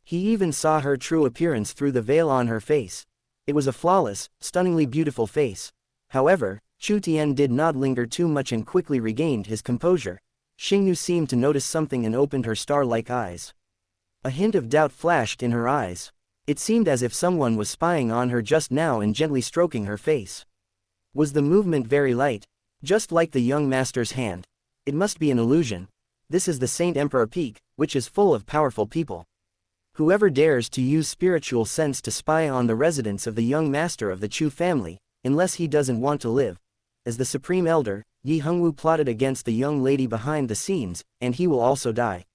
He even saw her true appearance through the veil on her face. It was a flawless, stunningly beautiful face. However, Chu Tian did not linger too much and quickly regained his composure. Xingnu seemed to notice something and opened her star-like eyes. A hint of doubt flashed in her eyes. It seemed as if someone was spying on her just now and gently stroking her face. Was the movement very light? Just like the young master's hand. It must be an illusion. This is the Saint Emperor Peak, which is full of powerful people. Whoever dares to use spiritual sense to spy on the residence of the young master of the Chu family, unless he doesn't want to live. As the supreme elder, Yi Hongwu plotted against the young lady behind the scenes, and he will also die.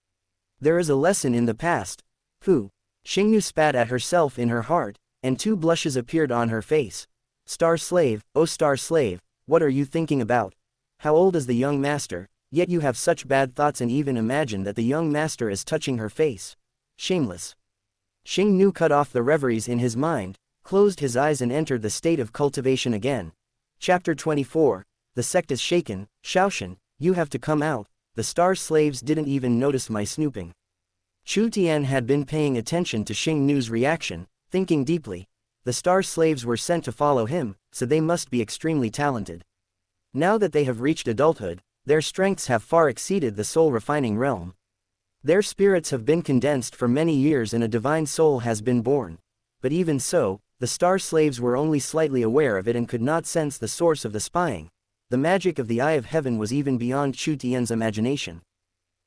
There is a lesson in the past. Fu. Xingnu spat at herself in her heart, and 2 blushes appeared on her face. Star slave, oh star slave, what are you thinking about? How old is the young master, yet you have such bad thoughts and even imagine that the young master is touching her face. Shameless. Xingnu cut off the reveries in his mind, closed his eyes and entered the state of cultivation again. Chapter 24, The sect is shaken. Shaoshan, you have to come out. The star slaves didn't even notice my snooping. Chu Tian had been paying attention to Xingnu's reaction, thinking deeply. The star slaves were sent to follow him, so they must be extremely talented. Now that they have reached adulthood, their strengths have far exceeded the soul refining realm. Their spirits have been condensed for many years and a divine soul has been born. But even so, the star slaves were only slightly aware of it and could not sense the source of the spying. The magic of the Eye of Heaven was even beyond Chu Tian's imagination.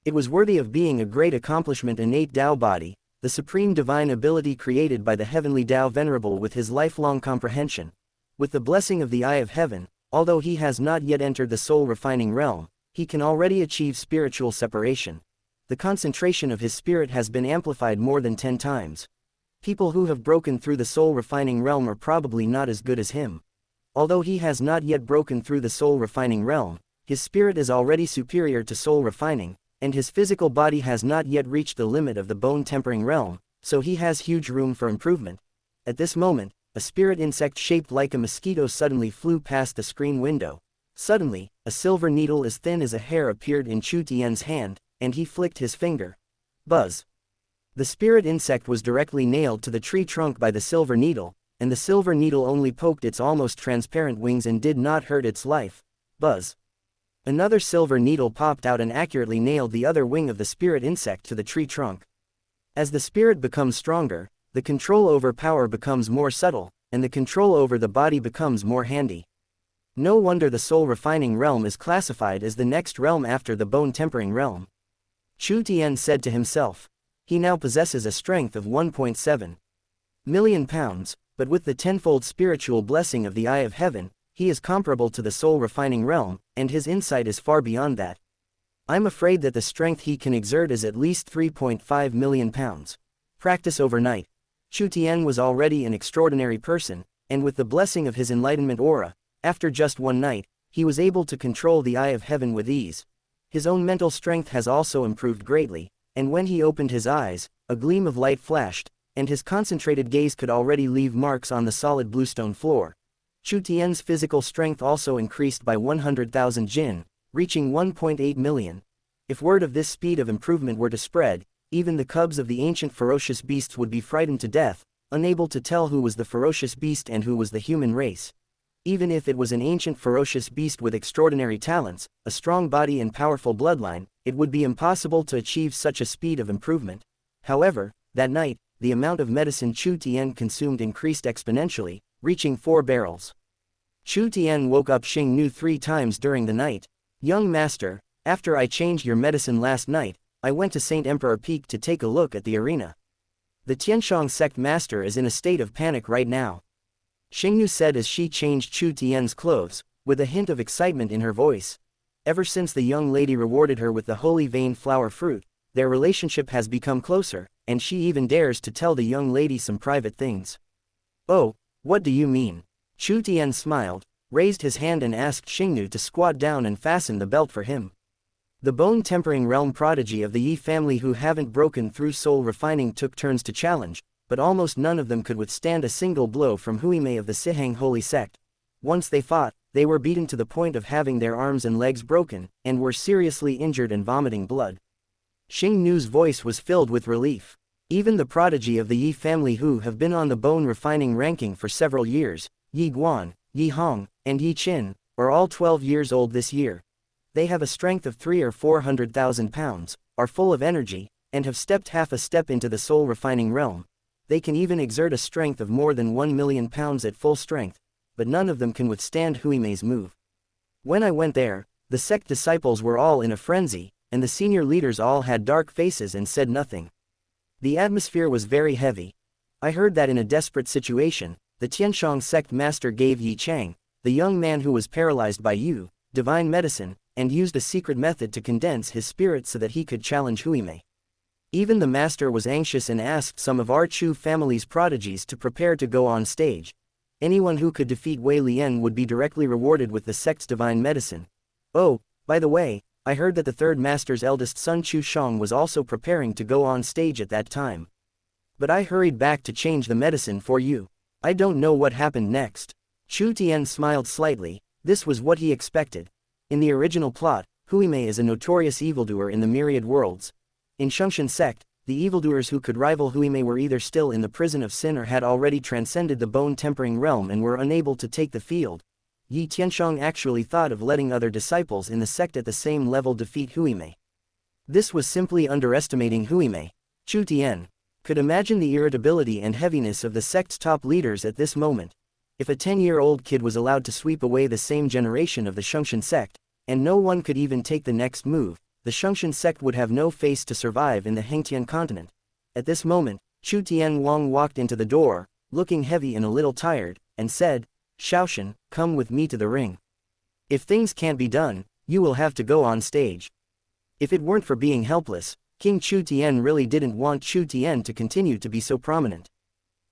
It was worthy of being a great accomplishment. Innate Tao body, the supreme divine ability created by the heavenly Tao Venerable with his lifelong comprehension. With the blessing of the Eye of Heaven, although he has not yet entered the soul-refining realm, he can already achieve spiritual separation. The concentration of his spirit has been amplified more than 10 times. People who have broken through the soul-refining realm are probably not as good as him. Although he has not yet broken through the soul-refining realm, his spirit is already superior to soul-refining, and his physical body has not yet reached the limit of the bone-tempering realm, so he has huge room for improvement. At this moment, a spirit insect shaped like a mosquito suddenly flew past the screen window. Suddenly, a silver needle as thin as a hair appeared in Chu Tian's hand, and he flicked his finger. Buzz! The spirit insect was directly nailed to the tree trunk by the silver needle, and the silver needle only poked its almost transparent wings and did not hurt its life. Buzz! Another silver needle popped out and accurately nailed the other wing of the spirit insect to the tree trunk. As the spirit becomes stronger, the control over power becomes more subtle, and the control over the body becomes more handy. No wonder the soul-refining realm is classified as the next realm after the bone-tempering realm. Chu Tian said to himself. He now possesses a strength of 1.7 million pounds, but with the tenfold spiritual blessing of the Eye of Heaven, he is comparable to the soul-refining realm, and his insight is far beyond that. I'm afraid that the strength he can exert is at least 3.5 million pounds. Practice overnight. Chu Tian was already an extraordinary person, and with the blessing of his enlightenment aura, after just one night, he was able to control the Eye of Heaven with ease. His own mental strength has also improved greatly, and when he opened his eyes, a gleam of light flashed, and his concentrated gaze could already leave marks on the solid bluestone floor. Chu Tian's physical strength also increased by 100,000 jin, reaching 1.8 million. If word of this speed of improvement were to spread, even the cubs of the ancient ferocious beasts would be frightened to death, unable to tell who was the ferocious beast and who was the human race. Even if it was an ancient ferocious beast with extraordinary talents, a strong body and powerful bloodline, it would be impossible to achieve such a speed of improvement. However, that night, the amount of medicine Chu Tian consumed increased exponentially, reaching 4 barrels. Chu Tian woke up Xing Nu 3 times during the night. Young master, after I changed your medicine last night, I went to Saint Emperor Peak to take a look at the arena. The Tianshang sect master is in a state of panic right now. Xing Nu said as she changed Chu Tian's clothes, with a hint of excitement in her voice. Ever since the young lady rewarded her with the holy vein flower fruit, their relationship has become closer, and she even dares to tell the young lady some private things. Oh, what do you mean? Chu Tian smiled, raised his hand and asked Xingnu to squat down and fasten the belt for him. The bone-tempering realm prodigy of the Yi family who haven't broken through soul refining took turns to challenge, but almost none of them could withstand a single blow from Huimei of the Sihang holy sect. Once they fought, they were beaten to the point of having their arms and legs broken, and were seriously injured and vomiting blood. Xing Nu's voice was filled with relief. Even the prodigy of the Yi family who have been on the bone-refining ranking for several years, Yi Guan, Yi Hong, and Yi Qin, are all 12 years old this year. They have a strength of 300,000 or 400,000 pounds, are full of energy, and have stepped half a step into the soul-refining realm. They can even exert a strength of more than 1 million pounds at full strength, but none of them can withstand Huimei's move. When I went there, the sect disciples were all in a frenzy, and the senior leaders all had dark faces and said nothing. The atmosphere was very heavy. I heard that in a desperate situation, the Tianshang sect master gave Yi Chang, the young man who was paralyzed by Yu, divine medicine, and used a secret method to condense his spirit so that he could challenge Huimei. Even the master was anxious and asked some of our Chu family's prodigies to prepare to go on stage. Anyone who could defeat Wei Lian would be directly rewarded with the sect's divine medicine. Oh, by the way, I heard that the third master's eldest son Chu Shang was also preparing to go on stage at that time. But I hurried back to change the medicine for you. I don't know what happened next. Chu Tian smiled slightly. This was what he expected. In the original plot, Huimei is a notorious evildoer in the myriad worlds. In Shungshan sect, the evildoers who could rival Huimei were either still in the prison of sin or had already transcended the bone-tempering realm and were unable to take the field. Yi Tianshang actually thought of letting other disciples in the sect at the same level defeat Huimei. This was simply underestimating Huimei. Chu Tian could imagine the irritability and heaviness of the sect's top leaders at this moment. If a 10-year-old kid was allowed to sweep away the same generation of the Shungshan sect, and no one could even take the next move, the Shungshan sect would have no face to survive in the Hengtian continent. At this moment, Chu Tianwang walked into the door, looking heavy and a little tired, and said, "Shaoshan, come with me to the ring. If things can't be done, you will have to go on stage." If it weren't for being helpless, King Chu Tian really didn't want Chu Tian to continue to be so prominent.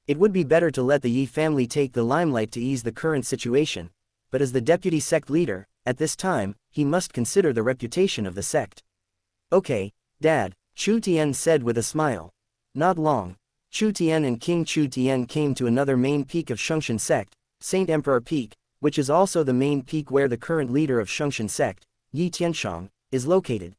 It would be better to let the Yi family take the limelight to ease the current situation, but as the deputy sect leader, at this time, he must consider the reputation of the sect. "Okay, Dad," Chu Tian said with a smile. Not long, Chu Tian and King Chu Tian came to another main peak of Shungshan sect, Saint Emperor Peak, which is also the main peak where the current leader of Shungshan sect, Yi Tianshang, is located.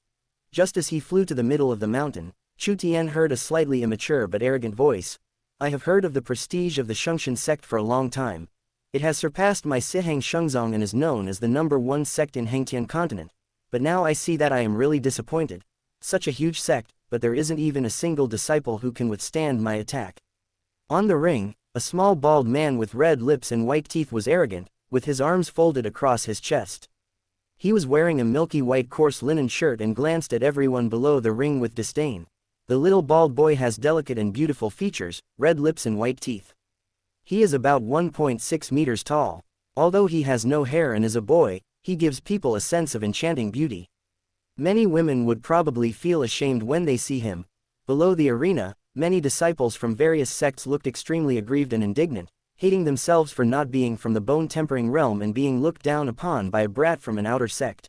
Just as he flew to the middle of the mountain, Chu Tian heard a slightly immature but arrogant voice. "I have heard of the prestige of the Shungshan sect for a long time. It has surpassed my Sihang Shengzong and is known as the #1 sect in Hengtian continent. But now I see that I am really disappointed. Such a huge sect, but there isn't even a single disciple who can withstand my attack." On the ring, a small bald man with red lips and white teeth was arrogant, with his arms folded across his chest. He was wearing a milky white coarse linen shirt and glanced at everyone below the ring with disdain. The little bald boy has delicate and beautiful features, red lips and white teeth. He is about 1.6 meters tall. Although he has no hair and is a boy, he gives people a sense of enchanting beauty. Many women would probably feel ashamed when they see him. Below the arena, many disciples from various sects looked extremely aggrieved and indignant, hating themselves for not being from the bone-tempering realm and being looked down upon by a brat from an outer sect.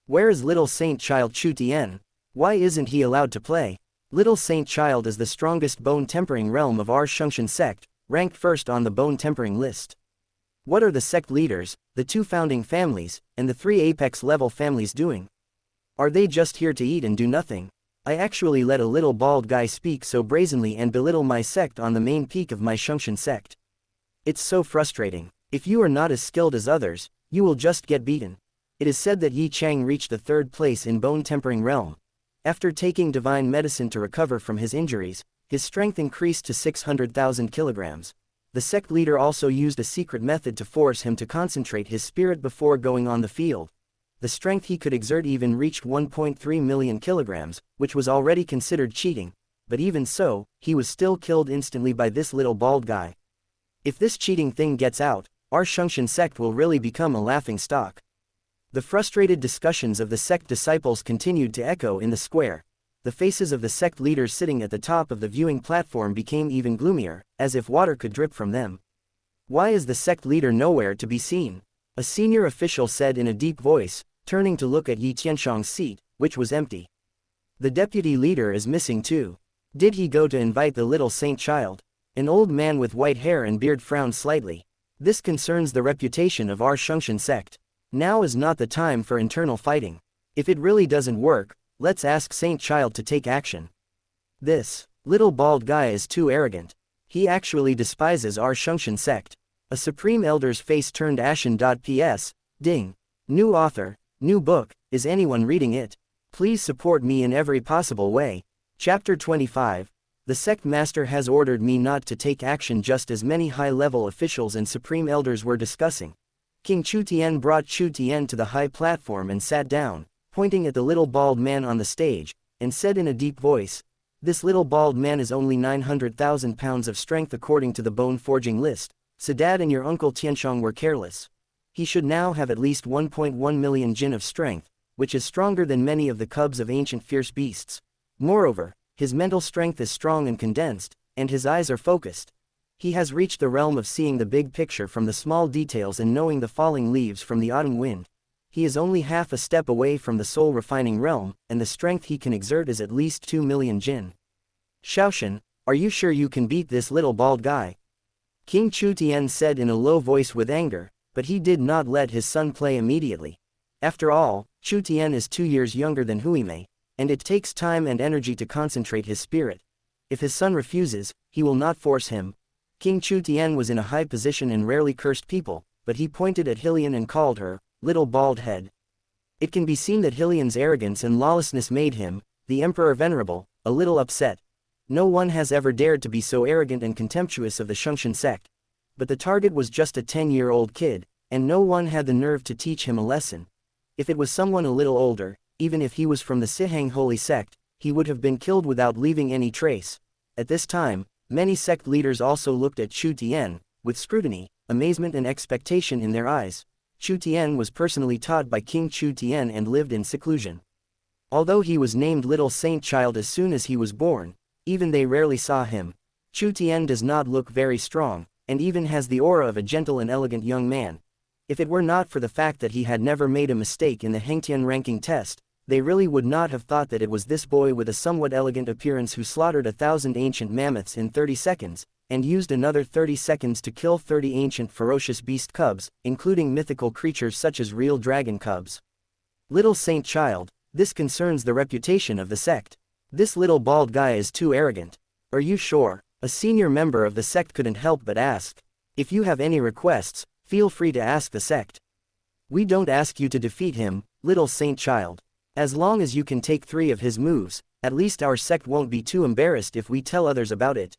Where is little Saint Child Chu Tian? Why isn't he allowed to play? Little Saint Child is the strongest bone-tempering realm of our Shungshan sect, ranked first on the bone-tempering list. What are the sect leaders, the 2 founding families, and the 3 apex-level families doing? Are they just here to eat and do nothing? I actually let a little bald guy speak so brazenly and belittle my sect on the main peak of my Shungshan sect. It's so frustrating. If you are not as skilled as others, you will just get beaten. It is said that Yi Chang reached the 3rd place in bone-tempering realm. After taking divine medicine to recover from his injuries, his strength increased to 600,000 kilograms. The sect leader also used a secret method to force him to concentrate his spirit before going on the field. The strength he could exert even reached 1.3 million kilograms, which was already considered cheating, but even so, he was still killed instantly by this little bald guy. If this cheating thing gets out, our Shungshan sect will really become a laughing stock. The frustrated discussions of the sect disciples continued to echo in the square. The faces of the sect leaders sitting at the top of the viewing platform became even gloomier, as if water could drip from them. "Why is the sect leader nowhere to be seen?" a senior official said in a deep voice, turning to look at Yi Tianshang's seat, which was empty. "The deputy leader is missing too. Did he go to invite the little Saint Child?" An old man with white hair and beard frowned slightly. "This concerns the reputation of our Shungshan sect. Now is not the time for internal fighting. If it really doesn't work, let's ask Saint Child to take action. This little bald guy is too arrogant. He actually despises our Shungshan sect." A supreme elder's face turned ashen. PS, ding. New author, new book, is anyone reading it? Please support me in every possible way. Chapter 25. The sect master has ordered me not to take action, just as many high-level officials and supreme elders were discussing. King Chu Tian brought Chu Tian to the high platform and sat down, pointing at the little bald man on the stage, and said in a deep voice, "This little bald man is only 900,000 pounds of strength according to the bone-forging list, so Dad and your uncle Tianshang were careless. He should now have at least 1.1 million jin of strength, which is stronger than many of the cubs of ancient fierce beasts. Moreover, his mental strength is strong and condensed, and his eyes are focused. He has reached the realm of seeing the big picture from the small details and knowing the falling leaves from the autumn wind. He is only half a step away from the soul-refining realm, and the strength he can exert is at least 2 million jin. Shaoshan, are you sure you can beat this little bald guy?" King Chu Tian said in a low voice with anger, but he did not let his son play immediately. After all, Chu Tian is 2 years younger than Huimei, and it takes time and energy to concentrate his spirit. If his son refuses, he will not force him. King Chu Tian was in a high position and rarely cursed people, but he pointed at Hylian and called her, "little bald head." It can be seen that Hylian's arrogance and lawlessness made him, the Emperor Venerable, a little upset. No one has ever dared to be so arrogant and contemptuous of the Shungshan sect. But the target was just a 10-year-old kid, and no one had the nerve to teach him a lesson. If it was someone a little older, even if he was from the Sihang holy sect, he would have been killed without leaving any trace. At this time, many sect leaders also looked at Chu Tien, with scrutiny, amazement and expectation in their eyes. Chu Tien was personally taught by King Chu Tien and lived in seclusion. Although he was named Little Saint Child as soon as he was born, even they rarely saw him. Chu Tien does not look very strong, and even has the aura of a gentle and elegant young man. If it were not for the fact that he had never made a mistake in the Hengtian ranking test, they really would not have thought that it was this boy with a somewhat elegant appearance who slaughtered 1,000 ancient mammoths in 30 seconds, and used another 30 seconds to kill 30 ancient ferocious beast cubs, including mythical creatures such as real dragon cubs. Little Saint Child, this concerns the reputation of the sect. This little bald guy is too arrogant. Are you sure? A senior member of the sect couldn't help but ask. If you have any requests, feel free to ask the sect. We don't ask you to defeat him, Little Saint Child. As long as you can take 3 of his moves, at least our sect won't be too embarrassed if we tell others about it.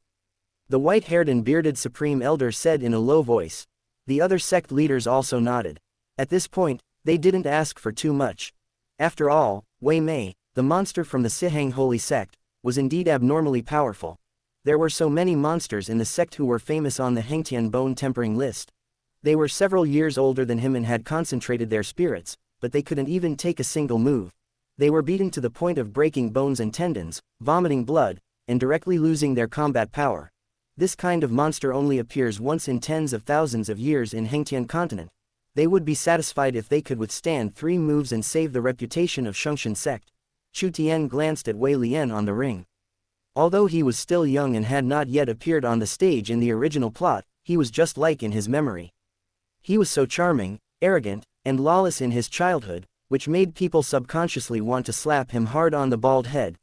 The white-haired and bearded Supreme Elder said in a low voice. The other sect leaders also nodded. At this point, they didn't ask for too much. After all, Wei Mei, the monster from the Sihang Holy Sect, was indeed abnormally powerful. There were so many monsters in the sect who were famous on the Hengtian bone-tempering list. They were several years older than him and had concentrated their spirits, but they couldn't even take a single move. They were beaten to the point of breaking bones and tendons, vomiting blood, and directly losing their combat power. This kind of monster only appears once in tens of thousands of years in Hengtian continent. They would be satisfied if they could withstand 3 moves and save the reputation of Shungshan sect. Chu Tien glanced at Wei Lian on the ring. Although he was still young and had not yet appeared on the stage in the original plot, he was just like in his memory. He was so charming, arrogant, and lawless in his childhood, which made people subconsciously want to slap him hard on the bald head.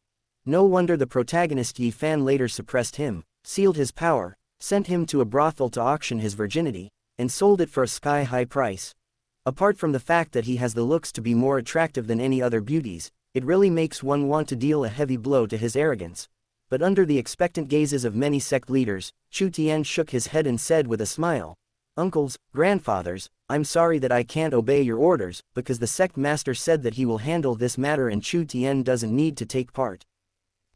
No wonder the protagonist Yi Fan later suppressed him, sealed his power, sent him to a brothel to auction his virginity, and sold it for a sky-high price. Apart from the fact that he has the looks to be more attractive than any other beauties, it really makes one want to deal a heavy blow to his arrogance. But under the expectant gazes of many sect leaders, Chu Tien shook his head and said with a smile, "Uncles, grandfathers, I'm sorry that I can't obey your orders, because the sect master said that he will handle this matter and Chu Tien doesn't need to take part.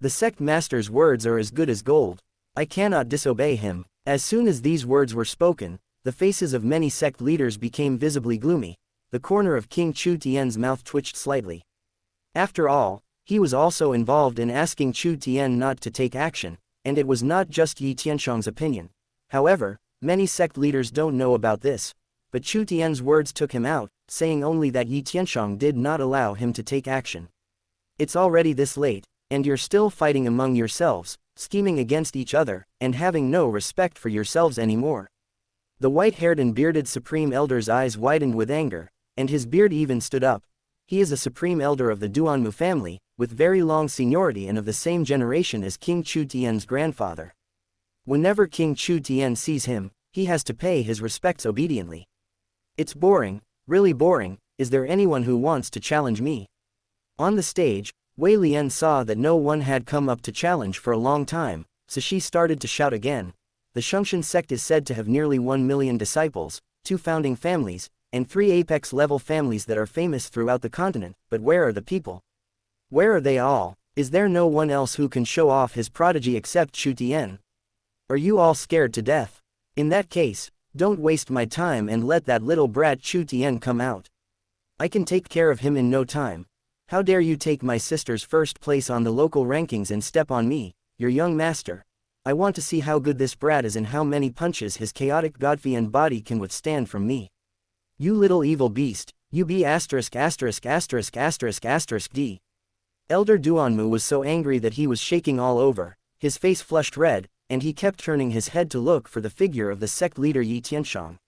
The sect master's words are as good as gold. I cannot disobey him." As soon as these words were spoken, the faces of many sect leaders became visibly gloomy. The corner of King Chu Tien's mouth twitched slightly. After all, he was also involved in asking Chu Tien not to take action, and it was not just Yi Tianshang's opinion. However, many sect leaders don't know about this, but Chu Tien's words took him out, saying only that Yi Tianshang did not allow him to take action. It's already this late, and you're still fighting among yourselves, scheming against each other, and having no respect for yourselves anymore. The white-haired and bearded Supreme Elder's eyes widened with anger, and his beard even stood up. He is a Supreme Elder of the Duanmu family, with very long seniority and of the same generation as King Chu Tien's grandfather. Whenever King Chu Tien sees him, he has to pay his respects obediently. It's boring, really boring. Is there anyone who wants to challenge me? On the stage, Wei Lian saw that no one had come up to challenge for a long time, so she started to shout again. The Shungshan sect is said to have nearly 1 million disciples, 2 founding families, and 3 apex-level families that are famous throughout the continent, but where are the people? Where are they all? Is there no one else who can show off his prodigy except Chu Tien? Are you all scared to death? In that case, don't waste my time and let that little brat Chu Tien come out. I can take care of him in no time. How dare you take my sister's first place on the local rankings and step on me, your young master? I want to see how good this brat is and how many punches his chaotic Godfiend body can withstand from me. You little evil beast, you be **************** D. Elder Duanmu was so angry that he was shaking all over, his face flushed red, and he kept turning his head to look for the figure of the sect leader Yi Tianshang.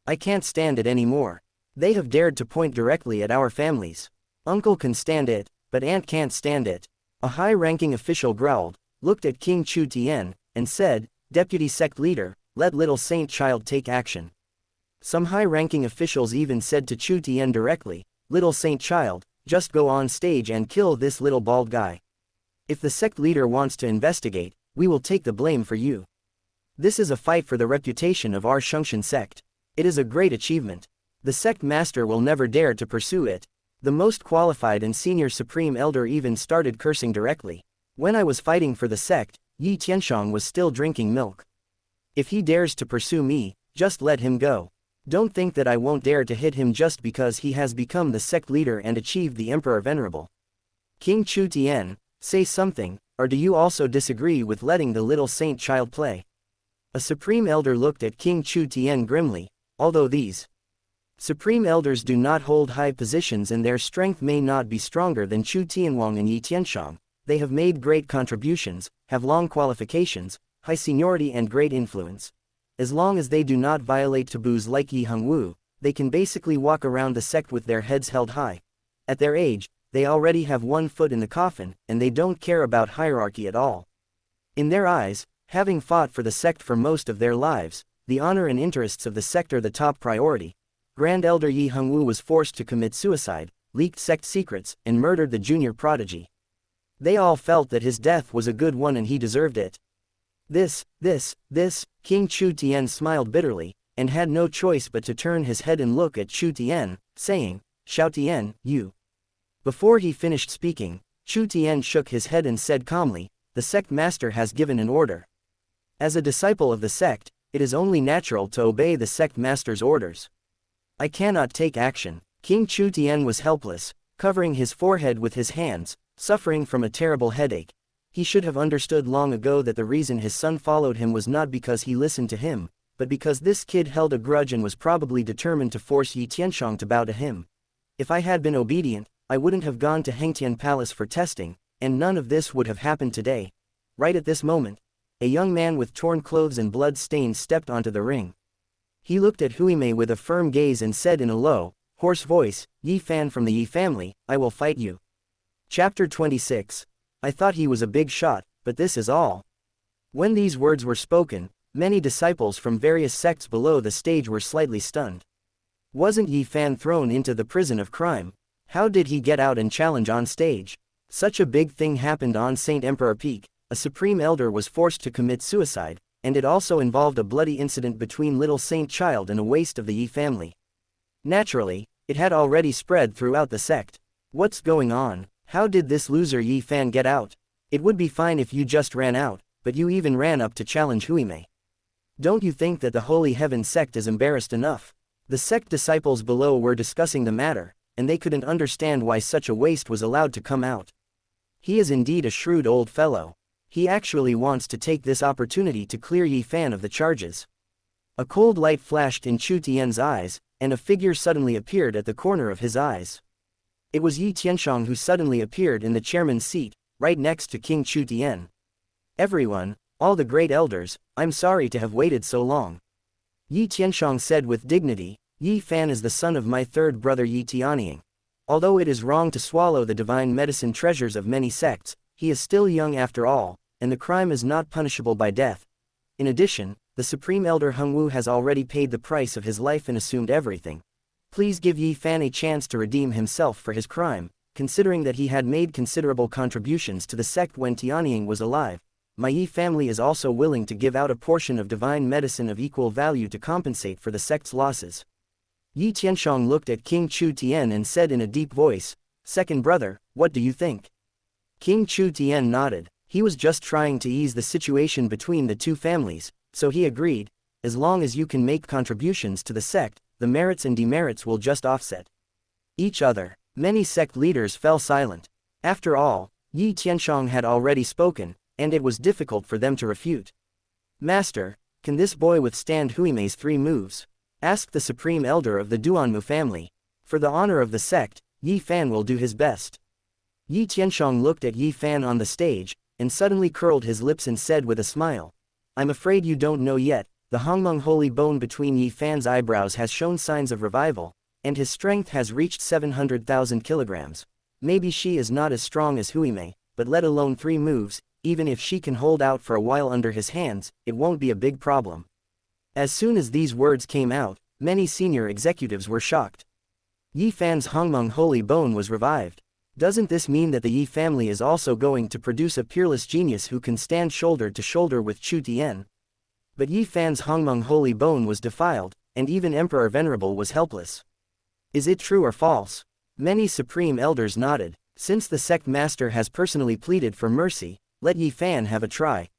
I can't stand it anymore. They have dared to point directly at our families. Uncle can stand it, but Aunt can't stand it. A high-ranking official growled, looked at King Chu Tien, and said, Deputy sect leader, let little Saint Child take action. Some high-ranking officials even said to Chu Tien directly, Little Saint Child, just go on stage and kill this little bald guy. If the sect leader wants to investigate, we will take the blame for you. This is a fight for the reputation of our Shungshan sect. It is a great achievement. The sect master will never dare to pursue it. The most qualified and senior Supreme Elder even started cursing directly. When I was fighting for the sect, Yi Tianxiang was still drinking milk. If he dares to pursue me, just let him go. Don't think that I won't dare to hit him just because he has become the sect leader and achieved the Emperor Venerable. King Chu Tian, say something, or do you also disagree with letting the little saint child play? A supreme elder looked at King Chu Tian grimly. Although these supreme elders do not hold high positions and their strength may not be stronger than Chu Tianwang and Yi Tianxiang, they have made great contributions, have long qualifications, high seniority and great influence. As long as they do not violate taboos like Yi Hongwu, they can basically walk around the sect with their heads held high. At their age, they already have one foot in the coffin, and they don't care about hierarchy at all. In their eyes, having fought for the sect for most of their lives, the honor and interests of the sect are the top priority. Grand Elder Yi Hongwu was forced to commit suicide, leaked sect secrets, and murdered the junior prodigy. They all felt that his death was a good one and he deserved it. This, King Chu Tian smiled bitterly, and had no choice but to turn his head and look at Chu Tian, saying, Xiao Tian, you. Before he finished speaking, Chu Tian shook his head and said calmly, the sect master has given an order. As a disciple of the sect, it is only natural to obey the sect master's orders. I cannot take action. King Chu Tian was helpless, covering his forehead with his hands, suffering from a terrible headache. He should have understood long ago that the reason his son followed him was not because he listened to him, but because this kid held a grudge and was probably determined to force Yi Tianxiang to bow to him. If I had been obedient, I wouldn't have gone to Hengtian Palace for testing, and none of this would have happened today. Right at this moment, a young man with torn clothes and blood stains stepped onto the ring. He looked at Huimei with a firm gaze and said in a low, hoarse voice, Yi Fan from the Yi family, I will fight you. Chapter 26. I thought he was a big shot, but this is all. When these words were spoken, many disciples from various sects below the stage were slightly stunned. Wasn't Yi Fan thrown into the prison of crime? How did he get out and challenge on stage? Such a big thing happened on Saint Emperor Peak. A supreme elder was forced to commit suicide, and it also involved a bloody incident between little Saint Child and a waste of the Yi family. Naturally, it had already spread throughout the sect. What's going on? How did this loser Yi Fan get out? It would be fine if you just ran out, but you even ran up to challenge Huimei. Don't you think that the Holy Heaven sect is embarrassed enough? The sect disciples below were discussing the matter, and they couldn't understand why such a waste was allowed to come out. He is indeed a shrewd old fellow. He actually wants to take this opportunity to clear Yi Fan of the charges. A cold light flashed in Chu Tian's eyes, and a figure suddenly appeared at the corner of his eyes. It was Yi Tianxiang who suddenly appeared in the chairman's seat, right next to King Chu Tian. Everyone, all the great elders, I'm sorry to have waited so long. Yi Tianxiang said with dignity, Yi Fan is the son of my third brother Yi Tianying. Although it is wrong to swallow the divine medicine treasures of many sects, he is still young after all, and the crime is not punishable by death. In addition, the Supreme Elder Hongwu has already paid the price of his life and assumed everything. Please give Yi Fan a chance to redeem himself for his crime, considering that he had made considerable contributions to the sect when Tianying was alive. My Yi family is also willing to give out a portion of divine medicine of equal value to compensate for the sect's losses. Yi Tianxiang looked at King Chu Tian and said in a deep voice, Second brother, what do you think? King Chu Tian nodded. He was just trying to ease the situation between the two families, so he agreed, as long as you can make contributions to the sect, the merits and demerits will just offset each other. Many sect leaders fell silent. After all, Yi Tianxiang had already spoken, and it was difficult for them to refute. Master, can this boy withstand Huimei's 3 moves? Asked the supreme elder of the Duanmu family. For the honor of the sect, Yi Fan will do his best. Yi Tianxiang looked at Yi Fan on the stage, and suddenly curled his lips and said with a smile, I'm afraid you don't know yet, the Hongmeng holy bone between Yi Fan's eyebrows has shown signs of revival, and his strength has reached 700,000 kilograms. Maybe she is not as strong as Huimei, but let alone 3 moves, even if she can hold out for a while under his hands, it won't be a big problem. As soon as these words came out, many senior executives were shocked. Yi Fan's Hongmeng holy bone was revived. Doesn't this mean that the Yi family is also going to produce a peerless genius who can stand shoulder to shoulder with Chu Tian? But Yi Fan's Hongmeng holy bone was defiled, and even Emperor Venerable was helpless. Is it true or false? Many supreme elders nodded. Since the sect master has personally pleaded for mercy, let Yi Fan have a try.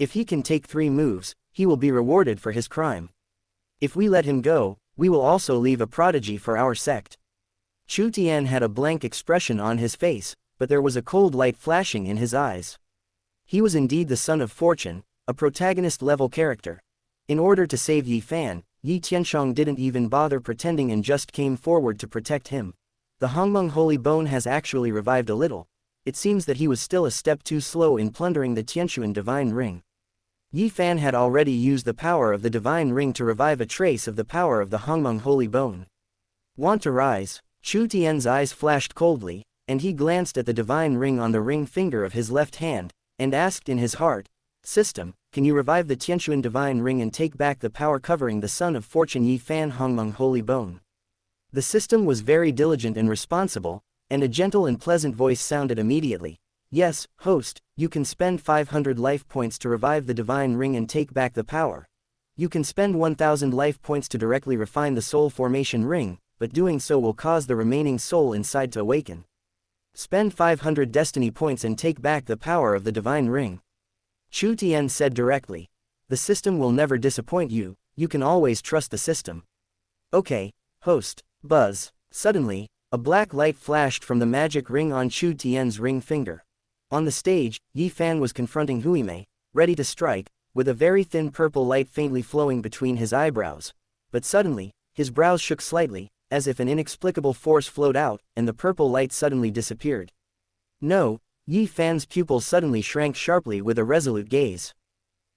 If he can take 3 moves, he will be rewarded for his crime. If we let him go, we will also leave a prodigy for our sect. Chu Tian had a blank expression on his face, but there was a cold light flashing in his eyes. He was indeed the son of fortune, a protagonist-level character. In order to save Yi Fan, Yi Tianshong didn't even bother pretending and just came forward to protect him. The Hongmeng Holy Bone has actually revived a little. It seems that he was still a step too slow in plundering the Tianshuan Divine Ring. Yi Fan had already used the power of the Divine Ring to revive a trace of the power of the Hongmeng Holy Bone. Want to rise? Chu Tian's eyes flashed coldly, and he glanced at the Divine Ring on the ring finger of his left hand, and asked in his heart, "System, can you revive the Tianshuan Divine Ring and take back the power covering the Son of Fortune Yi Fan Hongmeng Holy Bone?" The system was very diligent and responsible, and a gentle and pleasant voice sounded immediately. "Yes, host, you can spend 500 life points to revive the Divine Ring and take back the power. You can spend 1000 life points to directly refine the Soul Formation Ring, but doing so will cause the remaining soul inside to awaken. Spend 500 destiny points and take back the power of the Divine Ring." Chu Tian said directly. "The system will never disappoint you, you can always trust the system." "Okay, host." Buzz. Suddenly, a black light flashed from the magic ring on Chu Tian's ring finger. On the stage, Yi Fan was confronting Huimei, ready to strike, with a very thin purple light faintly flowing between his eyebrows. But suddenly, his brows shook slightly, as if an inexplicable force flowed out, and the purple light suddenly disappeared. "No!" Yi Fan's pupils suddenly shrank sharply with a resolute gaze.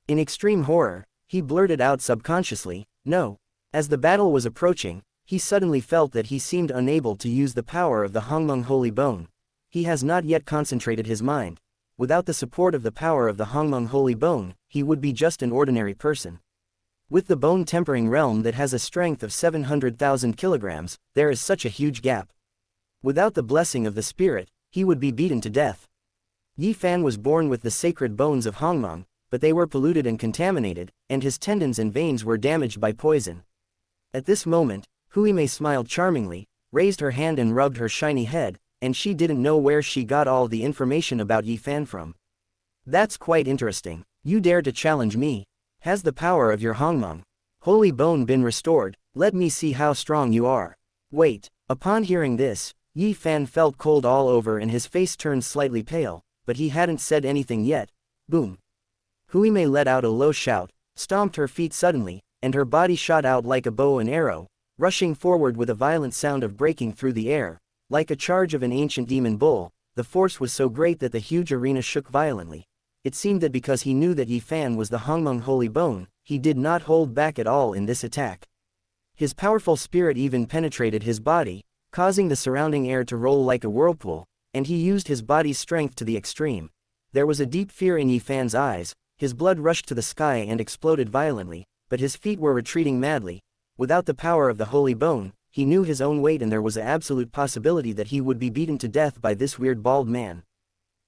In extreme horror, he blurted out subconsciously, "No!" As the battle was approaching, he suddenly felt that he seemed unable to use the power of the Hongmeng Holy Bone. He has not yet concentrated his mind. Without the support of the power of the Hongmeng Holy Bone, he would be just an ordinary person. With the bone tempering realm that has a strength of 700,000 kilograms, there is such a huge gap. Without the blessing of the spirit, he would be beaten to death. Yi Fan was born with the sacred bones of Hongmeng, but they were polluted and contaminated, and his tendons and veins were damaged by poison. At this moment, Huimei smiled charmingly, raised her hand and rubbed her shiny head, and she didn't know where she got all the information about Yi Fan from. "That's quite interesting. You dare to challenge me? Has the power of your Hongmeng Holy Bone been restored? Let me see how strong you are." "Wait." Upon hearing this, Yi Fan felt cold all over and his face turned slightly pale, but he hadn't said anything yet. Boom. Huimei let out a low shout, stomped her feet suddenly, and her body shot out like a bow and arrow, rushing forward with a violent sound of breaking through the air. Like a charge of an ancient demon bull, the force was so great that the huge arena shook violently. It seemed that because he knew that Yi Fan was the Hongmeng Holy Bone, he did not hold back at all in this attack. His powerful spirit even penetrated his body, causing the surrounding air to roll like a whirlpool, and he used his body's strength to the extreme. There was a deep fear in Yi Fan's eyes, his blood rushed to the sky and exploded violently, but his feet were retreating madly. Without the power of the Holy Bone, he knew his own weight and there was an absolute possibility that he would be beaten to death by this weird bald man.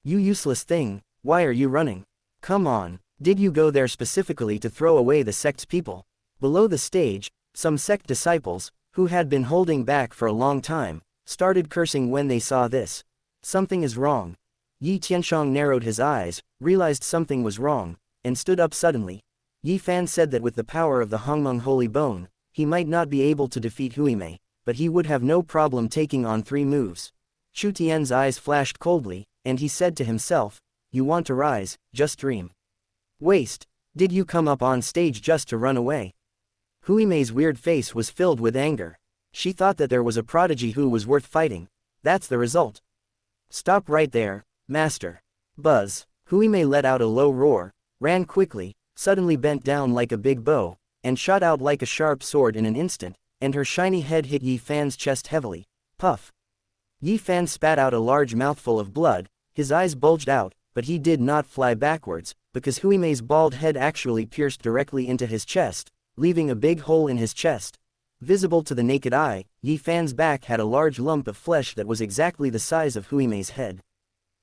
"You useless thing, why are you running? Come on, did you go there specifically to throw away the sect's people?" Below the stage, some sect disciples, who had been holding back for a long time, started cursing when they saw this. Something is wrong. Yi Tianshong narrowed his eyes, realized something was wrong, and stood up suddenly. Yi Fan said that with the power of the Hongmeng Holy Bone, he might not be able to defeat Huimei, but he would have no problem taking on 3 moves. Chu Tian's eyes flashed coldly, and he said to himself, "You want to rise, just dream. Waste, did you come up on stage just to run away?" Huimei's weird face was filled with anger. She thought that there was a prodigy who was worth fighting. That's the result. "Stop right there, master." Buzz. Huimei let out a low roar, ran quickly, suddenly bent down like a big bow, and shot out like a sharp sword in an instant, and her shiny head hit Yi Fan's chest heavily. Puff. Yi Fan spat out a large mouthful of blood, his eyes bulged out, but he did not fly backwards, because Huimei's bald head actually pierced directly into his chest, leaving a big hole in his chest. Visible to the naked eye, Yi Fan's back had a large lump of flesh that was exactly the size of Huimei's head.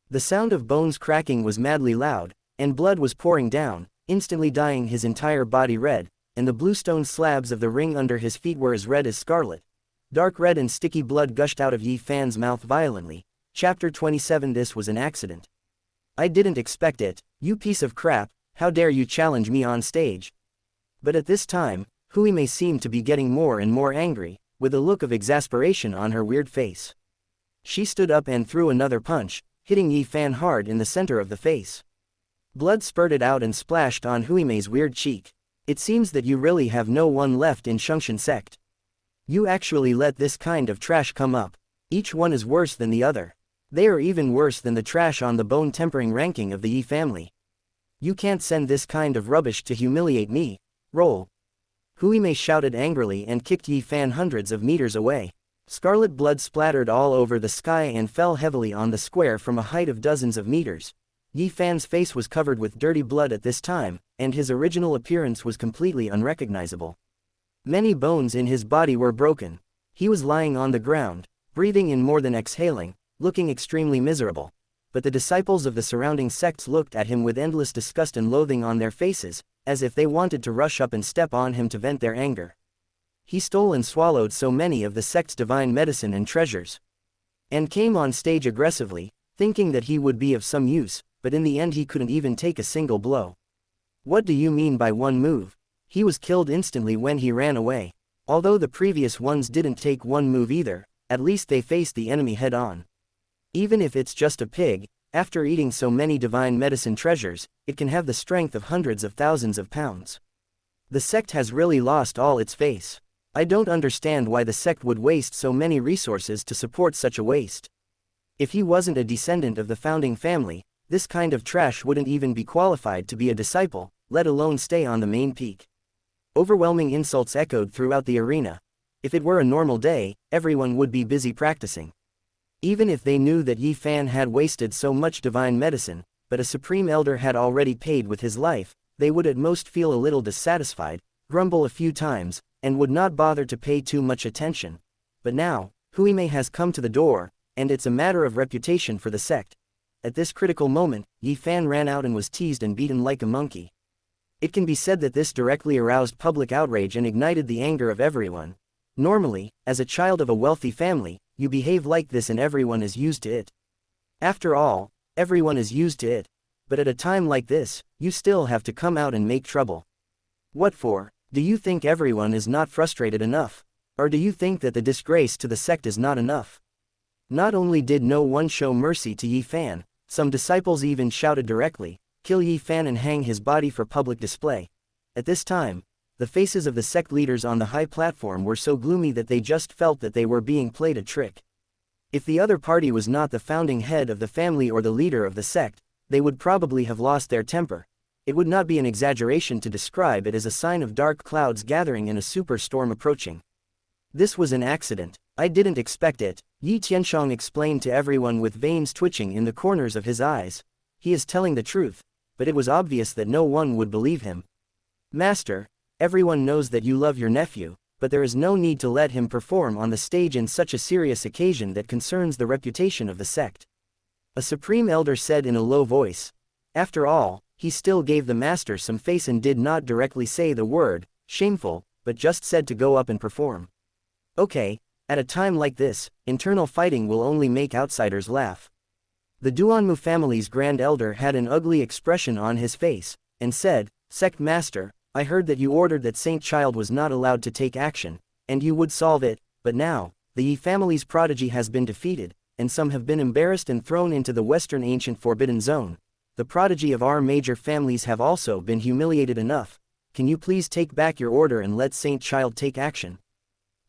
The sound of bones cracking was madly loud, and blood was pouring down, instantly dyeing his entire body red, and the bluestone slabs of the ring under his feet were as red as scarlet. Dark red and sticky blood gushed out of Yi Fan's mouth violently. Chapter 27. This was an accident. I didn't expect it, you piece of crap. How dare you challenge me on stage? But at this time, Huimei seemed to be getting more and more angry, with a look of exasperation on her weird face. She stood up and threw another punch, hitting Yi Fan hard in the center of the face. Blood spurted out and splashed on Huimei's weird cheek. It seems that you really have no one left in Shungshan sect. You actually let this kind of trash come up. Each one is worse than the other. They are even worse than the trash on the bone-tempering ranking of the Yi family. You can't send this kind of rubbish to humiliate me. Roll. Huimei shouted angrily and kicked Yi Fan hundreds of meters away. Scarlet blood splattered all over the sky and fell heavily on the square from a height of dozens of meters. Yi Fan's face was covered with dirty blood at this time, and his original appearance was completely unrecognizable. Many bones in his body were broken. He was lying on the ground, breathing in more than exhaling, looking extremely miserable. But the disciples of the surrounding sects looked at him with endless disgust and loathing on their faces, as if they wanted to rush up and step on him to vent their anger. He stole and swallowed so many of the sect's divine medicine and treasures, and came on stage aggressively, thinking that he would be of some use, but in the end he couldn't even take a single blow. What do you mean by one move? He was killed instantly when he ran away. Although the previous ones didn't take one move either, at least they faced the enemy head-on. Even if it's just a pig, after eating so many divine medicine treasures, it can have the strength of hundreds of thousands of pounds. The sect has really lost all its face. I don't understand why the sect would waste so many resources to support such a waste. If he wasn't a descendant of the founding family, this kind of trash wouldn't even be qualified to be a disciple, let alone stay on the main peak. Overwhelming insults echoed throughout the arena. If it were a normal day, everyone would be busy practicing. Even if they knew that Yi Fan had wasted so much divine medicine, but a supreme elder had already paid with his life, they would at most feel a little dissatisfied, grumble a few times, and would not bother to pay too much attention. But now, Huimei has come to the door, and it's a matter of reputation for the sect. At this critical moment, Yi Fan ran out and was teased and beaten like a monkey. It can be said that this directly aroused public outrage and ignited the anger of everyone. Normally, as a child of a wealthy family, you behave like this and everyone is used to it. After all, everyone is used to it. But at a time like this, you still have to come out and make trouble. What for? Do you think everyone is not frustrated enough? Or do you think that the disgrace to the sect is not enough? Not only did no one show mercy to Yi Fan, some disciples even shouted directly, "Kill Yi Fan and hang his body for public display." At this time, the faces of the sect leaders on the high platform were so gloomy that they just felt that they were being played a trick. If the other party was not the founding head of the family or the leader of the sect, they would probably have lost their temper. It would not be an exaggeration to describe it as a sign of dark clouds gathering and a superstorm approaching. This was an accident. I didn't expect it, Yi Tianshong explained to everyone with veins twitching in the corners of his eyes. He is telling the truth, but it was obvious that no one would believe him. Master, everyone knows that you love your nephew, but there is no need to let him perform on the stage in such a serious occasion that concerns the reputation of the sect. A supreme elder said in a low voice. After all, he still gave the master some face and did not directly say the word, shameful, but just said to go up and perform. Okay, at a time like this, internal fighting will only make outsiders laugh. The Duanmu family's grand elder had an ugly expression on his face, and said, Sect Master, I heard that you ordered that Saint Child was not allowed to take action, and you would solve it, but now, the Yi family's prodigy has been defeated, and some have been embarrassed and thrown into the Western Ancient Forbidden Zone. The prodigy of our major families have also been humiliated enough. Can you please take back your order and let Saint Child take action?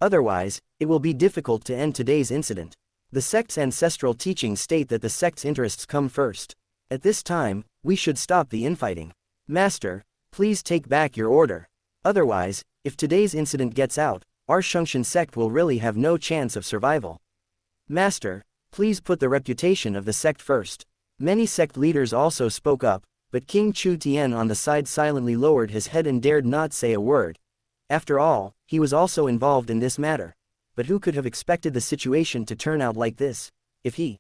Otherwise, it will be difficult to end today's incident. The sect's ancestral teachings state that the sect's interests come first. At this time, we should stop the infighting. Master, please take back your order. Otherwise, if today's incident gets out, our Shungshan sect will really have no chance of survival. Master, please put the reputation of the sect first. Many sect leaders also spoke up, but King Chu Tian on the side silently lowered his head and dared not say a word. After all, he was also involved in this matter. But who could have expected the situation to turn out like this? If he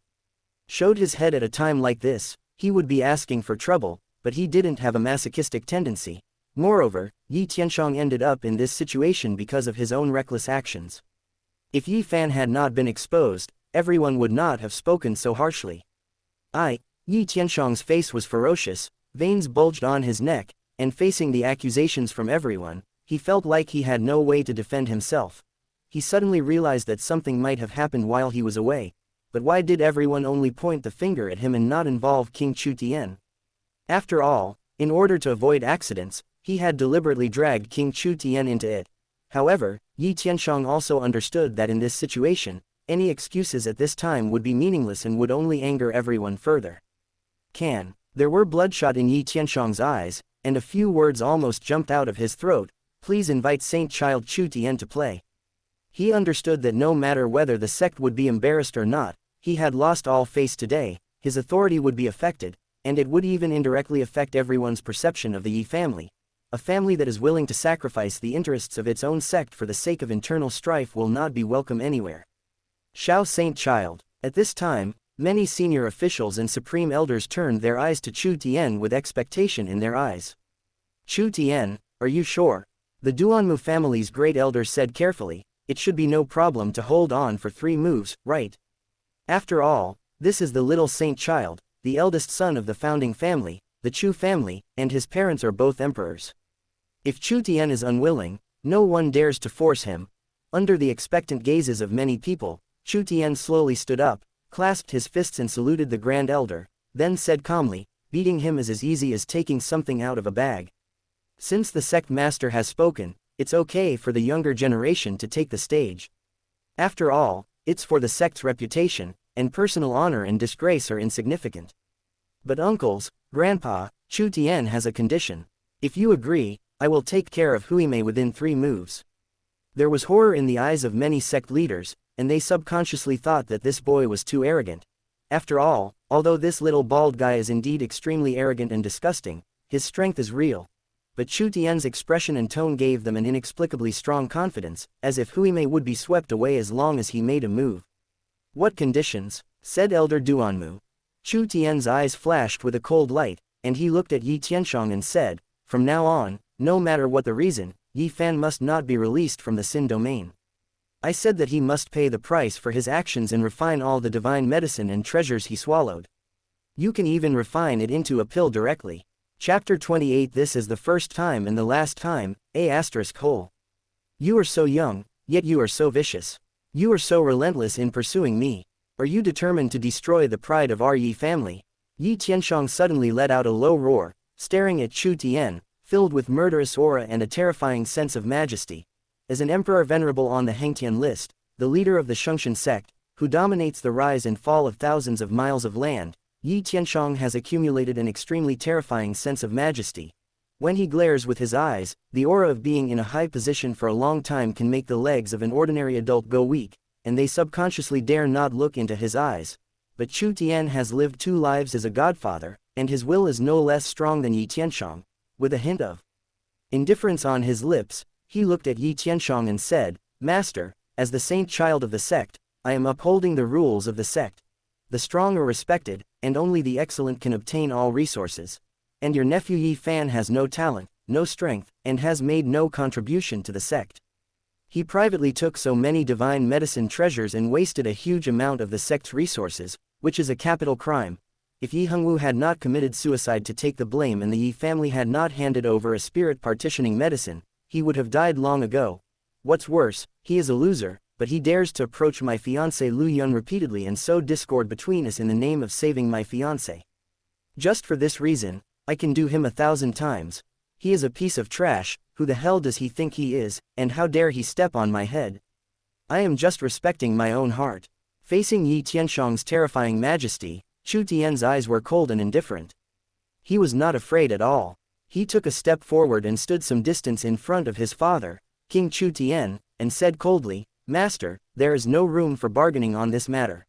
showed his head at a time like this, he would be asking for trouble, but he didn't have a masochistic tendency. Moreover, Yi Tianshong ended up in this situation because of his own reckless actions. If Yi Fan had not been exposed, everyone would not have spoken so harshly. Yi Tianshong's face was ferocious, Veins bulged on his neck, and facing the accusations from everyone, he felt like he had no way to defend himself. He suddenly realized that something might have happened while he was away. But why did everyone only point the finger at him and not involve King Chu Tien? After all, in order to avoid accidents, he had deliberately dragged King Chu Tien into it. However, Yi Tianshang also understood that in this situation, any excuses at this time would be meaningless and would only anger everyone further. There were bloodshot in Yi Tianshang's eyes, and a few words almost jumped out of his throat. Please invite Saint Child Chu Tien to play. He understood that no matter whether the sect would be embarrassed or not, he had lost all face today, his authority would be affected, and it would even indirectly affect everyone's perception of the Yi family. A family that is willing to sacrifice the interests of its own sect for the sake of internal strife will not be welcome anywhere. Shao Saint Child. At this time, many senior officials and supreme elders turned their eyes to Chu Tien with expectation in their eyes. Chu Tien, are you sure? The Duanmu family's great elder said carefully, it should be no problem to hold on for 3 moves, right? After all, this is the little Saint Child, the eldest son of the founding family, the Chu family, and his parents are both emperors. If Chu Tien is unwilling, no one dares to force him. Under the expectant gazes of many people, Chu Tien slowly stood up, clasped his fists and saluted the grand elder, then said calmly, beating him is as easy as taking something out of a bag. Since the sect master has spoken, it's okay for the younger generation to take the stage. After all, it's for the sect's reputation, and personal honor and disgrace are insignificant. But uncles, grandpa, Chu Tien has a condition. If you agree, I will take care of Huime within 3 moves. There was horror in the eyes of many sect leaders, and they subconsciously thought that this boy was too arrogant. After all, although this little bald guy is indeed extremely arrogant and disgusting, his strength is real. But Chu Tien's expression and tone gave them an inexplicably strong confidence, as if Huime would be swept away as long as he made a move. What conditions? Said Elder Duanmu. Chu Tien's eyes flashed with a cold light, and he looked at Yi Tianshang and said, from now on, no matter what the reason, Yi Fan must not be released from the Sin domain. I said that he must pay the price for his actions and refine all the divine medicine and treasures he swallowed. You can even refine it into a pill directly. Chapter 28. This is the first time and the last time, A**hole. You are so young, yet you are so vicious. You are so relentless in pursuing me. Are you determined to destroy the pride of our Yi family? Yi Tianshang suddenly let out a low roar, staring at Chu Tien, filled with murderous aura and a terrifying sense of majesty. As an emperor venerable on the Hengtian list, the leader of the Shungshan sect, who dominates the rise and fall of thousands of miles of land, Yi Tianshang has accumulated an extremely terrifying sense of majesty. When he glares with his eyes, the aura of being in a high position for a long time can make the legs of an ordinary adult go weak, and they subconsciously dare not look into his eyes. But Chu Tien has lived 2 lives as a godfather, and his will is no less strong than Yi Tianshang. With a hint of indifference on his lips, he looked at Yi Tianshang and said, Master, as the saint child of the sect, I am upholding the rules of the sect. The strong are respected, and only the excellent can obtain all resources. And your nephew Yi Fan has no talent, no strength, and has made no contribution to the sect. He privately took so many divine medicine treasures and wasted a huge amount of the sect's resources, which is a capital crime. If Yi Hongwu had not committed suicide to take the blame and the Yi family had not handed over a spirit partitioning medicine, he would have died long ago. What's worse, he is a loser, but he dares to approach my fiancée Lu Yun repeatedly and sow discord between us in the name of saving my fiancée. Just for this reason, I can do him 1,000 times. He is a piece of trash. Who the hell does he think he is, and how dare he step on my head? I am just respecting my own heart. Facing Yi Tianshang's terrifying majesty, Chu Tien's eyes were cold and indifferent. He was not afraid at all. He took a step forward and stood some distance in front of his father, King Chu Tien, and said coldly, Master, there is no room for bargaining on this matter.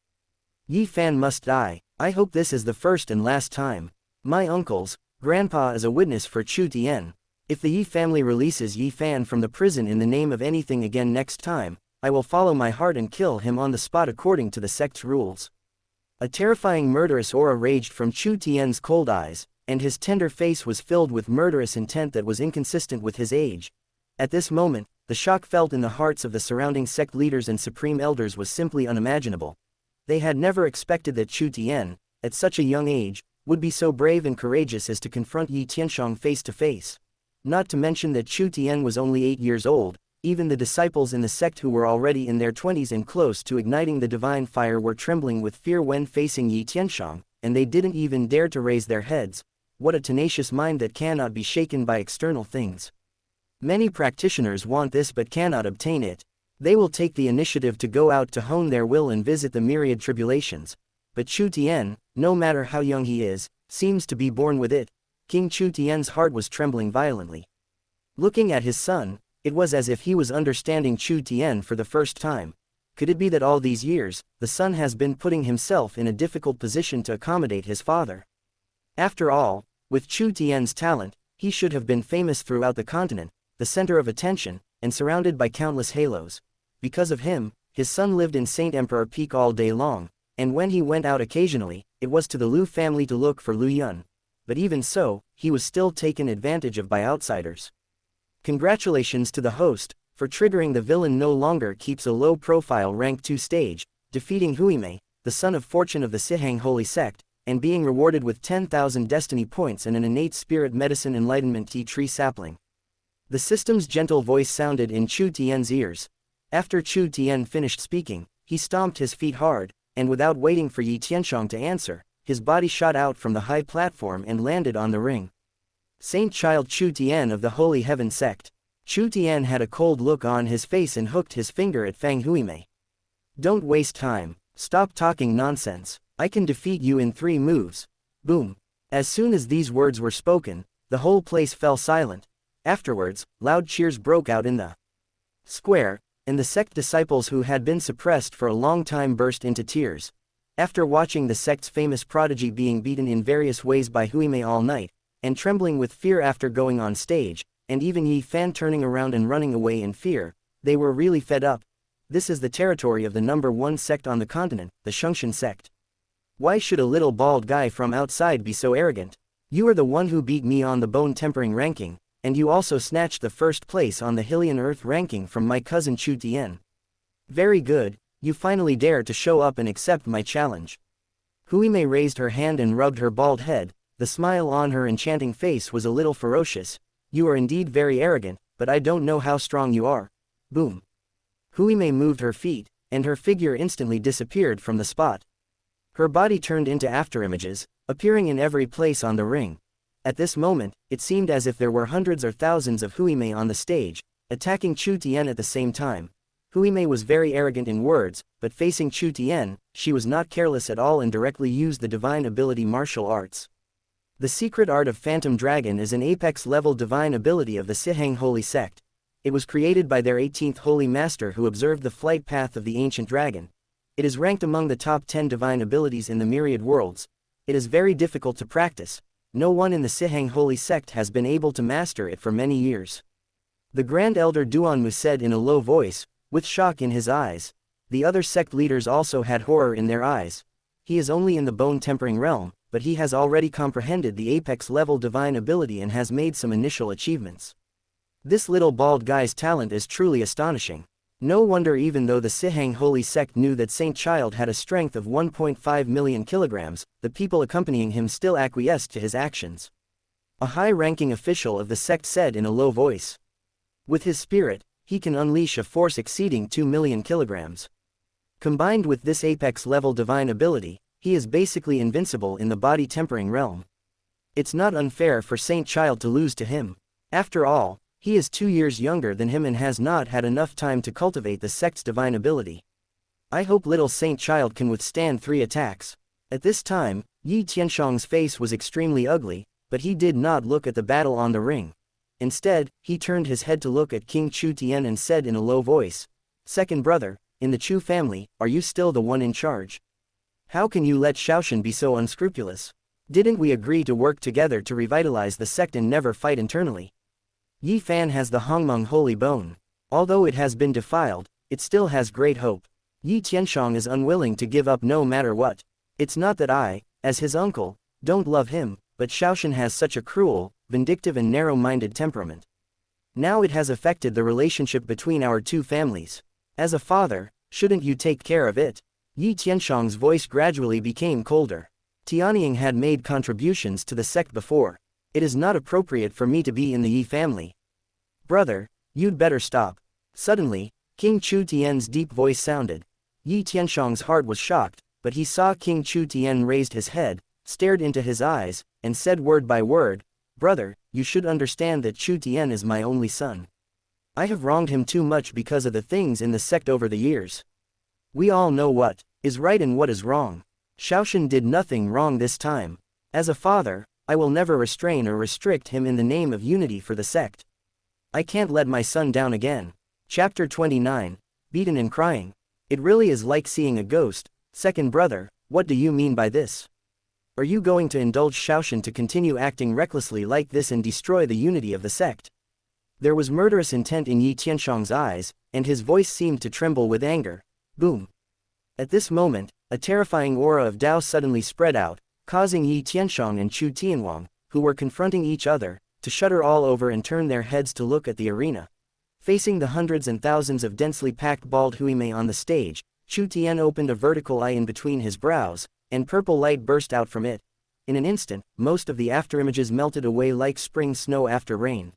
Yi Fan must die. I hope this is the first and last time. My uncles, grandpa is a witness for Chu Tien. If the Yi family releases Yi Fan from the prison in the name of anything again next time, I will follow my heart and kill him on the spot according to the sect's rules. A terrifying murderous aura raged from Chu Tien's cold eyes, and his tender face was filled with murderous intent that was inconsistent with his age. At this moment, the shock felt in the hearts of the surrounding sect leaders and supreme elders was simply unimaginable. They had never expected that Chu Tien, at such a young age, would be so brave and courageous as to confront Yi Tianxiang face to face. Not to mention that Chu Tian was only 8 years old. Even the disciples in the sect who were already in their 20s and close to igniting the divine fire were trembling with fear when facing Yi Tianxiang, and they didn't even dare to raise their heads. What a tenacious mind that cannot be shaken by external things. Many practitioners want this but cannot obtain it. They will take the initiative to go out to hone their will and visit the myriad tribulations. But Chu Tian, no matter how young he is, seems to be born with it. King Chu Tian's heart was trembling violently. Looking at his son, it was as if he was understanding Chu Tian for the first time. Could it be that all these years, the son has been putting himself in a difficult position to accommodate his father? After all, with Chu Tian's talent, he should have been famous throughout the continent, the center of attention, and surrounded by countless halos. Because of him, his son lived in Saint Emperor Peak all day long, and when he went out occasionally, it was to the Liu family to look for Liu Yun. But even so, he was still taken advantage of by outsiders. Congratulations to the host, for triggering the villain no longer keeps a low-profile rank 2 stage, defeating Huimei, the son of fortune of the Sihang Holy Sect, and being rewarded with 10,000 destiny points and an innate spirit medicine enlightenment tea tree sapling. The system's gentle voice sounded in Chu Tian's ears. After Chu Tian finished speaking, he stomped his feet hard, and without waiting for Yi Tianxiang to answer, his body shot out from the high platform and landed on the ring. Saint Child Chu Tian of the Holy Heaven Sect. Chu Tian had a cold look on his face and hooked his finger at Fang Huimei. Don't waste time, stop talking nonsense, I can defeat you in 3 moves. Boom. As soon as these words were spoken, the whole place fell silent. Afterwards, loud cheers broke out in the square, and the sect disciples who had been suppressed for a long time burst into tears. After watching the sect's famous prodigy being beaten in various ways by Huimei all night, and trembling with fear after going on stage, and even Yi Fan turning around and running away in fear, they were really fed up. This is the territory of the number 1 sect on the continent, the Shungshan sect. Why should a little bald guy from outside be so arrogant? You are the one who beat me on the bone tempering ranking, and you also snatched the first place on the Hylian Earth ranking from my cousin Chu Tian. Very good, you finally dared to show up and accept my challenge. Huimei raised her hand and rubbed her bald head. The smile on her enchanting face was a little ferocious. You are indeed very arrogant, but I don't know how strong you are. Boom. Huimei moved her feet, and her figure instantly disappeared from the spot. Her body turned into afterimages, appearing in every place on the ring. At this moment, it seemed as if there were hundreds or thousands of Huimei on the stage, attacking Chu Tian at the same time. Huimei was very arrogant in words, but facing Chu Tian, she was not careless at all and directly used the divine ability martial arts. The secret art of Phantom Dragon is an apex-level divine ability of the Sihang Holy Sect. It was created by their 18th Holy Master who observed the flight path of the ancient dragon. It is ranked among the top 10 divine abilities in the myriad worlds. It is very difficult to practice. No one in the Sihang Holy Sect has been able to master it for many years. The Grand Elder Duanmu said in a low voice, with shock in his eyes. The other sect leaders also had horror in their eyes. He is only in the bone-tempering realm, but he has already comprehended the apex-level divine ability and has made some initial achievements. This little bald guy's talent is truly astonishing. No wonder even though the Sihang Holy Sect knew that Saint Child had a strength of 1.5 million kilograms, the people accompanying him still acquiesced to his actions. A high-ranking official of the sect said in a low voice. With his spirit, he can unleash a force exceeding 2 million kilograms. Combined with this apex-level divine ability, he is basically invincible in the body-tempering realm. It's not unfair for Saint Child to lose to him. After all, he is 2 years younger than him and has not had enough time to cultivate the sect's divine ability. I hope little Saint Child can withstand 3 attacks. At this time, Yi Tianxiang's face was extremely ugly, but he did not look at the battle on the ring. Instead, he turned his head to look at King Chu Tian and said in a low voice, "Second brother, in the Chu family, are you still the one in charge? How can you let Shaoshan be so unscrupulous? Didn't we agree to work together to revitalize the sect and never fight internally? Yi Fan has the Hongmeng Holy Bone. Although it has been defiled, it still has great hope. Yi Tianxiang is unwilling to give up no matter what. It's not that I, as his uncle, don't love him, but Shaoshan has such a cruel, vindictive and narrow-minded temperament. Now it has affected the relationship between our 2 families. As a father, shouldn't you take care of it?" Yi Tianxiang's voice gradually became colder. Tianying had made contributions to the sect before. It is not appropriate for me to be in the Yi family. Brother, you'd better stop. Suddenly, King Chu Tian's deep voice sounded. Yi Tianshang's heart was shocked, but he saw King Chu Tian raised his head, stared into his eyes, and said word by word, "Brother, you should understand that Chu Tian is my only son. I have wronged him too much because of the things in the sect over the years. We all know what is right and what is wrong. Shaoshan did nothing wrong this time. As a father, I will never restrain or restrict him in the name of unity for the sect. I can't let my son down again." Chapter 29, Beaten and Crying. It really is like seeing a ghost. Second brother, what do you mean by this? Are you going to indulge Shaoshan to continue acting recklessly like this and destroy the unity of the sect? There was murderous intent in Yi Tianshang's eyes, and his voice seemed to tremble with anger. Boom. At this moment, a terrifying aura of Dao suddenly spread out, causing Yi Tianshang and Chu Tianwang, who were confronting each other, to shudder all over and turn their heads to look at the arena. Facing the hundreds and thousands of densely packed bald Huimei on the stage, Chu Tian opened a vertical eye in between his brows, and purple light burst out from it. In an instant, most of the afterimages melted away like spring snow after rain.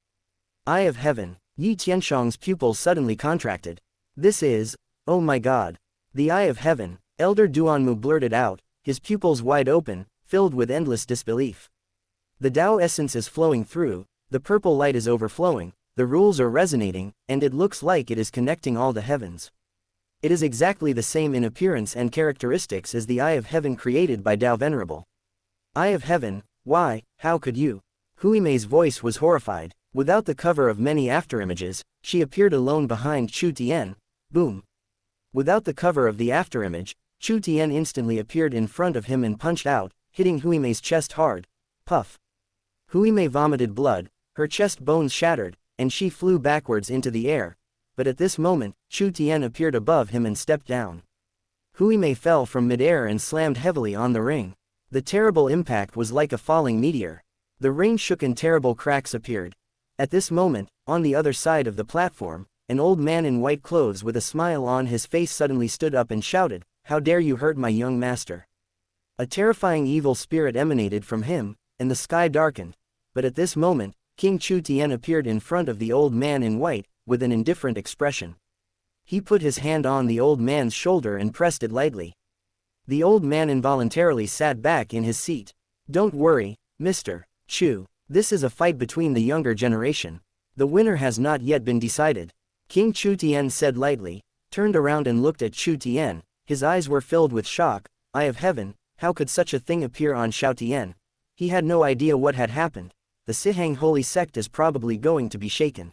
Eye of Heaven. Yi Tianshang's pupils suddenly contracted. This is, oh my god. The Eye of Heaven, Elder Duanmu blurted out, his pupils wide open, filled with endless disbelief. The Tao essence is flowing through, the purple light is overflowing, the rules are resonating, and it looks like it is connecting all the heavens. It is exactly the same in appearance and characteristics as the Eye of Heaven created by Tao Venerable. Eye of Heaven, why, how could you? Huimei's voice was horrified. Without the cover of many afterimages, she appeared alone behind Chu Tian. Boom. Without the cover of the afterimage, Chu Tian instantly appeared in front of him and punched out, hitting Huimei's chest hard. Puff. Huimei vomited blood, her chest bones shattered, and she flew backwards into the air. But at this moment, Chu Tian appeared above him and stepped down. Huimei fell from midair and slammed heavily on the ring. The terrible impact was like a falling meteor. The ring shook and terrible cracks appeared. At this moment, on the other side of the platform, an old man in white clothes with a smile on his face suddenly stood up and shouted, "How dare you hurt my young master?" A terrifying evil spirit emanated from him, and the sky darkened. But at this moment, King Chu Tian appeared in front of the old man in white, with an indifferent expression. He put his hand on the old man's shoulder and pressed it lightly. The old man involuntarily sat back in his seat. "Don't worry, Mr. Chu. This is a fight between the younger generation. The winner has not yet been decided." King Chu Tian said lightly, turned around and looked at Chu Tian. His eyes were filled with shock. Eye of Heaven, how could such a thing appear on Xiao Tian? He had no idea what had happened. The Sihang holy sect is probably going to be shaken.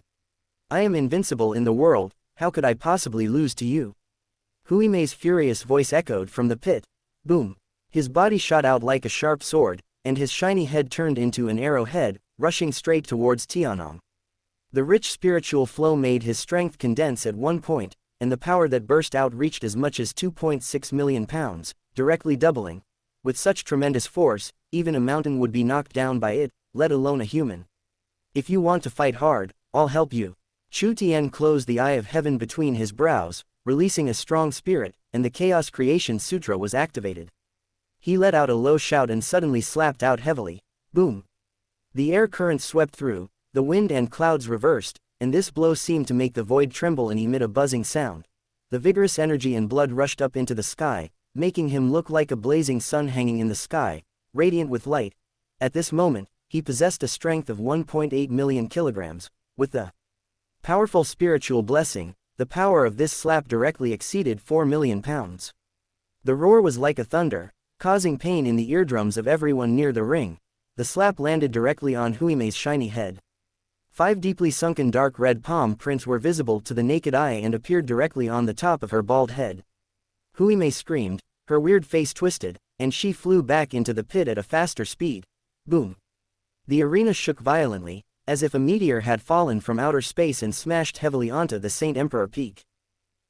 I am invincible in the world, how could I possibly lose to you? Huimei's furious voice echoed from the pit. Boom. His body shot out like a sharp sword, and his shiny head turned into an arrowhead, rushing straight towards Tianong. The rich spiritual flow made his strength condense at one point, and the power that burst out reached as much as 2.6 million pounds, directly doubling. With such tremendous force, even a mountain would be knocked down by it, let alone a human. If you want to fight hard, I'll help you. Chu Tian closed the Eye of Heaven between his brows, releasing a strong spirit, and the Chaos Creation Sutra was activated. He let out a low shout and suddenly slapped out heavily. Boom. The air currents swept through, the wind and clouds reversed, and this blow seemed to make the void tremble and emit a buzzing sound. The vigorous energy and blood rushed up into the sky, making him look like a blazing sun hanging in the sky, radiant with light. At this moment, he possessed a strength of 1.8 million kilograms. With the powerful spiritual blessing, the power of this slap directly exceeded 4 million pounds. The roar was like a thunder, causing pain in the eardrums of everyone near the ring. The slap landed directly on Huimei's shiny head. 5 deeply sunken dark red palm prints were visible to the naked eye and appeared directly on the top of her bald head. Huimei screamed, her weird face twisted, and she flew back into the pit at a faster speed. Boom. The arena shook violently, as if a meteor had fallen from outer space and smashed heavily onto the Saint Emperor Peak.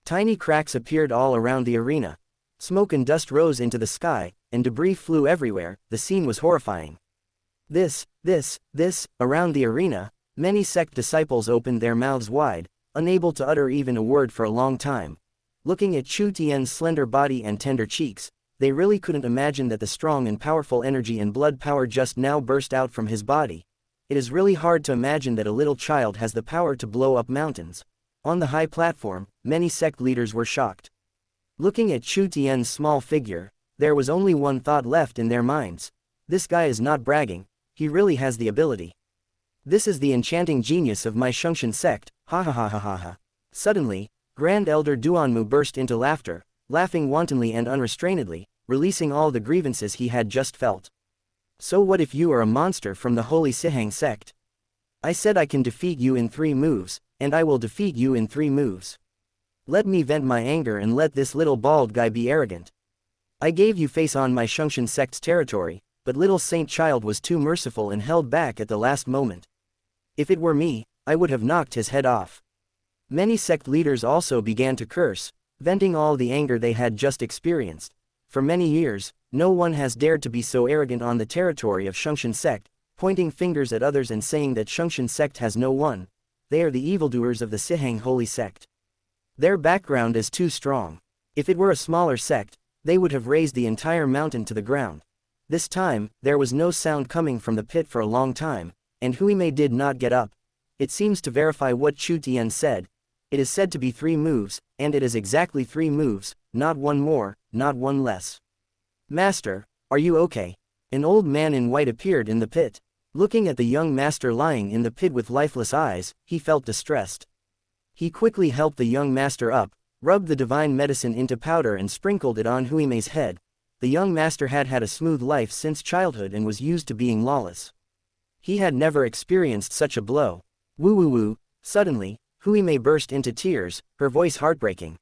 Tiny cracks appeared all around the arena. Smoke and dust rose into the sky, and debris flew everywhere. The scene was horrifying. This, around the arena, many sect disciples opened their mouths wide, unable to utter even a word for a long time. Looking at Chu Tian's slender body and tender cheeks, they really couldn't imagine that the strong and powerful energy and blood power just now burst out from his body. It is really hard to imagine that a little child has the power to blow up mountains. On the high platform, many sect leaders were shocked. Looking at Chu Tian's small figure, there was only one thought left in their minds. This guy is not bragging, he really has the ability. This is the enchanting genius of my Shungshan sect, ha ha ha ha ha ha. Suddenly, Grand Elder Duanmu burst into laughter, laughing wantonly and unrestrainedly, releasing all the grievances he had just felt. So what if you are a monster from the Holy Sihang sect? I said I can defeat you in 3 moves, and I will defeat you in 3 moves. Let me vent my anger and let this little bald guy be arrogant. I gave you face on my Shungshan sect's territory, but little Saint Child was too merciful and held back at the last moment. If it were me, I would have knocked his head off. Many sect leaders also began to curse, venting all the anger they had just experienced. For many years, no one has dared to be so arrogant on the territory of Shungshan sect, pointing fingers at others and saying that Shungshan sect has no one. They are the evildoers of the Sihang holy sect. Their background is too strong. If it were a smaller sect, they would have razed the entire mountain to the ground. This time, there was no sound coming from the pit for a long time, and Huimei did not get up. It seems to verify what Chu Tian said. It is said to be 3 moves, and it is exactly 3 moves, not 1 more, not 1 less. Master, are you okay? An old man in white appeared in the pit. Looking at the young master lying in the pit with lifeless eyes, he felt distressed. He quickly helped the young master up, rubbed the divine medicine into powder and sprinkled it on Huimei's head. The young master had had a smooth life since childhood and was used to being lawless. He had never experienced such a blow. Woo woo woo. Suddenly, Huimei burst into tears, her voice heartbreaking.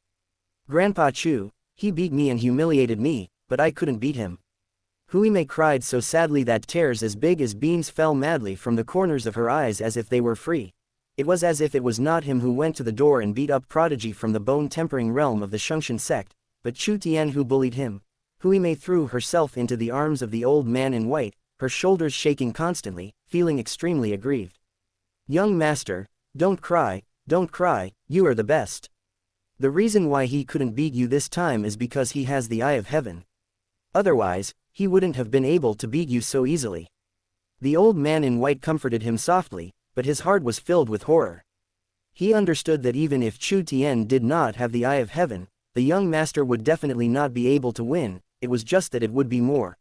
Grandpa Chu, he beat me and humiliated me, but I couldn't beat him. Huimei cried so sadly that tears as big as beans fell madly from the corners of her eyes as if they were free. It was as if it was not him who went to the door and beat up Prodigy from the bone-tempering realm of the Shungshan sect, but Chu Tian who bullied him. Huimei threw herself into the arms of the old man in white, her shoulders shaking constantly, feeling extremely aggrieved. Young master, don't cry, you are the best. The reason why he couldn't beat you this time is because he has the Eye of Heaven. Otherwise, he wouldn't have been able to beat you so easily. The old man in white comforted him softly, but his heart was filled with horror. He understood that even if Chu Tian did not have the Eye of Heaven, the young master would definitely not be able to win. It was just that it would be more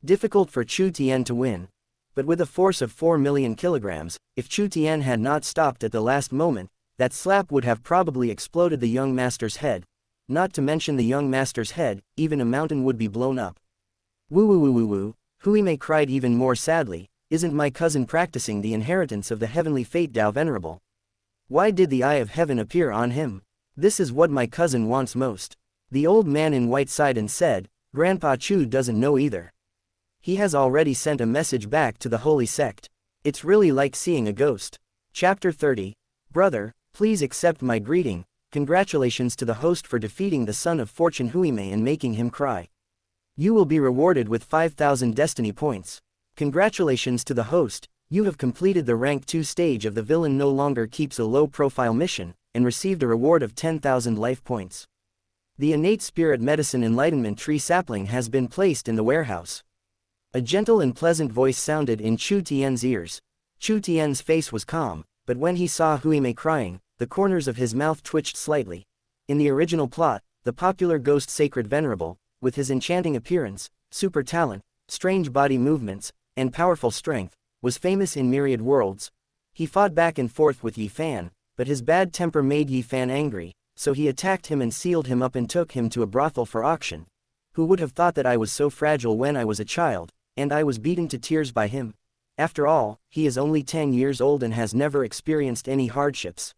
difficult for Chu Tian to win. But with a force of 4 million kilograms, if Chu Tian had not stopped at the last moment, that slap would have probably exploded the young master's head. Not to mention the young master's head, even a mountain would be blown up. Woo woo woo woo woo. Huimei cried even more sadly. Isn't my cousin practicing the inheritance of the heavenly fate Tao Venerable? Why did the Eye of Heaven appear on him? This is what my cousin wants most. The old man in white sighed and said, Grandpa Chu doesn't know either. He has already sent a message back to the holy sect. It's really like seeing a ghost. Chapter 30. Brother, please accept my greeting. Congratulations to the host for defeating the son of fortune Huimei and making him cry. You will be rewarded with 5,000 destiny points. Congratulations to the host, you have completed the rank 2 stage of the villain no longer keeps a low-profile mission, and received a reward of 10,000 life points. The innate spirit medicine enlightenment tree sapling has been placed in the warehouse. A gentle and pleasant voice sounded in Chu Tian's ears. Chu Tian's face was calm, but when he saw Huimei crying, the corners of his mouth twitched slightly. In the original plot, the popular ghost Sacred Venerable, with his enchanting appearance, super talent, strange body movements, and powerful strength, was famous in myriad worlds. He fought back and forth with Yi Fan, but his bad temper made Yi Fan angry, so he attacked him and sealed him up and took him to a brothel for auction. Who would have thought that I was so fragile when I was a child, and I was beaten to tears by him? After all, he is only 10 years old and has never experienced any hardships.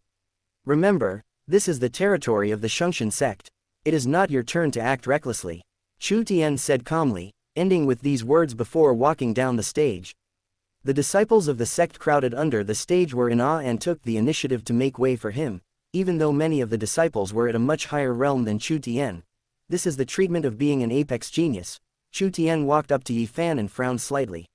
Remember, this is the territory of the Shungshan sect. It is not your turn to act recklessly. Chu Tian said calmly, ending with these words before walking down the stage. The disciples of the sect crowded under the stage were in awe and took the initiative to make way for him, even though many of the disciples were at a much higher realm than Chu Tian. This is the treatment of being an apex genius. Chu Tian walked up to Yi Fan and frowned slightly.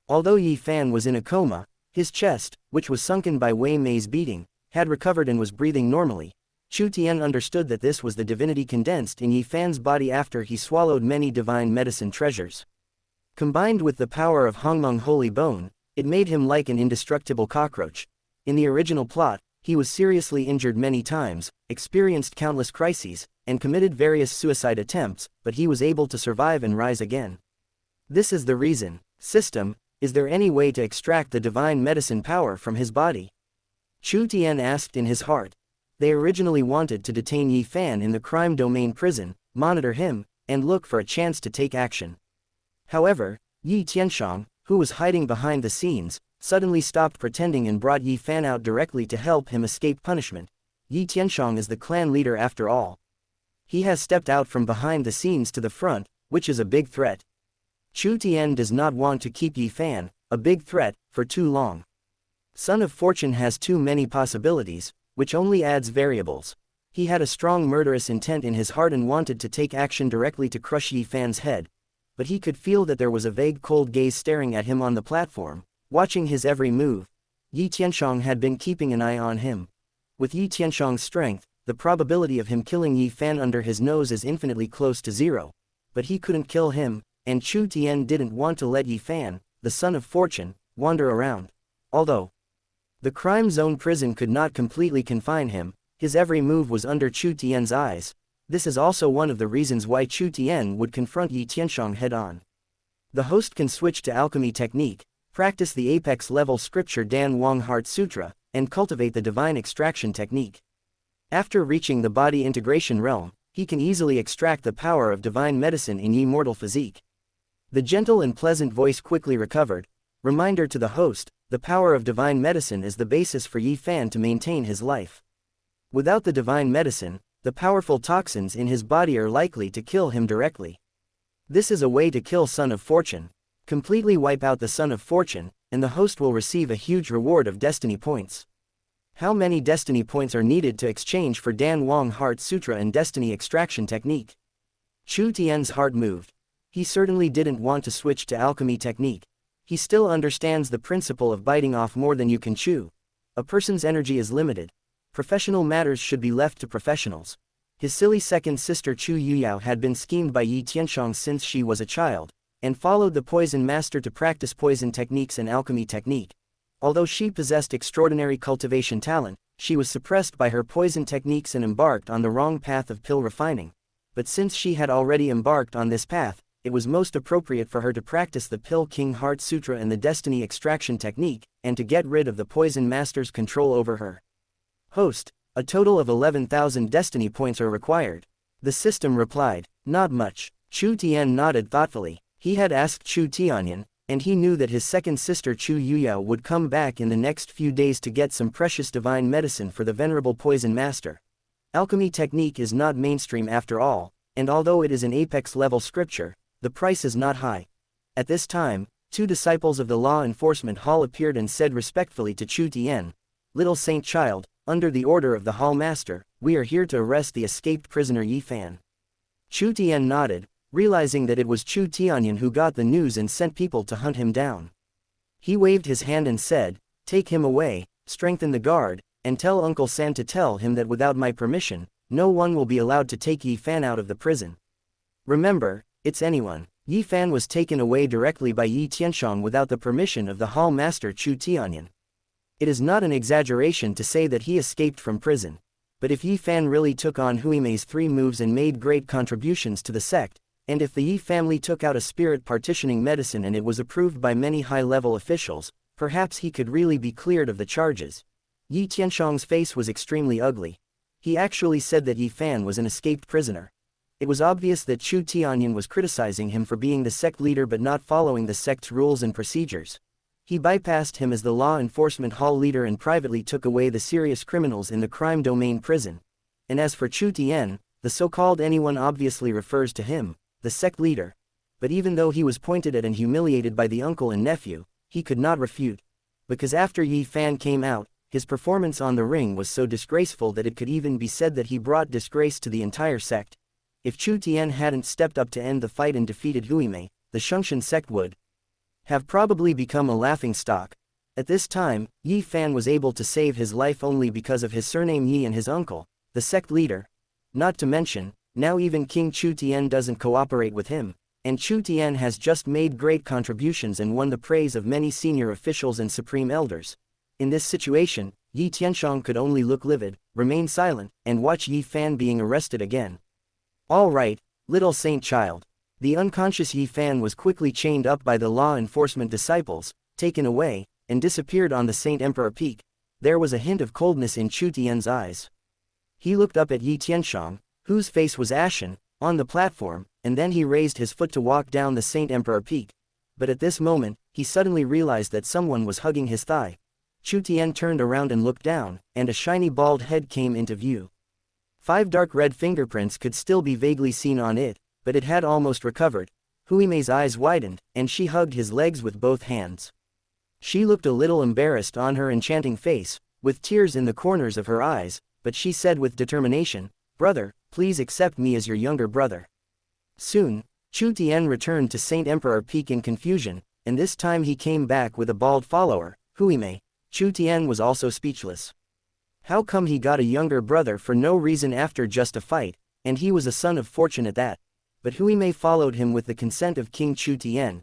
Although Yi Fan was in a coma, his chest, which was sunken by Wei Mei's beating, had recovered and was breathing normally. Chu Tian understood that this was the divinity condensed in Yi Fan's body after he swallowed many divine medicine treasures. Combined with the power of Hongmeng Holy Bone, it made him like an indestructible cockroach. In the original plot, he was seriously injured many times, experienced countless crises, and committed various suicide attempts, but he was able to survive and rise again. This is the reason. System, is there any way to extract the divine medicine power from his body? Chu Tian asked in his heart. They originally wanted to detain Yi Fan in the crime domain prison, monitor him, and look for a chance to take action. However, Yi Tianshang, who was hiding behind the scenes, suddenly stopped pretending and brought Yi Fan out directly to help him escape punishment. Yi Tianshang is the clan leader after all. He has stepped out from behind the scenes to the front, which is a big threat. Chu Tian does not want to keep Yi Fan, a big threat, for too long. Son of Fortune has too many possibilities, which only adds variables. He had a strong murderous intent in his heart and wanted to take action directly to crush Yi Fan's head. But he could feel that there was a vague cold gaze staring at him on the platform, watching his every move. Yi Tianshang had been keeping an eye on him. With Yi Tianshang's strength, the probability of him killing Yi Fan under his nose is infinitely close to zero. But he couldn't kill him, and Chu Tian didn't want to let Yi Fan, the son of Fortune, wander around. Although the crime zone prison could not completely confine him, his every move was under Chu Tian's eyes. This is also one of the reasons why Chu Tian would confront Yi Tianshang head-on. The host can switch to alchemy technique, practice the apex level scripture Dan Wang Heart Sutra, and cultivate the divine extraction technique. After reaching the body integration realm, he can easily extract the power of divine medicine in Yi mortal physique. The gentle and pleasant voice quickly recovered. Reminder to the host, the power of divine medicine is the basis for Yi Fan to maintain his life. Without the divine medicine, the powerful toxins in his body are likely to kill him directly. This is a way to kill Son of Fortune. Completely wipe out the Son of Fortune, and the host will receive a huge reward of destiny points. How many destiny points are needed to exchange for Dan Wang Heart Sutra and destiny extraction technique? Chu Tian's heart moved. He certainly didn't want to switch to alchemy technique. He still understands the principle of biting off more than you can chew. A person's energy is limited. Professional matters should be left to professionals. His silly second sister Chu Yuyao had been schemed by Yi Tianshang since she was a child, and followed the poison master to practice poison techniques and alchemy technique. Although she possessed extraordinary cultivation talent, she was suppressed by her poison techniques and embarked on the wrong path of pill refining. But since she had already embarked on this path, it was most appropriate for her to practice the Pill King Heart Sutra and the Destiny Extraction Technique, and to get rid of the Poison Master's control over her. Host, a total of 11,000 destiny points are required. The system replied, not much. Chu Tian nodded thoughtfully. He had asked Chu Tianyan, and he knew that his second sister Chu Yuyao would come back in the next few days to get some precious divine medicine for the venerable Poison Master. Alchemy technique is not mainstream after all, and although it is an apex level scripture, the price is not high. At this time, two disciples of the Law Enforcement Hall appeared and said respectfully to Chu Tian, "Little Saint Child, under the order of the Hall Master, we are here to arrest the escaped prisoner Yi Fan." Chu Tian nodded, realizing that it was Chu Tianyan who got the news and sent people to hunt him down. He waved his hand and said, "Take him away, strengthen the guard, and tell Uncle San to tell him that without my permission, no one will be allowed to take Yi Fan out of the prison. Remember, it's anyone." Yi Fan was taken away directly by Yi Tianshang without the permission of the Hall Master Chu Tianyan. It is not an exaggeration to say that he escaped from prison. But if Yi Fan really took on Huimei's 3 moves and made great contributions to the sect, and if the Yi family took out a spirit partitioning medicine and it was approved by many high-level officials, perhaps he could really be cleared of the charges. Yi Tianshang's face was extremely ugly. He actually said that Yi Fan was an escaped prisoner. It was obvious that Chu Tianyan was criticizing him for being the sect leader but not following the sect's rules and procedures. He bypassed him as the law enforcement hall leader and privately took away the serious criminals in the crime domain prison. And as for Chu Tian, the so-called anyone obviously refers to him, the sect leader. But even though he was pointed at and humiliated by the uncle and nephew, he could not refute. Because after Yi Fan came out, his performance on the ring was so disgraceful that it could even be said that he brought disgrace to the entire sect. If Chu Tian hadn't stepped up to end the fight and defeated Huimei, the Shungshan sect would have probably become a laughingstock. At this time, Yi Fan was able to save his life only because of his surname Yi and his uncle, the sect leader. Not to mention, now even King Chu Tian doesn't cooperate with him, and Chu Tian has just made great contributions and won the praise of many senior officials and supreme elders. In this situation, Yi Tianshang could only look livid, remain silent, and watch Yi Fan being arrested again. All right, little saint child. The unconscious Yi Fan was quickly chained up by the law enforcement disciples, taken away, and disappeared on the Saint Emperor Peak. There was a hint of coldness in Chu Tian's eyes. He looked up at Yi Tianshang, whose face was ashen, on the platform, and then he raised his foot to walk down the Saint Emperor Peak. But at this moment, he suddenly realized that someone was hugging his thigh. Chu Tian turned around and looked down, and a shiny bald head came into view. 5 dark red fingerprints could still be vaguely seen on it, but it had almost recovered. Hui Mei's eyes widened, and she hugged his legs with both hands. She looked a little embarrassed on her enchanting face, with tears in the corners of her eyes, but she said with determination, "Brother, please accept me as your younger brother." Soon, Chu Tian returned to Saint Emperor Peak in confusion, and this time he came back with a bald follower, Hui Mei. Chu Tian was also speechless. How come he got a younger brother for no reason after just a fight, and he was a son of fortune at that? But Hui Mei followed him with the consent of King Chu Tian.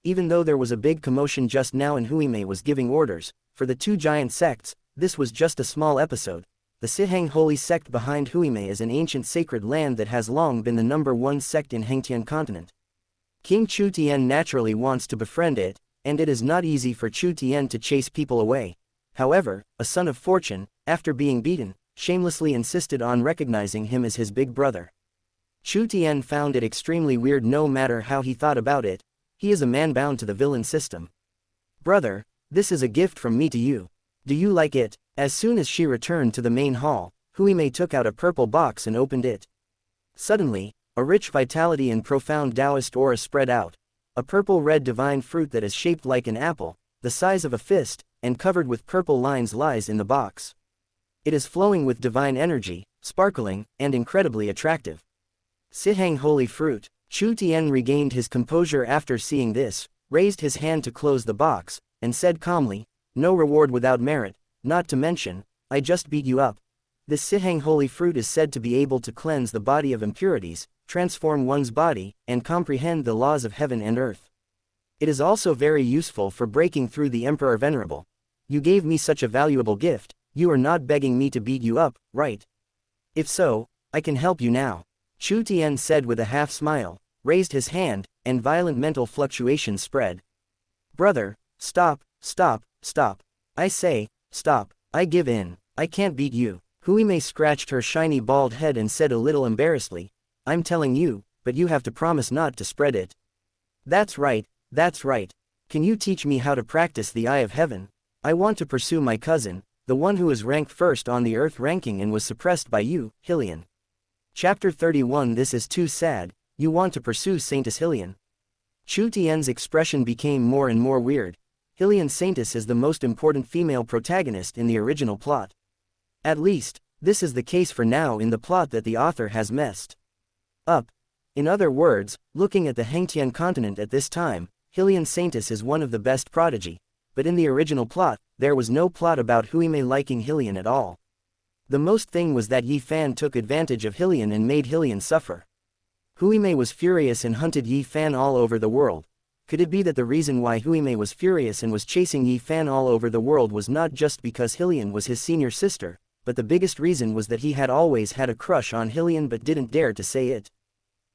Even though there was a big commotion just now and Hui Mei was giving orders for the 2 giant sects, this was just a small episode. The Siheng Holy Sect behind Hui Mei is an ancient sacred land that has long been the #1 sect in Hengtian continent. King Chu Tian naturally wants to befriend it, and it is not easy for Chu Tian to chase people away. However, a son of fortune, after being beaten, shamelessly insisted on recognizing him as his big brother. Chu Tian found it extremely weird no matter how he thought about it. He is a man bound to the villain system. "Brother, this is a gift from me to you. Do you like it?" As soon as she returned to the main hall, Hui Mei took out a purple box and opened it. Suddenly, a rich vitality and profound Taoist aura spread out. A purple-red divine fruit that is shaped like an apple, the size of a fist, and covered with purple lines lies in the box. It is flowing with divine energy, sparkling, and incredibly attractive. Siheng Holy Fruit. Chu Tian regained his composure after seeing this, raised his hand to close the box, and said calmly, "No reward without merit, not to mention, I just beat you up." This Siheng Holy Fruit is said to be able to cleanse the body of impurities, transform one's body, and comprehend the laws of heaven and earth. It is also very useful for breaking through the Emperor Venerable. You gave me such a valuable gift, you are not begging me to beat you up, right? If so, I can help you now. Chu Tian said with a half smile, raised his hand, and violent mental fluctuations spread. "Brother, stop, stop, stop. I say, stop, I give in, I can't beat you." Hui Mei scratched her shiny bald head and said a little embarrassedly, "I'm telling you, but you have to promise not to spread it." That's right, that's right. Can you teach me how to practice the Eye of Heaven? I want to pursue my cousin, the one who is ranked first on the Earth ranking and was suppressed by you, Hylian. Chapter 31. This is too sad. You want to pursue Saintess Hylian. Chu Tian's expression became more and more weird. Hylian Saintess is the most important female protagonist in the original plot. At least, this is the case for now in the plot that the author has messed up. In other words, looking at the Hengtian continent at this time, Hylian Saintess is one of the best prodigy, but in the original plot, there was no plot about Hui Mei liking Hylian at all. The most thing was that Yi Fan took advantage of Hylian and made Hylian suffer. Hui Mei was furious and hunted Yi Fan all over the world. Could it be that the reason why Hui Mei was furious and was chasing Yi Fan all over the world was not just because Hylian was his senior sister, but the biggest reason was that he had always had a crush on Hylian but didn't dare to say it?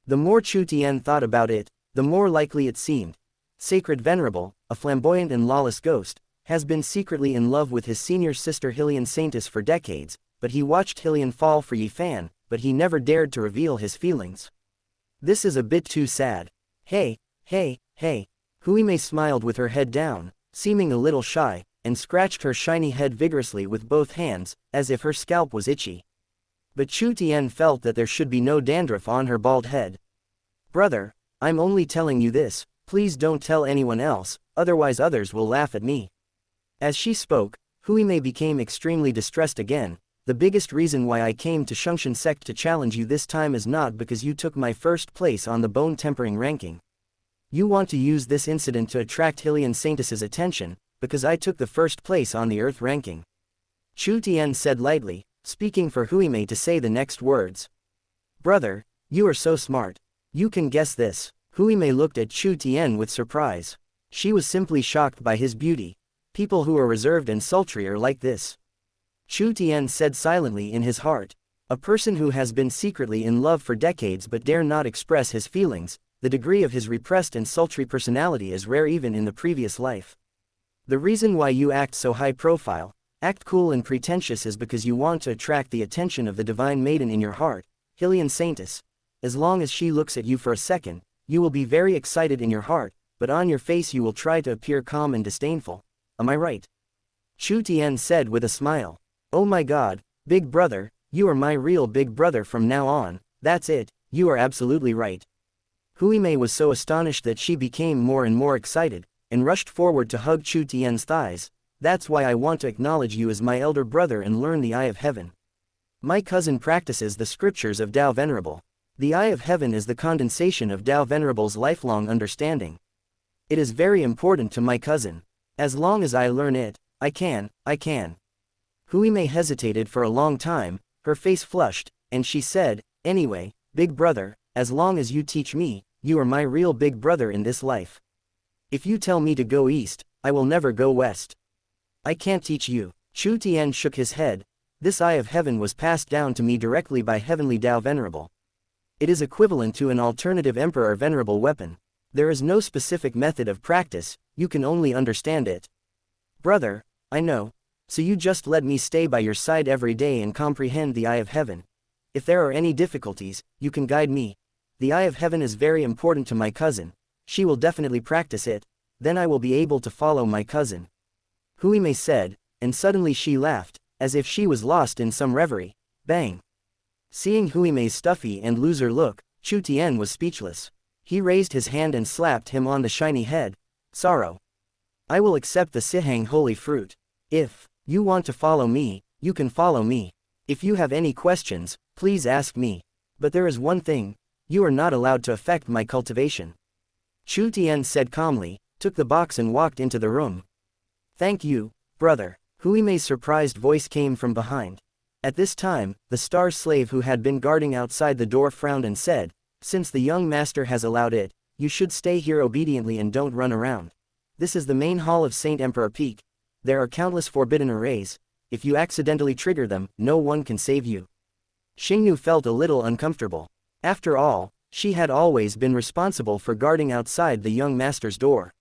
The more Chu Tian thought about it, the more likely it seemed. Sacred Venerable, a flamboyant and lawless ghost, has been secretly in love with his senior sister Hylian Saintess for decades, but he watched Hylian fall for Yi Fan, but he never dared to reveal his feelings. This is a bit too sad. Hey, hey, hey. Hui Mei smiled with her head down, seeming a little shy, and scratched her shiny head vigorously with both hands, as if her scalp was itchy. But Chu Tian felt that there should be no dandruff on her bald head. "Brother, I'm only telling you this, please don't tell anyone else, otherwise others will laugh at me." As she spoke, Hui Mei became extremely distressed again. "The biggest reason why I came to Shungshan sect to challenge you this time is not because you took my first place on the bone tempering ranking. You want to use this incident to attract Hylian Saintess's attention, because I took the first place on the Earth ranking." Chu Tian said lightly, speaking for Huimei to say the next words. Brother, you are so smart. You can guess this. Huimei looked at Chu Tian with surprise. She was simply shocked by his beauty. People who are reserved and sultry are like this. Chu Tian said silently in his heart. A person who has been secretly in love for decades but dare not express his feelings, the degree of his repressed and sultry personality is rare even in the previous life. The reason why you act so high profile, act cool and pretentious is because you want to attract the attention of the divine maiden in your heart, Hylian Saintess. As long as she looks at you for a second, you will be very excited in your heart, but on your face you will try to appear calm and disdainful. Am I right? Chu Tian said with a smile. Oh my God, big brother, you are my real big brother from now on. That's it, you are absolutely right. Huimei was so astonished that she became more and more excited, and rushed forward to hug Chu Tian's thighs. That's why I want to acknowledge you as my elder brother and learn the Eye of Heaven. My cousin practices the scriptures of Tao Venerable. The Eye of Heaven is the condensation of Tao Venerable's lifelong understanding. It is very important to my cousin. As long as I learn it, I can. Huimei hesitated for a long time, her face flushed, and she said, anyway, big brother, as long as you teach me, you are my real big brother in this life. If you tell me to go east, I will never go west. I can't teach you. Chu Tian shook his head. This Eye of Heaven was passed down to me directly by Heavenly Tao Venerable. It is equivalent to an alternative Emperor Venerable weapon. There is no specific method of practice, you can only understand it. Brother, I know. So you just let me stay by your side every day and comprehend the Eye of Heaven. If there are any difficulties, you can guide me. The Eye of Heaven is very important to my cousin. She will definitely practice it, then I will be able to follow my cousin. Huimei said, and suddenly she laughed, as if she was lost in some reverie. Bang! Seeing Huimei's stuffy and loser look, Chu Tian was speechless. He raised his hand and slapped him on the shiny head. Sorrow. I will accept the Sihang holy fruit. If you want to follow me, you can follow me. If you have any questions, please ask me. But there is one thing, you are not allowed to affect my cultivation. Chu Tian said calmly, took the box and walked into the room. Thank you, brother. Huimei's surprised voice came from behind. At this time, the star slave who had been guarding outside the door frowned and said, since the young master has allowed it, you should stay here obediently and don't run around. This is the main hall of Saint Emperor Peak. There are countless forbidden arrays. If you accidentally trigger them, no one can save you. Xingnu felt a little uncomfortable. After all, she had always been responsible for guarding outside the young master's door.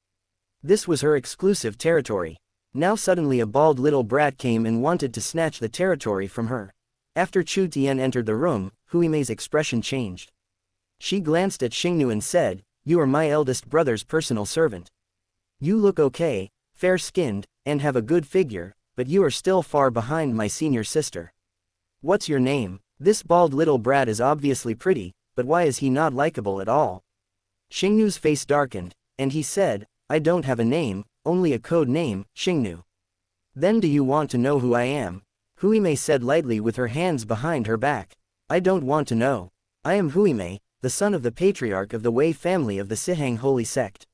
This was her exclusive territory. Now suddenly a bald little brat came and wanted to snatch the territory from her. After Chu Tian entered the room, Huimei's expression changed. She glanced at Xingnu and said, you are my eldest brother's personal servant. You look okay, fair-skinned, and have a good figure, but you are still far behind my senior sister. What's your name? This bald little brat is obviously pretty, but why is he not likable at all? Xingnu's face darkened, and he said, I don't have a name, only a code name, Xingnu. Then do you want to know who I am? Huimei said lightly with her hands behind her back. I don't want to know. I am Huimei, the son of the patriarch of the Wei family of the Sihang Holy Sect.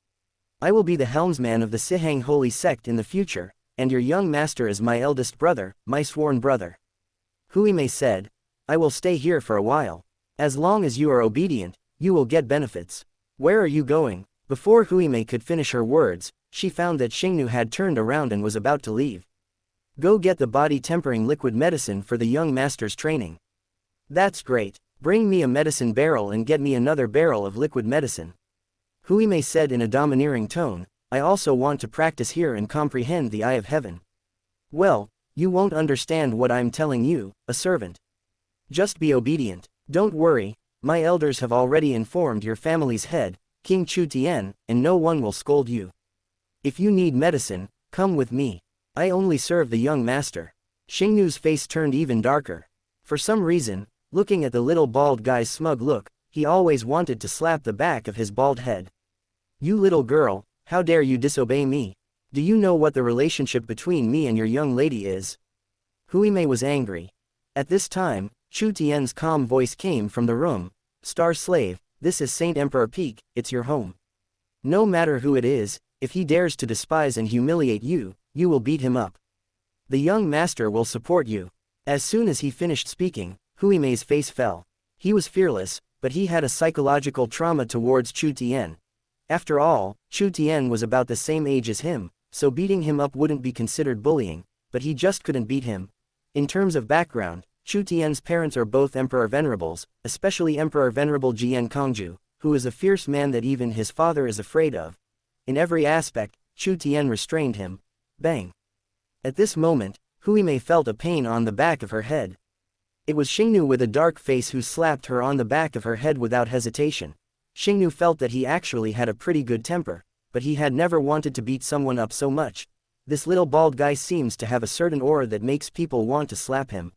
I will be the helmsman of the Sihang Holy Sect in the future, and your young master is my eldest brother, my sworn brother. Huimei said, I will stay here for a while. As long as you are obedient, you will get benefits. Where are you going? Before Huimei could finish her words, she found that Xingnu had turned around and was about to leave. Go get the body-tempering liquid medicine for the young master's training. That's great. Bring me a medicine barrel and get me another barrel of liquid medicine. Huimei said in a domineering tone, I also want to practice here and comprehend the Eye of Heaven. Well, you won't understand what I'm telling you, a servant. Just be obedient. Don't worry, my elders have already informed your family's head, King Chu Tian, and no one will scold you. If you need medicine, come with me. I only serve the young master. Xingnu's face turned even darker. For some reason, looking at the little bald guy's smug look, he always wanted to slap the back of his bald head. You little girl, how dare you disobey me? Do you know what the relationship between me and your young lady is? Huimei was angry. At this time, Chu Tian's calm voice came from the room. Star slave, this is Saint Emperor Peak, it's your home. No matter who it is, if he dares to despise and humiliate you, you will beat him up. The young master will support you. As soon as he finished speaking, Hui Mei's face fell. He was fearless, but he had a psychological trauma towards Chu Tian. After all, Chu Tian was about the same age as him, so beating him up wouldn't be considered bullying, but he just couldn't beat him. In terms of background, Chu Tian's parents are both Emperor Venerables, especially Emperor Venerable Jian Kongju, who is a fierce man that even his father is afraid of. In every aspect, Chu Tian restrained him. Bang! At this moment, Hui Mei felt a pain on the back of her head. It was Xingnu with a dark face who slapped her on the back of her head without hesitation. Xingnu felt that he actually had a pretty good temper, but he had never wanted to beat someone up so much. This little bald guy seems to have a certain aura that makes people want to slap him.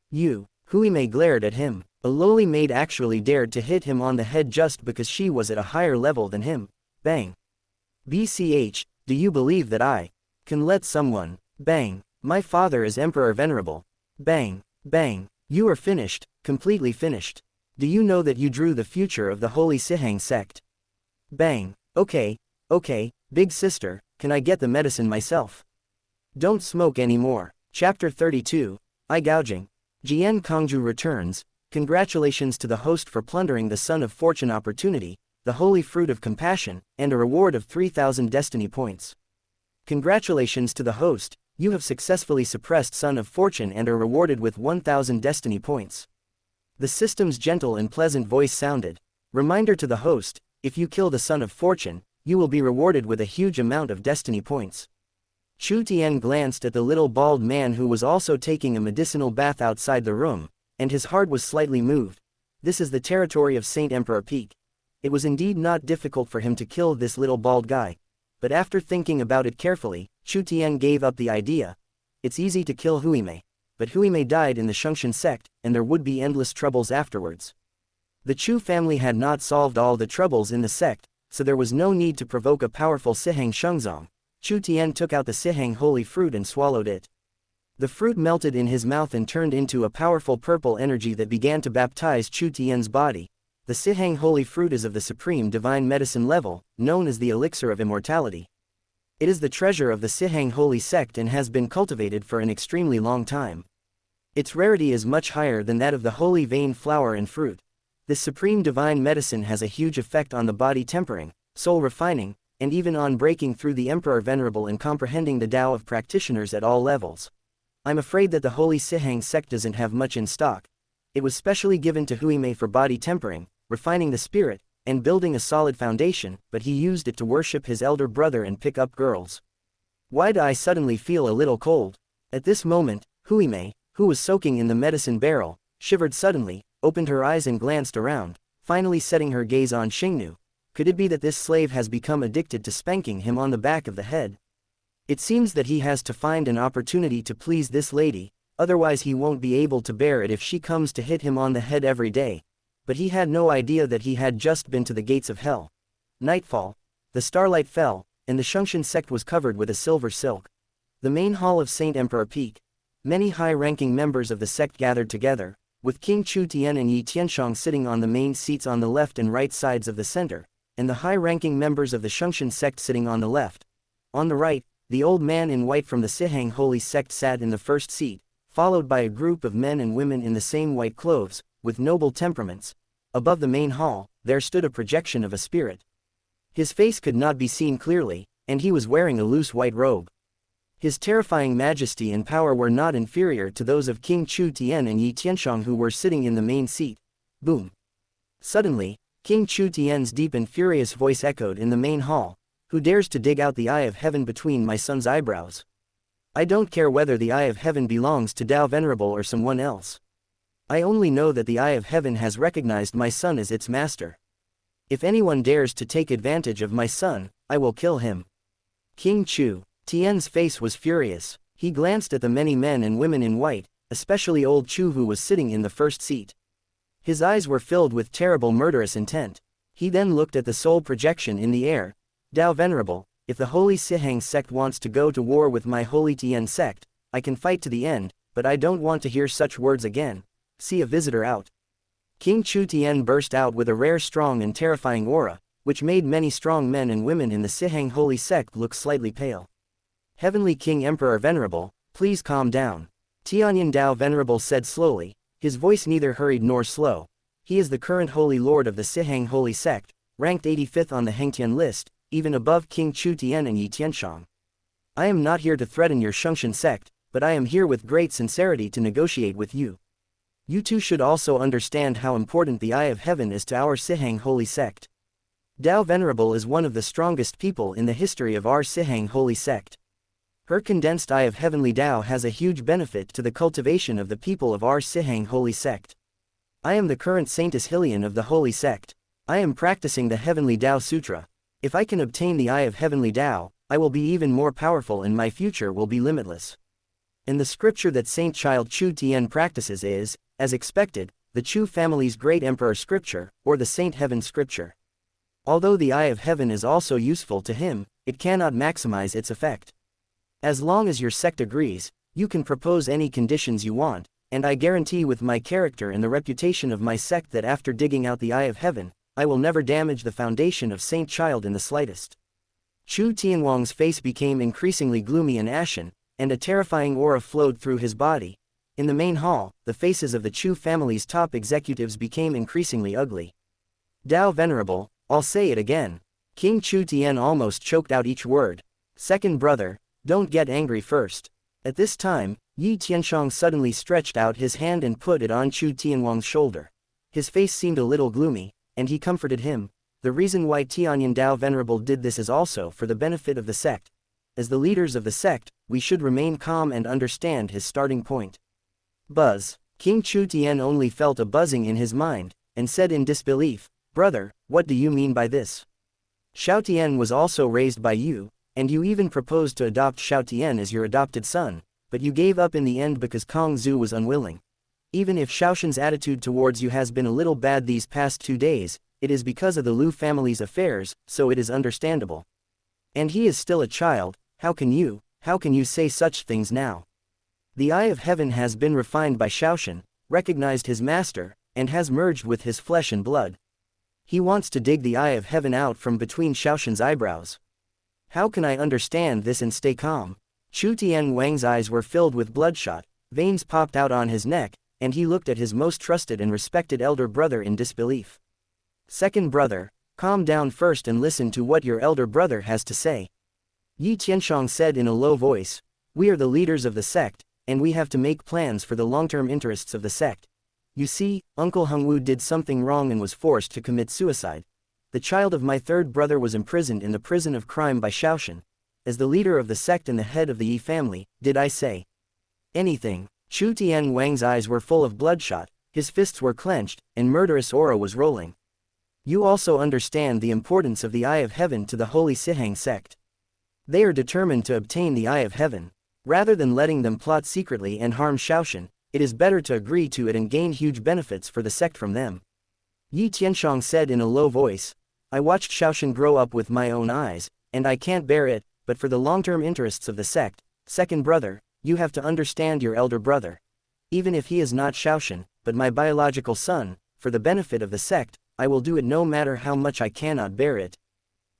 You! Hui Mei glared at him. A lowly maid actually dared to hit him on the head just because she was at a higher level than him. Bang! BCH, do you believe that I can let someone? Bang! My father is Emperor Venerable. Bang! Bang! You are finished, completely finished. Do you know that you drew the future of the Holy Sihang sect? Bang! Okay, big sister, can I get the medicine myself? Don't smoke anymore. Chapter 32, Eye Gouging. Jian Kongju returns. Congratulations to the host for plundering the Sun of Fortune opportunity, the holy fruit of compassion, and a reward of 3,000 destiny points. Congratulations to the host, you have successfully suppressed Sun of Fortune and are rewarded with 1,000 destiny points. The system's gentle and pleasant voice sounded. Reminder to the host, if you kill the Sun of Fortune, you will be rewarded with a huge amount of destiny points. Chu Tian glanced at the little bald man who was also taking a medicinal bath outside the room, and his heart was slightly moved. This is the territory of Saint Emperor Peak. It was indeed not difficult for him to kill this little bald guy. But after thinking about it carefully, Chu Tian gave up the idea. It's easy to kill Hui Mei. But Hui Mei died in the Shungshan sect, and there would be endless troubles afterwards. The Chu family had not solved all the troubles in the sect, so there was no need to provoke a powerful Sihang Shungzong. Chu Tian took out the Sihang holy fruit and swallowed it. The fruit melted in his mouth and turned into a powerful purple energy that began to baptize Chu Tian's body. The Sihang holy fruit is of the supreme divine medicine level, known as the elixir of immortality. It is the treasure of the Sihang holy sect and has been cultivated for an extremely long time. Its rarity is much higher than that of the holy vein flower and fruit. This supreme divine medicine has a huge effect on the body tempering, soul refining, and even on breaking through the Emperor Venerable and comprehending the Tao of practitioners at all levels. I'm afraid that the Holy Sihang sect doesn't have much in stock. It was specially given to Hui Mei for body tempering, refining the spirit, and building a solid foundation, but he used it to worship his elder brother and pick up girls. Why do I suddenly feel a little cold? At this moment, Hui Mei, who was soaking in the medicine barrel, shivered suddenly, opened her eyes and glanced around, finally setting her gaze on Xingnu. Could it be that this slave has become addicted to spanking him on the back of the head? It seems that he has to find an opportunity to please this lady, otherwise he won't be able to bear it if she comes to hit him on the head every day. But he had no idea that he had just been to the gates of hell. Nightfall. The starlight fell, and the Shungshan sect was covered with a silver silk. The main hall of Saint Emperor Peak. Many high-ranking members of the sect gathered together, with King Chu Tian and Yi Tianshang sitting on the main seats on the left and right sides of the center, and the high-ranking members of the Shungshan sect sitting on the left. On the right, the old man in white from the Sihang holy sect sat in the first seat, followed by a group of men and women in the same white clothes, with noble temperaments. Above the main hall, there stood a projection of a spirit. His face could not be seen clearly, and he was wearing a loose white robe. His terrifying majesty and power were not inferior to those of King Chu Tian and Yi Tianshang who were sitting in the main seat. Boom! Suddenly, King Chu Tian's deep and furious voice echoed in the main hall. Who dares to dig out the eye of heaven between my son's eyebrows? I don't care whether the eye of heaven belongs to Tao Venerable or someone else. I only know that the eye of heaven has recognized my son as its master. If anyone dares to take advantage of my son, I will kill him. King Chu Tian's face was furious. He glanced at the many men and women in white, especially old Chu who was sitting in the first seat. His eyes were filled with terrible murderous intent. He then looked at the soul projection in the air. Tao Venerable, if the Holy Sihang sect wants to go to war with my Holy Tian sect, I can fight to the end, but I don't want to hear such words again. See a visitor out. King Chu Tian burst out with a rare strong and terrifying aura, which made many strong men and women in the Sihang holy sect look slightly pale. Heavenly King Emperor Venerable, please calm down. Tianyin Dao Venerable said slowly, his voice neither hurried nor slow. He is the current Holy Lord of the Siheng Holy Sect, ranked 85th on the Hengtian list, even above King Chu Tian and Yi Tianshang. I am not here to threaten your Shengtian sect, but I am here with great sincerity to negotiate with you. You too should also understand how important the Eye of Heaven is to our Siheng Holy Sect. Dao Venerable is one of the strongest people in the history of our Siheng Holy Sect. Her condensed Eye of Heavenly Dao has a huge benefit to the cultivation of the people of our Siheng Holy Sect. I am the current Saintess Hylian of the Holy Sect. I am practicing the Heavenly Dao Sutra. If I can obtain the Eye of Heavenly Dao, I will be even more powerful and my future will be limitless. And the scripture that Saint Child Chu Tian practices is, as expected, the Chu family's great emperor scripture, or the Saint Heaven scripture. Although the Eye of Heaven is also useful to him, it cannot maximize its effect. As long as your sect agrees, you can propose any conditions you want, and I guarantee with my character and the reputation of my sect that after digging out the Eye of Heaven, I will never damage the foundation of Saint Child in the slightest. Chu Tianwang's face became increasingly gloomy and ashen, and a terrifying aura flowed through his body. In the main hall, the faces of the Chu family's top executives became increasingly ugly. Dao Venerable, I'll say it again. King Chu Tian almost choked out each word. Second brother, don't get angry first. At this time, Yi Tianshang suddenly stretched out his hand and put it on Chu Tianwang's shoulder. His face seemed a little gloomy, and he comforted him. The reason why Tianyin Dao Venerable did this is also for the benefit of the sect. As the leaders of the sect, we should remain calm and understand his starting point. Buzz. King Chu Tian only felt a buzzing in his mind, and said in disbelief, "Brother, what do you mean by this? Xiao Tian was also raised by you, and you even proposed to adopt Xiao Tian as your adopted son, but you gave up in the end because Kong Zhu was unwilling. Even if Xiaoshan's attitude towards you has been a little bad these past 2 days, it is because of the Lu family's affairs, so it is understandable. And he is still a child, how can you say such things now? The Eye of Heaven has been refined by Xiaoshan, recognized his master, and has merged with his flesh and blood. He wants to dig the Eye of Heaven out from between Xiaoshan's eyebrows. How can I understand this and stay calm?" Chu Tianwang's eyes were filled with bloodshot, veins popped out on his neck, and he looked at his most trusted and respected elder brother in disbelief. "Second brother, calm down first and listen to what your elder brother has to say." Yi Tianshang said in a low voice, "We are the leaders of the sect, and we have to make plans for the long-term interests of the sect. You see, Uncle Hongwu did something wrong and was forced to commit suicide. The child of my third brother was imprisoned in the prison of crime by Xiaoshan. As the leader of the sect and the head of the Yi family, did I say anything?" Chu Tianwang's eyes were full of bloodshot, his fists were clenched, and murderous aura was rolling. "You also understand the importance of the Eye of Heaven to the Holy Siheng sect. They are determined to obtain the Eye of Heaven. Rather than letting them plot secretly and harm Xiaoshan, it is better to agree to it and gain huge benefits for the sect from them." Yi Tianshang said in a low voice, "I watched Xiaoshan grow up with my own eyes, and I can't bear it, but for the long-term interests of the sect, second brother, you have to understand your elder brother. Even if he is not Xiaoshan, but my biological son, for the benefit of the sect, I will do it no matter how much I cannot bear it."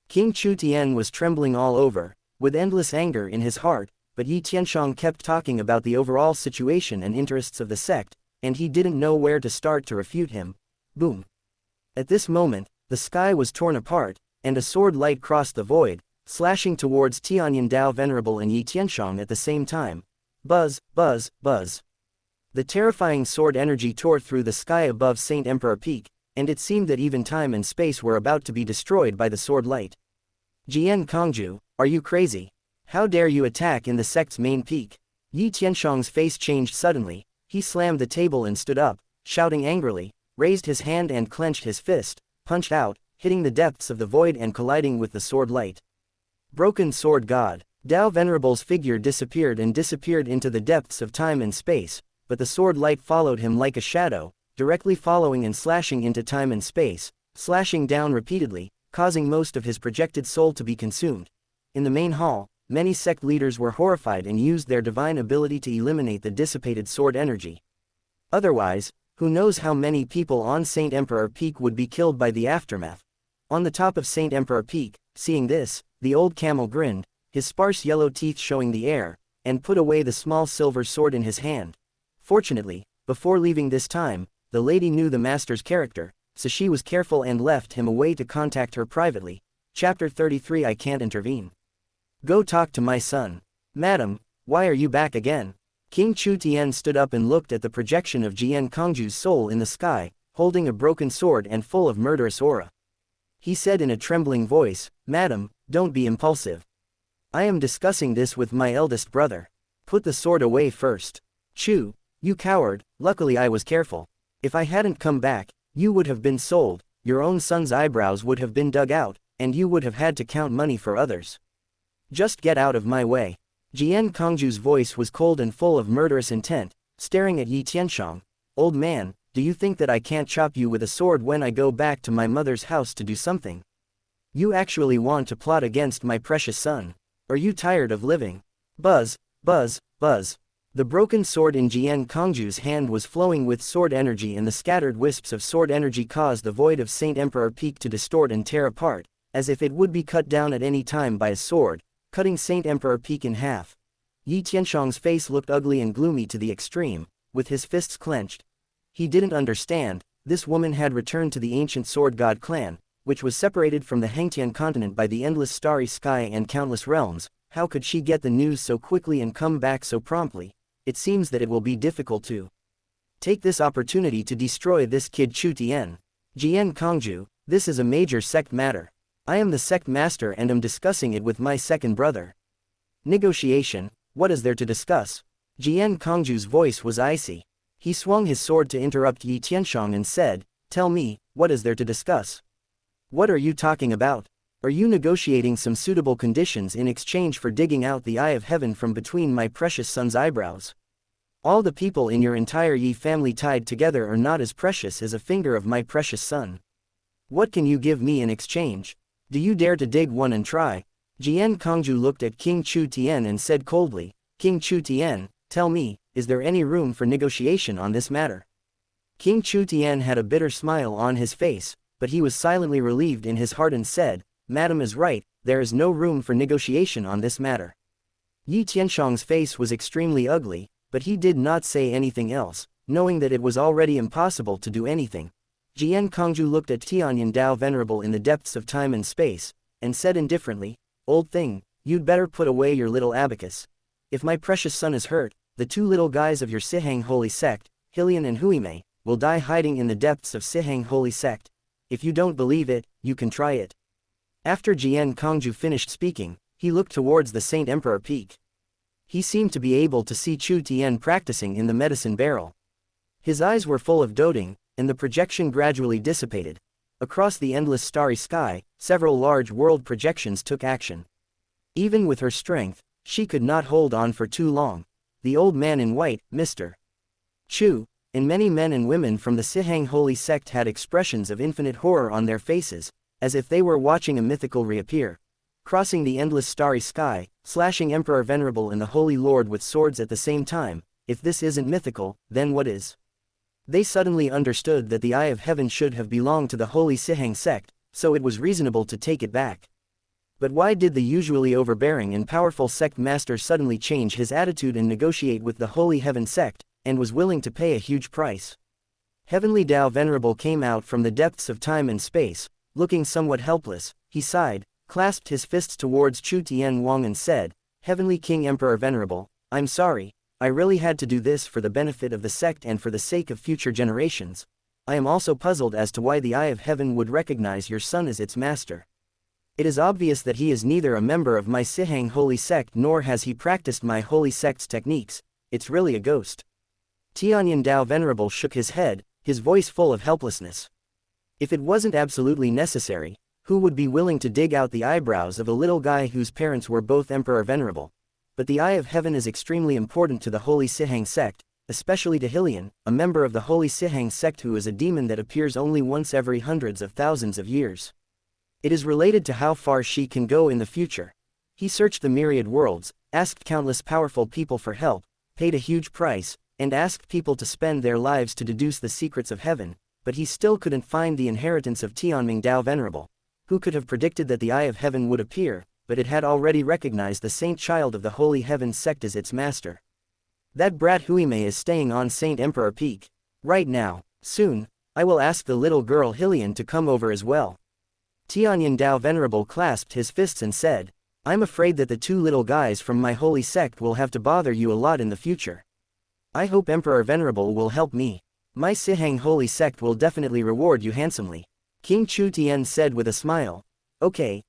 King Chu Tian was trembling all over, with endless anger in his heart, but Yi Tianshang kept talking about the overall situation and interests of the sect, and he didn't know where to start to refute him. Boom. At this moment, the sky was torn apart, and a sword light crossed the void, slashing towards Tianyin Dao Venerable and Yi Tianshang at the same time. Buzz, buzz, buzz. The terrifying sword energy tore through the sky above Saint Emperor Peak, and it seemed that even time and space were about to be destroyed by the sword light. "Jian Kongju, are you crazy? How dare you attack in the sect's main peak?" Yi Tianshang's face changed suddenly, he slammed the table and stood up, shouting angrily, raised his hand and clenched his fist, punched out, hitting the depths of the void and colliding with the sword light. Broken Sword God. Dao Venerable's figure disappeared into the depths of time and space, but the sword light followed him like a shadow, directly following and slashing into time and space, slashing down repeatedly, causing most of his projected soul to be consumed. In the main hall, many sect leaders were horrified and used their divine ability to eliminate the dissipated sword energy. Otherwise, who knows how many people on Saint Emperor Peak would be killed by the aftermath. On the top of Saint Emperor Peak, seeing this, the old camel grinned, his sparse yellow teeth showing the air, and put away the small silver sword in his hand. Fortunately, before leaving this time, the lady knew the master's character, so she was careful and left him a way to contact her privately. Chapter 33 I Can't Intervene. Go talk to my son. Madam, why are you back again? King Chu Tian stood up and looked at the projection of Jian Kongju's soul in the sky, holding a broken sword and full of murderous aura. He said in a trembling voice, Madam, don't be impulsive. I am discussing this with my eldest brother. Put the sword away first. Chu, you coward, luckily I was careful. If I hadn't come back, you would have been sold, your own son's eyebrows would have been dug out, and you would have had to count money for others. Just get out of my way. Jian Kongju's voice was cold and full of murderous intent, staring at Yi Tianshang. Old man, do you think that I can't chop you with a sword when I go back to my mother's house to do something? You actually want to plot against my precious son? Are you tired of living? Buzz, buzz, buzz. The broken sword in Jian Kongju's hand was flowing with sword energy, and the scattered wisps of sword energy caused the void of Saint Emperor Peak to distort and tear apart, as if it would be cut down at any time by a sword, cutting Saint Emperor Peak in half. Yi Tianshang's face looked ugly and gloomy to the extreme, with his fists clenched. He didn't understand, this woman had returned to the ancient sword god clan, which was separated from the Hengtian continent by the endless starry sky and countless realms. How could she get the news so quickly and come back so promptly? It seems that it will be difficult to take this opportunity to destroy this kid Chu Tian. Jian Kongju, this is a major sect matter. I am the sect master and am discussing it with my second brother. Negotiation, what is there to discuss? Jian Kongju's voice was icy. He swung his sword to interrupt Yi Tianshang and said, Tell me, what is there to discuss? What are you talking about? Are you negotiating some suitable conditions in exchange for digging out the eye of heaven from between my precious son's eyebrows? All the people in your entire Yi family tied together are not as precious as a finger of my precious son. What can you give me in exchange? Do you dare to dig one and try? Jian Kongju looked at King Chu Tian and said coldly, King Chu Tian, tell me, is there any room for negotiation on this matter? King Chu Tian had a bitter smile on his face, but he was silently relieved in his heart and said, Madam is right, there is no room for negotiation on this matter. Yi Tianshang's face was extremely ugly, but he did not say anything else, knowing that it was already impossible to do anything. Jian Kongju looked at Tianyan Dao Venerable in the depths of time and space, and said indifferently, Old thing, you'd better put away your little abacus. If my precious son is hurt, the two little guys of your Sihang holy sect, Hilian and Huimei, will die hiding in the depths of Sihang holy sect. If you don't believe it, you can try it. After Jian Kongju finished speaking, he looked towards the Saint Emperor Peak. He seemed to be able to see Chu Tian practicing in the medicine barrel. His eyes were full of doting, and the projection gradually dissipated. Across the endless starry sky, several large world projections took action. Even with her strength, she could not hold on for too long. The old man in white, Mr. Chu, and many men and women from the Sihang holy sect had expressions of infinite horror on their faces, as if they were watching a mythical reappear. Crossing the endless starry sky, slashing Emperor Venerable and the Holy Lord with swords at the same time. If this isn't mythical, then what is? They suddenly understood that the Eye of Heaven should have belonged to the Holy Sihang sect, so it was reasonable to take it back. But why did the usually overbearing and powerful sect master suddenly change his attitude and negotiate with the Holy Heaven sect, and was willing to pay a huge price? Heavenly Dao Venerable came out from the depths of time and space, looking somewhat helpless. He sighed, clasped his fists towards Chu Tian Wang and said, Heavenly King Emperor Venerable, I'm sorry, I really had to do this for the benefit of the sect and for the sake of future generations. I am also puzzled as to why the Eye of Heaven would recognize your son as its master. It is obvious that he is neither a member of my Sihang holy sect nor has he practiced my holy sect's techniques. It's really a ghost. Tianyan Dao Venerable shook his head, his voice full of helplessness. If it wasn't absolutely necessary, who would be willing to dig out the eyebrows of a little guy whose parents were both Emperor Venerable? But the Eye of Heaven is extremely important to the Holy Sihang sect, especially to Hilian, a member of the Holy Sihang sect who is a demon that appears only once every hundreds of thousands of years. It is related to how far she can go in the future. He searched the myriad worlds, asked countless powerful people for help, paid a huge price, and asked people to spend their lives to deduce the secrets of heaven, but he still couldn't find the inheritance of Tianming Dao Venerable. Who could have predicted that the Eye of Heaven would appear? but it had already recognized the Saint Child of the Holy Heavens sect as its master. That brat Huime is staying on Saint Emperor Peak. Right now. Soon, I will ask the little girl Hylian to come over as well. Tianyin Dao Venerable clasped his fists and said, I'm afraid that the two little guys from my holy sect will have to bother you a lot in the future. I hope Emperor Venerable will help me. My Sihang holy sect will definitely reward you handsomely. King Chu Tian said with a smile. Okay,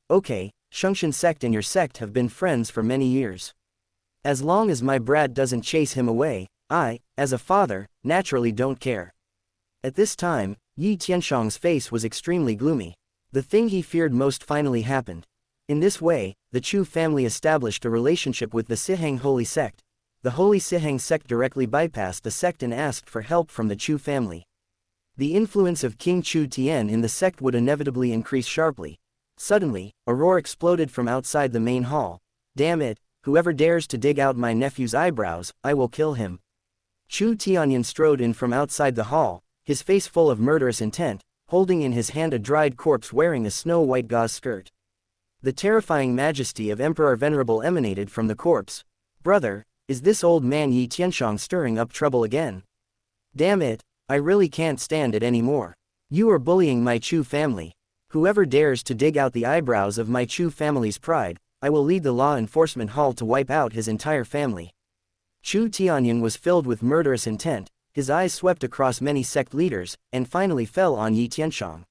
Shungshan sect and your sect have been friends for many years. As long as my brat doesn't chase him away, I, as a father, naturally don't care. At this time, Yi Tianshang's face was extremely gloomy. The thing he feared most finally happened. In this way, the Chu family established a relationship with the Sihang holy sect. The holy Sihang sect directly bypassed the sect and asked for help from the Chu family. The influence of King Chu Tian in the sect would inevitably increase sharply. Suddenly, a roar exploded from outside the main hall. Damn it, whoever dares to dig out my nephew's eyebrows, I will kill him. Chu Tianyan strode in from outside the hall, his face full of murderous intent, holding in his hand a dried corpse wearing a snow-white gauze skirt. The terrifying majesty of Emperor Venerable emanated from the corpse. Brother, is this old man Yi Tianshang stirring up trouble again? Damn it, I really can't stand it anymore. You are bullying my Chu family. Whoever dares to dig out the eyebrows of my Chu family's pride, I will lead the law enforcement hall to wipe out his entire family. Chu Tianyan was filled with murderous intent, his eyes swept across many sect leaders, and finally fell on Yi Tianshang.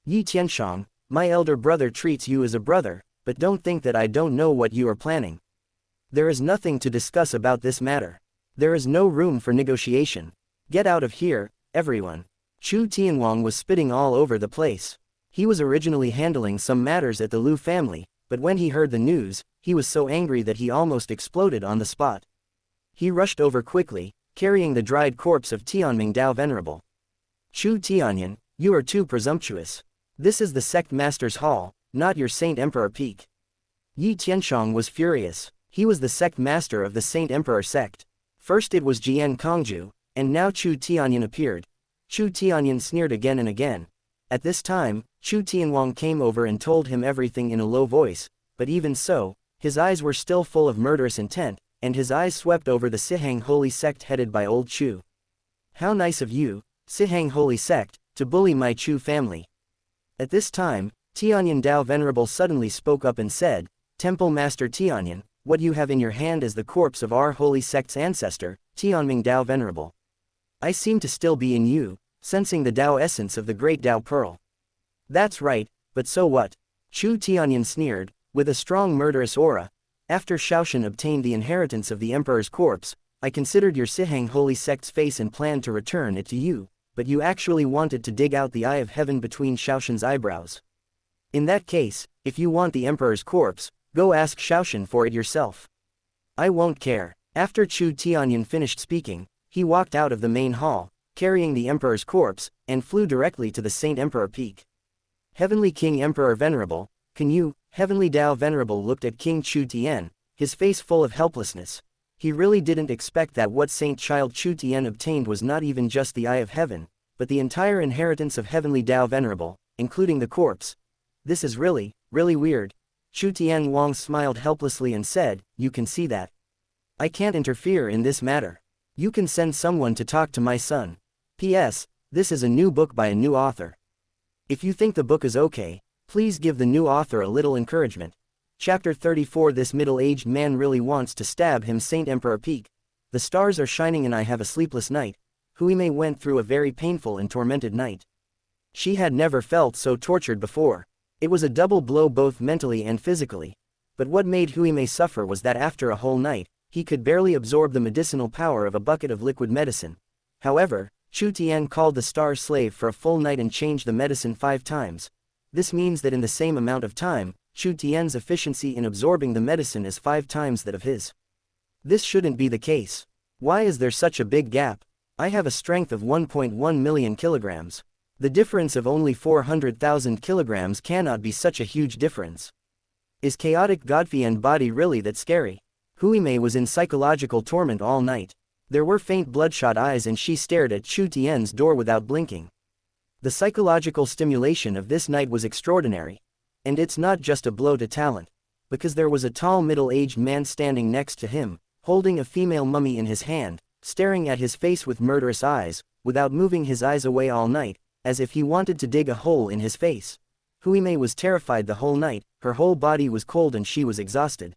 Yi Tianshang, my elder brother treats you as a brother, but don't think that I don't know what you are planning. There is nothing to discuss about this matter. There is no room for negotiation. Get out of here, everyone. Chu Tianwang was spitting all over the place. He was originally handling some matters at the Lu family, but when he heard the news, he was so angry that he almost exploded on the spot. He rushed over quickly, carrying the dried corpse of Tianming Dao Venerable. Chu Tianyan, you are too presumptuous. This is the sect master's hall, not your Saint Emperor Peak. Yi Tianshang was furious. He was the sect master of the Saint Emperor sect. First it was Jian Kongju, and now Chu Tianyan appeared. Chu Tianyan sneered again and again. At this time, Chu Tianwang came over and told him everything in a low voice, but even so, his eyes were still full of murderous intent, and his eyes swept over the Sihang holy sect headed by old Chu. How nice of you, Sihang holy sect, to bully my Chu family. At this time, Tianyan Dao Venerable suddenly spoke up and said, Temple Master Tianyan, what you have in your hand is the corpse of our holy sect's ancestor, Tianming Dao Venerable. I seem to still be in you, sensing the Dao essence of the great Dao Pearl. That's right, but so what? Chu Tianyan sneered, with a strong murderous aura. After Shaoshan obtained the inheritance of the emperor's corpse, I considered your Sihang holy sect's face and planned to return it to you, but you actually wanted to dig out the eye of heaven between Shaoshan's eyebrows. In that case, if you want the emperor's corpse, go ask Shaoshan for it yourself. I won't care. After Chu Tianyan finished speaking, he walked out of the main hall, carrying the emperor's corpse, and flew directly to the Saint Emperor Peak. Heavenly King Emperor Venerable, can you? Heavenly Dao Venerable looked at King Chu Tian, his face full of helplessness. He really didn't expect that what Saint Child Chu Tian obtained was not even just the eye of heaven, but the entire inheritance of Heavenly Dao Venerable, including the corpse. This is really, really weird. Chu Tian Wang smiled helplessly and said, you can see that. I can't interfere in this matter. You can send someone to talk to my son. P.S. This is a new book by a new author. If you think the book is okay, please give the new author a little encouragement. Chapter 34 This middle-aged man really wants to stab him. Saint Emperor Peak. The stars are shining and I have a sleepless night. Huime went through a very painful and tormented night. She had never felt so tortured before. It was a double blow both mentally and physically. But what made Huime suffer was that after a whole night, he could barely absorb the medicinal power of a bucket of liquid medicine. However, Chu Tian called the star slave for a full night and changed the medicine 5 times. This means that in the same amount of time, Chu Tian's efficiency in absorbing the medicine is 5 times that of his. This shouldn't be the case. Why is there such a big gap? I have a strength of 1.1 million kilograms. The difference of only 400,000 kilograms cannot be such a huge difference. Is chaotic Godfian body really that scary? Huime was in psychological torment all night. There were faint bloodshot eyes and she stared at Chu Tian's door without blinking. The psychological stimulation of this night was extraordinary. And it's not just a blow to talent. because there was a tall middle-aged man standing next to him, holding a female mummy in his hand, staring at his face with murderous eyes, without moving his eyes away all night, as if he wanted to dig a hole in his face. Huimei was terrified the whole night, her whole body was cold and she was exhausted.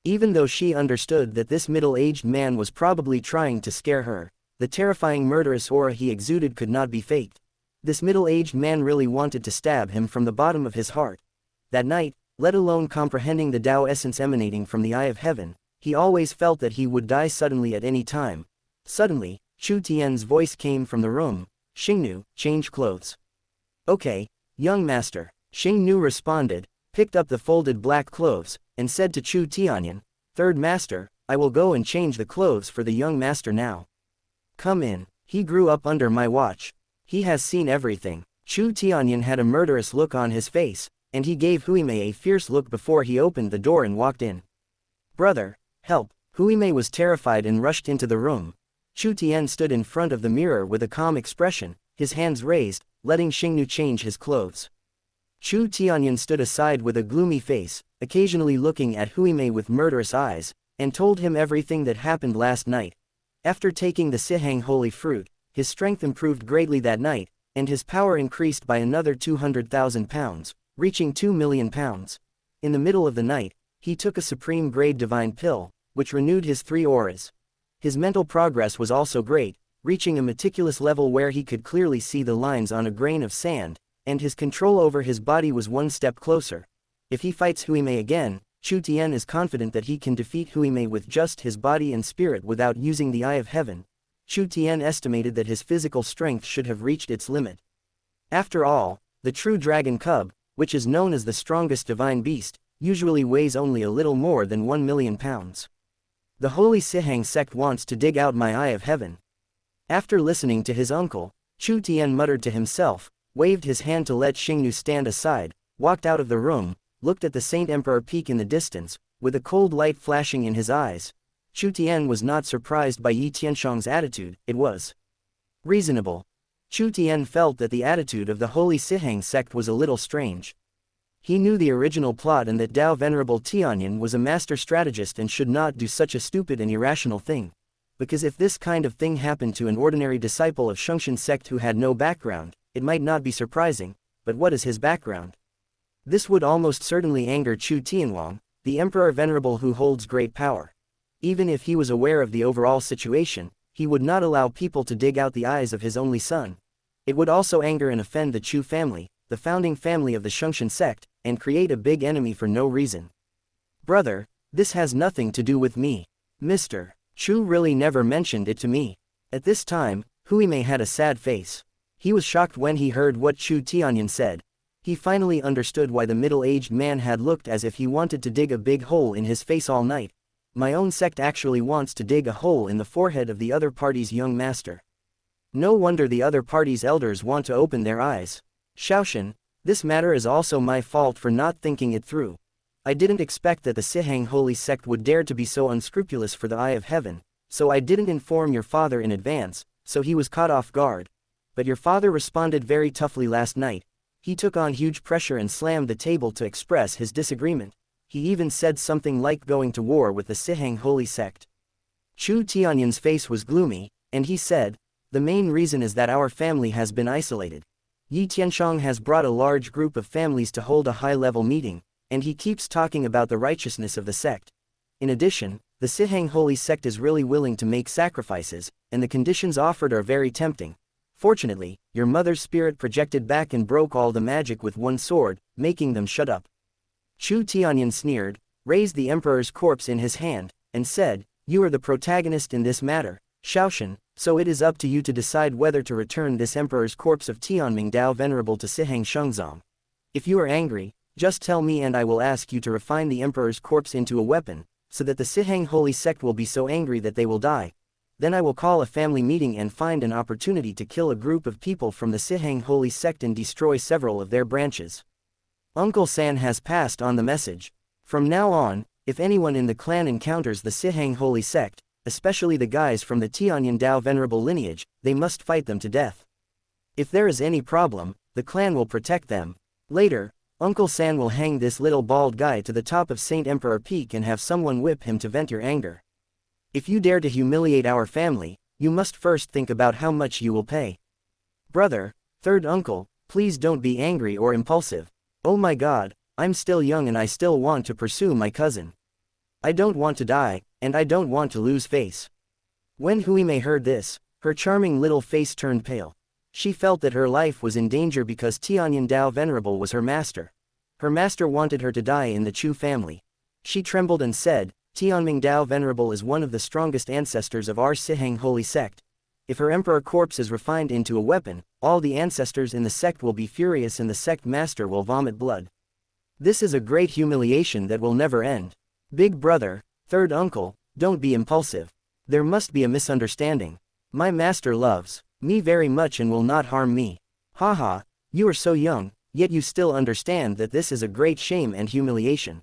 Even though she understood that this middle-aged man was probably trying to scare her, the terrifying murderous aura he exuded could not be faked. This middle-aged man really wanted to stab him from the bottom of his heart. That night, let alone comprehending the Tao essence emanating from the eye of heaven, he always felt that he would die suddenly at any time. Suddenly, Chu Tian's voice came from the room. Xingnu, change clothes. Okay, young master. Xingnu responded, picked up the folded black clothes, and said to Chu Tianyan, Third master, I will go and change the clothes for the young master now. Come in, he grew up under my watch. He has seen everything. Chu Tianyan had a murderous look on his face, and he gave Huimei a fierce look before he opened the door and walked in. Brother, help! Huimei was terrified and rushed into the room. Chu Tian stood in front of the mirror with a calm expression, his hands raised, letting Xingnu change his clothes. Chu Tianyan stood aside with a gloomy face, occasionally looking at Huimei with murderous eyes, and told him everything that happened last night. After taking the Sihang holy fruit, his strength improved greatly that night, and his power increased by another 200,000 pounds, reaching 2 million pounds. In the middle of the night, he took a supreme grade divine pill, which renewed his 3 auras. His mental progress was also great, reaching a meticulous level where he could clearly see the lines on a grain of sand, and his control over his body was one step closer. If he fights Huimei again, Chu Tian is confident that he can defeat Huimei with just his body and spirit without using the Eye of Heaven. Chu Tian estimated that his physical strength should have reached its limit. After all, the true dragon cub, which is known as the strongest divine beast, usually weighs only a little more than 1 million pounds. The Holy Sihang sect wants to dig out my Eye of Heaven. After listening to his uncle, Chu Tian muttered to himself, waved his hand to let Xingnu stand aside, walked out of the room, looked at the Saint Emperor peak in the distance, with a cold light flashing in his eyes. Chu Tian was not surprised by Yi Tianshang's attitude, it was reasonable. Chu Tian felt that the attitude of the Holy Sihang sect was a little strange. He knew the original plot and that Tao Venerable Tianyan was a master strategist and should not do such a stupid and irrational thing. Because if this kind of thing happened to an ordinary disciple of Shungshan sect who had no background, it might not be surprising, but what is his background? This would almost certainly anger Chu Tianwang, the Emperor Venerable who holds great power. Even if he was aware of the overall situation, he would not allow people to dig out the eyes of his only son. It would also anger and offend the Chu family, the founding family of the Shungshan sect, and create a big enemy for no reason. Brother, this has nothing to do with me. Mr. Chu really never mentioned it to me. At this time, Huimei had a sad face. He was shocked when he heard what Chu Tianyan said. He finally understood why the middle-aged man had looked as if he wanted to dig a big hole in his face all night. My own sect actually wants to dig a hole in the forehead of the other party's young master. No wonder the other party's elders want to open their eyes. Shaoshan, this matter is also my fault for not thinking it through. I didn't expect that the Sihang holy sect would dare to be so unscrupulous for the Eye of Heaven, so I didn't inform your father in advance, so he was caught off guard. But your father responded very toughly last night. He took on huge pressure and slammed the table to express his disagreement. He even said something like going to war with the Sihang holy sect. Chu Tianyan's face was gloomy, and he said, the main reason is that our family has been isolated. Yi Tianshang has brought a large group of families to hold a high-level meeting, and he keeps talking about the righteousness of the sect. In addition, the Sihang holy sect is really willing to make sacrifices, and the conditions offered are very tempting. Fortunately, your mother's spirit projected back and broke all the magic with one sword, making them shut up. Chu Tianyan sneered, raised the emperor's corpse in his hand, and said, you are the protagonist in this matter, Shaoshan, so it is up to you to decide whether to return this emperor's corpse of Tianming Tao Venerable to Sihang Shengzong. If you are angry, just tell me and I will ask you to refine the emperor's corpse into a weapon, so that the Sihang holy sect will be so angry that they will die. Then I will call a family meeting and find an opportunity to kill a group of people from the Sihang holy sect and destroy several of their branches. Uncle San has passed on the message. From now on, if anyone in the clan encounters the Sihang holy sect, especially the guys from the Tianyan Tao Venerable lineage, they must fight them to death. If there is any problem, the clan will protect them. Later, Uncle San will hang this little bald guy to the top of Saint Emperor Peak and have someone whip him to vent your anger. If you dare to humiliate our family, you must first think about how much you will pay. Brother, third uncle, please don't be angry or impulsive. Oh my God, I'm still young and I still want to pursue my cousin. I don't want to die, and I don't want to lose face. When Huime heard this, her charming little face turned pale. She felt that her life was in danger because Tianyan Dao Venerable was her master. Her master wanted her to die in the Chu family. She trembled and said, Tianming Dao Venerable is one of the strongest ancestors of our Siheng holy sect. If her emperor corpse is refined into a weapon, all the ancestors in the sect will be furious and the sect master will vomit blood. This is a great humiliation that will never end. Big brother, third uncle, don't be impulsive. There must be a misunderstanding. My master loves me very much and will not harm me. Haha, you are so young, yet you still understand that this is a great shame and humiliation.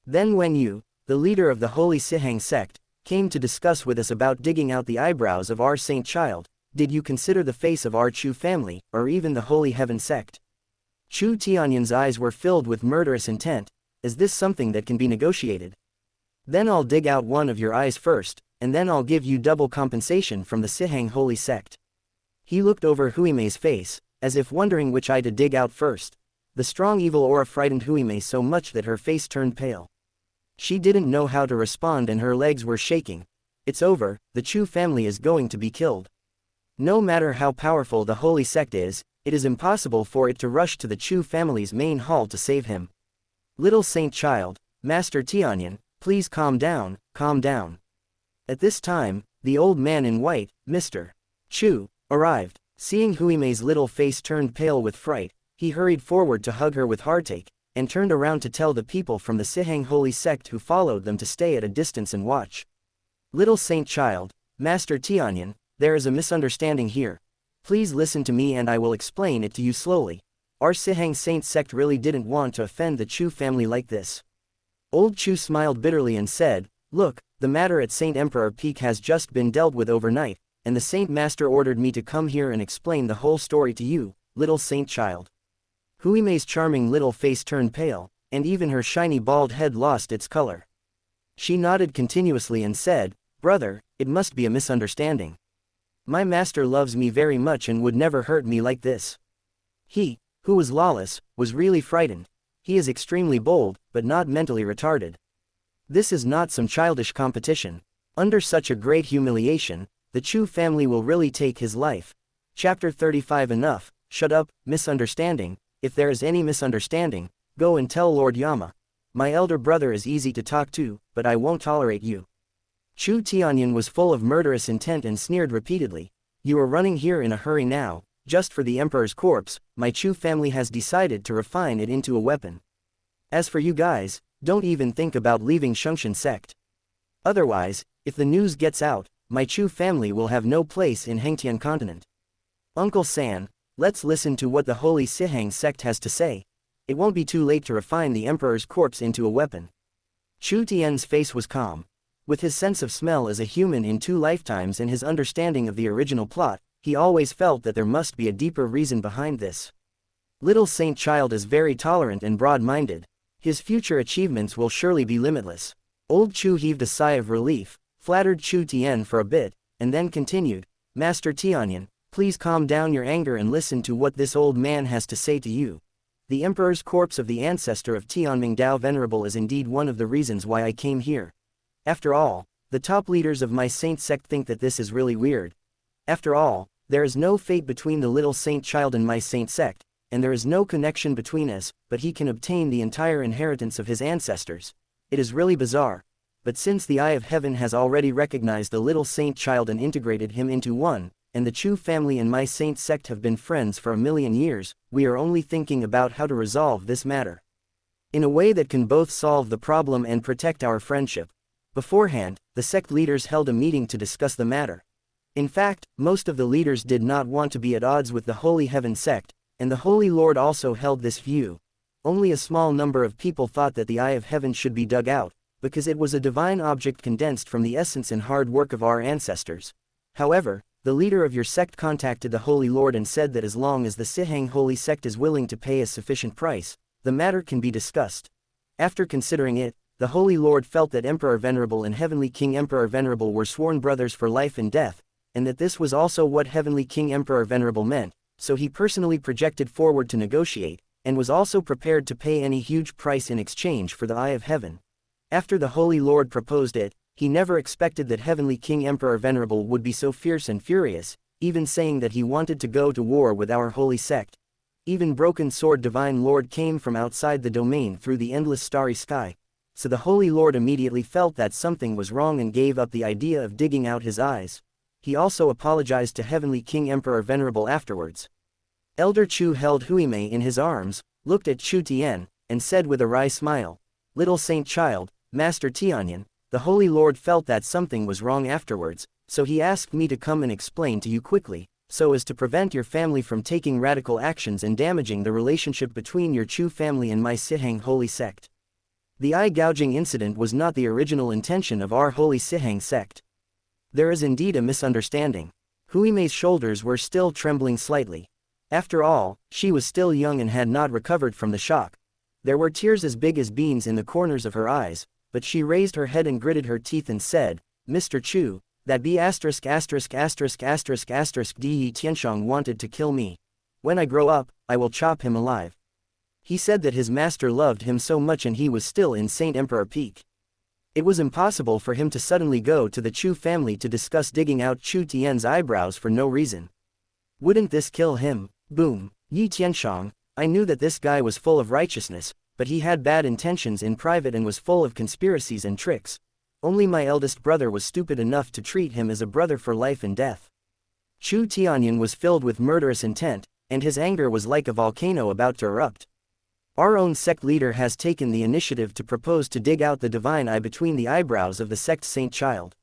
Then when you, the leader of the Holy Siheng sect, came to discuss with us about digging out the eyebrows of our saint child, did you consider the face of our Chu family, or even the Holy Heaven sect? Chu Tianyan's eyes were filled with murderous intent. Is this something that can be negotiated? Then I'll dig out one of your eyes first, and then I'll give you double compensation from the Siheng holy sect. He looked over Huimei's face, as if wondering which eye to dig out first. The strong evil aura frightened Huimei so much that her face turned pale. She didn't know how to respond and her legs were shaking. It's over, the Chu family is going to be killed. No matter how powerful the holy sect is, it is impossible for it to rush to the Chu family's main hall to save him. Little saint child, Master Tianyan, please calm down, calm down. At this time, the old man in white, Mr. Chu, arrived. Seeing Huimei's little face turned pale with fright, he hurried forward to hug her with heartache, and turned around to tell the people from the Siheng holy sect who followed them to stay at a distance and watch. Little saint child, Master Tianyan, there is a misunderstanding here. Please listen to me and I will explain it to you slowly. Our Siheng saint sect really didn't want to offend the Chu family like this. Old Chu smiled bitterly and said, look, the matter at Saint Emperor Peak has just been dealt with overnight, and the Saint Master ordered me to come here and explain the whole story to you, little saint child. Huimei's charming little face turned pale, and even her shiny bald head lost its color. She nodded continuously and said, brother, it must be a misunderstanding. My master loves me very much and would never hurt me like this. He, who was lawless, was really frightened. He is extremely bold, but not mentally retarded. This is not some childish competition. Under such a great humiliation, the Chu family will really take his life. Chapter 35. Enough, shut up, misunderstanding. If there is any misunderstanding, go and tell Lord Yama. My elder brother is easy to talk to, but I won't tolerate you. Chu Tianyan was full of murderous intent and sneered repeatedly. You are running here in a hurry now, just for the emperor's corpse. My Chu family has decided to refine it into a weapon. As for you guys, don't even think about leaving Shungshan sect. Otherwise, if the news gets out, my Chu family will have no place in Hengtian continent. Uncle San, let's listen to what the Holy Siheng sect has to say. It won't be too late to refine the emperor's corpse into a weapon. Chu Tian's face was calm. With his sense of smell as a human in 2 lifetimes and his understanding of the original plot, he always felt that there must be a deeper reason behind this. Little saint child is very tolerant and broad-minded. His future achievements will surely be limitless. Old Chu heaved a sigh of relief, flattered Chu Tian for a bit, and then continued, Master Tianyan, please calm down your anger and listen to what this old man has to say to you. The emperor's corpse of the ancestor of Tianming Dao Venerable is indeed one of the reasons why I came here. After all, the top leaders of my saint sect think that this is really weird. After all, there is no fate between the little saint child and my saint sect, and there is no connection between us, but he can obtain the entire inheritance of his ancestors. It is really bizarre. But since the Eye of Heaven has already recognized the little saint child and integrated him into one, and the Chu family and my saint sect have been friends for 1,000,000 years, we are only thinking about how to resolve this matter in a way that can both solve the problem and protect our friendship. Beforehand, the sect leaders held a meeting to discuss the matter. In fact, most of the leaders did not want to be at odds with the Holy Heaven sect, and the Holy Lord also held this view. Only a small number of people thought that the Eye of Heaven should be dug out, because it was a divine object condensed from the essence and hard work of our ancestors. However, the leader of your sect contacted the Holy Lord and said that as long as the Siheng Holy Sect is willing to pay a sufficient price, the matter can be discussed. After considering it, the Holy Lord felt that Emperor Venerable and Heavenly King Emperor Venerable were sworn brothers for life and death, and that this was also what Heavenly King Emperor Venerable meant, so he personally projected forward to negotiate, and was also prepared to pay any huge price in exchange for the Eye of Heaven. After the Holy Lord proposed it, he never expected that Heavenly King Emperor Venerable would be so fierce and furious, even saying that he wanted to go to war with our holy sect. Even Broken Sword Divine Lord came from outside the domain through the endless starry sky, so the Holy Lord immediately felt that something was wrong and gave up the idea of digging out his eyes. He also apologized to Heavenly King Emperor Venerable afterwards. Elder Chu held Huimei in his arms, looked at Chu Tian, and said with a wry smile, "Little saint child, Master Tianyan, the Holy Lord felt that something was wrong afterwards, so he asked me to come and explain to you quickly, so as to prevent your family from taking radical actions and damaging the relationship between your Chu family and my Sihang holy sect." The eye gouging incident was not the original intention of our holy Sihang sect. There is indeed a misunderstanding. Huimei's shoulders were still trembling slightly. After all, she was still young and had not recovered from the shock. There were tears as big as beans in the corners of her eyes, but she raised her head and gritted her teeth and said, "Mr. Chu, that B************* Di Tianshang wanted to kill me. When I grow up, I will chop him alive." He said that his master loved him so much and he was still in Saint Emperor Peak. It was impossible for him to suddenly go to the Chu family to discuss digging out Chu Tian's eyebrows for no reason. Wouldn't this kill him? Boom. Yi Tianshang, I knew that this guy was full of righteousness, but he had bad intentions in private and was full of conspiracies and tricks. Only my eldest brother was stupid enough to treat him as a brother for life and death. Chu Tianyan was filled with murderous intent, and his anger was like a volcano about to erupt. Our own sect leader has taken the initiative to propose to dig out the divine eye between the eyebrows of the sect's saint child.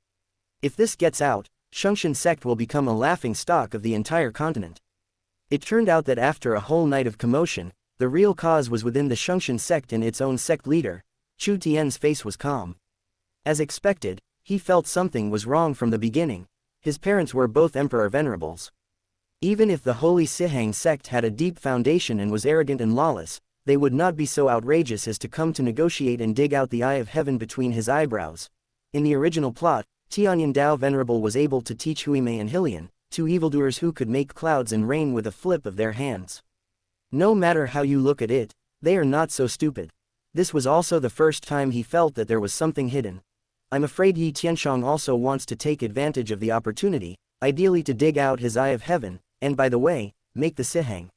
If this gets out, Shungshan sect will become a laughing stock of the entire continent. It turned out that after a whole night of commotion, the real cause was within the Shungshan sect and its own sect leader. Chu Tian's face was calm. As expected, he felt something was wrong from the beginning. His parents were both Emperor Venerables. Even if the Holy Sihang sect had a deep foundation and was arrogant and lawless, they would not be so outrageous as to come to negotiate and dig out the Eye of Heaven between his eyebrows. In the original plot, Tianyan Dao Venerable was able to teach Huimei and Hilian, two evildoers who could make clouds and rain with a flip of their hands. No matter how you look at it, they are not so stupid. This was also the first time he felt that there was something hidden. I'm afraid Yi Tianshang also wants to take advantage of the opportunity, ideally to dig out his Eye of Heaven, and by the way, make the Sihang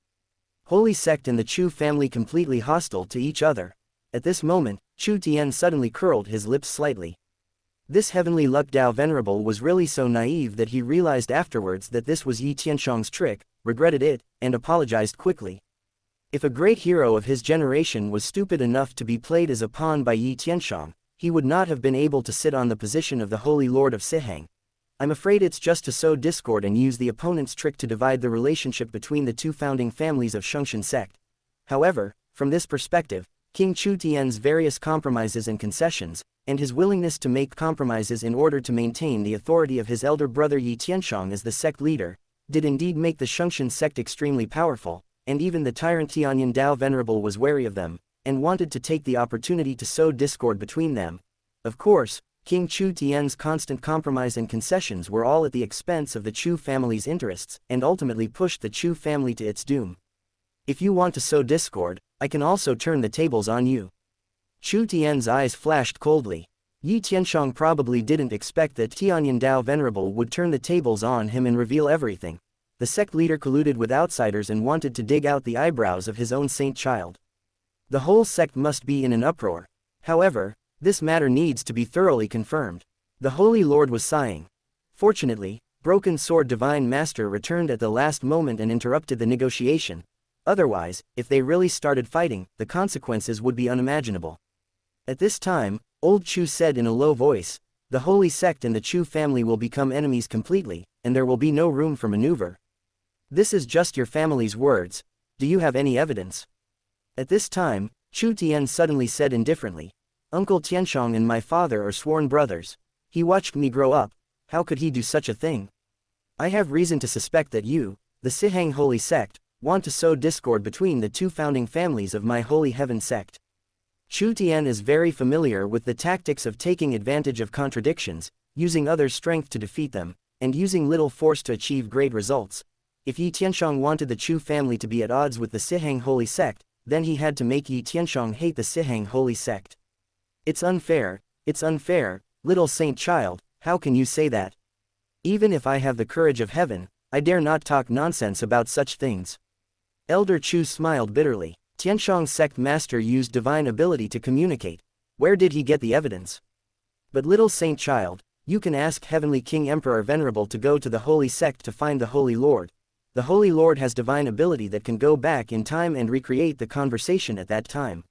Holy Sect and the Chu family completely hostile to each other. At this moment, Chu Tian suddenly curled his lips slightly. This heavenly Luck Dao Venerable was really so naive that he realized afterwards that this was Yi Tianshang's trick, regretted it, and apologized quickly. If a great hero of his generation was stupid enough to be played as a pawn by Yi Tianshang, he would not have been able to sit on the position of the Holy Lord of Sihang. I'm afraid it's just to sow discord and use the opponent's trick to divide the relationship between the two founding families of Shungshan sect. However, from this perspective, King Chu Tian's various compromises and concessions, and his willingness to make compromises in order to maintain the authority of his elder brother Yi Tianshang as the sect leader, did indeed make the Shungshan sect extremely powerful, and even the tyrant Tianyan Dao Venerable was wary of them, and wanted to take the opportunity to sow discord between them. Of course, King Chu Tian's constant compromise and concessions were all at the expense of the Chu family's interests, and ultimately pushed the Chu family to its doom. If you want to sow discord, I can also turn the tables on you. Chu Tian's eyes flashed coldly. Yi Tianshang probably didn't expect that Tianyan Dao Venerable would turn the tables on him and reveal everything. The sect leader colluded with outsiders and wanted to dig out the eyebrows of his own saint child. The whole sect must be in an uproar. However, this matter needs to be thoroughly confirmed. The Holy Lord was sighing. Fortunately, Broken Sword Divine Master returned at the last moment and interrupted the negotiation. Otherwise, if they really started fighting, the consequences would be unimaginable. At this time, Old Chu said in a low voice, "The Holy Sect and the Chu family will become enemies completely, and there will be no room for maneuver." "This is just your family's words. Do you have any evidence?" At this time, Chu Tian suddenly said indifferently, "Uncle Tianshang and my father are sworn brothers. He watched me grow up. How could he do such a thing? I have reason to suspect that you, the Sihang Holy Sect, want to sow discord between the two founding families of my Holy Heaven sect. Chu Tian is very familiar with the tactics of taking advantage of contradictions, using others' strength to defeat them, and using little force to achieve great results. If Yi Tianshang wanted the Chu family to be at odds with the Siheng Holy Sect, then he had to make Yi Tianshang hate the Siheng Holy Sect. It's unfair, little saint child, how can you say that? Even if I have the courage of heaven, I dare not talk nonsense about such things. Elder Chu smiled bitterly. Tianshang's sect master used divine ability to communicate. Where did he get the evidence? But little saint child, you can ask Heavenly King Emperor Venerable to go to the Holy Sect to find the Holy Lord. The Holy Lord has divine ability that can go back in time and recreate the conversation at that time.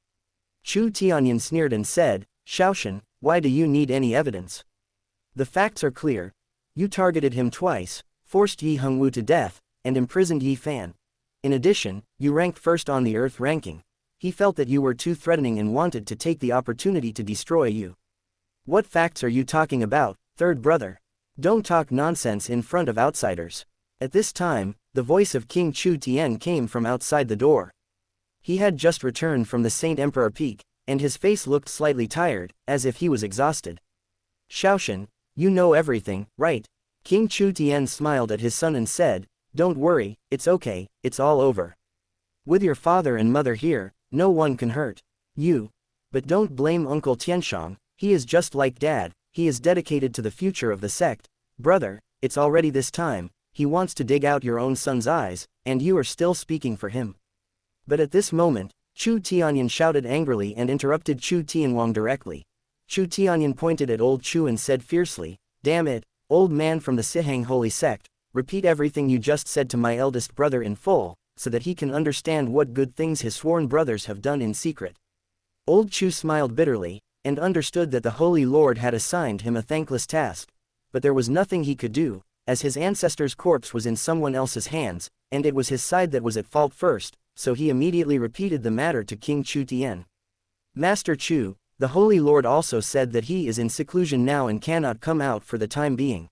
Chu Tianyan sneered and said, Shaoshan, why do you need any evidence? The facts are clear. You targeted him twice, forced Yi Hongwu to death, and imprisoned Yi Fan. In addition, you ranked first on the Earth ranking. He felt that you were too threatening and wanted to take the opportunity to destroy you. What facts are you talking about, third brother? Don't talk nonsense in front of outsiders. At this time, the voice of King Chu Tian came from outside the door. He had just returned from the Saint Emperor Peak, and his face looked slightly tired, as if he was exhausted. Shaoshan, you know everything, right? King Chu Tian smiled at his son and said, Don't worry, it's okay, it's all over. With your father and mother here, no one can hurt you. But don't blame Uncle Tianshang, he is just like Dad, he is dedicated to the future of the sect. Brother, it's already this time, he wants to dig out your own son's eyes, and you are still speaking for him. But at this moment, Chu Tianyan shouted angrily and interrupted Chu Tianwang directly. Chu Tianyan pointed at old Chu and said fiercely, Damn it, old man from the Siheng Holy Sect, repeat everything you just said to my eldest brother in full, so that he can understand what good things his sworn brothers have done in secret. Old Chu smiled bitterly, and understood that the Holy Lord had assigned him a thankless task. But there was nothing he could do, as his ancestor's corpse was in someone else's hands, and it was his side that was at fault first, so he immediately repeated the matter to King Chu Tian. Master Chu, the Holy Lord also said that he is in seclusion now and cannot come out for the time being.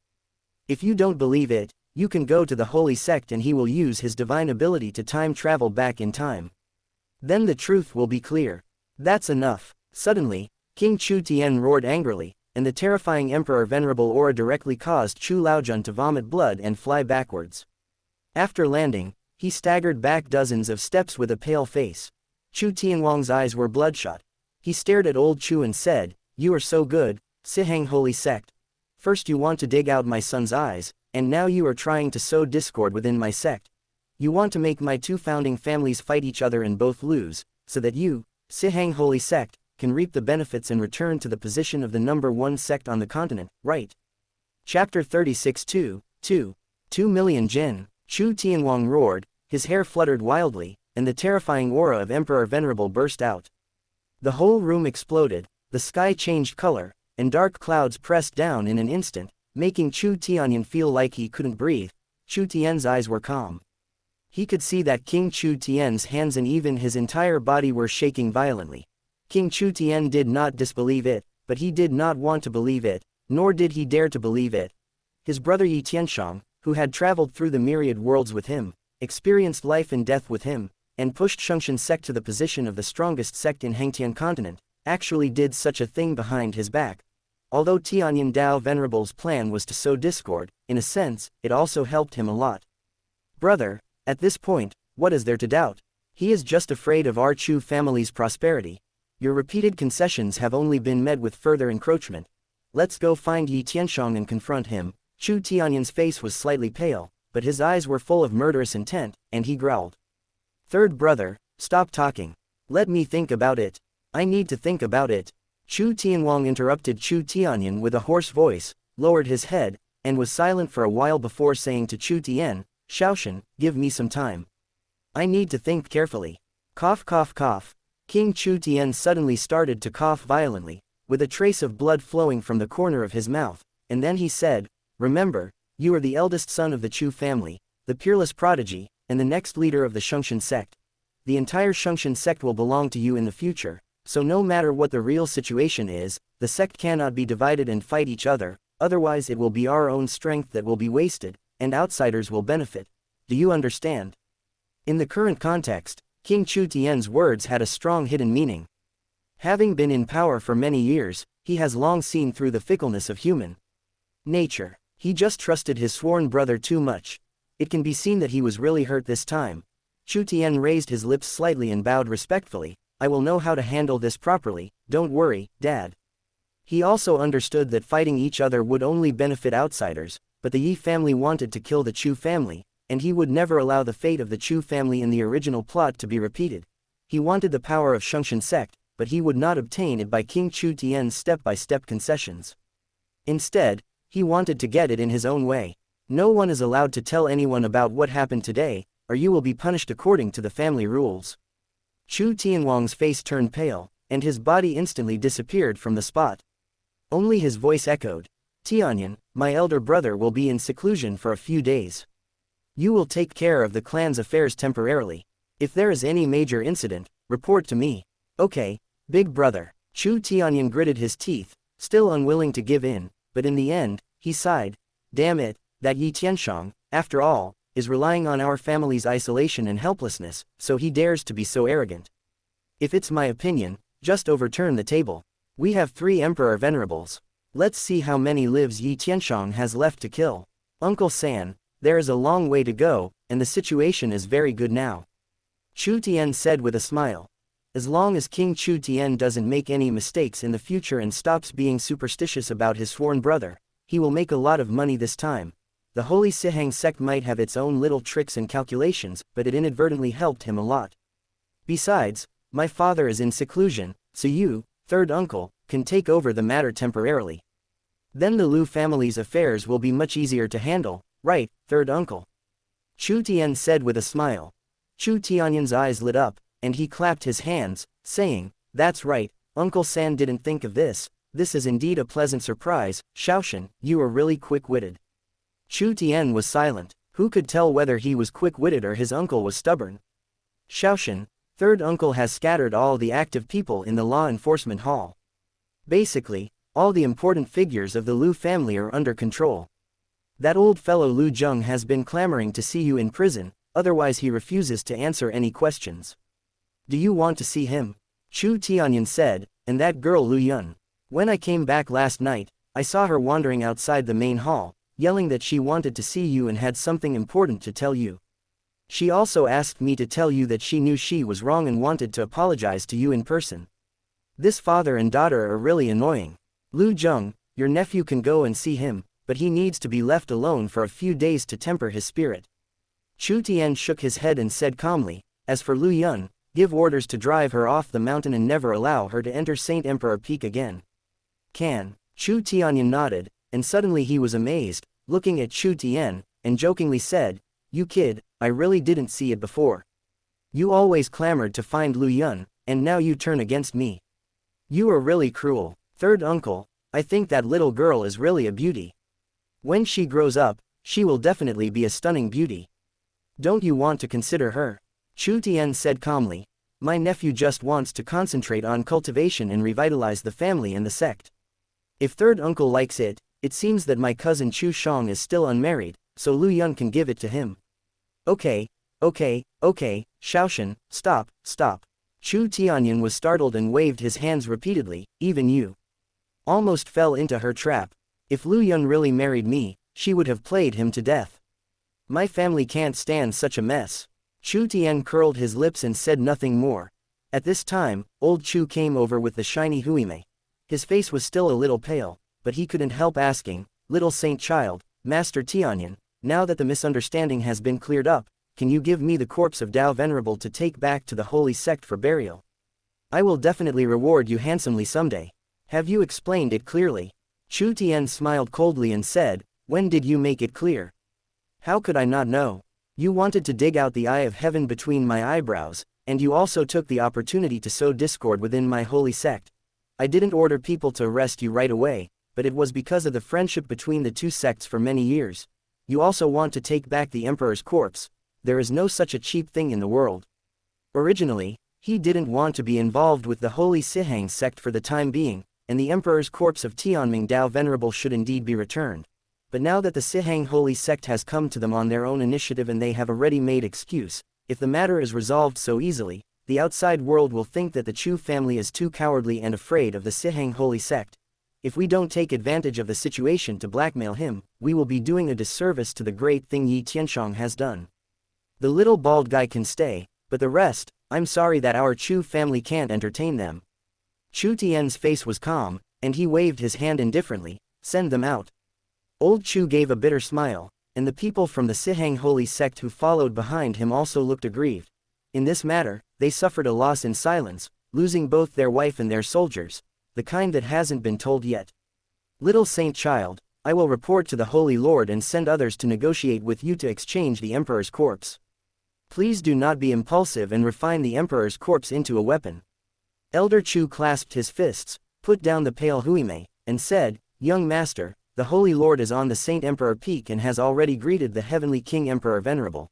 If you don't believe it, you can go to the Holy Sect and he will use his divine ability to time travel back in time. Then the truth will be clear. That's enough. Suddenly, King Chu Tian roared angrily, and the terrifying Emperor Venerable aura directly caused Chu Laojun to vomit blood and fly backwards. After landing, he staggered back dozens of steps with a pale face. Chu Tianwang's eyes were bloodshot. He stared at old Chu and said, You are so good, Siheng Holy Sect. First you want to dig out my son's eyes, and now you are trying to sow discord within my sect. You want to make my two founding families fight each other and both lose, so that you, Siheng Holy Sect, can reap the benefits and return to the position of the #1 sect on the continent, right? Chapter 36 2 million Jin. Chu Tianwang roared, his hair fluttered wildly, and the terrifying aura of Emperor Venerable burst out. The whole room exploded, the sky changed color, and dark clouds pressed down in an instant, making Chu Tianyan feel like he couldn't breathe. Chu Tian's eyes were calm. He could see that King Chu Tian's hands and even his entire body were shaking violently. King Chu Tian did not disbelieve it, but he did not want to believe it, nor did he dare to believe it. His brother Yi Tianshang, who had traveled through the myriad worlds with him, experienced life and death with him, and pushed Shungshan sect to the position of the strongest sect in Hengtian continent, actually did such a thing behind his back. Although Tianyan Dao Venerable's plan was to sow discord, in a sense, it also helped him a lot. Brother, at this point, what is there to doubt? He is just afraid of our Chu family's prosperity. Your repeated concessions have only been met with further encroachment. Let's go find Yi Tianshang and confront him. Chu Tianyan's face was slightly pale, but his eyes were full of murderous intent, and he growled. Third brother, stop talking. Let me think about it. I need to think about it. Chu Tianwang interrupted Chu Tianyan with a hoarse voice, lowered his head, and was silent for a while before saying to Chu Tian, Shaoshan, give me some time. I need to think carefully. Cough cough cough. King Chu Tian suddenly started to cough violently, with a trace of blood flowing from the corner of his mouth, and then he said, Remember, you are the eldest son of the Chu family, the peerless prodigy, and the next leader of the Shungshan sect. The entire Shungshan sect will belong to you in the future, so no matter what the real situation is, the sect cannot be divided and fight each other, otherwise it will be our own strength that will be wasted, and outsiders will benefit. Do you understand? In the current context, King Chu Tian's words had a strong hidden meaning. Having been in power for many years, he has long seen through the fickleness of human nature. He just trusted his sworn brother too much. It can be seen that he was really hurt this time. Chu Tian raised his lips slightly and bowed respectfully. I will know how to handle this properly, don't worry, Dad. He also understood that fighting each other would only benefit outsiders, but the Yi family wanted to kill the Chu family, and he would never allow the fate of the Chu family in the original plot to be repeated. He wanted the power of Shungshan sect, but he would not obtain it by King Chu Tian's step-by-step concessions. Instead, he wanted to get it in his own way. No one is allowed to tell anyone about what happened today, or you will be punished according to the family rules. Chu Tianwang's face turned pale, and his body instantly disappeared from the spot. Only his voice echoed. Tianyan, my elder brother will be in seclusion for a few days. You will take care of the clan's affairs temporarily. If there is any major incident, report to me. Okay, big brother. Chu Tianyan gritted his teeth, still unwilling to give in, but in the end, he sighed. Damn it, that Yi Tianshang, after all, is relying on our family's isolation and helplessness, so he dares to be so arrogant. If it's my opinion, just overturn the table. We have 3 Emperor Venerables. Let's see how many lives Yi Tianshang has left to kill. Uncle San, there is a long way to go, and the situation is very good now. Chu Tian said with a smile. As long as King Chu Tian doesn't make any mistakes in the future and stops being superstitious about his sworn brother, he will make a lot of money this time. The Holy Sihang sect might have its own little tricks and calculations, but it inadvertently helped him a lot. Besides, my father is in seclusion, so you, third uncle, can take over the matter temporarily. Then the Lu family's affairs will be much easier to handle, right, third uncle? Chu Tian said with a smile. Chu Tianyan's eyes lit up, and he clapped his hands, saying, that's right, Uncle San didn't think of this. This is indeed a pleasant surprise. Shaoshan, you are really quick-witted. Chu Tian was silent. Who could tell whether he was quick-witted or his uncle was stubborn? Shaoshan, third uncle has scattered all the active people in the law enforcement hall. Basically, all the important figures of the Lu family are under control. That old fellow Lu Zheng has been clamoring to see you in prison, otherwise he refuses to answer any questions. Do you want to see him? Chu Tianyan said, and that girl Lu Yun. When I came back last night, I saw her wandering outside the main hall, yelling that she wanted to see you and had something important to tell you. She also asked me to tell you that she knew she was wrong and wanted to apologize to you in person. This father and daughter are really annoying. Lu Zheng, your nephew can go and see him, but he needs to be left alone for a few days to temper his spirit. Chu Tian shook his head and said calmly, as for Lu Yun, give orders to drive her off the mountain and never allow her to enter Saint Emperor Peak again. Can? Chu Tianyan nodded, and suddenly he was amazed, looking at Chu Tian, and jokingly said, you kid, I really didn't see it before. You always clamored to find Lu Yun, and now you turn against me. You are really cruel. Third uncle, I think that little girl is really a beauty. When she grows up, she will definitely be a stunning beauty. Don't you want to consider her? Chu Tian said calmly, my nephew just wants to concentrate on cultivation and revitalize the family and the sect. If third uncle likes it, it seems that my cousin Chu Shang is still unmarried, so Lu Yun can give it to him. Okay, Shaoshan, stop. Chu Tianyan was startled and waved his hands repeatedly, even you. Almost fell into her trap. If Lu Yun really married me, she would have played him to death. My family can't stand such a mess. Chu Tian curled his lips and said nothing more. At this time, old Chu came over with the shiny huime. His face was still a little pale, but he couldn't help asking, little saint child, Master Tianyan, now that the misunderstanding has been cleared up, can you give me the corpse of Dao Venerable to take back to the holy sect for burial? I will definitely reward you handsomely someday. Have you explained it clearly? Chu Tian smiled coldly and said, when did you make it clear? How could I not know? You wanted to dig out the eye of heaven between my eyebrows, and you also took the opportunity to sow discord within my holy sect. I didn't order people to arrest you right away, but it was because of the friendship between the two sects for many years. You also want to take back the emperor's corpse. There is no such a cheap thing in the world. Originally, he didn't want to be involved with the Holy Sihang sect for the time being, and the emperor's corpse of Tianming Dao Venerable should indeed be returned. But now that the Sihang holy sect has come to them on their own initiative and they have a ready-made excuse, if the matter is resolved so easily, the outside world will think that the Chu family is too cowardly and afraid of the Sihang holy sect. If we don't take advantage of the situation to blackmail him, we will be doing a disservice to the great thing Yi Tianshang has done. The little bald guy can stay, but the rest, I'm sorry that our Chu family can't entertain them. Chu Tian's face was calm, and he waved his hand indifferently. Send them out. Old Chu gave a bitter smile, and the people from the Sihang holy sect who followed behind him also looked aggrieved. In this matter, they suffered a loss in silence, losing both their wife and their soldiers, the kind that hasn't been told yet. Little saint child, I will report to the Holy Lord and send others to negotiate with you to exchange the Emperor's corpse. Please do not be impulsive and refine the Emperor's corpse into a weapon. Elder Chu clasped his fists, put down the pale Huime, and said, Young master, the Holy Lord is on the Saint Emperor Peak and has already greeted the Heavenly King Emperor Venerable.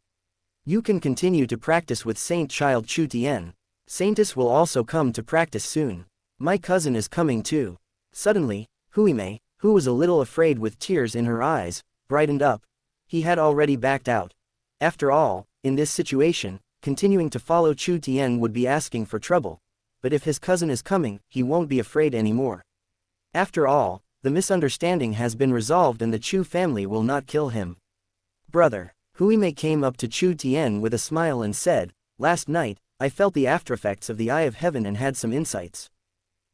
You can continue to practice with Saint Child Chu Tian. Saintess will also come to practice soon. My cousin is coming too. Suddenly, Huime, who was a little afraid with tears in her eyes, brightened up. He had already backed out. After all, in this situation, continuing to follow Chu Tian would be asking for trouble. But if his cousin is coming, he won't be afraid anymore. After all, the misunderstanding has been resolved and the Chu family will not kill him. Brother, Huime came up to Chu Tian with a smile and said, Last night, I felt the aftereffects of the Eye of Heaven and had some insights.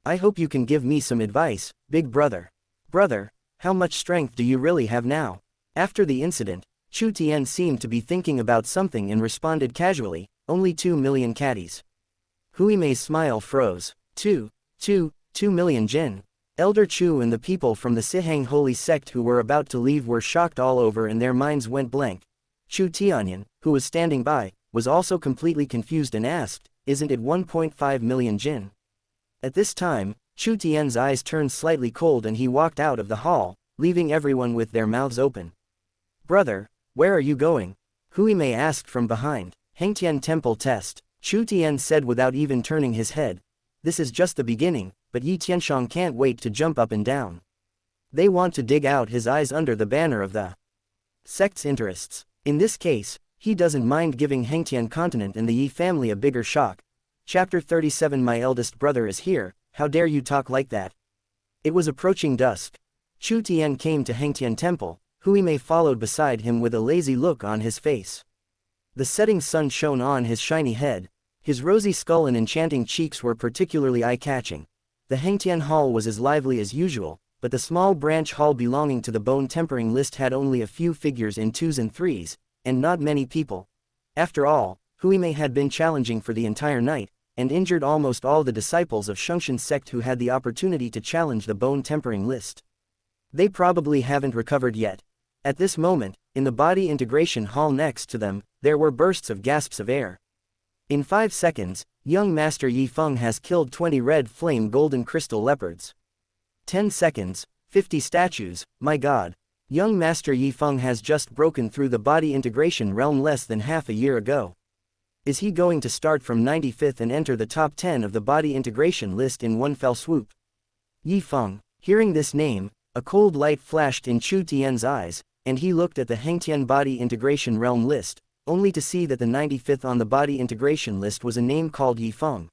I hope you can give me some advice, big brother. Brother, how much strength do you really have now? After the incident, Chu Tian seemed to be thinking about something and responded casually, only 2 million caddies. Huime's smile froze. 2 million jin. Elder Chu and the people from the Sihang holy sect who were about to leave were shocked all over and their minds went blank. Chu Tianyan, who was standing by, was also completely confused and asked, Isn't it 1.5 million jin? At this time, Chu Tian's eyes turned slightly cold and he walked out of the hall, leaving everyone with their mouths open. Brother, where are you going? Huime asked from behind. Hengtian Temple test. Chu Tian said without even turning his head. This is just the beginning, but Yi Tianshang can't wait to jump up and down. They want to dig out his eyes under the banner of the sect's interests. In this case, he doesn't mind giving Hengtian continent and the Yi family a bigger shock. Chapter 37 My eldest brother is here, how dare you talk like that? It was approaching dusk. Chu Tian came to Hengtian Temple, Huime followed beside him with a lazy look on his face. The setting sun shone on his shiny head. His rosy skull and enchanting cheeks were particularly eye-catching. The Hengtian Hall was as lively as usual, but the small branch hall belonging to the bone tempering list had only a few figures in 2s and 3s, and not many people. After all, Huime had been challenging for the entire night, and injured almost all the disciples of Shungshan sect who had the opportunity to challenge the bone tempering list. They probably haven't recovered yet. At this moment, in the body integration hall next to them, there were bursts of gasps of air. In 5 seconds, young Master Yi Feng has killed 20 red flame golden crystal leopards. 10 seconds, 50 statues, my god. Young Master Yi Feng has just broken through the body integration realm less than half a year ago. Is he going to start from 95th and enter the top 10 of the body integration list in one fell swoop? Yi Feng, hearing this name, a cold light flashed in Chu Tian's eyes, and he looked at the Hengtian body integration realm list, only to see that the 95th on the body integration list was a name called Yi Feng.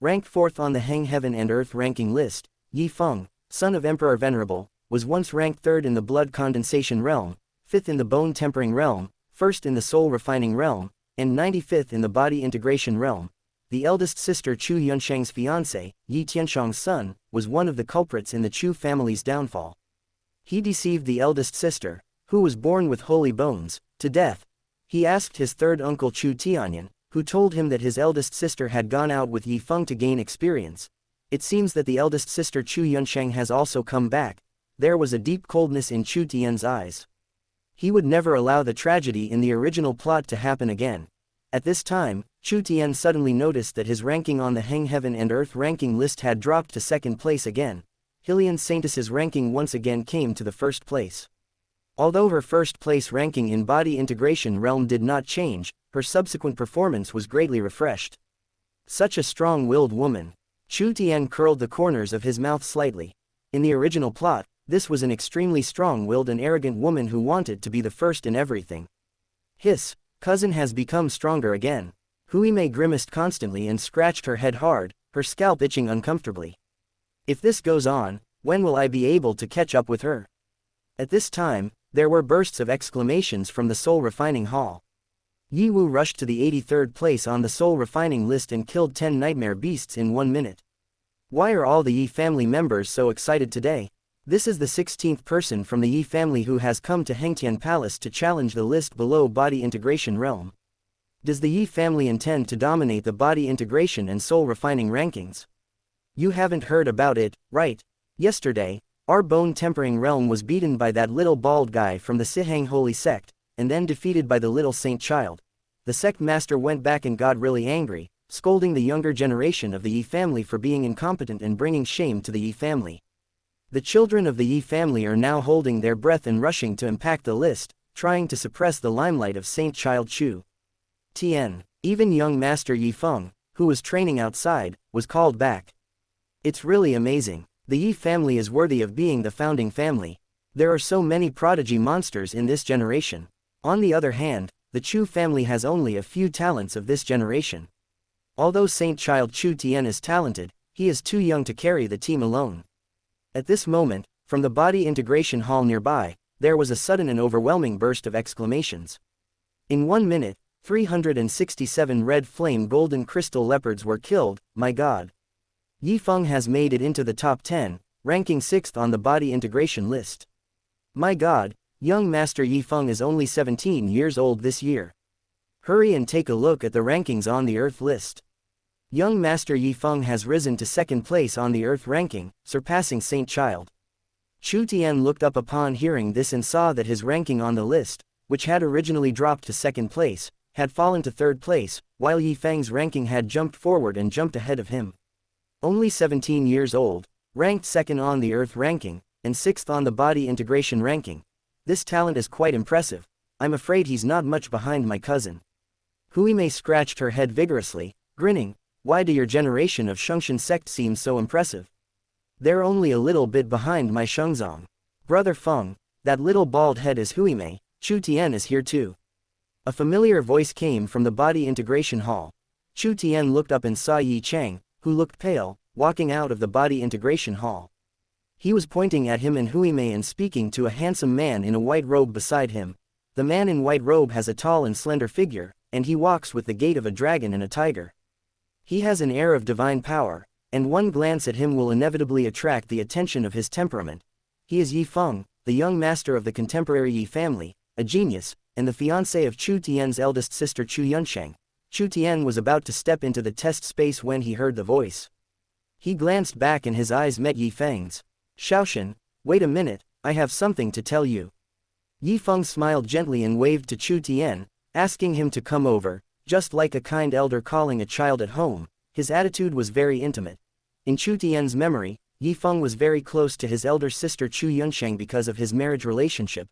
Ranked 4th on the Heng Heaven and Earth ranking list, Yi Feng, son of Emperor Venerable, was once ranked 3rd in the blood condensation realm, 5th in the bone tempering realm, 1st in the soul refining realm, and 95th in the body integration realm. The eldest sister Chu Yunsheng's fiancé, Yi Tianshang's son, was one of the culprits in the Chu family's downfall. He deceived the eldest sister, who was born with holy bones, to death. He asked his third uncle Chu Tianyan, who told him that his eldest sister had gone out with Yi Feng to gain experience. It seems that the eldest sister Chu Yunsheng has also come back. There was a deep coldness in Chu Tian's eyes. He would never allow the tragedy in the original plot to happen again. At this time, Chu Tian suddenly noticed that his ranking on the Heng Heaven and Earth ranking list had dropped to 2nd place again. Hylian Saintess's ranking once again came to the 1st place. Although her 1st place ranking in body integration realm did not change, her subsequent performance was greatly refreshed. Such a strong-willed woman. Chu Tian curled the corners of his mouth slightly. In the original plot, this was an extremely strong-willed and arrogant woman who wanted to be the first in everything. Hiss, Cousin has become stronger again. Hui Mei grimaced constantly and scratched her head hard, her scalp itching uncomfortably. If this goes on, when will I be able to catch up with her? At this time, there were bursts of exclamations from the soul refining hall. Yi Wu rushed to the 83rd place on the soul refining list and killed 10 nightmare beasts in 1 minute. Why are all the Yi family members so excited today? This is the 16th person from the Yi family who has come to Hengtian Palace to challenge the list below body integration realm. Does the Yi family intend to dominate the body integration and soul refining rankings? You haven't heard about it, right? Yesterday, our bone tempering realm was beaten by that little bald guy from the Sihang holy sect, and then defeated by the little saint child. The sect master went back and got really angry, scolding the younger generation of the Yi family for being incompetent and bringing shame to the Yi family. The children of the Yi family are now holding their breath and rushing to impact the list, trying to suppress the limelight of Saint Child Chu. Tien, even young Master Yi Feng, who was training outside, was called back. It's really amazing. The Yi family is worthy of being the founding family. There are so many prodigy monsters in this generation. On the other hand, the Chu family has only a few talents of this generation. Although Saint Child Chu Tien is talented, he is too young to carry the team alone. At this moment, from the body integration hall nearby, there was a sudden and overwhelming burst of exclamations. In 1 minute, 367 red flame golden crystal leopards were killed, my god. Yi Feng has made it into the top 10, ranking 6th on the body integration list. My god, young Master Yi Feng is only 17 years old this year. Hurry and take a look at the rankings on the Earth list. Young Master Yi Feng has risen to 2nd place on the Earth ranking, surpassing Saint Child. Chu Tian looked up upon hearing this and saw that his ranking on the list, which had originally dropped to 2nd place, had fallen to 3rd place, while Yi Feng's ranking had jumped forward and jumped ahead of him. Only 17 years old, ranked 2nd on the Earth ranking, and 6th on the body integration ranking. This talent is quite impressive. I'm afraid he's not much behind my cousin. Hui Mei scratched her head vigorously, grinning. Why do your generation of Shengxian sect seem so impressive? They're only a little bit behind my Shengzong. Brother Feng, that little bald head is Hui Mei. Chu Tian is here too. A familiar voice came from the body integration hall. Chu Tian looked up and saw Yi Chang, who looked pale, walking out of the body integration hall. He was pointing at him and Hui Mei and speaking to a handsome man in a white robe beside him. The man in white robe has a tall and slender figure, and he walks with the gait of a dragon and a tiger. He has an air of divine power, and one glance at him will inevitably attract the attention of his temperament. He is Yi Feng, the young master of the contemporary Yi family, a genius, and the fiancé of Chu Tian's eldest sister Chu Yunsheng. Chu Tian was about to step into the test space when he heard the voice. He glanced back and his eyes met Yi Feng's. Shaoshan, wait a minute, I have something to tell you. Yi Feng smiled gently and waved to Chu Tian, asking him to come over, just like a kind elder calling a child at home. His attitude was very intimate. In Chu Tian's memory, Yi Feng was very close to his elder sister Chu Yunsheng because of his marriage relationship.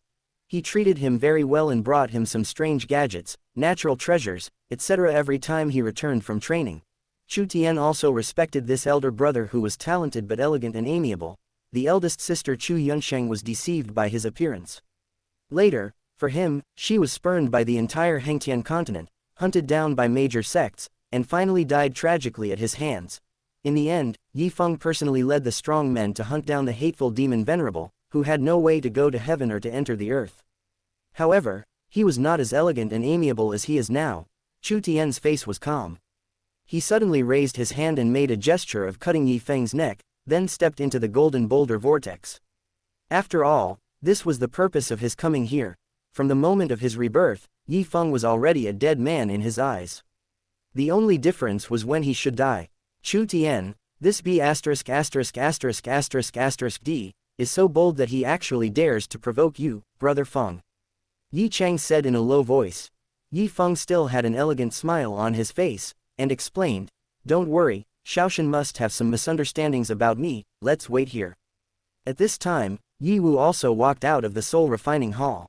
He treated him very well and brought him some strange gadgets, natural treasures, etc. every time he returned from training. Chu Tian also respected this elder brother who was talented but elegant and amiable. The eldest sister Chu Yunsheng was deceived by his appearance. Later, for him, she was spurned by the entire Hengtian continent, hunted down by major sects, and finally died tragically at his hands. In the end, Yi Feng personally led the strong men to hunt down the hateful demon Venerable, who had no way to go to heaven or to enter the earth. However, he was not as elegant and amiable as he is now. Chu Tian's face was calm. He suddenly raised his hand and made a gesture of cutting Yi Feng's neck, then stepped into the golden boulder vortex. After all, this was the purpose of his coming here. From the moment of his rebirth, Yi Feng was already a dead man in his eyes. The only difference was when he should die. Chu Tian, this B******************* D, is so bold that he actually dares to provoke you, Brother Feng. Yi Chang said in a low voice. Yi Feng still had an elegant smile on his face, and explained, don't worry, Shaoshan must have some misunderstandings about me, let's wait here. At this time, Yi Wu also walked out of the soul refining hall.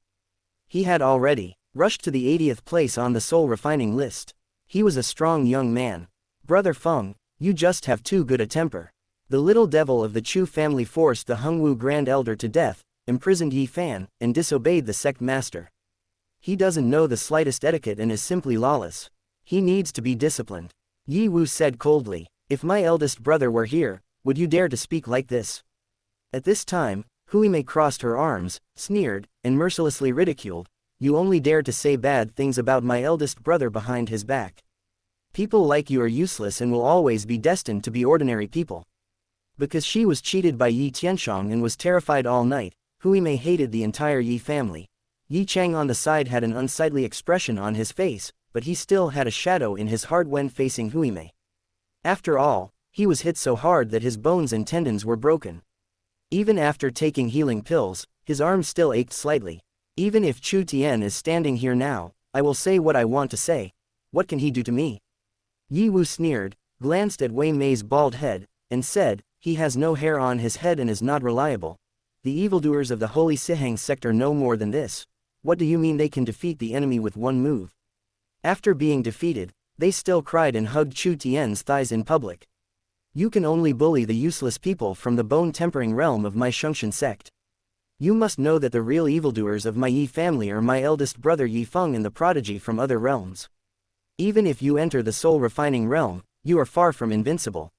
He had already rushed to the 80th place on the soul refining list. He was a strong young man. Brother Feng, you just have too good a temper. The little devil of the Chu family forced the Hongwu Grand Elder to death, imprisoned Yi Fan, and disobeyed the sect master. He doesn't know the slightest etiquette and is simply lawless. He needs to be disciplined. Yi Wu said coldly, "If my eldest brother were here, would you dare to speak like this?" At this time, Huimei crossed her arms, sneered, and mercilessly ridiculed, "You only dare to say bad things about my eldest brother behind his back. People like you are useless and will always be destined to be ordinary people." Because she was cheated by Yi Tianshong and was terrified all night, Huimei hated the entire Yi family. Yi Chang on the side had an unsightly expression on his face, but he still had a shadow in his heart when facing Huimei. After all, he was hit so hard that his bones and tendons were broken. Even after taking healing pills, his arm still ached slightly. Even if Chu Tian is standing here now, I will say what I want to say. What can he do to me? Yi Wu sneered, glanced at Wei Mei's bald head, and said, "He has no hair on his head and is not reliable. The evildoers of the Holy Sihang sector know more than this. What do you mean they can defeat the enemy with one move?" After being defeated, they still cried and hugged Chu Tian's thighs in public. "You can only bully the useless people from the bone-tempering realm of my Shungshan sect. You must know that the real evildoers of my Yi family are my eldest brother Yi Feng and the prodigy from other realms. Even if you enter the soul-refining realm, you are far from invincible.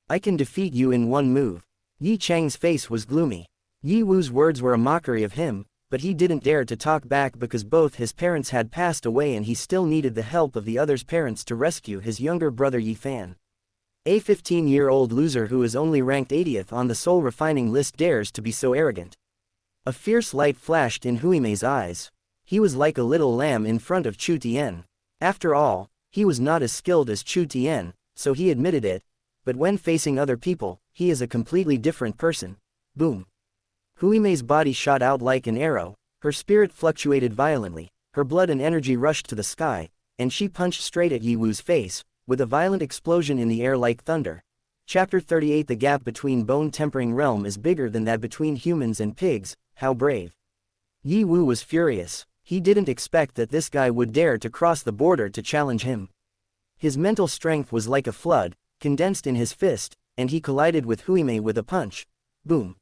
I can defeat you in one move." Yi Chang's face was gloomy. Yi Wu's words were a mockery of him, but he didn't dare to talk back because both his parents had passed away and he still needed the help of the other's parents to rescue his younger brother Yi Fan. A 15-year-old loser who is only ranked 80th on the soul-refining list dares to be so arrogant. A fierce light flashed in Huimei's eyes. He was like a little lamb in front of Chu Tian. After all, he was not as skilled as Chu Tian, so he admitted it, but when facing other people, he is a completely different person. Boom. Huimei's body shot out like an arrow, her spirit fluctuated violently, her blood and energy rushed to the sky, and she punched straight at Yi Wu's face, with a violent explosion in the air like thunder. Chapter 38. The gap between bone-tempering realm is bigger than that between humans and pigs. How brave. Yi Wu was furious. He didn't expect that this guy would dare to cross the border to challenge him. His mental strength was like a flood, condensed in his fist, and he collided with Huimei with a punch. Boom.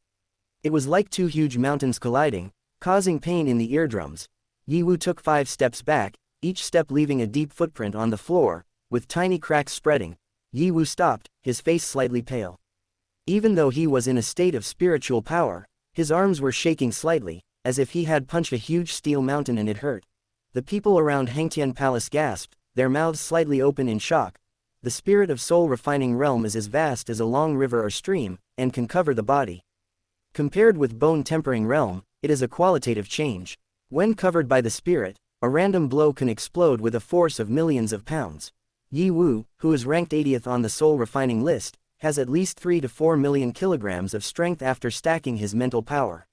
It was like two huge mountains colliding, causing pain in the eardrums. Yi Wu took 5 steps back, each step leaving a deep footprint on the floor, with tiny cracks spreading. Yi Wu stopped, his face slightly pale. Even though he was in a state of spiritual power, his arms were shaking slightly, as if he had punched a huge steel mountain and it hurt. The people around Hangtian Palace gasped, their mouths slightly open in shock. The spirit of soul-refining realm is as vast as a long river or stream, and can cover the body. Compared with bone-tempering realm, it is a qualitative change. When covered by the spirit, a random blow can explode with a force of millions of pounds. Yi Wu, who is ranked 80th on the soul-refining list, has at least 3 to 4 million kilograms of strength after stacking his mental power.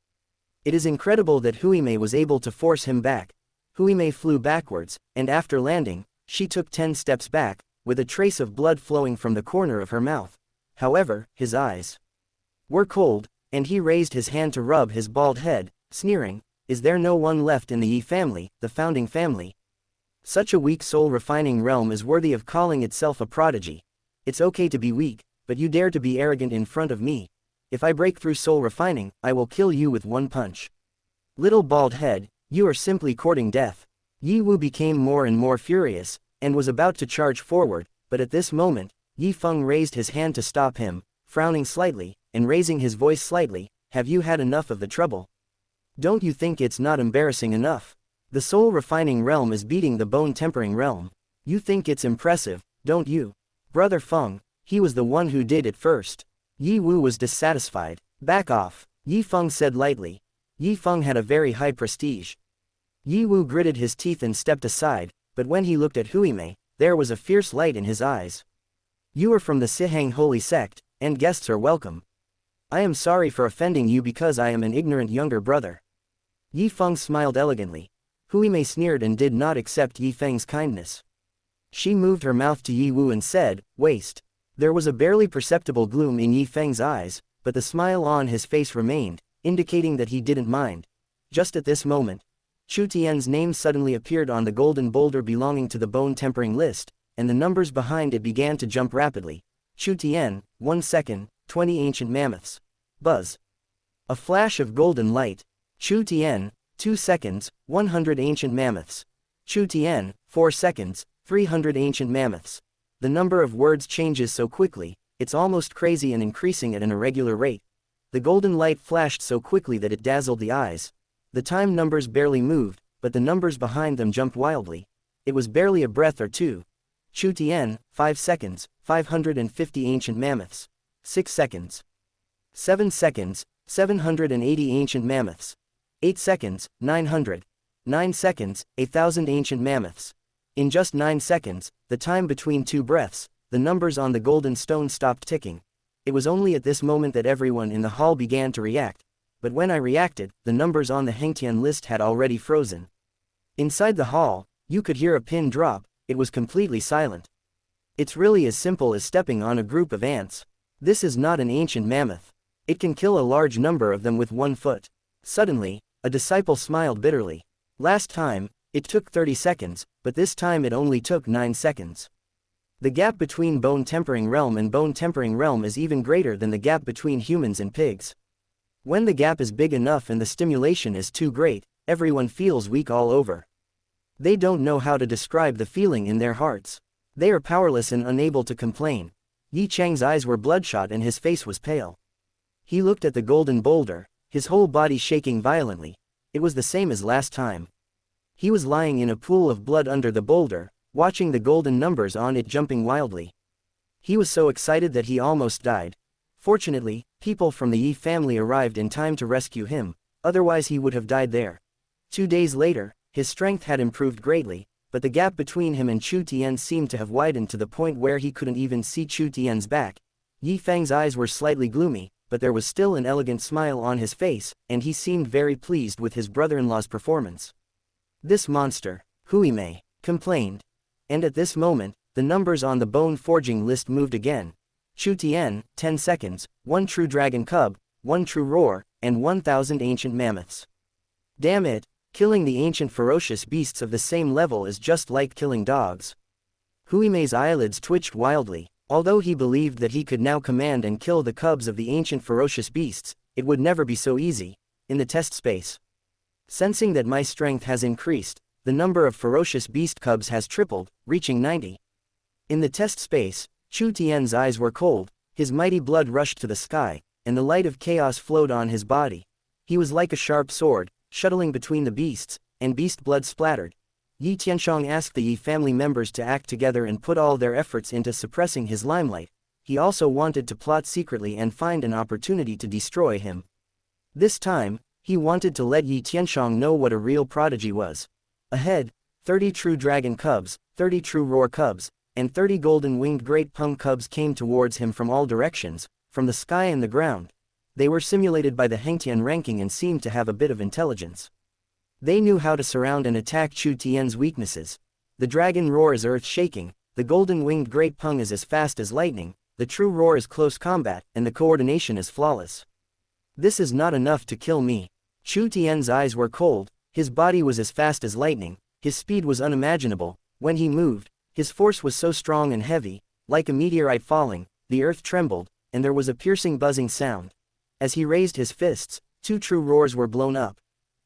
It is incredible that Huimei was able to force him back. Huimei flew backwards, and after landing, she took 10 steps back, with a trace of blood flowing from the corner of her mouth. However, his eyes were cold, and he raised his hand to rub his bald head, sneering, "Is there no one left in the Yi family, the founding family? Such a weak soul-refining realm is worthy of calling itself a prodigy. It's okay to be weak, but you dare to be arrogant in front of me. If I break through soul-refining, I will kill you with one punch. Little bald head, you are simply courting death." Yi Wu became more and more furious, and was about to charge forward, but at this moment, Yi Feng raised his hand to stop him, frowning slightly, and raising his voice slightly, "Have you had enough of the trouble? Don't you think it's not embarrassing enough? The soul-refining realm is beating the bone-tempering realm. You think it's impressive, don't you? Brother Feng, he was the one who did it first." Yi Wu was dissatisfied. "Back off," Yi Feng said lightly. Yi Feng had a very high prestige. Yi Wu gritted his teeth and stepped aside, but when he looked at Huimei, there was a fierce light in his eyes. "You are from the Sihang Holy Sect, and guests are welcome. I am sorry for offending you because I am an ignorant younger brother." Yi Feng smiled elegantly. Huimei sneered and did not accept Yi Feng's kindness. She moved her mouth to Yi Wu and said, "Waste." There was a barely perceptible gloom in Yi Feng's eyes, but the smile on his face remained, indicating that he didn't mind. Just at this moment, Chu Tian's name suddenly appeared on the golden boulder belonging to the bone-tempering list, and the numbers behind it began to jump rapidly. Chu Tian, 1 second, 20 ancient mammoths. Buzz. A flash of golden light. Chu Tian, 2 seconds, 100 ancient mammoths. Chu Tian, 4 seconds, 300 ancient mammoths. The number of words changes so quickly, it's almost crazy and increasing at an irregular rate. The golden light flashed so quickly that it dazzled the eyes. The time numbers barely moved, but the numbers behind them jumped wildly. It was barely a breath or two. Chu Tian, 5 seconds, 550 ancient mammoths. 6 seconds. 7 seconds, 780 ancient mammoths. 8 seconds, 900. 9 seconds, 1,000 ancient mammoths. In just 9 seconds, the time between two breaths, the numbers on the golden stone stopped ticking. It was only at this moment that everyone in the hall began to react. But when I reacted, the numbers on the Hengtian list had already frozen. Inside the hall, you could hear a pin drop. It was completely silent. It's really as simple as stepping on a group of ants. This is not an ancient mammoth. It can kill a large number of them with 1 foot. Suddenly, a disciple smiled bitterly. Last time, it took 30 seconds, but this time it only took 9 seconds. The gap between bone tempering realm and bone tempering realm is even greater than the gap between humans and pigs. When the gap is big enough and the stimulation is too great, everyone feels weak all over. They don't know how to describe the feeling in their hearts. They are powerless and unable to complain. Yi Chang's eyes were bloodshot and his face was pale. He looked at the golden boulder, his whole body shaking violently. It was the same as last time. He was lying in a pool of blood under the boulder, watching the golden numbers on it jumping wildly. He was so excited that he almost died. Fortunately, people from the Yi family arrived in time to rescue him, otherwise he would have died there. 2 days later, his strength had improved greatly, but the gap between him and Chu Tian seemed to have widened to the point where he couldn't even see Chu Tian's back. Yi Feng's eyes were slightly gloomy, but there was still an elegant smile on his face, and he seemed very pleased with his brother-in-law's performance. This monster, Hui Mei, complained. And at this moment, the numbers on the bone forging list moved again. Chu Tian, 10 seconds, 1 true dragon cub, 1 true roar, and 1,000 ancient mammoths. Damn it, killing the ancient ferocious beasts of the same level is just like killing dogs. Hui Mei's eyelids twitched wildly. Although he believed that he could now command and kill the cubs of the ancient ferocious beasts, it would never be so easy. In the test space. Sensing that my strength has increased, the number of ferocious beast cubs has tripled, reaching 90. In the test space, Chu Tian's eyes were cold, his mighty blood rushed to the sky, and the light of chaos flowed on his body. He was like a sharp sword, shuttling between the beasts, and beast blood splattered. Yi Tianshong asked the Yi family members to act together and put all their efforts into suppressing his limelight. He also wanted to plot secretly and find an opportunity to destroy him. This time, he wanted to let Yi Tianshong know what a real prodigy was. Ahead, 30 true dragon cubs, 30 true roar cubs, and 30 golden-winged great pung cubs came towards him from all directions, from the sky and the ground. They were simulated by the Hengtian ranking and seemed to have a bit of intelligence. They knew how to surround and attack Chu Tian's weaknesses. The dragon roar is earth-shaking, the golden-winged great pung is as fast as lightning, the true roar is close combat, and the coordination is flawless. This is not enough to kill me. Chu Tian's eyes were cold, his body was as fast as lightning, his speed was unimaginable. When he moved, his force was so strong and heavy, like a meteorite falling, the earth trembled, and there was a piercing buzzing sound. As he raised his fists, 2 true roars were blown up.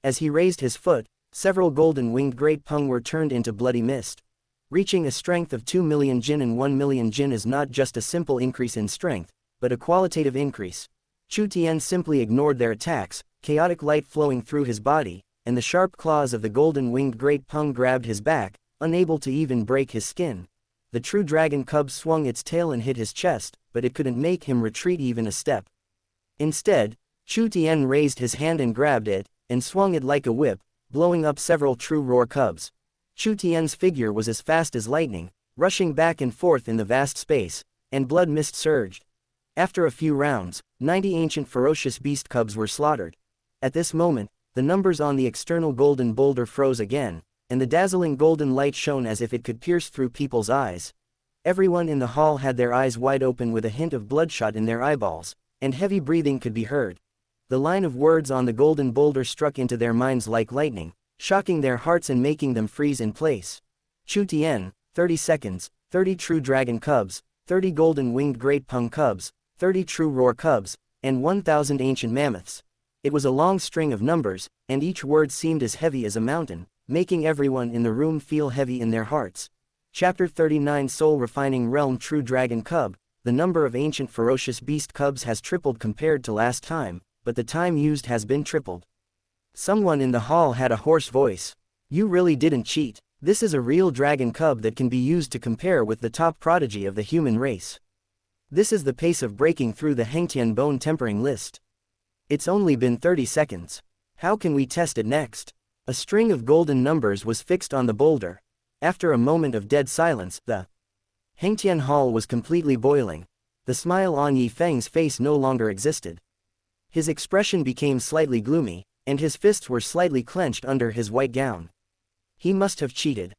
As he raised his foot, several golden-winged great pung were turned into bloody mist. Reaching a strength of 2 million jin and 1 million jin is not just a simple increase in strength, but a qualitative increase. Chu Tian simply ignored their attacks, chaotic light flowing through his body, and the sharp claws of the golden-winged great pung grabbed his back, unable to even break his skin. The true dragon cub swung its tail and hit his chest, but it couldn't make him retreat even a step. Instead, Chu Tian raised his hand and grabbed it, and swung it like a whip, blowing up several true roar cubs. Chu Tian's figure was as fast as lightning, rushing back and forth in the vast space, and blood mist surged. After a few rounds, 90 ancient ferocious beast cubs were slaughtered. At this moment, the numbers on the external golden boulder froze again, and the dazzling golden light shone as if it could pierce through people's eyes. Everyone in the hall had their eyes wide open with a hint of bloodshot in their eyeballs, and heavy breathing could be heard. The line of words on the golden boulder struck into their minds like lightning, shocking their hearts and making them freeze in place. Chu Tian, 30 seconds, 30 true dragon cubs, 30 golden-winged great pung cubs, 30 true roar cubs, and 1,000 ancient mammoths. It was a long string of numbers, and each word seemed as heavy as a mountain, making everyone in the room feel heavy in their hearts. Chapter 39 Soul Refining Realm True Dragon Cub. The number of ancient ferocious beast cubs has tripled compared to last time, but the time used has been tripled. Someone in the hall had a hoarse voice. You really didn't cheat. This is a real dragon cub that can be used to compare with the top prodigy of the human race. This is the pace of breaking through the Hengtian bone tempering list. It's only been 30 seconds. How can we test it next? A string of golden numbers was fixed on the boulder. After a moment of dead silence, the Hengtian hall was completely boiling. The smile on Yi Feng's face no longer existed. His expression became slightly gloomy, and his fists were slightly clenched under his white gown. He must have cheated.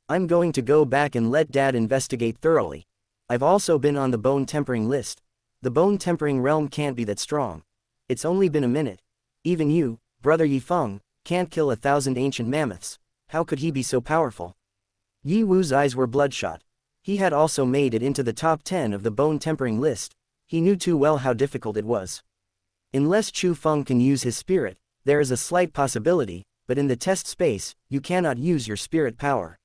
I'm going to go back and let Dad investigate thoroughly. I've also been on the bone tempering list. The bone tempering realm can't be that strong. It's only been a minute. Even you, Brother Yi Feng, can't kill 1,000 ancient mammoths. How could he be so powerful? Yi Wu's eyes were bloodshot. He had also made it into the top 10 of the bone tempering list. He knew too well how difficult it was. Unless Chu Feng can use his spirit, there is a slight possibility, but in the test space, you cannot use your spirit power.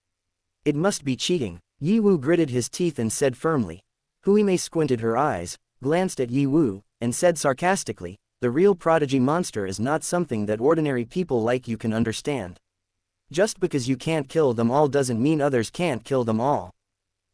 It must be cheating. Yi Wu gritted his teeth and said firmly. Huime squinted her eyes, glanced at Yi Wu, and said sarcastically, the real prodigy monster is not something that ordinary people like you can understand. Just because you can't kill them all doesn't mean others can't kill them all.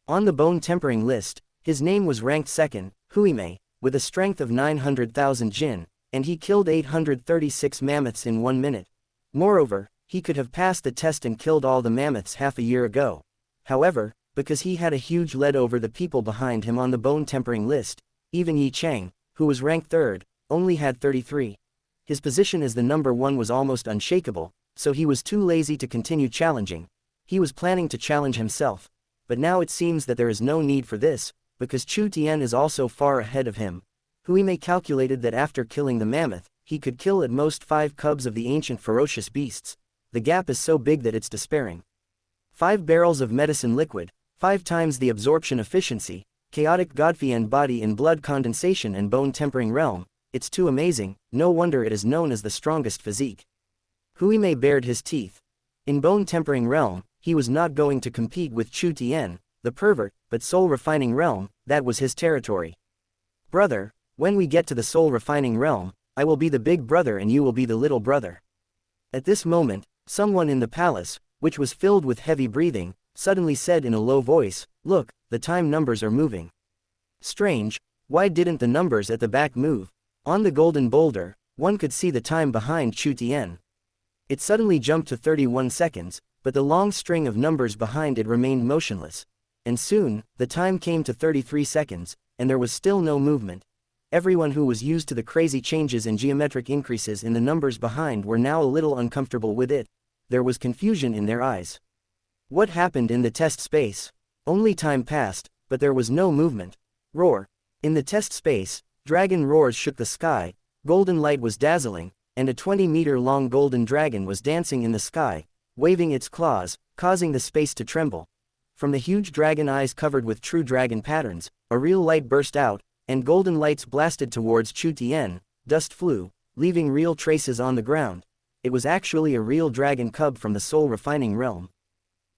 On the bone tempering list, his name was ranked second, Huime, with a strength of 900,000 jin, and he killed 836 mammoths in 1 minute. Moreover, he could have passed the test and killed all the mammoths half a year ago. However, because he had a huge lead over the people behind him on the bone tempering list, even Yi Cheng, who was ranked third, only had 33. His position as the number 1 was almost unshakable, so he was too lazy to continue challenging. He was planning to challenge himself. But now it seems that there is no need for this, because Chu Tian is also far ahead of him. Huime calculated that after killing the mammoth, he could kill at most 5 cubs of the ancient ferocious beasts. The gap is so big that it's despairing. 5 barrels of medicine liquid, 5 times the absorption efficiency, chaotic Godfian body in blood condensation and bone tempering realm. It's too amazing, no wonder it is known as the strongest physique. Huime bared his teeth. In bone tempering realm, he was not going to compete with Chu Tian, the pervert, but soul refining realm, that was his territory. Brother, when we get to the soul refining realm, I will be the big brother and you will be the little brother. At this moment, someone in the palace, which was filled with heavy breathing, suddenly said in a low voice, look, the time numbers are moving. Strange, why didn't the numbers at the back move? On the golden boulder, one could see the time behind Chu Tian. It suddenly jumped to 31 seconds, but the long string of numbers behind it remained motionless. And soon, the time came to 33 seconds, and there was still no movement. Everyone who was used to the crazy changes and geometric increases in the numbers behind were now a little uncomfortable with it. There was confusion in their eyes. What happened in the test space? Only time passed, but there was no movement. Roar. In the test space, dragon roars shook the sky, golden light was dazzling, and a 20-meter-long golden dragon was dancing in the sky, waving its claws, causing the space to tremble. From the huge dragon eyes covered with true dragon patterns, a real light burst out, and golden lights blasted towards Chu Tian. Dust flew, leaving real traces on the ground. It was actually a real dragon cub from the soul refining realm.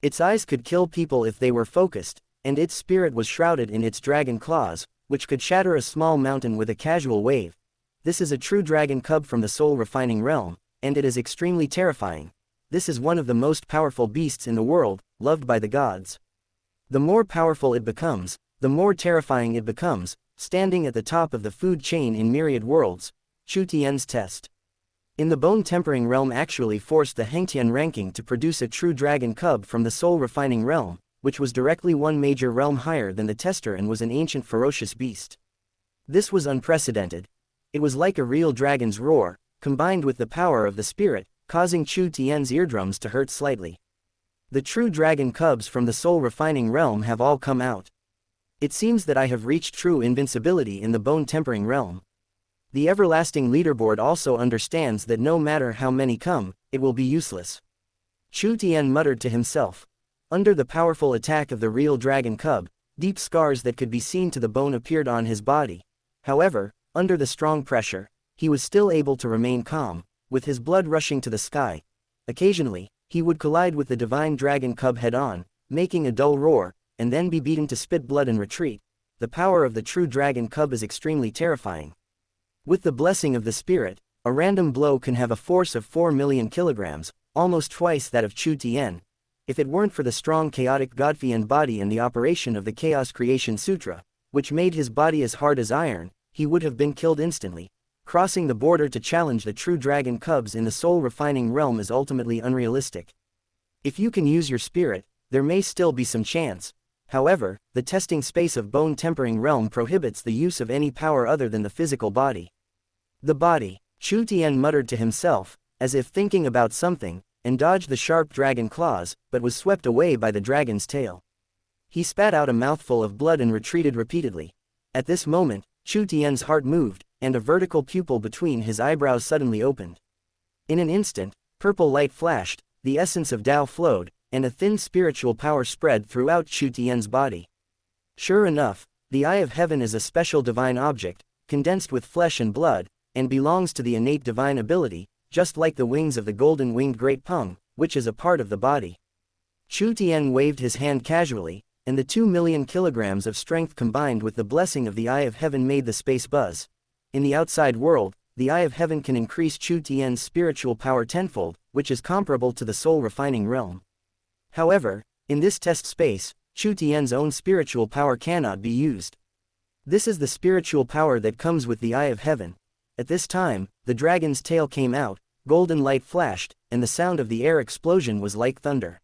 Its eyes could kill people if they were focused, and its spirit was shrouded in its dragon claws, which could shatter a small mountain with a casual wave. This is a true dragon cub from the soul refining realm, and it is extremely terrifying. This is one of the most powerful beasts in the world, loved by the gods. The more powerful it becomes, the more terrifying it becomes, standing at the top of the food chain in myriad worlds. Chu Tian's test. In the bone tempering realm actually forced the Hengtian ranking to produce a true dragon cub from the soul refining realm, which was directly one major realm higher than the tester and was an ancient ferocious beast. This was unprecedented. It was like a real dragon's roar, combined with the power of the spirit, causing Chu Tian's eardrums to hurt slightly. The true dragon cubs from the soul refining realm have all come out. It seems that I have reached true invincibility in the bone tempering realm. The everlasting leaderboard also understands that no matter how many come, it will be useless. Chu Tian muttered to himself. Under the powerful attack of the real dragon cub, deep scars that could be seen to the bone appeared on his body. However, under the strong pressure, he was still able to remain calm, with his blood rushing to the sky. Occasionally, he would collide with the divine dragon cub head-on, making a dull roar, and then be beaten to spit blood and retreat. The power of the true dragon cub is extremely terrifying. With the blessing of the spirit, a random blow can have a force of 4 million kilograms, almost twice that of Chu Tien. If it weren't for the strong chaotic Godfian body and the operation of the Chaos Creation Sutra, which made his body as hard as iron, he would have been killed instantly. Crossing the border to challenge the true dragon cubs in the soul-refining realm is ultimately unrealistic. If you can use your spirit, there may still be some chance. However, the testing space of bone-tempering realm prohibits the use of any power other than the physical body. The body, Chu Tien muttered to himself, as if thinking about something, and dodged the sharp dragon claws, but was swept away by the dragon's tail. He spat out a mouthful of blood and retreated repeatedly. At this moment, Chu Tien's heart moved, and a vertical pupil between his eyebrows suddenly opened. In an instant, purple light flashed, the essence of Tao flowed, and a thin spiritual power spread throughout Chu Tien's body. Sure enough, the Eye of Heaven is a special divine object, condensed with flesh and blood, and belongs to the innate divine ability, just like the wings of the golden-winged Great Pung, which is a part of the body. Chu Tien waved his hand casually, and the 2 million kilograms of strength combined with the blessing of the Eye of Heaven made the space buzz. In the outside world, the Eye of Heaven can increase Chu Tien's spiritual power tenfold, which is comparable to the soul-refining realm. However, in this test space, Chu Tien's own spiritual power cannot be used. This is the spiritual power that comes with the Eye of Heaven. At this time, the dragon's tail came out, golden light flashed, and the sound of the air explosion was like thunder.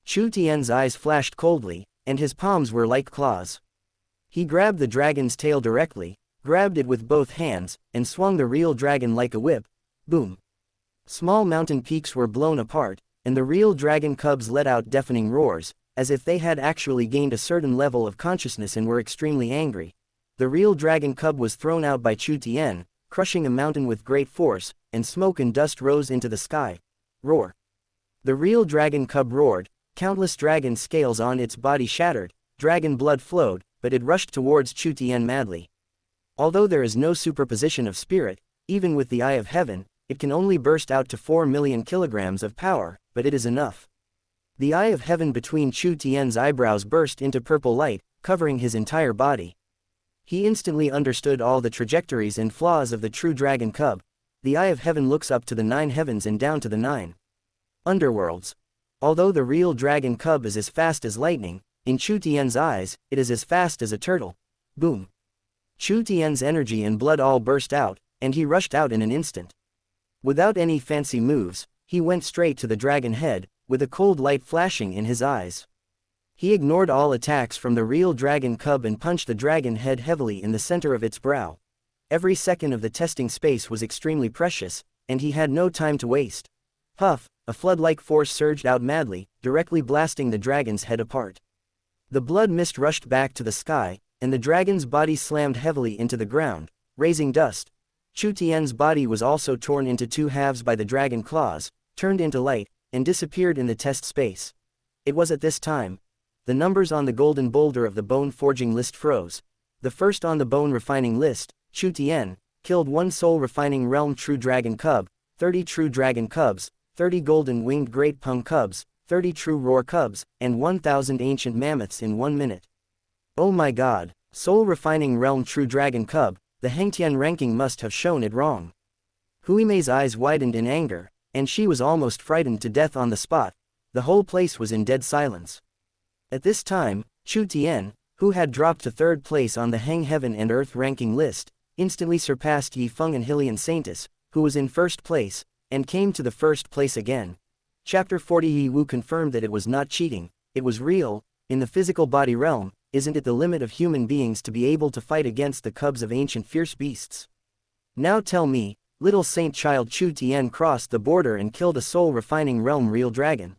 Chu Tien's eyes flashed coldly, and his palms were like claws. He grabbed the dragon's tail directly, grabbed it with both hands, and swung the real dragon like a whip. Boom! Small mountain peaks were blown apart, and the real dragon cubs let out deafening roars, as if they had actually gained a certain level of consciousness and were extremely angry. The real dragon cub was thrown out by Chu Tien, crushing a mountain with great force, and smoke and dust rose into the sky. Roar! The real dragon cub roared, countless dragon scales on its body shattered, dragon blood flowed, but it rushed towards Chu Tien madly. Although there is no superposition of spirit, even with the Eye of Heaven, it can only burst out to 4 million kilograms of power, but it is enough. The Eye of Heaven between Chu Tien's eyebrows burst into purple light, covering his entire body. He instantly understood all the trajectories and flaws of the true dragon cub. The Eye of Heaven looks up to the 9 heavens and down to the 9 underworlds. Although the real dragon cub is as fast as lightning, in Chu Tien's eyes, it is as fast as a turtle. Boom! Chu Tien's energy and blood all burst out, and he rushed out in an instant. Without any fancy moves, he went straight to the dragon head, with a cold light flashing in his eyes. He ignored all attacks from the real dragon cub and punched the dragon head heavily in the center of its brow. Every second of the testing space was extremely precious, and he had no time to waste. Puff! A flood-like force surged out madly, directly blasting the dragon's head apart. The blood mist rushed back to the sky, and the dragon's body slammed heavily into the ground, raising dust. Chu Tien's body was also torn into 2 halves by the dragon claws, turned into light, and disappeared in the test space. It was at this time. The numbers on the golden boulder of the bone-forging list froze. The first on the bone-refining list, Chu Tien, killed 1 soul-refining realm true dragon cub, 30 true dragon cubs, 30 golden-winged great pung cubs, 30 true roar cubs, and 1,000 ancient mammoths in 1 minute. Oh my god, soul-refining realm true dragon cub, the Hengtian ranking must have shown it wrong. Huimei's eyes widened in anger, and she was almost frightened to death on the spot. The whole place was in dead silence. At this time, Chu Tien, who had dropped to 3rd place on the Heng Heaven and Earth ranking list, instantly surpassed Yi Feng and Hillian Saintus, who was in 1st place, and came to the 1st place again. Chapter 40 Yi Wu confirmed that it was not cheating, it was real. In the physical body realm, isn't it the limit of human beings to be able to fight against the cubs of ancient fierce beasts? Now tell me, little saint child Chu Tien crossed the border and killed a soul-refining realm real dragon.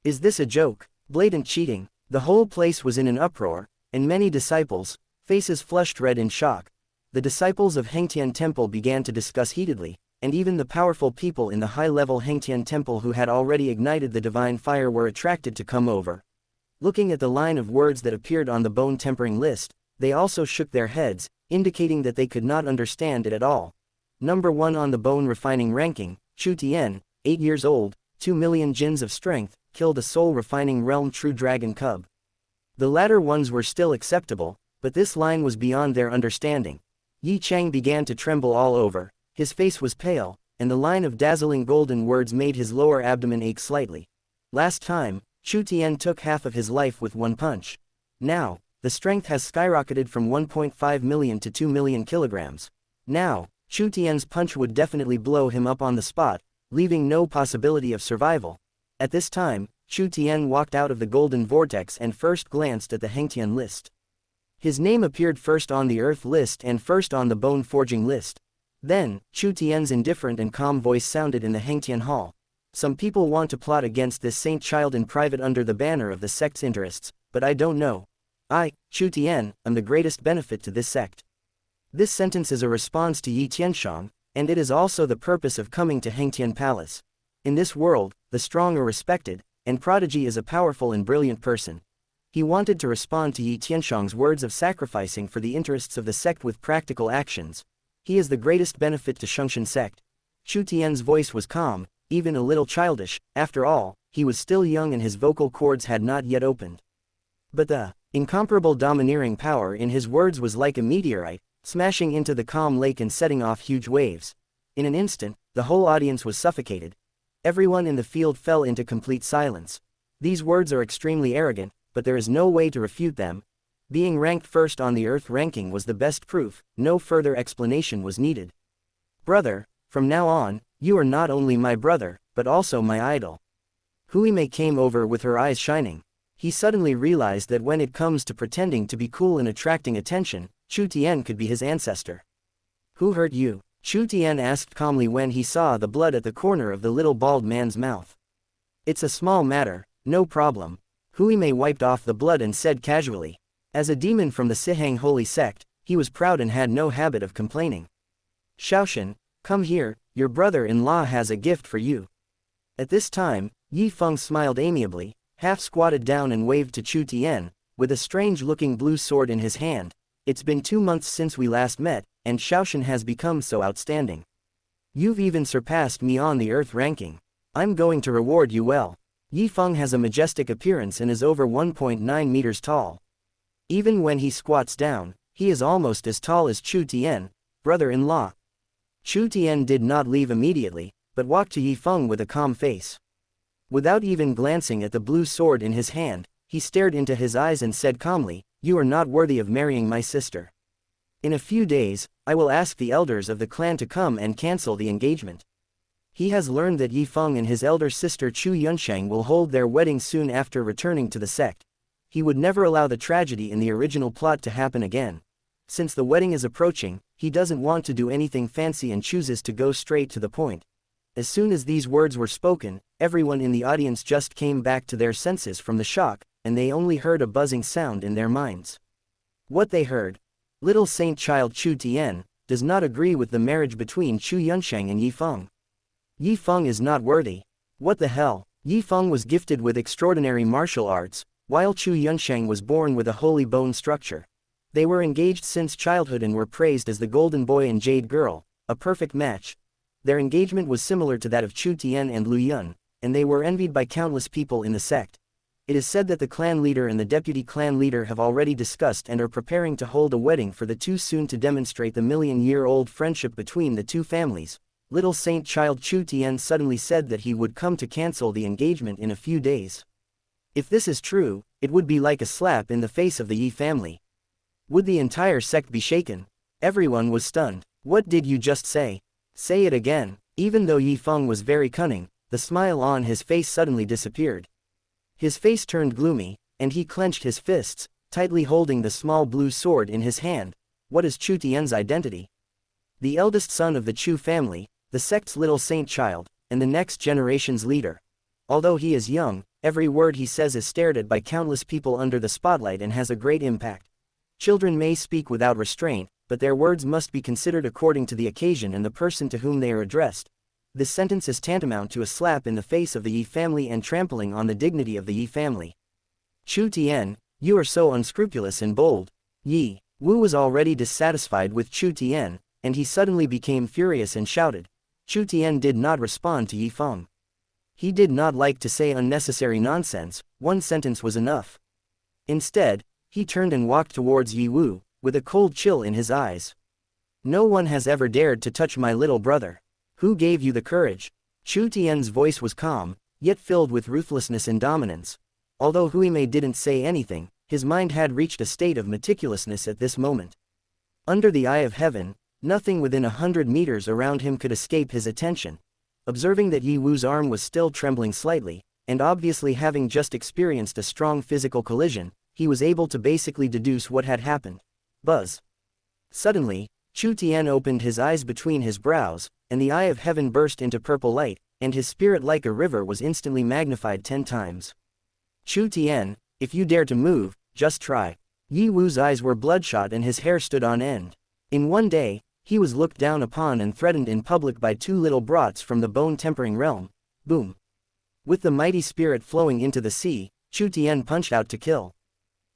Is this a joke? Blatant cheating. The whole place was in an uproar, and many disciples, faces flushed red in shock. The disciples of Hengtian Temple began to discuss heatedly, and even the powerful people in the high-level Hengtian Temple who had already ignited the divine fire were attracted to come over. Looking at the line of words that appeared on the bone-tempering list, they also shook their heads, indicating that they could not understand it at all. Number 1 on the bone refining ranking, Chu Tien, 8 years old, 2 million jins of strength, killed a soul refining realm true dragon cub. The latter ones were still acceptable, but this line was beyond their understanding. Yi Chang began to tremble all over, his face was pale, and the line of dazzling golden words made his lower abdomen ache slightly. Last time, Chu Tien took half of his life with one punch. Now, the strength has skyrocketed from 1.5 million to 2 million kilograms. Now, Chu Tien's punch would definitely blow him up on the spot, leaving no possibility of survival. At this time, Chu Tien walked out of the golden vortex and first glanced at the Hengtian list. His name appeared first on the earth list and first on the bone forging list. Then, Chu Tien's indifferent and calm voice sounded in the Hengtian hall. Some people want to plot against this saint child in private under the banner of the sect's interests, but I don't know. I, Chu Tien, am the greatest benefit to this sect. This sentence is a response to Yi Tianshang, and it is also the purpose of coming to Hengtian Palace. In this world, the strong are respected, and Prodigy is a powerful and brilliant person. He wanted to respond to Yi Tianshang's words of sacrificing for the interests of the sect with practical actions. He is the greatest benefit to Shengshan sect. Chu Tien's voice was calm, even a little childish. After all, he was still young and his vocal cords had not yet opened. But the incomparable domineering power in his words was like a meteorite, smashing into the calm lake and setting off huge waves. In an instant, the whole audience was suffocated. Everyone in the field fell into complete silence. These words are extremely arrogant, but there is no way to refute them. Being ranked first on the earth ranking was the best proof, no further explanation was needed. Brother, from now on, you are not only my brother, but also my idol. Hui Mei came over with her eyes shining. He suddenly realized that when it comes to pretending to be cool and attracting attention, Chu Tien could be his ancestor. Who hurt you? Chu Tien asked calmly when he saw the blood at the corner of the little bald man's mouth. It's a small matter, no problem. Hui Mei wiped off the blood and said casually. As a demon from the Sihang holy sect, he was proud and had no habit of complaining. Shaoshan, come here, your brother-in-law has a gift for you. At this time, Yi Feng smiled amiably, half squatted down and waved to Chu Tien, with a strange-looking blue sword in his hand. It's been 2 months since we last met, and Shaoshan has become so outstanding. You've even surpassed me on the earth ranking. I'm going to reward you well. Yi Feng has a majestic appearance and is over 1.9 meters tall. Even when he squats down, he is almost as tall as Chu Tien, brother-in-law. Chu Tien did not leave immediately, but walked to Yi Feng with a calm face. Without even glancing at the blue sword in his hand, he stared into his eyes and said calmly, "You are not worthy of marrying my sister. In a few days, I will ask the elders of the clan to come and cancel the engagement." He has learned that Yi Feng and his elder sister Chu Yunsheng will hold their wedding soon after returning to the sect. He would never allow the tragedy in the original plot to happen again. Since the wedding is approaching, he doesn't want to do anything fancy and chooses to go straight to the point. As soon as these words were spoken, everyone in the audience just came back to their senses from the shock, and they only heard a buzzing sound in their minds. What they heard, little saint child Chu Tien, does not agree with the marriage between Chu Yunsheng and Yi Feng. Yi Feng is not worthy. What the hell? Yi Feng was gifted with extraordinary martial arts, while Chu Yunsheng was born with a holy bone structure. They were engaged since childhood and were praised as the golden boy and jade girl, a perfect match. Their engagement was similar to that of Chu Tien and Lu Yun, and they were envied by countless people in the sect. It is said that the clan leader and the deputy clan leader have already discussed and are preparing to hold a wedding for the two soon to demonstrate the million-year-old friendship between the two families. Little saint child Chu Tien suddenly said that he would come to cancel the engagement in a few days. If this is true, it would be like a slap in the face of the Yi family. Would the entire sect be shaken? Everyone was stunned. What did you just say? Say it again. Even though Yi Feng was very cunning, the smile on his face suddenly disappeared. His face turned gloomy, and he clenched his fists, tightly holding the small blue sword in his hand. What is Chu Tien's identity? The eldest son of the Chu family, the sect's little saint child, and the next generation's leader. Although he is young, every word he says is stared at by countless people under the spotlight and has a great impact. Children may speak without restraint, but their words must be considered according to the occasion and the person to whom they are addressed. This sentence is tantamount to a slap in the face of the Yi family and trampling on the dignity of the Yi family. Chu Tien, you are so unscrupulous and bold. Yi Wu was already dissatisfied with Chu Tien, and he suddenly became furious and shouted. Chu Tian did not respond to Yi Feng. He did not like to say unnecessary nonsense, one sentence was enough. Instead, he turned and walked towards Yi Wu, with a cold chill in his eyes. No one has ever dared to touch my little brother. Who gave you the courage? Chu Tian's voice was calm, yet filled with ruthlessness and dominance. Although Huimei didn't say anything, his mind had reached a state of meticulousness at this moment. Under the eye of heaven, nothing within 100 meters around him could escape his attention. Observing that Yi Wu's arm was still trembling slightly, and obviously having just experienced a strong physical collision, he was able to basically deduce what had happened. Buzz. Suddenly, Chu Tian opened his eyes between his brows, and the eye of heaven burst into purple light, and his spirit like a river was instantly magnified 10 times. Chu Tian, if you dare to move, just try. Yi Wu's eyes were bloodshot and his hair stood on end. In one day, he was looked down upon and threatened in public by 2 little brats from the bone-tempering realm. Boom. With the mighty spirit flowing into the sea, Chu Tian punched out to kill.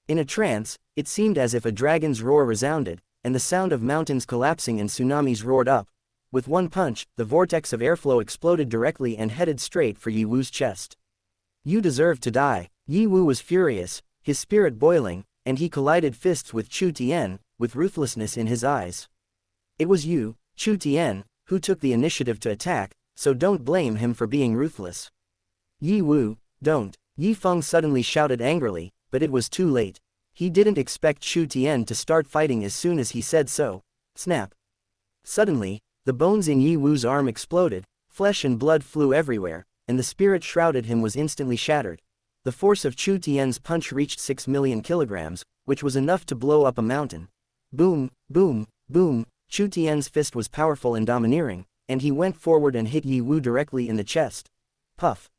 In a trance, it seemed as if a dragon's roar resounded, and the sound of mountains collapsing and tsunamis roared up. With one punch, the vortex of airflow exploded directly and headed straight for Yi Wu's chest. You deserve to die. Yi Wu was furious, his spirit boiling, and he collided fists with Chu Tian, with ruthlessness in his eyes. It was you, Chu Tian, who took the initiative to attack, so don't blame him for being ruthless. Yi Wu, don't. Yi Feng suddenly shouted angrily, but it was too late. He didn't expect Chu Tian to start fighting as soon as he said so. Snap. Suddenly, the bones in Yi Wu's arm exploded, flesh and blood flew everywhere, and the spirit shrouded him was instantly shattered. The force of Chu Tian's punch reached 6 million kilograms, which was enough to blow up a mountain. Boom, boom, boom. Chu Tian's fist was powerful and domineering, and he went forward and hit Yi Wu directly in the chest. Puff.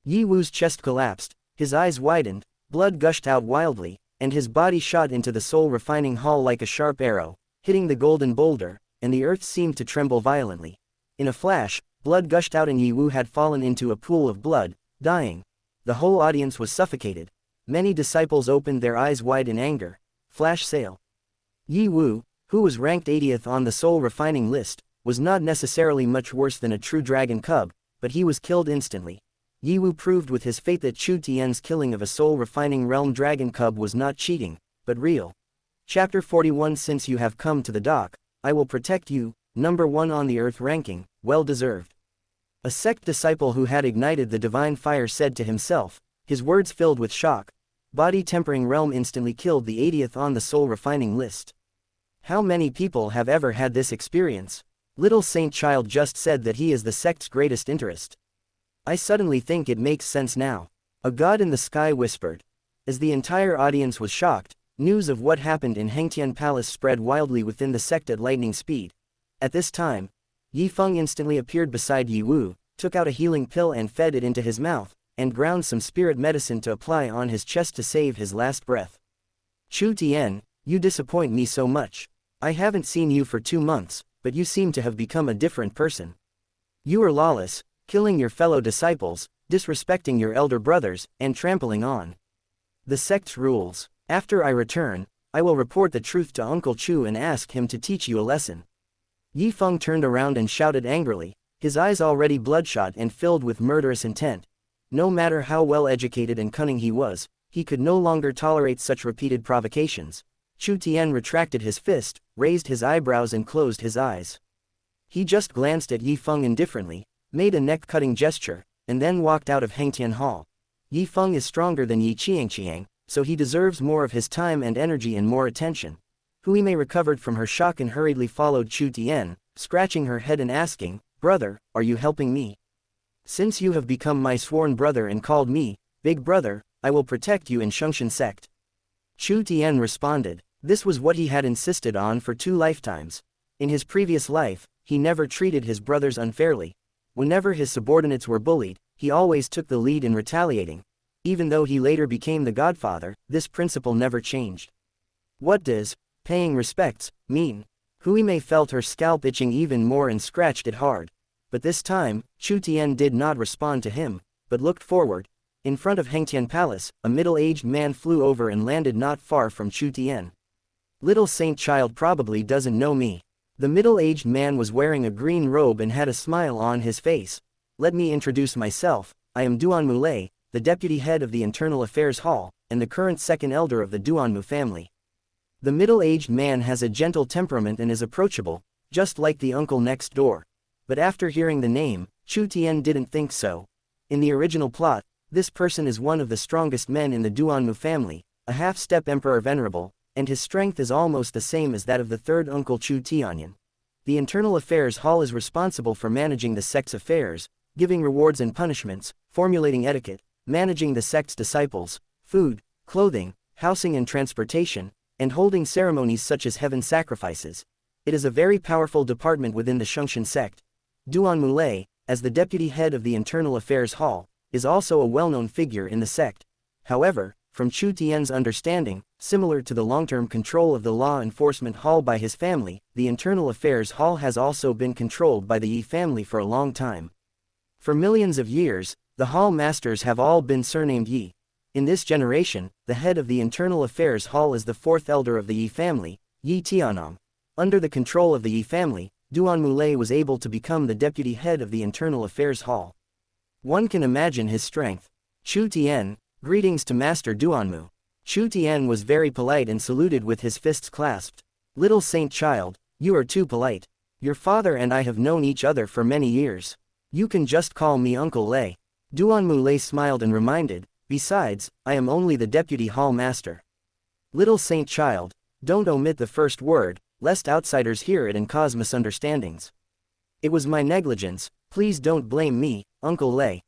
Yi Wu's chest collapsed, his eyes widened, blood gushed out wildly, and his body shot into the soul refining hall like a sharp arrow, hitting the golden boulder, and the earth seemed to tremble violently. In a flash, blood gushed out and Yi Wu had fallen into a pool of blood, dying. The whole audience was suffocated. Many disciples opened their eyes wide in anger. Flash sale. Yi Wu, who was ranked 80th on the soul refining list, was not necessarily much worse than a true dragon cub, but he was killed instantly. Yi Wu proved with his fate that Chu Tian's killing of a soul refining realm dragon cub was not cheating, but real. Chapter 41. Since you have come to the dock, I will protect you, number 1 on the earth ranking, well deserved. A sect disciple who had ignited the divine fire said to himself, his words filled with shock. Body tempering realm instantly killed the 80th on the soul refining list. How many people have ever had this experience? Little Saint Child just said that he is the sect's greatest interest. I suddenly think it makes sense now. A god in the sky whispered. As the entire audience was shocked, news of what happened in Hengtian Palace spread wildly within the sect at lightning speed. At this time, Yi Feng instantly appeared beside Yi Wu, took out a healing pill and fed it into his mouth, and ground some spirit medicine to apply on his chest to save his last breath. Chu Tian, you disappoint me so much. I haven't seen you for 2 months, but you seem to have become a different person. You are lawless, killing your fellow disciples, disrespecting your elder brothers, and trampling on the sect's rules. After I return, I will report the truth to Uncle Chu and ask him to teach you a lesson. Yi Feng turned around and shouted angrily, his eyes already bloodshot and filled with murderous intent. No matter how well educated and cunning he was, he could no longer tolerate such repeated provocations. Chu Tian retracted his fist, raised his eyebrows and closed his eyes. He just glanced at Yi Feng indifferently, made a neck-cutting gesture, and then walked out of Hengtian Hall. Yi Feng is stronger than Yi Qiangqiang, so he deserves more of his time and energy and more attention. Huimei recovered from her shock and hurriedly followed Chu Tian, scratching her head and asking, "Brother, are you helping me? Since you have become my sworn brother and called me, Big Brother, I will protect you in Shengshan sect." Chu Tian responded. This was what he had insisted on for 2 lifetimes. In his previous life, he never treated his brothers unfairly. Whenever his subordinates were bullied, he always took the lead in retaliating. Even though he later became the godfather, this principle never changed. What does paying respects mean? Huimei felt her scalp itching even more and scratched it hard. But this time, Chu Tian did not respond to him, but looked forward. In front of Hengtian Palace, a middle-aged man flew over and landed not far from Chu Tian. Little Saint Child probably doesn't know me. The middle-aged man was wearing a green robe and had a smile on his face. Let me introduce myself, I am Duanmu, the deputy head of the Internal Affairs Hall, and the current second elder of the Duanmu family. The middle-aged man has a gentle temperament and is approachable, just like the uncle next door. But after hearing the name, Chu Tian didn't think so. In the original plot, this person is one of the strongest men in the Duanmu family, a half-step emperor venerable, and his strength is almost the same as that of the third uncle Chu Tianyan. The Internal Affairs Hall is responsible for managing the sect's affairs, giving rewards and punishments, formulating etiquette, managing the sect's disciples, food, clothing, housing and transportation, and holding ceremonies such as heaven sacrifices. It is a very powerful department within the Shungshan sect. Duanmu, as the deputy head of the Internal Affairs Hall, is also a well-known figure in the sect. However, from Chu Tian's understanding, similar to the long-term control of the Law Enforcement Hall by his family, the Internal Affairs Hall has also been controlled by the Yi family for a long time. For millions of years, the Hall Masters have all been surnamed Yi. In this generation, the head of the Internal Affairs Hall is the fourth elder of the Yi family, Yi Tianong. Under the control of the Yi family, Duanmu was able to become the deputy head of the Internal Affairs Hall. One can imagine his strength. Chu Tian, greetings to Master Duanmu. Chu Tian was very polite and saluted with his fists clasped. Little saint child, you are too polite. Your father and I have known each other for many years. You can just call me Uncle Lei. Duanmu smiled and reminded, besides, I am only the deputy hall master. Little saint child, don't omit the first word, lest outsiders hear it and cause misunderstandings. It was my negligence, please don't blame me, Uncle Lei.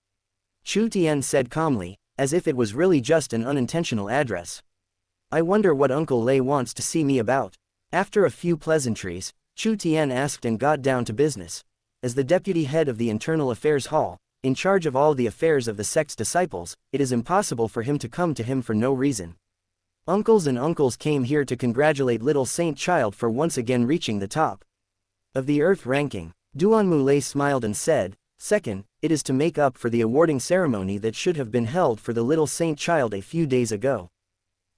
Chu Tian said calmly, as if it was really just an unintentional address. I wonder what Uncle Lei wants to see me about. After a few pleasantries, Chu Tian asked and got down to business. As the deputy head of the Internal Affairs Hall, in charge of all the affairs of the sect's disciples, it is impossible for him to come to him for no reason. Uncles and uncles came here to congratulate little saint child for once again reaching the top of the earth ranking. Duanmu smiled and said, second, it is to make up for the awarding ceremony that should have been held for the little saint child a few days ago.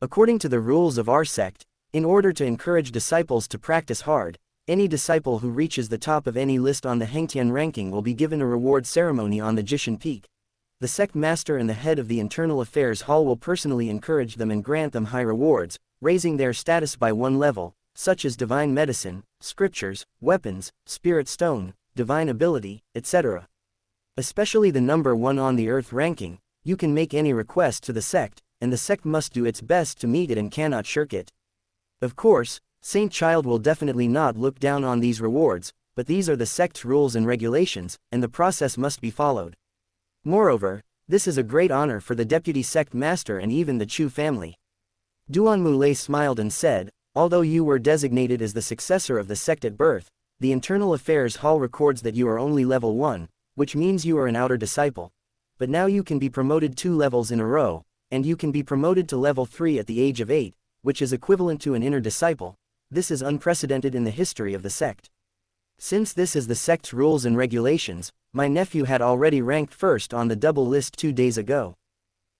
According to the rules of our sect, in order to encourage disciples to practice hard, any disciple who reaches the top of any list on the Hengtian ranking will be given a reward ceremony on the Jishan Peak. The sect master and the head of the Internal Affairs Hall will personally encourage them and grant them high rewards, raising their status by one level, such as divine medicine, scriptures, weapons, spirit stone, divine ability, etc. Especially the number 1 on the earth ranking, you can make any request to the sect, and the sect must do its best to meet it and cannot shirk it. Of course, Saint Child will definitely not look down on these rewards, but these are the sect's rules and regulations, and the process must be followed. Moreover, this is a great honor for the deputy sect master and even the Chu family. Duanmu smiled and said, although you were designated as the successor of the sect at birth, the Internal Affairs Hall records that you are only level 1, which means you are an outer disciple. But now you can be promoted 2 levels in a row, and you can be promoted to level 3 at the age of 8, which is equivalent to an inner disciple. This is unprecedented in the history of the sect. Since this is the sect's rules and regulations, my nephew had already ranked first on the double list 2 days ago.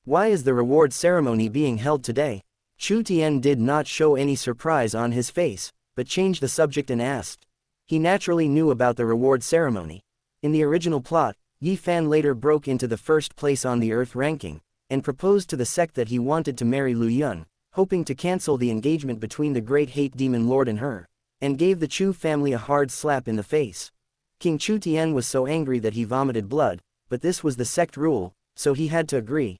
Why is the reward ceremony being held today? Chu Tian did not show any surprise on his face, but changed the subject and asked. He naturally knew about the reward ceremony. In the original plot, Yi Fan later broke into the first place on the earth ranking, and proposed to the sect that he wanted to marry Lu Yun, hoping to cancel the engagement between the great hate demon lord and her, and gave the Chu family a hard slap in the face. King Chu Tian was so angry that he vomited blood, but this was the sect rule, so he had to agree.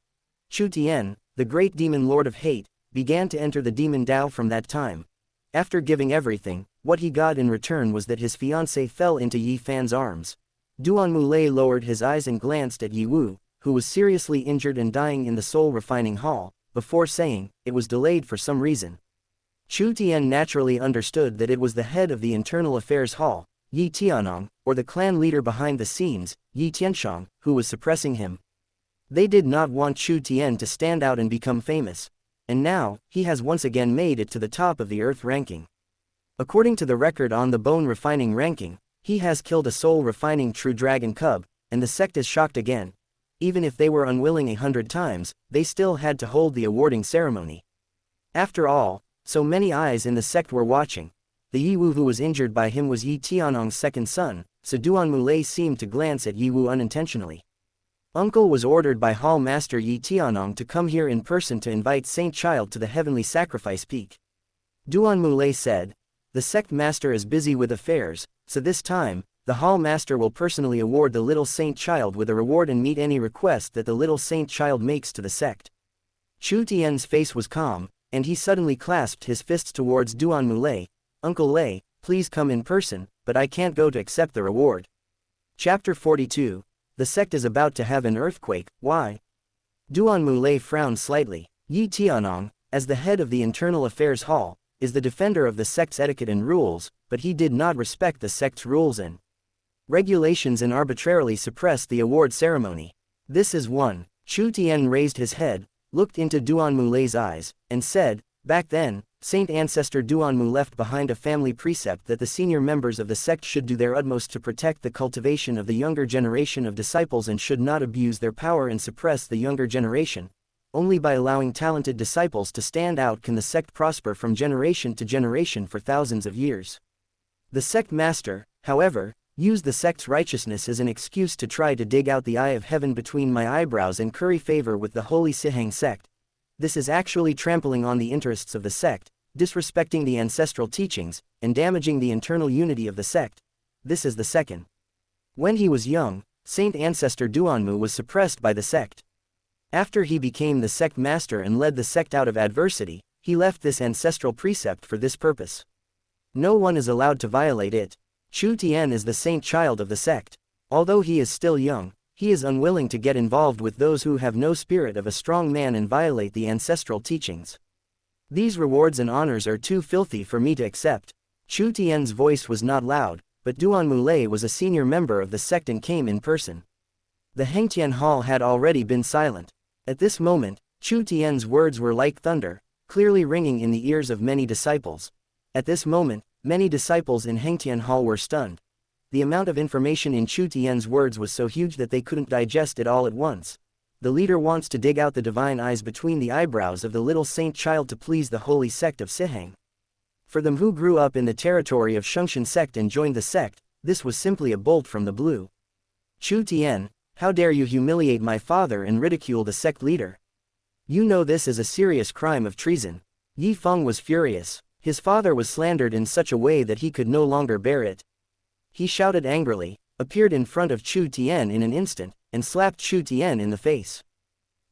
Chu Tian, the great demon lord of hate, began to enter the demon Dao from that time. After giving everything, what he got in return was that his fiancée fell into Yi Fan's arms. Duanmu lowered his eyes and glanced at Yi Wu, who was seriously injured and dying in the soul refining hall, before saying, it was delayed for some reason. Chu Tian naturally understood that it was the head of the Internal Affairs Hall, Yi Tianong, or the clan leader behind the scenes, Yi Tianshang, who was suppressing him. They did not want Chu Tian to stand out and become famous. And now, he has once again made it to the top of the earth ranking. According to the record on the bone refining ranking, he has killed a soul refining true dragon cub, and the sect is shocked again. Even if they were unwilling 100 times, they still had to hold the awarding ceremony. After all, so many eyes in the sect were watching. The Yiwu who was injured by him was Yi Tianong's second son, so Duan Mulei seemed to glance at Yiwu unintentionally. Uncle was ordered by Hall Master Yi Tianong to come here in person to invite Saint Child to the heavenly sacrifice peak. Duan Mulei said, "The sect master is busy with affairs, so this time, the Hall Master will personally award the little Saint Child with a reward and meet any request that the little Saint Child makes to the sect." Chu Tian's face was calm, and he suddenly clasped his fists towards Duan Mulei. "Uncle Lei, please come in person, but I can't go to accept the reward." Chapter 42. The sect is about to have an earthquake, why? Duan Mulei frowned slightly. Yi Tianong, as the head of the Internal Affairs Hall, is the defender of the sect's etiquette and rules, but he did not respect the sect's rules and regulations and arbitrarily suppressed the award ceremony. This is one. Chu Tian raised his head, looked into Duan Mulei's eyes, and said, "Back then, Saint Ancestor Duan Mu left behind a family precept that the senior members of the sect should do their utmost to protect the cultivation of the younger generation of disciples and should not abuse their power and suppress the younger generation. Only by allowing talented disciples to stand out can the sect prosper from generation to generation for thousands of years. The sect master, however, used the sect's righteousness as an excuse to try to dig out the eye of heaven between my eyebrows and curry favor with the holy Sihang sect. This is actually trampling on the interests of the sect, disrespecting the ancestral teachings, and damaging the internal unity of the sect. This is the second. When he was young, Saint Ancestor Duanmu was suppressed by the sect. After he became the sect master and led the sect out of adversity, he left this ancestral precept for this purpose. No one is allowed to violate it. Chu Tian is the saint child of the sect. Although he is still young, he is unwilling to get involved with those who have no spirit of a strong man and violate the ancestral teachings. These rewards and honors are too filthy for me to accept. Chu Tian's voice was not loud, but Duan Mulei was a senior member of the sect and came in person. The Hengtian Hall had already been silent. At this moment, Chu Tian's words were like thunder, clearly ringing in the ears of many disciples. At this moment, many disciples in Hengtian Hall were stunned. The amount of information in Chu Tian's words was so huge that they couldn't digest it all at once. The leader wants to dig out the divine eyes between the eyebrows of the little saint child to please the holy sect of Sihang. For them who grew up in the territory of Shungshan sect and joined the sect, this was simply a bolt from the blue. Chu Tian, how dare you humiliate my father and ridicule the sect leader? You know this is a serious crime of treason. Yi Feng was furious. His father was slandered in such a way that he could no longer bear it. He shouted angrily, appeared in front of Chu Tian in an instant, and slapped Chu Tian in the face.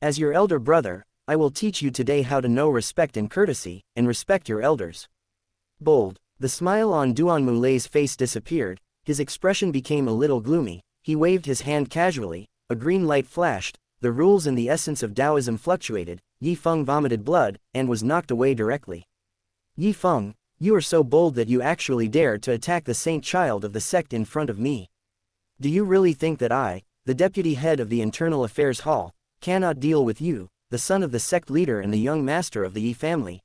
As your elder brother, I will teach you today how to know respect and courtesy, and respect your elders. Bold. The smile on Duan Mulei's face disappeared, his expression became a little gloomy, he waved his hand casually, a green light flashed, the rules and the essence of Taoism fluctuated, Yi Feng vomited blood, and was knocked away directly. Yi Feng, you are so bold that you actually dared to attack the saint child of the sect in front of me. Do you really think that I, the deputy head of the Internal Affairs Hall, cannot deal with you, the son of the sect leader and the young master of the Yi family?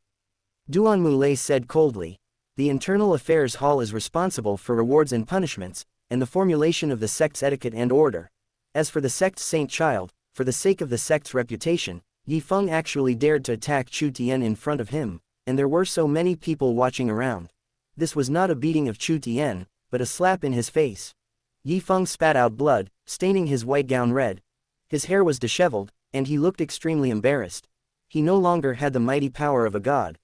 Duan Mulei said coldly. The Internal Affairs Hall is responsible for rewards and punishments, and the formulation of the sect's etiquette and order. As for the sect's saint child, for the sake of the sect's reputation, Yi Feng actually dared to attack Chu Tian in front of him, and there were so many people watching around. This was not a beating of Chu Tian, but a slap in his face. Yi Feng spat out blood, staining his white gown red. His hair was disheveled, and he looked extremely embarrassed. He no longer had the mighty power of a god.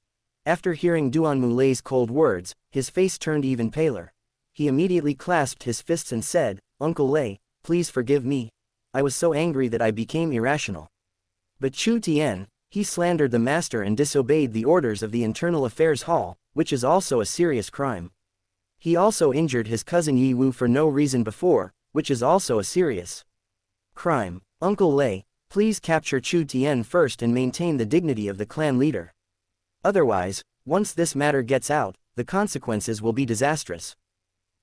After hearing Duan Mulei's cold words, his face turned even paler. He immediately clasped his fists and said, "Uncle Lei, please forgive me. I was so angry that I became irrational." But Chu Tian, he slandered the master and disobeyed the orders of the Internal Affairs Hall, which is also a serious crime. He also injured his cousin Yi Wu for no reason before, which is also a serious crime. Uncle Lei, please capture Chu Tian first and maintain the dignity of the clan leader. Otherwise, once this matter gets out, the consequences will be disastrous.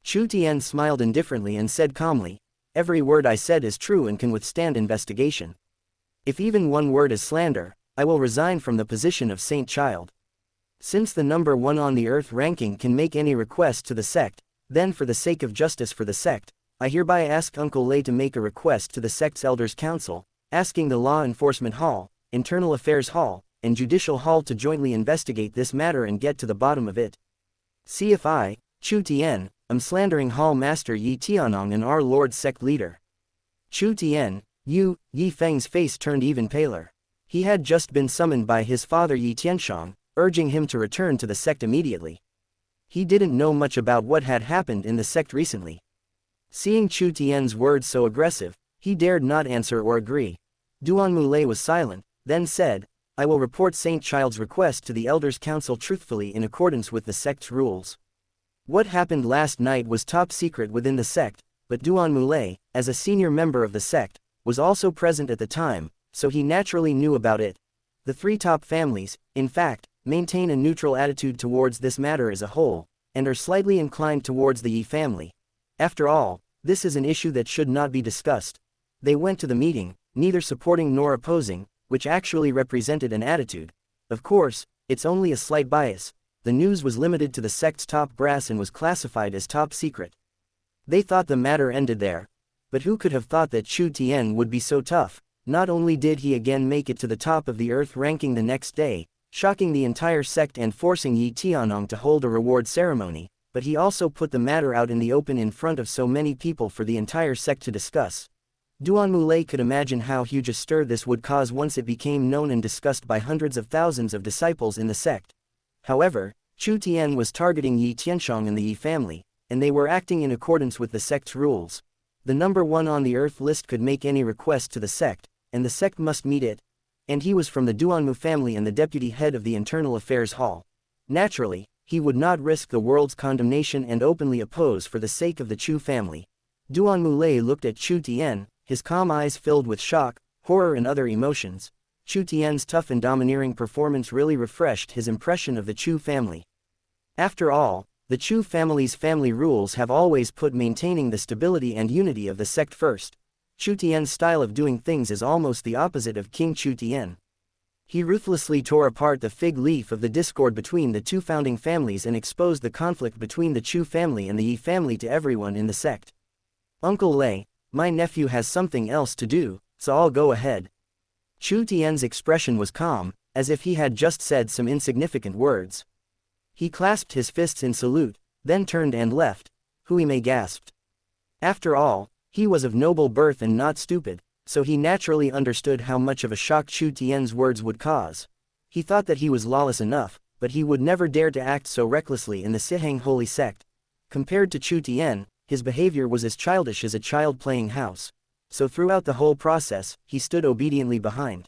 Chu Tian smiled indifferently and said calmly, "Every word I said is true and can withstand investigation. If even one word is slander, I will resign from the position of saint child. Since the number one on the earth ranking can make any request to the sect, then for the sake of justice for the sect, I hereby ask Uncle Lei to make a request to the sect's elders council, asking the Law Enforcement Hall, Internal Affairs Hall, and Judicial Hall to jointly investigate this matter and get to the bottom of it." See if I, Chu Tian, am slandering Hall Master Yi Tianong and our Lord sect leader. Chu Tian, Yi Feng's face turned even paler. He had just been summoned by his father Yi Tianshang, urging him to return to the sect immediately. He didn't know much about what had happened in the sect recently. Seeing Chu Tian's words so aggressive, he dared not answer or agree. Duan Mulei was silent, then said, I will report Saint Child's request to the Elders' Council truthfully in accordance with the sect's rules. What happened last night was top secret within the sect, but Duan Mulei, as a senior member of the sect, was also present at the time, so he naturally knew about it. The three top families, in fact, maintain a neutral attitude towards this matter as a whole, and are slightly inclined towards the Yi family. After all, this is an issue that should not be discussed. They went to the meeting, neither supporting nor opposing, which actually represented an attitude. Of course, it's only a slight bias. The news was limited to the sect's top brass and was classified as top secret. They thought the matter ended there. But who could have thought that Chu Tian would be so tough? Not only did he again make it to the top of the earth ranking the next day, shocking the entire sect and forcing Yi Tianong to hold a reward ceremony, but he also put the matter out in the open in front of so many people for the entire sect to discuss. Duan Mulei could imagine how huge a stir this would cause once it became known and discussed by hundreds of thousands of disciples in the sect. However, Chu Tian was targeting Yi Tianshang and the Yi family, and they were acting in accordance with the sect's rules. The number one on the earth list could make any request to the sect, and the sect must meet it. And he was from the Duanmu family and the deputy head of the Internal Affairs Hall. Naturally, he would not risk the world's condemnation and openly oppose for the sake of the Chu family. Duan Mulei looked at Chu Tian, his calm eyes filled with shock, horror and other emotions. Chu Tian's tough and domineering performance really refreshed his impression of the Chu family. After all, the Chu family's family rules have always put maintaining the stability and unity of the sect first. Chu Tian's style of doing things is almost the opposite of King Chu Tian. He ruthlessly tore apart the fig leaf of the discord between the two founding families and exposed the conflict between the Chu family and the Yi family to everyone in the sect. Uncle Lei, my nephew has something else to do, so I'll go ahead. Chu Tian's expression was calm, as if he had just said some insignificant words. He clasped his fists in salute, then turned and left. Huime gasped. After all, he was of noble birth and not stupid, so he naturally understood how much of a shock Chu Tian's words would cause. He thought that he was lawless enough, but he would never dare to act so recklessly in the Siheng holy sect. Compared to Chu Tian, his behavior was as childish as a child playing house. So throughout the whole process, he stood obediently behind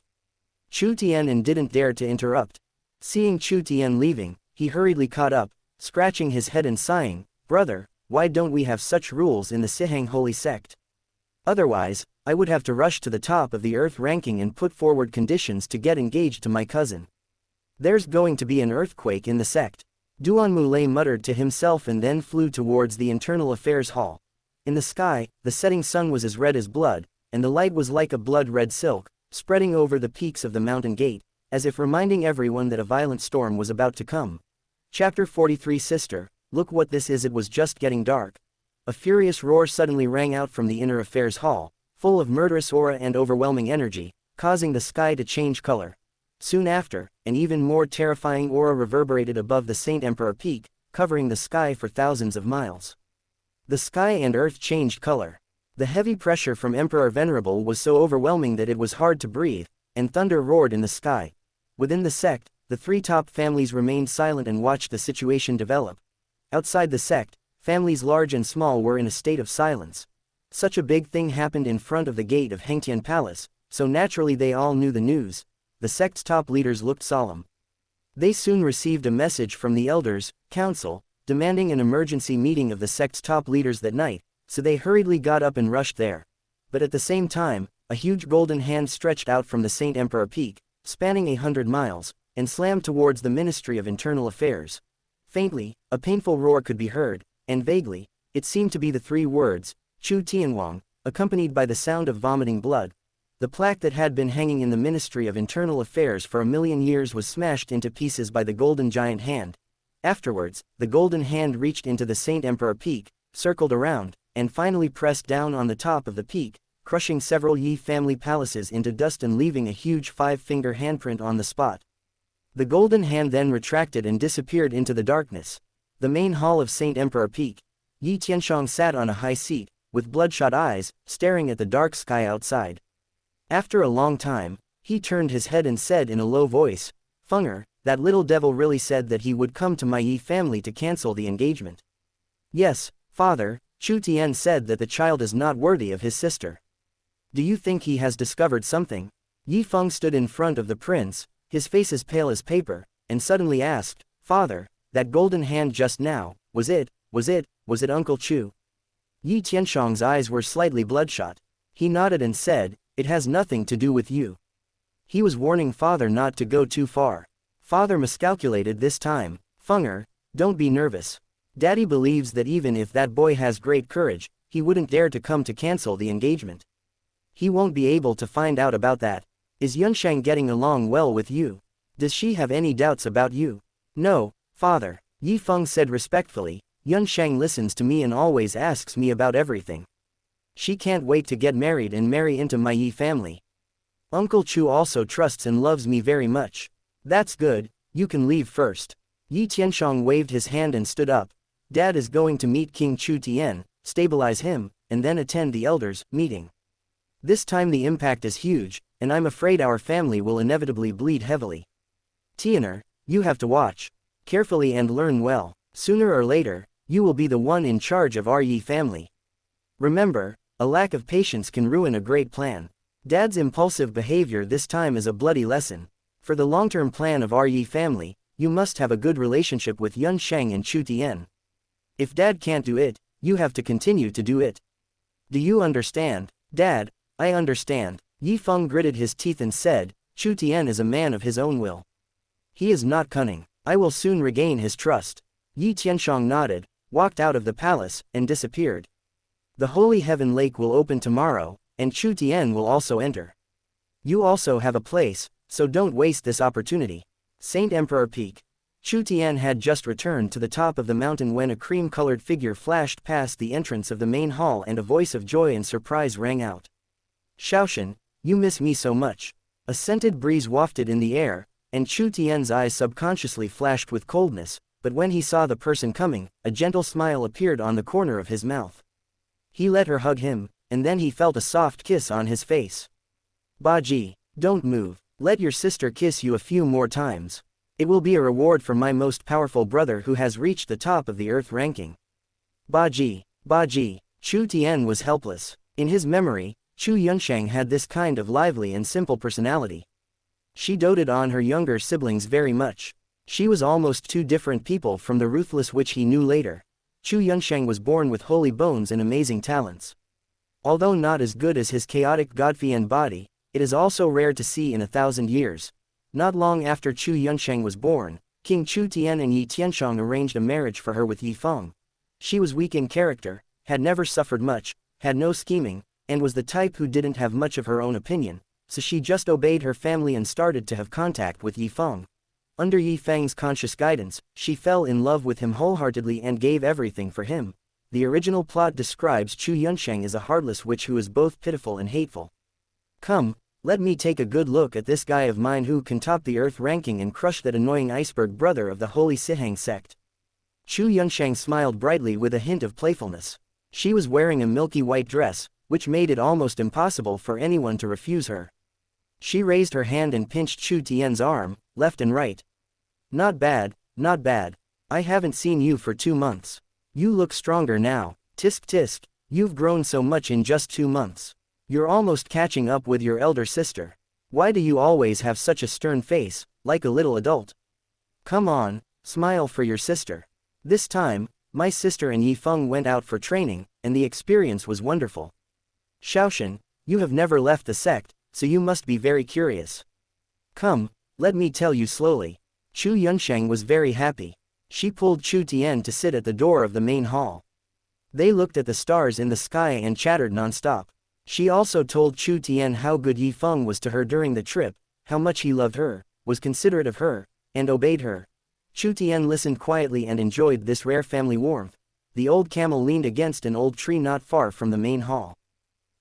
Chu Tian and didn't dare to interrupt. Seeing Chu Tian leaving, he hurriedly caught up, scratching his head and sighing, "Brother, why don't we have such rules in the Siheng holy sect? Otherwise, I would have to rush to the top of the earth ranking and put forward conditions to get engaged to my cousin. There's going to be an earthquake in the sect." Duan Mulei muttered to himself and then flew towards the Internal Affairs Hall. In the sky, the setting sun was as red as blood, and the light was like a blood-red silk, spreading over the peaks of the mountain gate, as if reminding everyone that a violent storm was about to come. Chapter 43 Sister, look what this is. It was just getting dark. A furious roar suddenly rang out from the Inner Affairs Hall, full of murderous aura and overwhelming energy, causing the sky to change color. Soon after, an even more terrifying aura reverberated above the Saint Emperor Peak, covering the sky for thousands of miles. The sky and earth changed color. The heavy pressure from Emperor Venerable was so overwhelming that it was hard to breathe, and thunder roared in the sky. Within the sect, the three top families remained silent and watched the situation develop. Outside the sect, families large and small were in a state of silence. Such a big thing happened in front of the gate of Hengtian Palace, so naturally they all knew the news. The sect's top leaders looked solemn. They soon received a message from the Elders' Council, demanding an emergency meeting of the sect's top leaders that night, so they hurriedly got up and rushed there. But at the same time, a huge golden hand stretched out from the Saint Emperor Peak, spanning 100 miles, and slammed towards the Ministry of Internal Affairs. Faintly, a painful roar could be heard, and vaguely, it seemed to be the three words, Chu Tianwang, accompanied by the sound of vomiting blood. The plaque that had been hanging in the Ministry of Internal Affairs for 1,000,000 years was smashed into pieces by the golden giant hand. Afterwards, the golden hand reached into the Saint Emperor Peak, circled around, and finally pressed down on the top of the peak, crushing several Yi family palaces into dust and leaving a huge 5-finger handprint on the spot. The golden hand then retracted and disappeared into the darkness. The main hall of Saint Emperor Peak. Yi Tianshong sat on a high seat, with bloodshot eyes, staring at the dark sky outside. After a long time, he turned his head and said in a low voice, "Fenger, that little devil really said that he would come to my Yi family to cancel the engagement." "Yes, father," Chu Tian said, "that the child is not worthy of his sister." "Do you think he has discovered something?" Yi Feng stood in front of the prince, his face as pale as paper, and suddenly asked, "Father, that golden hand just now, was it Uncle Chu?" Yi Tianshong's eyes were slightly bloodshot. He nodded and said, "It has nothing to do with you." He was warning father not to go too far. Father miscalculated this time. "Fenger, don't be nervous. Daddy believes that even if that boy has great courage, he wouldn't dare to come to cancel the engagement. He won't be able to find out about that. Is Yunsheng getting along well with you? Does she have any doubts about you?" "No, father," Yi Feng said respectfully. "Yunsheng listens to me and always asks me about everything. She can't wait to get married and marry into my Yi family. Uncle Chu also trusts and loves me very much." "That's good, you can leave first." Yi Tianshong waved his hand and stood up. "Dad is going to meet King Chu Tian, stabilize him, and then attend the elders' meeting. This time the impact is huge, and I'm afraid our family will inevitably bleed heavily. Tianer, you have to watch carefully and learn well. Sooner or later, you will be the one in charge of our Yi family. Remember, a lack of patience can ruin a great plan. Dad's impulsive behavior this time is a bloody lesson. For the long-term plan of our Yi family, you must have a good relationship with Yun Sheng and Chu Tian. If Dad can't do it, you have to continue to do it. Do you understand?" "Dad, I understand." Yi Feng gritted his teeth and said, "Chu Tian is a man of his own will. He is not cunning. I will soon regain his trust." Yi Tianshong nodded, walked out of the palace, and disappeared. "The Holy Heaven Lake will open tomorrow, and Chu Tian will also enter. You also have a place, so don't waste this opportunity." Saint Emperor Peak. Chu Tian had just returned to the top of the mountain when a cream-colored figure flashed past the entrance of the main hall and a voice of joy and surprise rang out. "Shaoshan, you miss me so much." A scented breeze wafted in the air, and Chu Tian's eyes subconsciously flashed with coldness, but when he saw the person coming, a gentle smile appeared on the corner of his mouth. He let her hug him, and then he felt a soft kiss on his face. "Baji, don't move. Let your sister kiss you a few more times. It will be a reward for my most powerful brother who has reached the top of the earth ranking." Baji, Baji. Chu Tian was helpless. In his memory, Chu Yunsheng had this kind of lively and simple personality. She doted on her younger siblings very much. She was almost two different people from the ruthless witch he knew later. Chu Yunsheng was born with holy bones and amazing talents. Although not as good as his chaotic Godfian body, it is also rare to see in 1,000 years. Not long after Chu Yunsheng was born, King Chu Tian and Yi Tianshong arranged a marriage for her with Yi Feng. She was weak in character, had never suffered much, had no scheming, and was the type who didn't have much of her own opinion, so she just obeyed her family and started to have contact with Yi Feng. Under Yi Feng's conscious guidance, she fell in love with him wholeheartedly and gave everything for him. The original plot describes Chu Yunsheng as a heartless witch who is both pitiful and hateful. "Come, let me take a good look at this guy of mine who can top the earth ranking and crush that annoying iceberg brother of the Holy Sihang sect." Chu Yunsheng smiled brightly with a hint of playfulness. She was wearing a milky white dress, which made it almost impossible for anyone to refuse her. She raised her hand and pinched Chu Tian's arm, left and right. "Not bad, not bad. I haven't seen you for 2 months. You look stronger now. Tisk tisk, you've grown so much in just 2 months. You're almost catching up with your elder sister. Why do you always have such a stern face, like a little adult? Come on, smile for your sister." This time, my sister and Yi Feng went out for training, and the experience was wonderful. "Shaoshan, you have never left the sect, so you must be very curious. Come, let me tell you slowly." Chu Yunsheng was very happy. She pulled Chu Tian to sit at the door of the main hall. They looked at the stars in the sky and chattered non-stop. She also told Chu Tian how good Yi Feng was to her during the trip, how much he loved her, was considerate of her, and obeyed her. Chu Tian listened quietly and enjoyed this rare family warmth. The old camel leaned against an old tree not far from the main hall.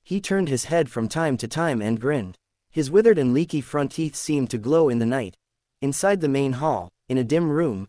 He turned his head from time to time and grinned. His withered and leaky front teeth seemed to glow in the night. Inside the main hall, in a dim room,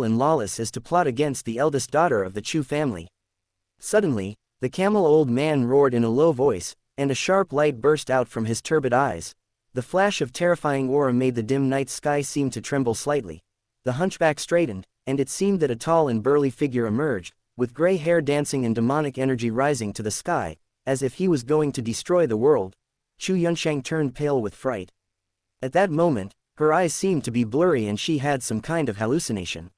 cruel and lawless as to plot against the eldest daughter of the Chu family. Suddenly, the camel old man roared in a low voice, and a sharp light burst out from his turbid eyes. The flash of terrifying aura made the dim night sky seem to tremble slightly. The hunchback straightened, and it seemed that a tall and burly figure emerged, with gray hair dancing and demonic energy rising to the sky, as if he was going to destroy the world. Chu Yunsheng turned pale with fright. At that moment, her eyes seemed to be blurry and she had some kind of hallucination.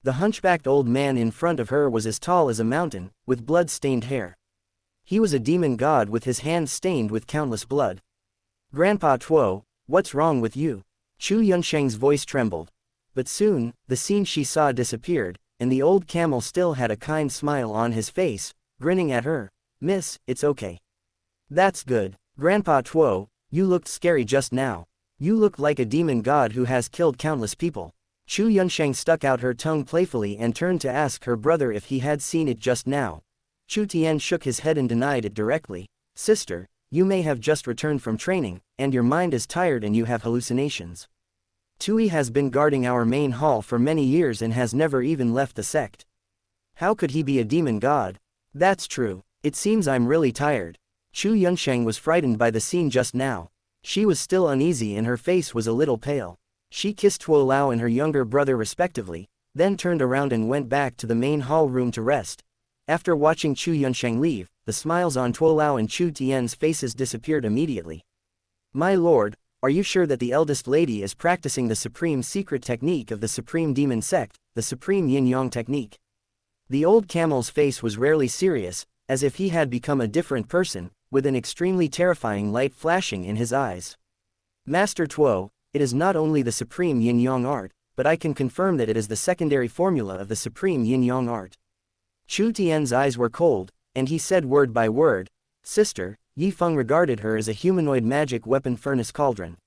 The hunchbacked old man in front of her was as tall as a mountain, with blood-stained hair. He was a demon god with his hands stained with countless blood. "Grandpa Tuo, what's wrong with you?" Chu Yunsheng's voice trembled. But soon, the scene she saw disappeared, and the old camel still had a kind smile on his face, grinning at her. "Miss, it's okay. That's good. Grandpa Tuo, you looked scary just now. You look like a demon god who has killed countless people." Chu Yunsheng stuck out her tongue playfully and turned to ask her brother if he had seen it just now. Chu Tian shook his head and denied it directly. "Sister, you may have just returned from training, and your mind is tired and you have hallucinations. Tui has been guarding our main hall for many years and has never even left the sect. How could he be a demon god?" "That's true. It seems I'm really tired." Chu Yunsheng was frightened by the scene just now. She was still uneasy and her face was a little pale. She kissed Tuo Lao and her younger brother respectively, then turned around and went back to the main hall room to rest. After watching Chu Yunsheng leave, the smiles on Tuo Lao and Chu Tian's faces disappeared immediately. "My lord, are you sure that the eldest lady is practicing the supreme secret technique of the supreme demon sect, the supreme yin-yang technique?" The old camel's face was rarely serious, as if he had become a different person, with an extremely terrifying light flashing in his eyes. "Master Tuo, it is not only the supreme yin-yang art, but I can confirm that it is the secondary formula of the supreme yin-yang art." Chu Tian's eyes were cold, and he said word by word, "Sister." Yi Feng regarded her as a humanoid magic weapon furnace cauldron.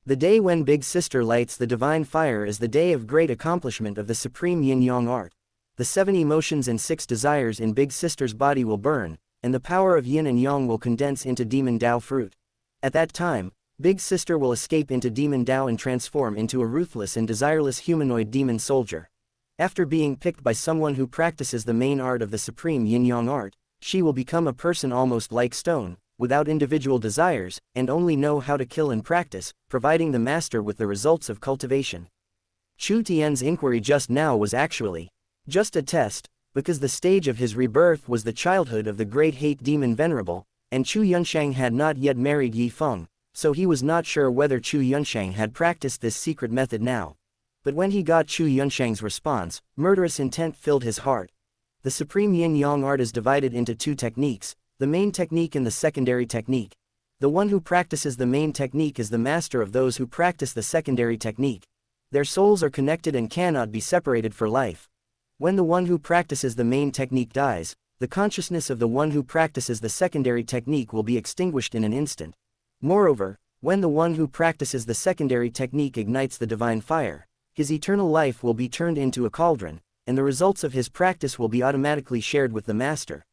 The day when Big Sister lights the divine fire is the day of great accomplishment of the supreme yin-yang art. The 7 emotions and 6 desires in Big Sister's body will burn, and the power of yin and yang will condense into demon Dao fruit. At that time, Big Sister will escape into demon Dao and transform into a ruthless and desireless humanoid demon soldier. After being picked by someone who practices the main art of the supreme yin-yang art, she will become a person almost like stone, without individual desires, and only know how to kill and practice, providing the master with the results of cultivation. Chu Tian's inquiry just now was actually just a test, because the stage of his rebirth was the childhood of the great hate demon Venerable, and Chu Yunsheng had not yet married Yi Feng, so he was not sure whether Chu Yunsheng had practiced this secret method now. But when he got Chu Yunsheng's response, murderous intent filled his heart. The supreme yin-yang art is divided into 2 techniques, the main technique and the secondary technique. The one who practices the main technique is the master of those who practice the secondary technique. Their souls are connected and cannot be separated for life. When the one who practices the main technique dies, the consciousness of the one who practices the secondary technique will be extinguished in an instant. Moreover, when the one who practices the secondary technique ignites the divine fire, his eternal life will be turned into a cauldron, and the results of his practice will be automatically shared with the master.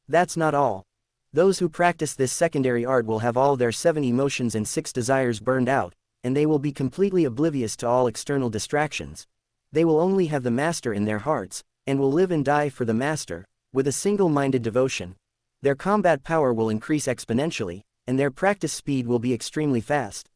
That's not all. Those who practice this secondary art will have all their 7 emotions and 6 desires burned out, and they will be completely oblivious to all external distractions. They will only have the master in their hearts, and will live and die for the master, with a single-minded devotion. Their combat power will increase exponentially, and their practice speed will be extremely fast.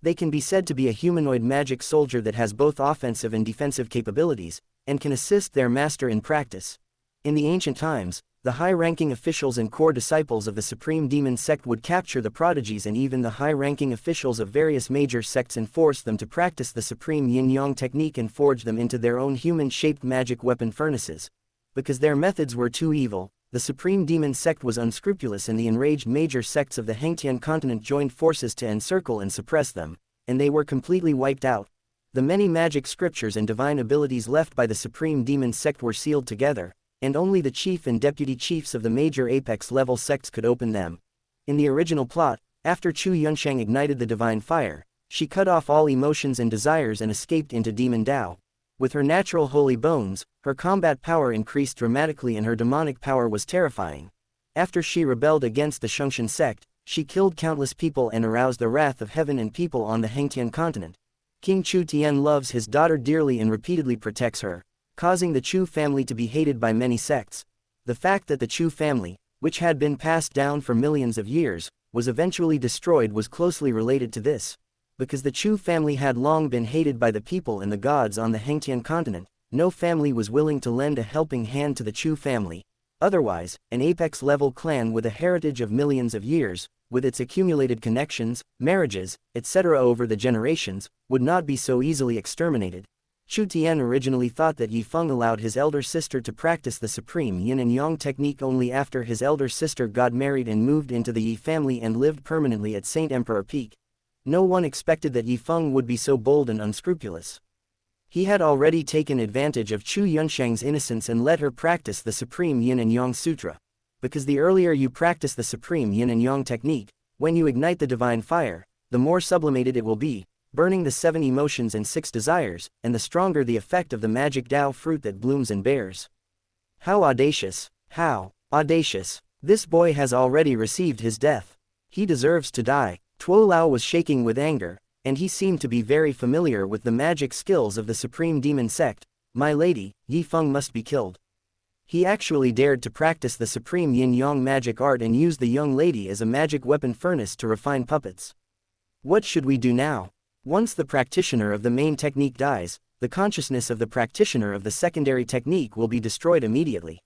They can be said to be a humanoid magic soldier that has both offensive and defensive capabilities, and can assist their master in practice. In the ancient times, the high-ranking officials and core disciples of the Supreme Demon Sect would capture the prodigies, and even the high-ranking officials of various major sects and force them to practice the Supreme Yin-Yang technique and forge them into their own human-shaped magic weapon furnaces. Because their methods were too evil, the Supreme Demon Sect was unscrupulous, and the enraged major sects of the Hengtian continent joined forces to encircle and suppress them, and they were completely wiped out. The many magic scriptures and divine abilities left by the Supreme Demon Sect were sealed together, and only the chief and deputy chiefs of the major apex-level sects could open them. In the original plot, after Chu Yunsheng ignited the divine fire, she cut off all emotions and desires and escaped into Demon Dao. With her natural holy bones, her combat power increased dramatically and her demonic power was terrifying. After she rebelled against the Shungshan sect, she killed countless people and aroused the wrath of heaven and people on the Hengtian continent. King Chu Tian loves his daughter dearly and repeatedly protects her, causing the Chu family to be hated by many sects. The fact that the Chu family, which had been passed down for millions of years, was eventually destroyed was closely related to this. Because the Chu family had long been hated by the people and the gods on the Hengtian continent, no family was willing to lend a helping hand to the Chu family. Otherwise, an apex-level clan with a heritage of millions of years with its accumulated connections, marriages, etc. over the generations, would not be so easily exterminated. Chu Tian originally thought that Yi Feng allowed his elder sister to practice the supreme yin and yang technique only after his elder sister got married and moved into the Yi family and lived permanently at Saint Emperor Peak. No one expected that Yi Feng would be so bold and unscrupulous. He had already taken advantage of Chu Yunsheng's innocence and let her practice the supreme yin and yang sutra. Because the earlier you practice the supreme yin and yang technique, when you ignite the divine fire, the more sublimated it will be, burning the 7 emotions and 6 desires, and the stronger the effect of the magic Tao fruit that blooms and bears. How audacious! How audacious! This boy has already received his death. He deserves to die. Tuo Lao was shaking with anger, and he seemed to be very familiar with the magic skills of the supreme demon sect. My lady, Yi Feng must be killed. He actually dared to practice the supreme yin-yang magic art and use the young lady as a magic weapon furnace to refine puppets. What should we do now? Once the practitioner of the main technique dies, the consciousness of the practitioner of the secondary technique will be destroyed immediately.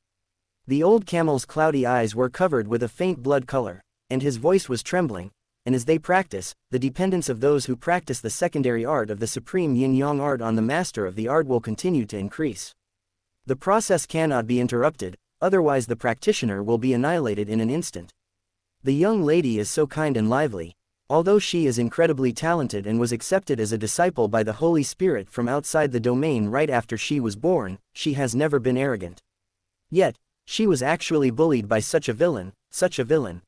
The old camel's cloudy eyes were covered with a faint blood color, and his voice was trembling, and as they practice, the dependence of those who practice the secondary art of the supreme yin-yang art on the master of the art will continue to increase. The process cannot be interrupted, otherwise the practitioner will be annihilated in an instant. The young lady is so kind and lively. Although she is incredibly talented and was accepted as a disciple by the Holy Spirit from outside the domain right after she was born, she has never been arrogant. Yet, she was actually bullied by such a villain, such a villain.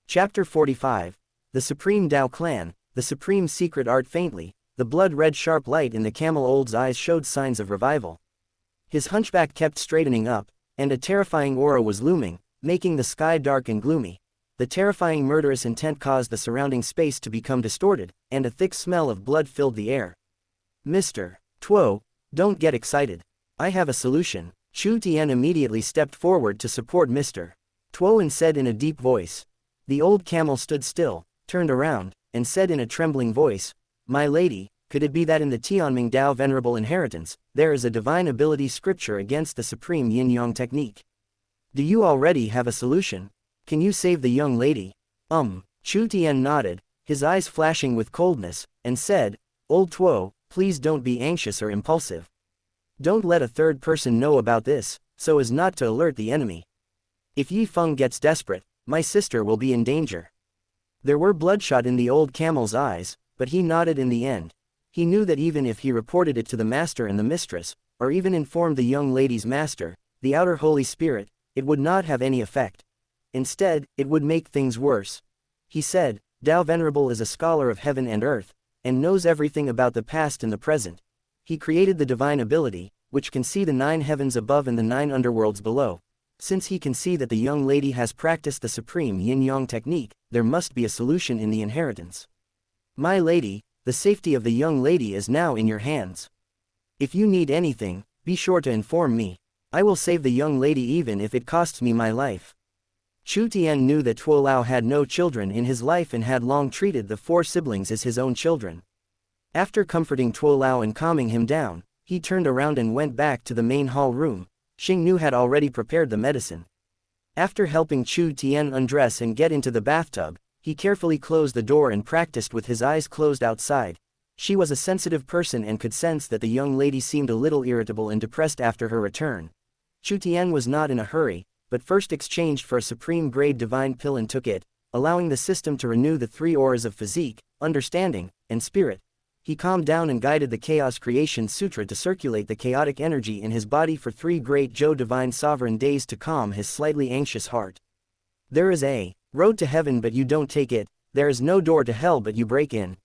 Chapter 45. The Supreme Tao Clan, the Supreme Secret Art. Faintly, the blood-red sharp light in the camel-old's eyes showed signs of revival. His hunchback kept straightening up, and a terrifying aura was looming, making the sky dark and gloomy. The terrifying murderous intent caused the surrounding space to become distorted, and a thick smell of blood filled the air. Mr. Tuo, don't get excited. I have a solution. Chu Tian immediately stepped forward to support Mr. Tuo and said in a deep voice. The old camel stood still, turned around, and said in a trembling voice, My lady, could it be that in the Tianming Tao Venerable Inheritance, there is a divine ability scripture against the supreme yin-yang technique? Do you already have a solution? Can you save the young lady? Chu Tian nodded, his eyes flashing with coldness, and said, Old Tuo, please don't be anxious or impulsive. Don't let a third person know about this, so as not to alert the enemy. If Yi Feng gets desperate, my sister will be in danger. There were bloodshot in the old camel's eyes, but he nodded in the end. He knew that even if he reported it to the master and the mistress, or even informed the young lady's master, the outer Holy Spirit, it would not have any effect. Instead, it would make things worse. He said, Tao Venerable is a scholar of heaven and earth, and knows everything about the past and the present. He created the divine ability, which can see the 9 heavens above and the 9 underworlds below. Since he can see that the young lady has practiced the supreme yin-yang technique, there must be a solution in the inheritance. My lady, the safety of the young lady is now in your hands. If you need anything, be sure to inform me. I will save the young lady even if it costs me my life. Chu Tian knew that Tuo Lao had no children in his life and had long treated the 4 siblings as his own children. After comforting Tuo Lao and calming him down, he turned around and went back to the main hall room. Xing Nu had already prepared the medicine. After helping Chu Tian undress and get into the bathtub, he carefully closed the door and practiced with his eyes closed outside. She was a sensitive person and could sense that the young lady seemed a little irritable and depressed after her return. Chu Tian was not in a hurry, but first exchanged for a supreme-grade divine pill and took it, allowing the system to renew the 3 auras of physique, understanding, and spirit. He calmed down and guided the Chaos Creation Sutra to circulate the chaotic energy in his body for 3 great Zhou divine sovereign days to calm his slightly anxious heart. There is a road to heaven but you don't take it, there is no door to hell but you break in.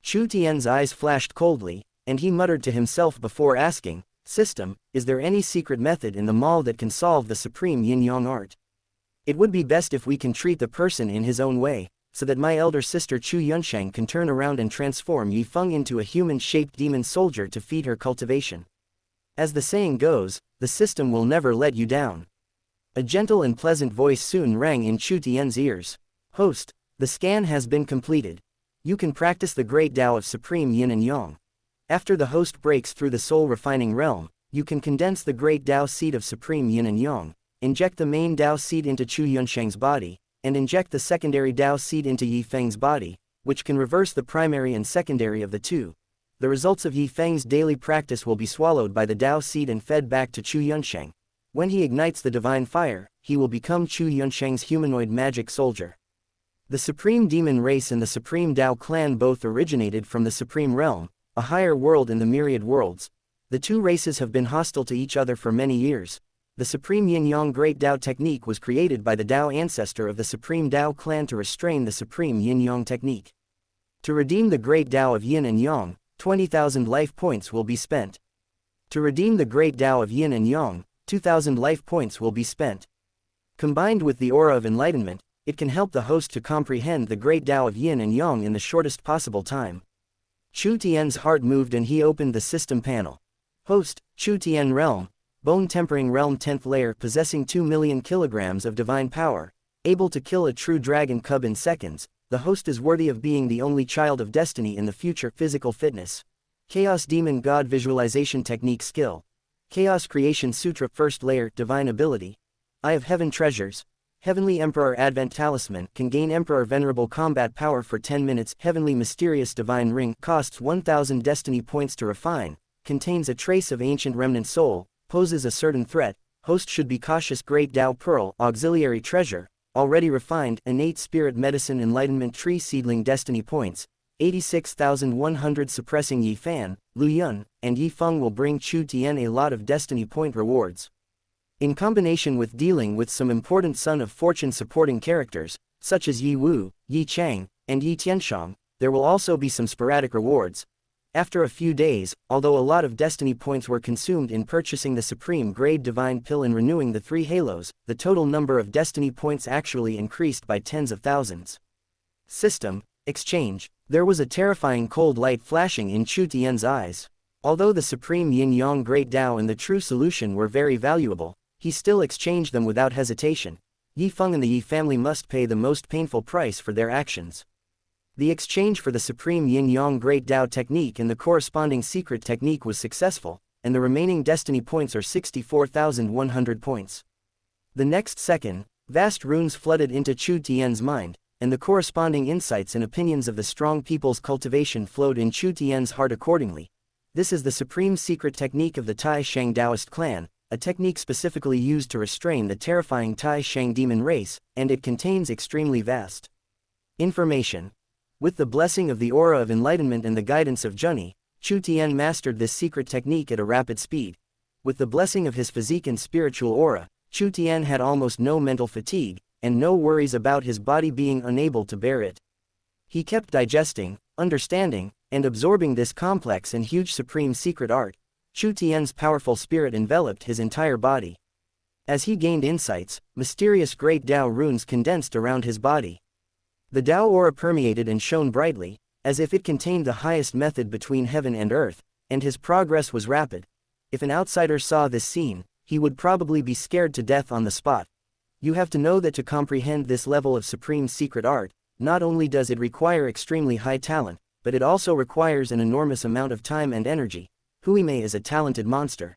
Chu Tian's eyes flashed coldly, and he muttered to himself before asking, System, is there any secret method in the mall that can solve the supreme yin-yang art? It would be best if we can treat the person in his own way, so that my elder sister Chu Yunsheng can turn around and transform Yi Feng into a human-shaped demon soldier to feed her cultivation. As the saying goes, the system will never let you down. A gentle and pleasant voice soon rang in Chu Tian's ears. Host, the scan has been completed. You can practice the great Tao of supreme yin and yang. After the host breaks through the soul-refining realm, you can condense the great Tao seed of supreme yin and yang, inject the main Tao seed into Chu Yunsheng's body, and inject the secondary Dao seed into Yi Feng's body, which can reverse the primary and secondary of the two. The results of Yi Feng's daily practice will be swallowed by the Dao seed and fed back to Chu Yunsheng. When he ignites the divine fire, he will become Chu Yunsheng's humanoid magic soldier. The Supreme Demon race and the Supreme Dao clan both originated from the Supreme Realm, a higher world in the myriad worlds. The two races have been hostile to each other for many years. The Supreme Yin-Yang Great Dao technique was created by the Dao ancestor of the Supreme Dao clan to restrain the Supreme Yin-Yang technique. To redeem the Great Dao of Yin and Yang, 20,000 life points will be spent. To redeem the Great Dao of Yin and Yang, 2,000 life points will be spent. Combined with the Aura of Enlightenment, it can help the host to comprehend the Great Dao of Yin and Yang in the shortest possible time. Chu Tian's heart moved and he opened the system panel. Host, Chu Tian Realm, Bone Tempering Realm 10th layer possessing 2 million kilograms of divine power, able to kill a true dragon cub in seconds. The host is worthy of being the only child of destiny in the future. Physical fitness. Chaos Demon God Visualization Technique Skill. Chaos Creation Sutra 1st layer divine ability. Eye of Heaven Treasures. Heavenly Emperor Advent Talisman can gain Emperor Venerable combat power for 10 minutes. Heavenly Mysterious Divine Ring costs 1000 destiny points to refine, contains a trace of ancient remnant soul, poses a certain threat. Host should be cautious. Great Dao Pearl Auxiliary Treasure. Already refined, innate spirit medicine enlightenment tree seedling destiny points, 86,100 suppressing Yi Fan, Lu Yun, and Yi Feng will bring Chu Tian a lot of destiny point rewards. In combination with dealing with some important Son of Fortune supporting characters, such as Yi Wu, Yi Chang, and Yi Tianshang, there will also be some sporadic rewards. After a few days, although a lot of destiny points were consumed in purchasing the Supreme Grade Divine Pill and renewing the 3 halos, the total number of destiny points actually increased by tens of thousands. System, Exchange. There was a terrifying cold light flashing in Chu Tian's eyes. Although the Supreme Yin-Yang Great Dao and the True Solution were very valuable, he still exchanged them without hesitation. Yi Feng and the Yi family must pay the most painful price for their actions. The exchange for the Supreme Yin-Yang Great Dao technique and the corresponding secret technique was successful, and the remaining destiny points are 64,100 points. The next second, vast runes flooded into Chu Tian's mind, and the corresponding insights and opinions of the strong people's cultivation flowed in Chu Tian's heart accordingly. This is the supreme secret technique of the Tai Shang Taoist clan, a technique specifically used to restrain the terrifying Tai Shang demon race, and it contains extremely vast information. With the blessing of the Aura of Enlightenment and the guidance of Junyi, Chu Tian mastered this secret technique at a rapid speed. With the blessing of his physique and spiritual aura, Chu Tian had almost no mental fatigue, and no worries about his body being unable to bear it. He kept digesting, understanding, and absorbing this complex and huge supreme secret art. Chu Tian's powerful spirit enveloped his entire body. As he gained insights, mysterious great Dao runes condensed around his body. The Dao aura permeated and shone brightly, as if it contained the highest method between heaven and earth, and his progress was rapid. If an outsider saw this scene, he would probably be scared to death on the spot. You have to know that to comprehend this level of supreme secret art, not only does it require extremely high talent, but it also requires an enormous amount of time and energy. Hui Mei is a talented monster.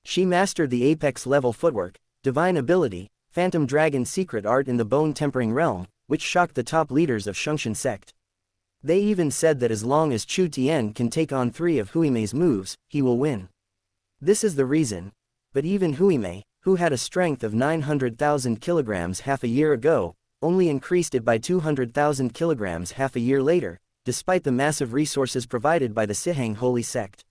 She mastered the apex level footwork, divine ability, phantom dragon secret art in the bone tempering realm, which shocked the top leaders of Shungshan sect. They even said that as long as Chu Tian can take on 3 of Hui Mei's moves, he will win. This is the reason. But even Hui Mei, who had a strength of 900,000 kilograms half a year ago, only increased it by 200,000 kilograms half a year later, despite the massive resources provided by the Sihang Holy Sect.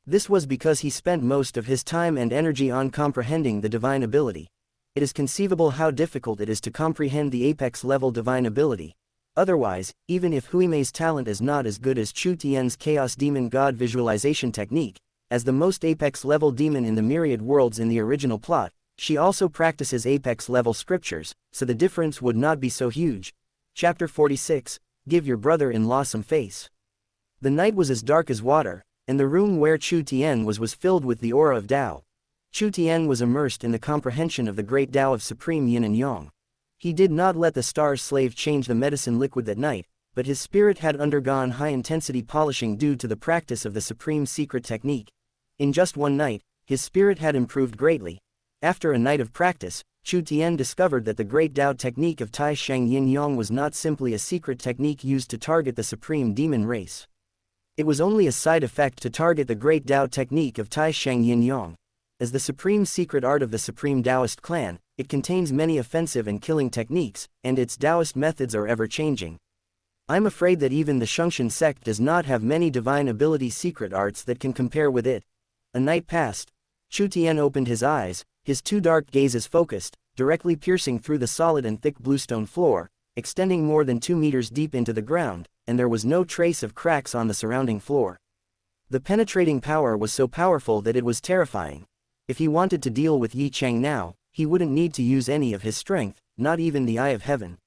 This was because he spent most of his time and energy on comprehending the divine ability. It is conceivable how difficult it is to comprehend the apex level divine ability. Otherwise, even if Hui Mei's talent is not as good as Chu Tian's Chaos Demon God Visualization Technique, as the most apex level demon in the myriad worlds in the original plot, she also practices apex level scriptures, so the difference would not be so huge. Chapter 46, Give your brother-in-law some face. The night was as dark as water, and the room where Chu Tian was filled with the aura of Dao. Chu Tian was immersed in the comprehension of the great Dao of supreme yin and yang. He did not let the star's slave change the medicine liquid that night, but his spirit had undergone high-intensity polishing due to the practice of the supreme secret technique. In just one night, his spirit had improved greatly. After a night of practice, Chu Tian discovered that the great Tao technique of Tai Sheng Yin Yang was not simply a secret technique used to target the supreme demon race. It was only a side effect to target the great Tao technique of Tai Sheng Yin Yang. As the supreme secret art of the supreme Taoist clan, it contains many offensive and killing techniques, and its Taoist methods are ever-changing. I'm afraid that even the Shungshan sect does not have many divine ability secret arts that can compare with it. A night passed. Chu Tian opened his eyes, his two dark gazes focused, directly piercing through the solid and thick bluestone floor, extending more than 2 meters deep into the ground, and there was no trace of cracks on the surrounding floor. The penetrating power was so powerful that it was terrifying. If he wanted to deal with Yi Cheng now, he wouldn't need to use any of his strength, not even the Eye of Heaven.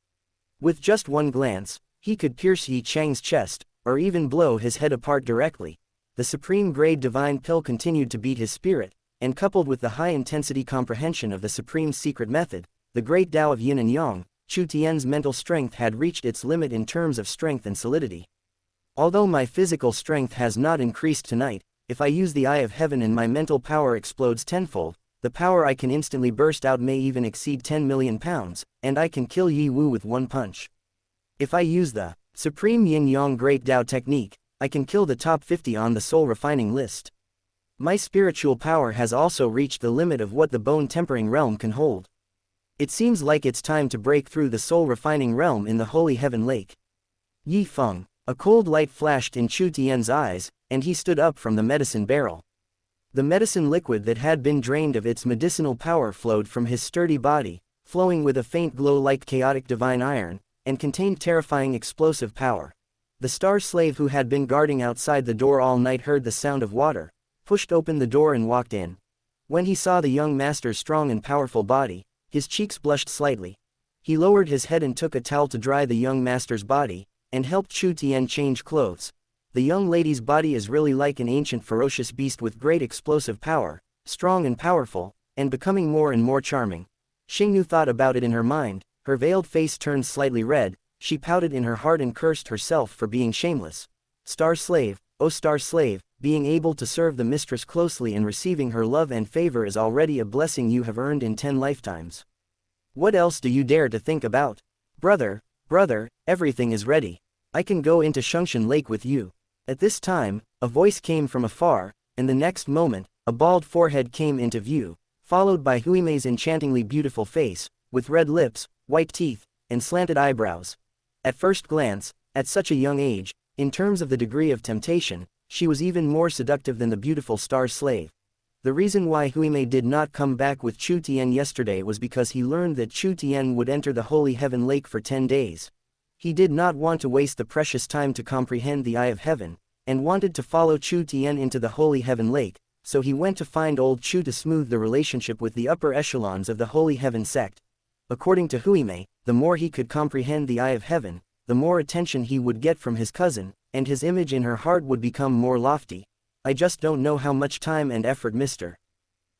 With just one glance, he could pierce Yi Cheng's chest, or even blow his head apart directly. The supreme grade divine pill continued to beat his spirit, and coupled with the high-intensity comprehension of the supreme secret method, the great Tao of Yin and Yang, Chu Tian's mental strength had reached its limit in terms of strength and solidity. Although my physical strength has not increased tonight, if I use the Eye of Heaven and my mental power explodes tenfold, the power I can instantly burst out may even exceed 10 million pounds, and I can kill Yi Wu with one punch. If I use the Supreme Yin-Yang Great Tao technique, I can kill the top 50 on the soul refining list. My spiritual power has also reached the limit of what the bone-tempering realm can hold. It seems like it's time to break through the soul refining realm in the Holy Heaven Lake. Yi Feng. A cold light flashed in Chu Tian's eyes, and he stood up from the medicine barrel. The medicine liquid that had been drained of its medicinal power flowed from his sturdy body, flowing with a faint glow like chaotic divine iron, and contained terrifying explosive power. The star slave who had been guarding outside the door all night heard the sound of water, pushed open the door and walked in. When he saw the young master's strong and powerful body, his cheeks blushed slightly. He lowered his head and took a towel to dry the young master's body, and helped Chu Tian change clothes. The young lady's body is really like an ancient ferocious beast with great explosive power, strong and powerful, and becoming more and more charming. Xingnu thought about it in her mind, her veiled face turned slightly red, she pouted in her heart and cursed herself for being shameless. Star slave, oh star slave, being able to serve the mistress closely and receiving her love and favor is already a blessing you have earned in 10 lifetimes. What else do you dare to think about? Brother, everything is ready. I can go into Shungshan Lake with you. At this time, a voice came from afar, and the next moment, a bald forehead came into view, followed by Huimei's enchantingly beautiful face, with red lips, white teeth, and slanted eyebrows. At first glance, at such a young age, in terms of the degree of temptation, she was even more seductive than the beautiful star slave. The reason why Huimei did not come back with Chu Tian yesterday was because he learned that Chu Tian would enter the Holy Heaven Lake for 10 days. He did not want to waste the precious time to comprehend the Eye of Heaven, and wanted to follow Chu Tian into the Holy Heaven Lake, so he went to find old Chu to smooth the relationship with the upper echelons of the Holy Heaven sect. According to Huimei, the more he could comprehend the Eye of Heaven, the more attention he would get from his cousin, and his image in her heart would become more lofty. I just don't know how much time and effort Mr.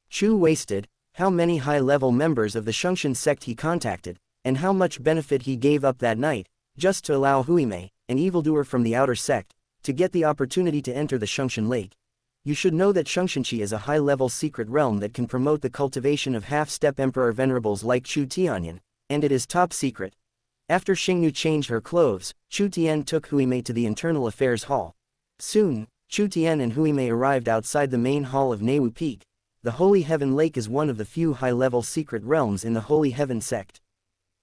Chu wasted, how many high-level members of the Shungshan sect he contacted, and how much benefit he gave up that night, just to allow Huimei, an evildoer from the outer sect, to get the opportunity to enter the Shungshan Lake. You should know that Shungshanchi is a high-level secret realm that can promote the cultivation of half-step emperor venerables like Chu Tianyan, and it is top secret. After Xingnu changed her clothes, Chu Tian took Huimei to the Internal Affairs Hall. Soon, Chu Tian and Huimei arrived outside the main hall of Neiwu Peak. The Holy Heaven Lake is one of the few high-level secret realms in the Holy Heaven sect.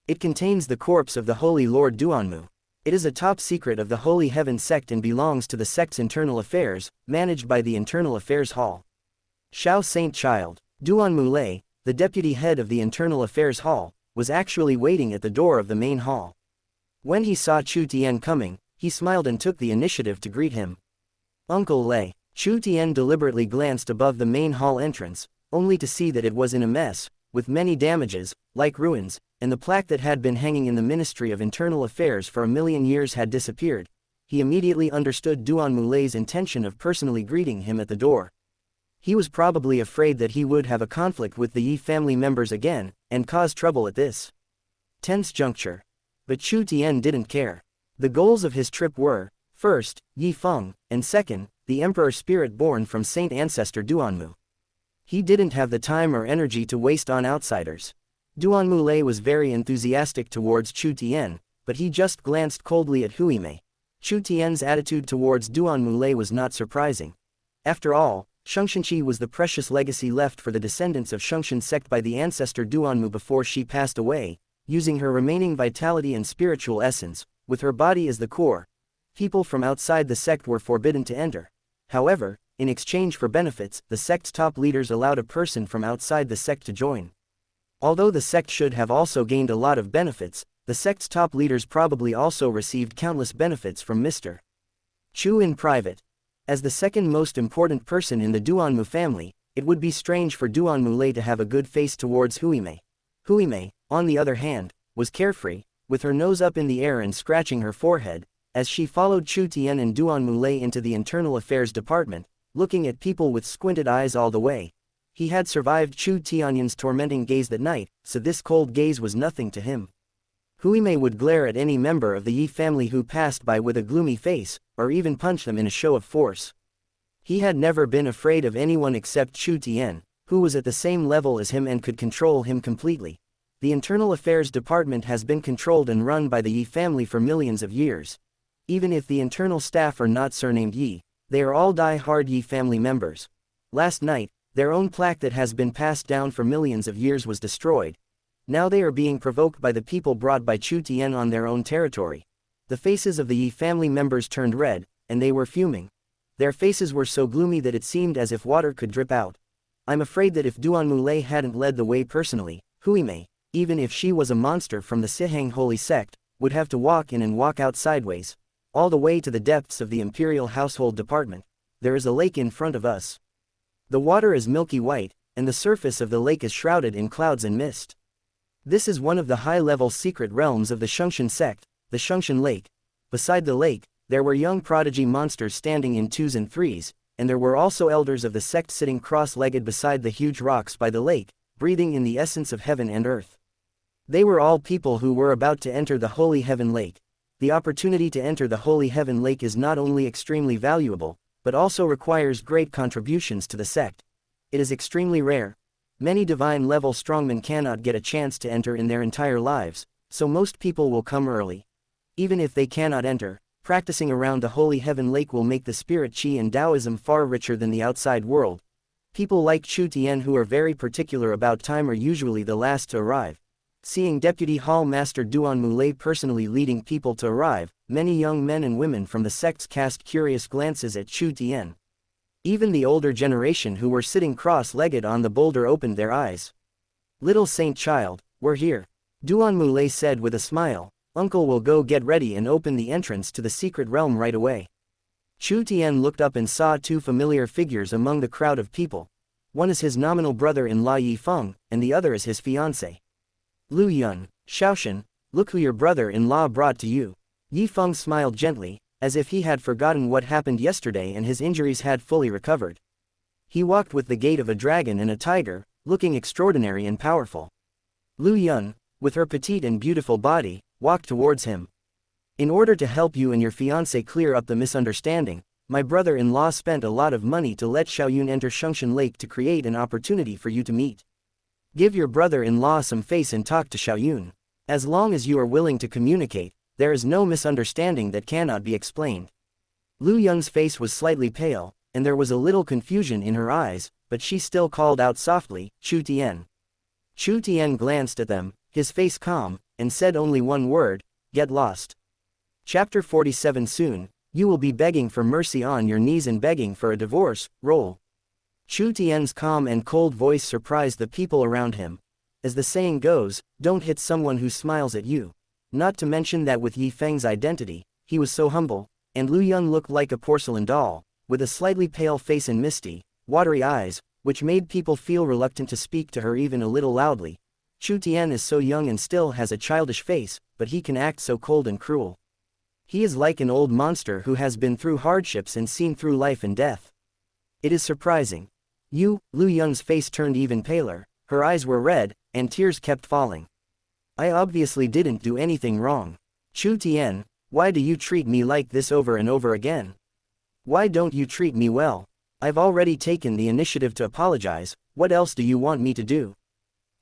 It contains the corpse of the Holy Lord Duanmu. It is a top secret of the Holy Heaven sect and belongs to the sect's internal affairs, managed by the Internal Affairs Hall. Xiao Saint Child, Duanmu Lei, the deputy head of the Internal Affairs Hall, was actually waiting at the door of the main hall. When he saw Chu Tian coming, he smiled and took the initiative to greet him. Uncle Lei. Chu Tian deliberately glanced above the main hall entrance, only to see that it was in a mess, with many damages, like ruins, and the plaque that had been hanging in the Ministry of Internal Affairs for 1,000,000 years had disappeared. He immediately understood Duanmu Lei's intention of personally greeting him at the door. He was probably afraid that he would have a conflict with the Yi family members again, and cause trouble at this tense juncture. But Chu Tian didn't care. The goals of his trip were, first, Yi Feng, and second, the emperor spirit born from Saint Ancestor Duanmu. He didn't have the time or energy to waste on outsiders. Duan Mulei was very enthusiastic towards Chu Tian, but he just glanced coldly at Huimei. Chu Tian's attitude towards Duan Mulei was not surprising. After all, Shengshunqi was the precious legacy left for the descendants of Shengshun sect by the ancestor Duanmu before she passed away, using her remaining vitality and spiritual essence, with her body as the core. People from outside the sect were forbidden to enter. However, in exchange for benefits, the sect's top leaders allowed a person from outside the sect to join. Although the sect should have also gained a lot of benefits, the sect's top leaders probably also received countless benefits from Mr. Chu in private. As the second most important person in the Duanmu family, it would be strange for Duan Mulei to have a good face towards Huimei. Huimei, on the other hand, was carefree, with her nose up in the air and scratching her forehead, as she followed Chu Tian and Duan Mulei into the Internal Affairs Department, looking at people with squinted eyes all the way. He had survived Chu Tianyan's tormenting gaze that night, so this cold gaze was nothing to him. Huimei would glare at any member of the Yi family who passed by with a gloomy face, or even punch them in a show of force. He had never been afraid of anyone except Chu Tian, who was at the same level as him and could control him completely. The Internal Affairs Department has been controlled and run by the Yi family for millions of years. Even if the internal staff are not surnamed Yi, they are all die-hard Yi family members. Last night, their own plaque that has been passed down for millions of years was destroyed. Now they are being provoked by the people brought by Chu Tian on their own territory. The faces of the Yi family members turned red, and they were fuming. Their faces were so gloomy that it seemed as if water could drip out. I'm afraid that if Duan Mulei hadn't led the way personally, Huimei, even if she was a monster from the Sihang holy sect, would have to walk in and walk out sideways, all the way to the depths of the Imperial Household Department. There is a lake in front of us. The water is milky white, and the surface of the lake is shrouded in clouds and mist. This is one of the high-level secret realms of the Shengshun sect, the Shengshun Lake. Beside the lake, there were young prodigy monsters standing in twos and threes, and there were also elders of the sect sitting cross-legged beside the huge rocks by the lake, breathing in the essence of heaven and earth. They were all people who were about to enter the Holy Heaven Lake. The opportunity to enter the Holy Heaven Lake is not only extremely valuable, but also requires great contributions to the sect. It is extremely rare. Many divine-level strongmen cannot get a chance to enter in their entire lives, so most people will come early. Even if they cannot enter, practicing around the Holy Heaven Lake will make the spirit Qi and Taoism far richer than the outside world. People like Chu Tian who are very particular about time are usually the last to arrive. Seeing Deputy Hall Master Duan Mulei personally leading people to arrive, many young men and women from the sects cast curious glances at Chu Tian. Even the older generation who were sitting cross-legged on the boulder opened their eyes. "Little saint child, we're here," Duan Mulei said with a smile. "Uncle will go get ready and open the entrance to the secret realm right away." Chu Tian looked up and saw two familiar figures among the crowd of people. One is his nominal brother-in-law Yi Feng, and the other is his fiancée. "Lu Yun, Shaoshan, look who your brother-in-law brought to you." Yi Feng smiled gently, as if he had forgotten what happened yesterday and his injuries had fully recovered. He walked with the gait of a dragon and a tiger, looking extraordinary and powerful. Lu Yun, with her petite and beautiful body, walked towards him. "In order to help you and your fiancé clear up the misunderstanding, my brother-in-law spent a lot of money to let Xiaoyun enter Shengshun Lake to create an opportunity for you to meet. Give your brother-in-law some face and talk to Xiaoyun. As long as you are willing to communicate, there is no misunderstanding that cannot be explained." Lu Yun's face was slightly pale, and there was a little confusion in her eyes, but she still called out softly, "Chu Tian." Chu Tian glanced at them, his face calm, and said only one word, "Get lost." Chapter 47. Soon, you will be begging for mercy on your knees and begging for a divorce. Roll. Chu Tian's calm and cold voice surprised the people around him. As the saying goes, don't hit someone who smiles at you. Not to mention that with Yi Feng's identity, he was so humble, and Lu Yun looked like a porcelain doll, with a slightly pale face and misty, watery eyes, which made people feel reluctant to speak to her even a little loudly. Chu Tian is so young and still has a childish face, but he can act so cold and cruel. He is like an old monster who has been through hardships and seen through life and death. It is surprising. Lu Yun's face turned even paler, her eyes were red, and tears kept falling. "I obviously didn't do anything wrong. Chu Tian, why do you treat me like this over and over again? Why don't you treat me well? I've already taken the initiative to apologize, what else do you want me to do?"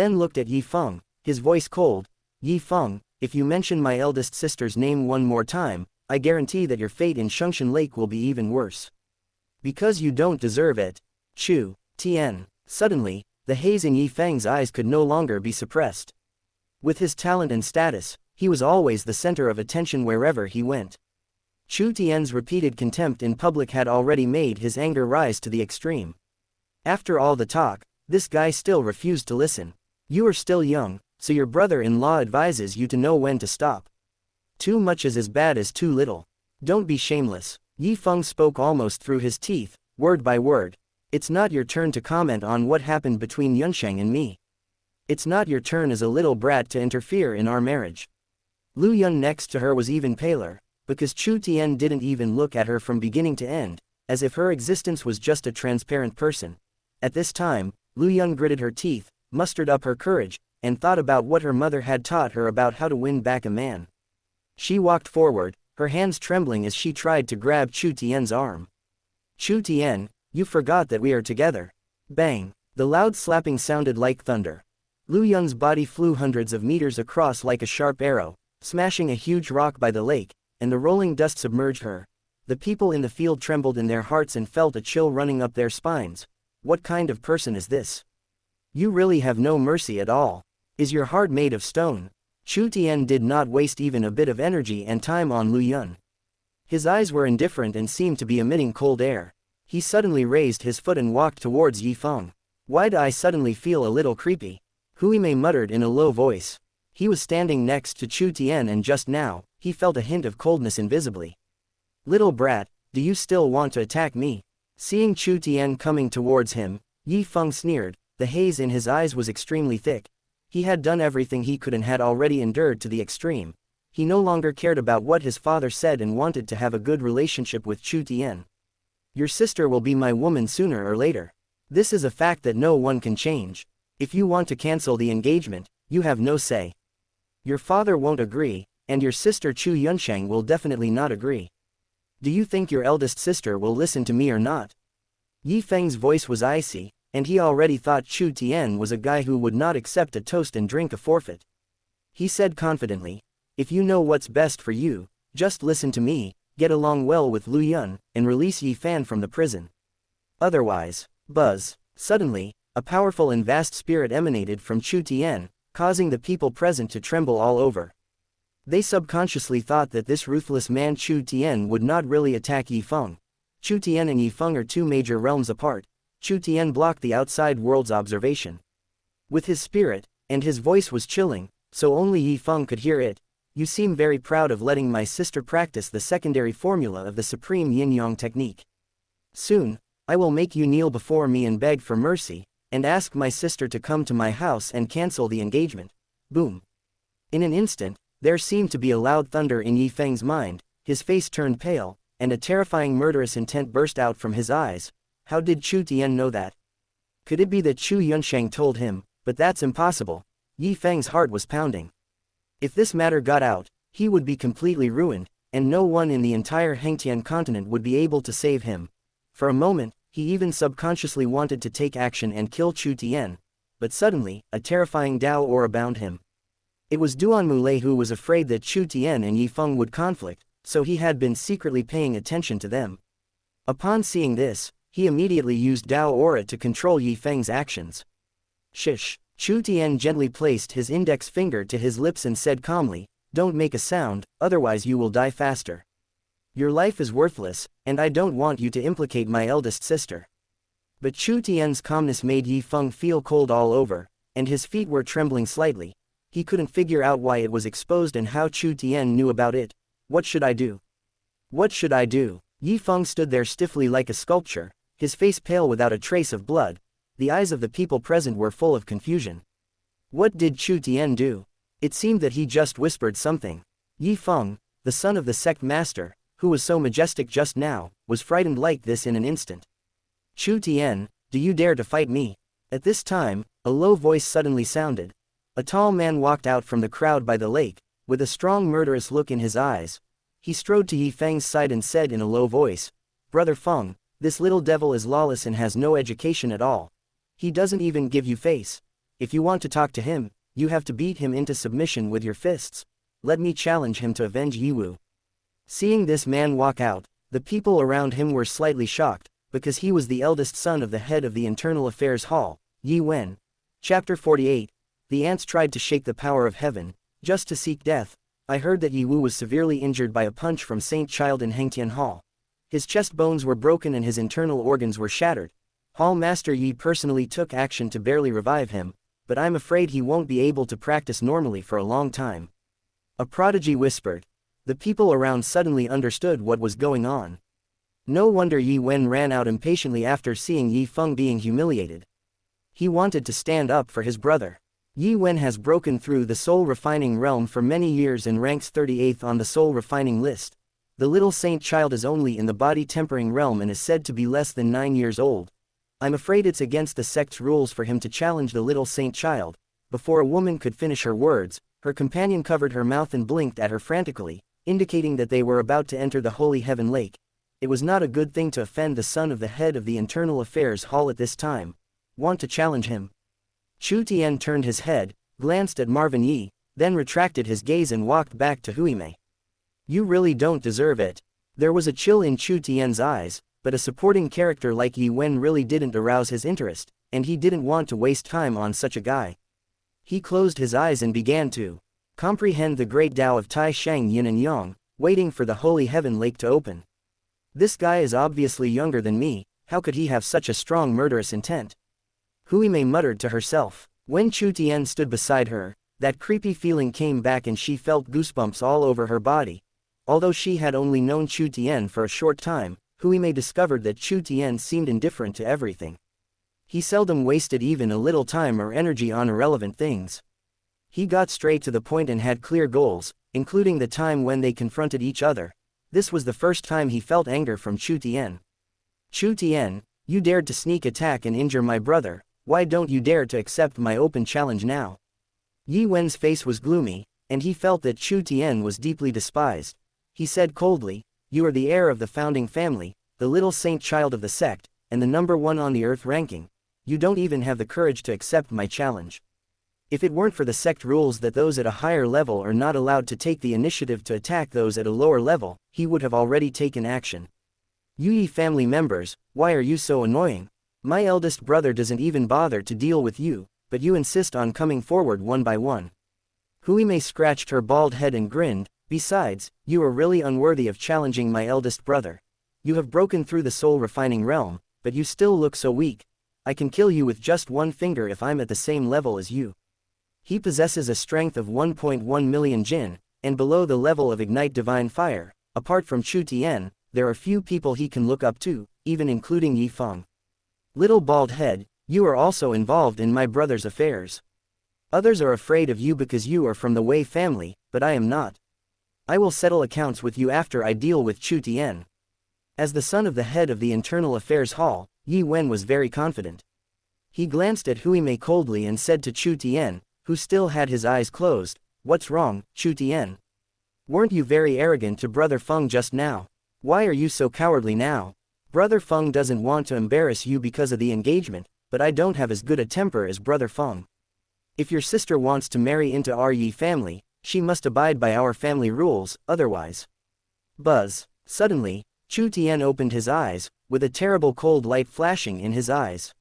then looked at Yi Feng, his voice cold. Yi Feng, if you mention my eldest sister's name one more time, I guarantee that your fate in Shungshan Lake will be even worse. Because you don't deserve it. Chu Tian. Suddenly, the haze in Yi Feng's eyes could no longer be suppressed. With his talent and status, he was always the center of attention wherever he went. Chu Tian's repeated contempt in public had already made his anger rise to the extreme. After all the talk, this guy still refused to listen. You are still young, so your brother-in-law advises you to know when to stop. Too much is as bad as too little. Don't be shameless. Yi Feng spoke almost through his teeth, word by word. It's not your turn to comment on what happened between Yunsheng and me. It's not your turn as a little brat to interfere in our marriage. Lu Yun next to her was even paler, because Chu Tian didn't even look at her from beginning to end, as if her existence was just a transparent person. At this time, Lu Yun gritted her teeth, mustered up her courage, and thought about what her mother had taught her about how to win back a man. She walked forward, her hands trembling as she tried to grab Chu Tian's arm. Chu Tian, you forgot that we are together. Bang! The loud slapping sounded like thunder. Lu Yun's body flew hundreds of meters across like a sharp arrow, smashing a huge rock by the lake, and the rolling dust submerged her. The people in the field trembled in their hearts and felt a chill running up their spines. What kind of person is this? You really have no mercy at all. Is your heart made of stone? Chu Tian did not waste even a bit of energy and time on Lu Yun. His eyes were indifferent and seemed to be emitting cold air. He suddenly raised his foot and walked towards Yi Feng. Why do I suddenly feel a little creepy? Huime muttered in a low voice. He was standing next to Chu Tian and just now, he felt a hint of coldness invisibly. Little brat, do you still want to attack me? Seeing Chu Tian coming towards him, Yi Feng sneered. The haze in his eyes was extremely thick. He had done everything he could and had already endured to the extreme. He no longer cared about what his father said and wanted to have a good relationship with Chu Tian. Your sister will be my woman sooner or later. This is a fact that no one can change. If you want to cancel the engagement, you have no say. Your father won't agree, and your sister Chu Yunsheng will definitely not agree. Do you think your eldest sister will listen to me or not? Yi Feng's voice was icy, and he already thought Chu Tian was a guy who would not accept a toast and drink a forfeit. He said confidently, "If you know what's best for you, just listen to me, get along well with Lu Yun, and release Yi Fan from the prison. Otherwise, buzz." Suddenly, a powerful and vast spirit emanated from Chu Tian, causing the people present to tremble all over. They subconsciously thought that this ruthless man Chu Tian would not really attack Yi Feng. Chu Tian and Yi Feng are two major realms apart. Chu Tian blocked the outside world's observation with his spirit, and his voice was chilling, so only Yi Feng could hear it. "You seem very proud of letting my sister practice the secondary formula of the supreme yin-yang technique. Soon, I will make you kneel before me and beg for mercy, and ask my sister to come to my house and cancel the engagement." Boom. In an instant, there seemed to be a loud thunder in Yi Feng's mind, his face turned pale, and a terrifying murderous intent burst out from his eyes. How did Chu Tian know that? Could it be that Chu Yunsheng told him? But that's impossible. Yi Feng's heart was pounding. If this matter got out, he would be completely ruined, and no one in the entire Hengtian continent would be able to save him. For a moment, he even subconsciously wanted to take action and kill Chu Tian, but suddenly, a terrifying Dao aura bound him. It was Duan Mulei who was afraid that Chu Tian and Yi Feng would conflict, so he had been secretly paying attention to them. Upon seeing this, he immediately used Dao aura to control Yi Feng's actions. "Shish." Chu Tian gently placed his index finger to his lips and said calmly, "Don't make a sound, otherwise you will die faster. Your life is worthless, and I don't want you to implicate my eldest sister." But Chu Tian's calmness made Yi Feng feel cold all over, and his feet were trembling slightly. He couldn't figure out why it was exposed and how Chu Tian knew about it. "What should I do? What should I do?" Yi Feng stood there stiffly like a sculpture, his face pale without a trace of blood. The eyes of the people present were full of confusion. What did Chu Tian do? It seemed that he just whispered something. Yi Feng, the son of the sect master, who was so majestic just now, was frightened like this in an instant. "Chu Tian, do you dare to fight me?" At this time, a low voice suddenly sounded. A tall man walked out from the crowd by the lake, with a strong murderous look in his eyes. He strode to Yi Feng's side and said in a low voice, "Brother Feng, this little devil is lawless and has no education at all. He doesn't even give you face. If you want to talk to him, you have to beat him into submission with your fists. Let me challenge him to avenge Yiwu." Seeing this man walk out, the people around him were slightly shocked, because he was the eldest son of the head of the Internal Affairs Hall, Yi Wen. Chapter 48. The ants tried to shake the power of heaven, just to seek death. I heard that Yi Wu was severely injured by a punch from Saint Child in Hengtian Hall. His chest bones were broken and his internal organs were shattered. Hall Master Yi personally took action to barely revive him, but I'm afraid he won't be able to practice normally for a long time. A prodigy whispered. The people around suddenly understood what was going on. No wonder Yi Wen ran out impatiently after seeing Yi Feng being humiliated. He wanted to stand up for his brother. Yi Wen has broken through the soul refining realm for many years and ranks 38th on the soul refining list. The little saint child is only in the body tempering realm and is said to be less than 9 years old. I'm afraid it's against the sect's rules for him to challenge the little saint child. Before a woman could finish her words, her companion covered her mouth and blinked at her frantically, indicating that they were about to enter the holy heaven lake. It was not a good thing to offend the son of the head of the Internal Affairs Hall at this time. Want to challenge him? Chu Tian turned his head, glanced at Marvin Yi, then retracted his gaze and walked back to Huimei. "You really don't deserve it." There was a chill in Chu Tian's eyes, but a supporting character like Yi Wen really didn't arouse his interest, and he didn't want to waste time on such a guy. He closed his eyes and began to comprehend the great Tao of Tai Shang Yin and Yang, waiting for the holy heaven lake to open. This guy is obviously younger than me, how could he have such a strong murderous intent? Huimei muttered to herself. When Chu Tian stood beside her, that creepy feeling came back and she felt goosebumps all over her body. Although she had only known Chu Tian for a short time, Huimei discovered that Chu Tian seemed indifferent to everything. He seldom wasted even a little time or energy on irrelevant things. He got straight to the point and had clear goals, including the time when they confronted each other. This was the first time he felt anger from Chu Tian. "Chu Tian, you dared to sneak attack and injure my brother. Why don't you dare to accept my open challenge now?" Yi Wen's face was gloomy, and he felt that Chu Tian was deeply despised. He said coldly, "You are the heir of the founding family, the little saint child of the sect, and the number 1 on the earth ranking. you don't even have the courage to accept my challenge. If it weren't for the sect rules that those at a higher level are not allowed to take the initiative to attack those at a lower level, he would have already taken action. You Yi family members, why are you so annoying? My eldest brother doesn't even bother to deal with you, but you insist on coming forward one by one. Huime scratched her bald head and grinned, besides, you are really unworthy of challenging my eldest brother. You have broken through the soul refining realm, but you still look so weak. I can kill you with just one finger if I'm at the same level as you. He possesses a strength of 1.1 million jin, and below the level of ignite divine fire, apart from Chu Tian, there are few people he can look up to, even including Yi Feng. Little bald head, you are also involved in my brother's affairs. Others are afraid of you because you are from the Wei family, but I am not. I will settle accounts with you after I deal with Chu Tian. As the son of the head of the Internal Affairs Hall, Yi Wen was very confident. He glanced at Huime coldly and said to Chu Tian, who still had his eyes closed, "What's wrong, Chu Tian? Weren't you very arrogant to Brother Feng just now? Why are you so cowardly now? Brother Feng doesn't want to embarrass you because of the engagement, but I don't have as good a temper as Brother Feng. If your sister wants to marry into our Yi family, she must abide by our family rules, otherwise." Buzz. Suddenly, Chu Tian opened his eyes, with a terrible cold light flashing in his eyes.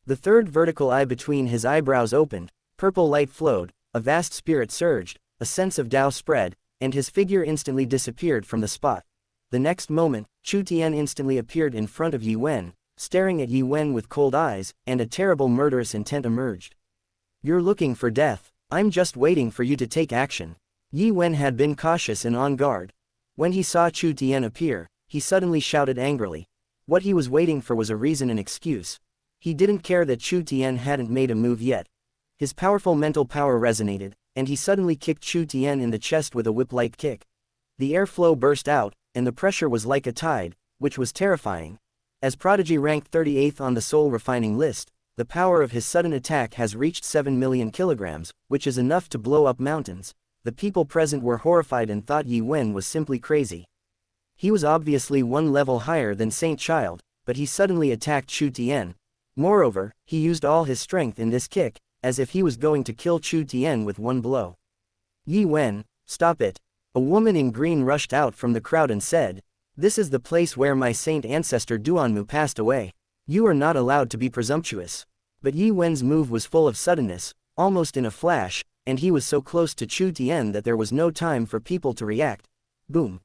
The third vertical eye between his eyebrows opened, purple light flowed, a vast spirit surged, a sense of Tao spread, and his figure instantly disappeared from the spot. The next moment, Chu Tian instantly appeared in front of Yi Wen, staring at Yi Wen with cold eyes, and a terrible murderous intent emerged. "You're looking for death. I'm just waiting for you to take action." Yi Wen had been cautious and on guard. When he saw Chu Tian appear, he suddenly shouted angrily. What he was waiting for was a reason and excuse. He didn't care that Chu Tian hadn't made a move yet. His powerful mental power resonated, and he suddenly kicked Chu Tian in the chest with a whip-like kick. The airflow burst out, and the pressure was like a tide, which was terrifying. As Prodigy ranked 38th on the soul refining list, the power of his sudden attack has reached 7 million kilograms, which is enough to blow up mountains. The people present were horrified and thought Yi Wen was simply crazy. He was obviously one level higher than Saint Child, but he suddenly attacked Chu Tian. Moreover, he used all his strength in this kick, as if he was going to kill Chu Tian with one blow. "Yi Wen, stop it." A woman in green rushed out from the crowd and said, "This is the place where my saint ancestor Duanmu passed away. You are not allowed to be presumptuous." But Yi Wen's move was full of suddenness, almost in a flash, and he was so close to Chu Tian that there was no time for people to react. Boom.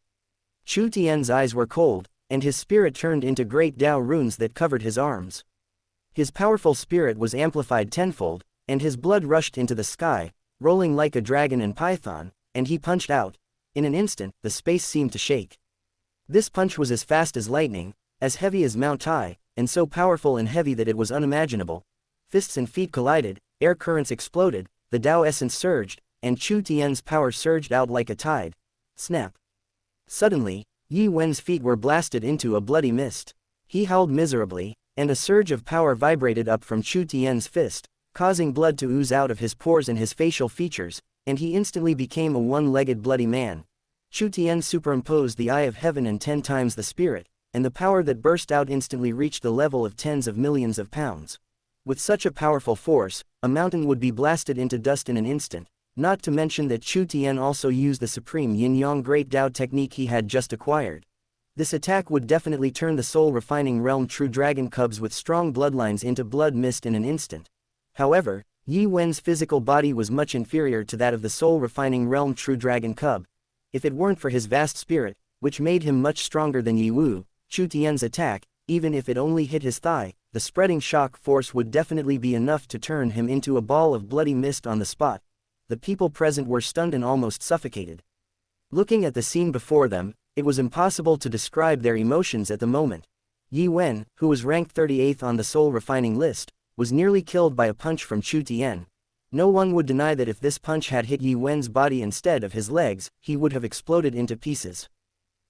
Chu Tian's eyes were cold, and his spirit turned into great Tao runes that covered his arms. His powerful spirit was amplified tenfold, and his blood rushed into the sky, rolling like a dragon and python, and he punched out. In an instant, the space seemed to shake. This punch was as fast as lightning, as heavy as Mount Tai, and so powerful and heavy that it was unimaginable. Fists and feet collided, air currents exploded, the Tao essence surged, and Chu Tian's power surged out like a tide. Snap. Suddenly, Yi Wen's feet were blasted into a bloody mist. He howled miserably, and a surge of power vibrated up from Chu Tian's fist, causing blood to ooze out of his pores and his facial features, and he instantly became a one-legged bloody man. Chu Tian superimposed the Eye of Heaven and 10 times the spirit, and the power that burst out instantly reached the level of tens of millions of pounds. With such a powerful force, a mountain would be blasted into dust in an instant, not to mention that Chu Tian also used the supreme Yin-Yang Great Tao technique he had just acquired. This attack would definitely turn the soul-refining realm true dragon cubs with strong bloodlines into blood mist in an instant. However, Yi Wen's physical body was much inferior to that of the soul-refining realm true dragon cub. If it weren't for his vast spirit, which made him much stronger than Yi Wu, Chu Tian's attack, even if it only hit his thigh, the spreading shock force would definitely be enough to turn him into a ball of bloody mist on the spot. The people present were stunned and almost suffocated. Looking at the scene before them, it was impossible to describe their emotions at the moment. Yi Wen, who was ranked 38th on the soul-refining list, was nearly killed by a punch from Chu Tian. No one would deny that if this punch had hit Yi Wen's body instead of his legs, he would have exploded into pieces.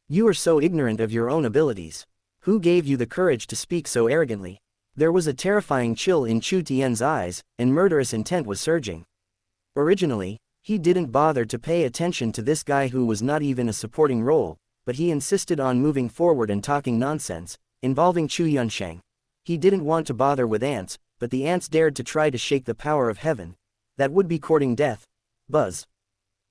"You are so ignorant of your own abilities. Who gave you the courage to speak so arrogantly?" There was a terrifying chill in Chu Tian's eyes, and murderous intent was surging. Originally, he didn't bother to pay attention to this guy who was not even a supporting role, but he insisted on moving forward and talking nonsense, involving Chu Yunsheng. He didn't want to bother with ants, but the ants dared to try to shake the power of heaven. That would be courting death. Buzz.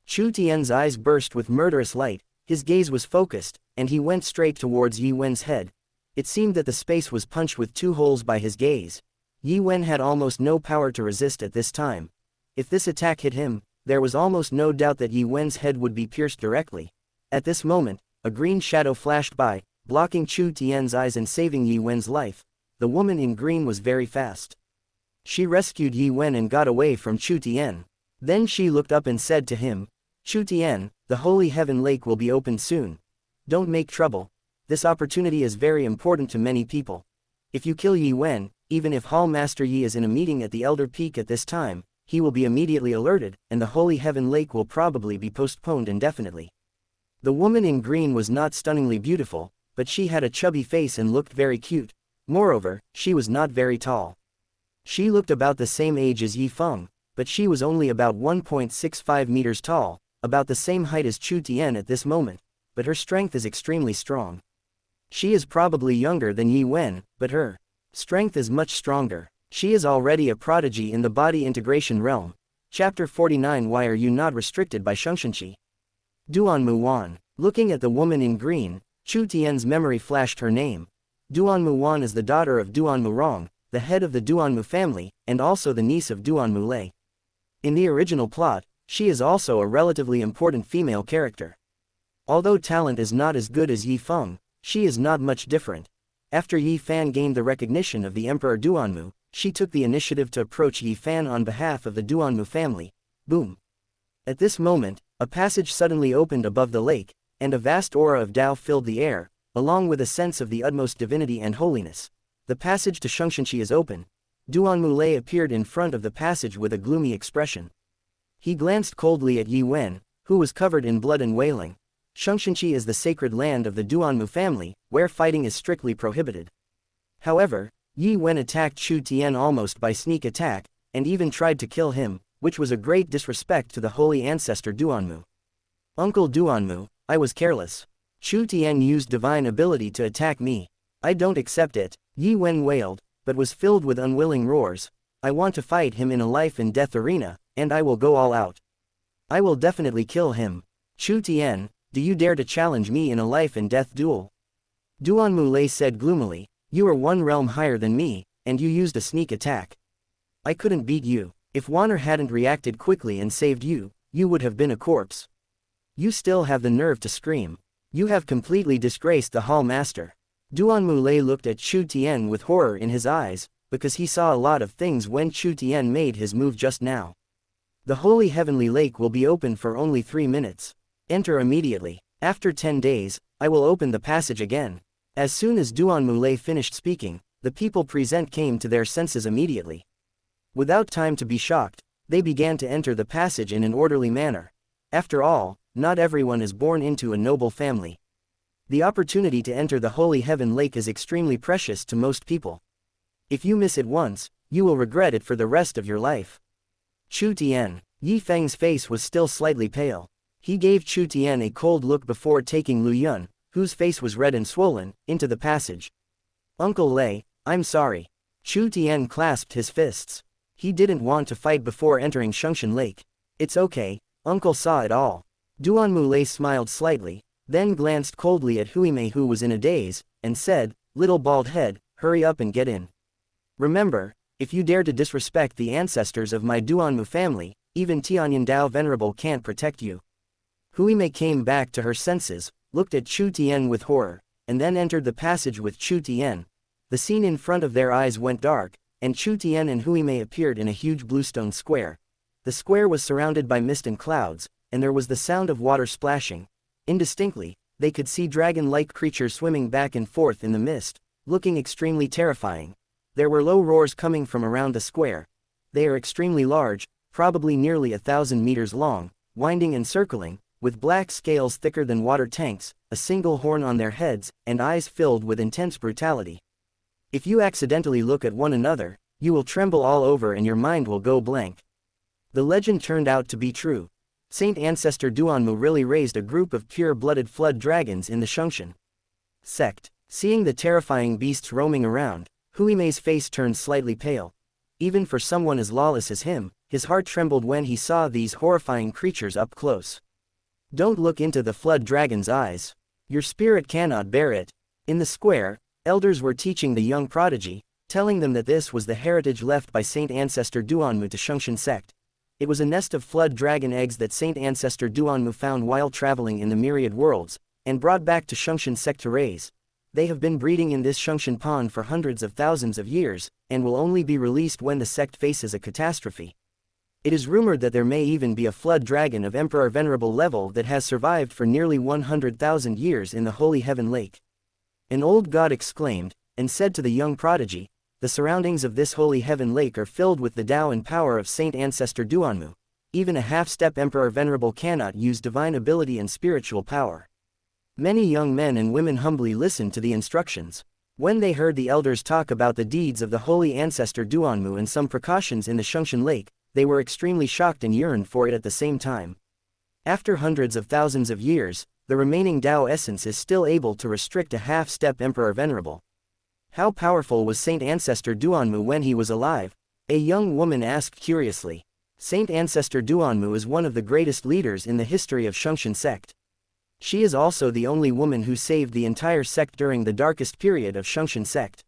Chu Tian's eyes burst with murderous light, his gaze was focused, and he went straight towards Yi Wen's head. It seemed that the space was punched with 2 holes by his gaze. Yi Wen had almost no power to resist at this time. If this attack hit him, there was almost no doubt that Yi Wen's head would be pierced directly. At this moment, a green shadow flashed by, blocking Chu Tian's eyes and saving Yi Wen's life. The woman in green was very fast. She rescued Yi Wen and got away from Chu Tian. Then she looked up and said to him, "Chu Tian, the Holy Heaven Lake will be opened soon. Don't make trouble. This opportunity is very important to many people. If you kill Yi Wen, even if Hall Master Yi is in a meeting at the Elder Peak at this time, he will be immediately alerted, and the Holy Heaven Lake will probably be postponed indefinitely." The woman in green was not stunningly beautiful, but she had a chubby face and looked very cute. Moreover, she was not very tall. She looked about the same age as Yi Feng, but she was only about 1.65 meters tall, about the same height as Chu Tian at this moment, but her strength is extremely strong. She is probably younger than Yi Wen, but her strength is much stronger. She is already a prodigy in the body integration realm. Chapter 49. Why are you not restricted by Shengshunqi? Duan Muwan. Looking at the woman in green, Chu Tian's memory flashed her name. Duan Muwan is the daughter of Duan Murong, the head of the Duanmu family, and also the niece of Duan Mulei. In the original plot, she is also a relatively important female character. Although talent is not as good as Yi Feng, she is not much different. After Yi Fan gained the recognition of the Emperor Duanmu, she took the initiative to approach Yi Fan on behalf of the Duanmu family. Boom. At this moment, a passage suddenly opened above the lake, and a vast aura of Tao filled the air, along with a sense of the utmost divinity and holiness. The passage to Shengshunqi is open. Duan Mulei appeared in front of the passage with a gloomy expression. He glanced coldly at Yi Wen, who was covered in blood and wailing. Shengshunqi is the sacred land of the Duanmu family, where fighting is strictly prohibited. However, Yi Wen attacked Chu Tian almost by sneak attack, and even tried to kill him, which was a great disrespect to the holy ancestor Duanmu. Uncle Duanmu, I was careless. Chu Tian used divine ability to attack me. I don't accept it, Yi Wen wailed, but was filled with unwilling roars. I want to fight him in a life and death arena, and I will go all out. I will definitely kill him. Chu Tian, do you dare to challenge me in a life and death duel? Duan Mulei said gloomily, you are 1 realm higher than me, and you used a sneak attack. I couldn't beat you. If Wanner hadn't reacted quickly and saved you, you would have been a corpse. You still have the nerve to scream. You have completely disgraced the Hall Master. Duan Mulei looked at Chu Tian with horror in his eyes, because he saw a lot of things when Chu Tian made his move just now. The Holy Heavenly Lake will be open for only 3 minutes. Enter immediately. After 10 days, I will open the passage again. As soon as Duan Mulei finished speaking, the people present came to their senses immediately. Without time to be shocked, they began to enter the passage in an orderly manner. After all, not everyone is born into a noble family. The opportunity to enter the Holy Heaven Lake is extremely precious to most people. If you miss it once, you will regret it for the rest of your life. Chu Tian. Yi Feng's face was still slightly pale. He gave Chu Tian a cold look before taking Lu Yun, whose face was red and swollen, into the passage. Uncle Lei, I'm sorry. Chu Tian clasped his fists. He didn't want to fight before entering Shengshun Lake. It's okay, Uncle saw it all. Duan Mulei smiled slightly, then glanced coldly at Huimei, who was in a daze, and said, little bald head, hurry up and get in. Remember, if you dare to disrespect the ancestors of my Duanmu family, even Tianyan Dao Venerable can't protect you. Huimei came back to her senses, looked at Chu Tian with horror, and then entered the passage with Chu Tian. The scene in front of their eyes went dark, and Chu Tian and Huimei appeared in a huge bluestone square. The square was surrounded by mist and clouds, and there was the sound of water splashing. Indistinctly, they could see dragon-like creatures swimming back and forth in the mist, looking extremely terrifying. There were low roars coming from around the square. They are extremely large, probably nearly 1,000 meters long, winding and circling, with black scales thicker than water tanks, a single horn on their heads, and eyes filled with intense brutality. If you accidentally look at one another, you will tremble all over and your mind will go blank. The legend turned out to be true. Saint Ancestor Duanmu really raised a group of pure-blooded flood dragons in the Shengshun sect. Seeing the terrifying beasts roaming around, Huimei's face turned slightly pale. Even for someone as lawless as him, his heart trembled when he saw these horrifying creatures up close. Don't look into the flood dragon's eyes. Your spirit cannot bear it. In the square, elders were teaching the young prodigy, telling them that this was the heritage left by Saint Ancestor Duanmu to Shungshan sect. It was a nest of flood dragon eggs that Saint Ancestor Duanmu found while traveling in the myriad worlds, and brought back to Shungshan sect to raise. They have been breeding in this Shungshan pond for hundreds of thousands of years, and will only be released when the sect faces a catastrophe. It is rumored that there may even be a flood dragon of Emperor Venerable level that has survived for nearly 100,000 years in the Holy Heaven Lake. An old god exclaimed, and said to the young prodigy, "The surroundings of this Holy Heaven Lake are filled with the Tao and power of Saint Ancestor Duanmu. Even a half-step Emperor Venerable cannot use divine ability and spiritual power." Many young men and women humbly listened to the instructions. When they heard the elders talk about the deeds of the Holy Ancestor Duanmu and some precautions in the Shungshan Lake, they were extremely shocked and yearned for it at the same time. After hundreds of thousands of years, the remaining Tao essence is still able to restrict a half-step Emperor Venerable. How powerful was Saint Ancestor Duanmu when he was alive? A young woman asked curiously. Saint Ancestor Duanmu is one of the greatest leaders in the history of Shungshan sect. She is also the only woman who saved the entire sect during the darkest period of Shungshan sect.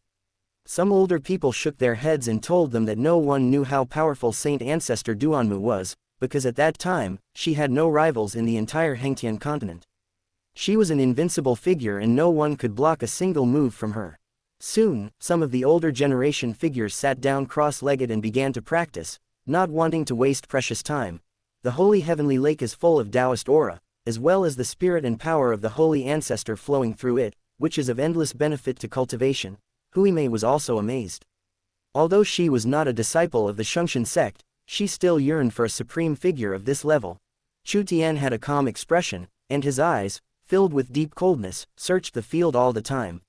Some older people shook their heads and told them that no one knew how powerful Saint Ancestor Duanmu was, because at that time, she had no rivals in the entire Hengtian continent. She was an invincible figure and no one could block a single move from her. Soon, some of the older generation figures sat down cross-legged and began to practice, not wanting to waste precious time. The Holy Heavenly Lake is full of Taoist aura, as well as the spirit and power of the Holy Ancestor flowing through it, which is of endless benefit to cultivation. Huimei was also amazed. Although she was not a disciple of the Shungshan sect, she still yearned for a supreme figure of this level. Chu Tian had a calm expression, and his eyes, filled with deep coldness, searched the field all the time.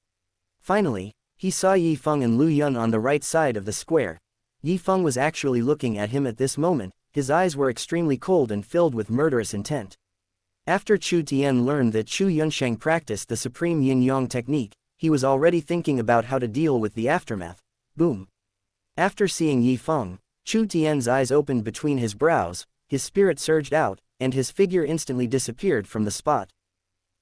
Finally, he saw Yi Feng and Lu Yun on the right side of the square. Yi Feng was actually looking at him at this moment, his eyes were extremely cold and filled with murderous intent. After Chu Tian learned that Chu Yunsheng practiced the supreme yin-yang technique, he was already thinking about how to deal with the aftermath. Boom! After seeing Yi Feng, Chu Tian's eyes opened between his brows, his spirit surged out, and his figure instantly disappeared from the spot.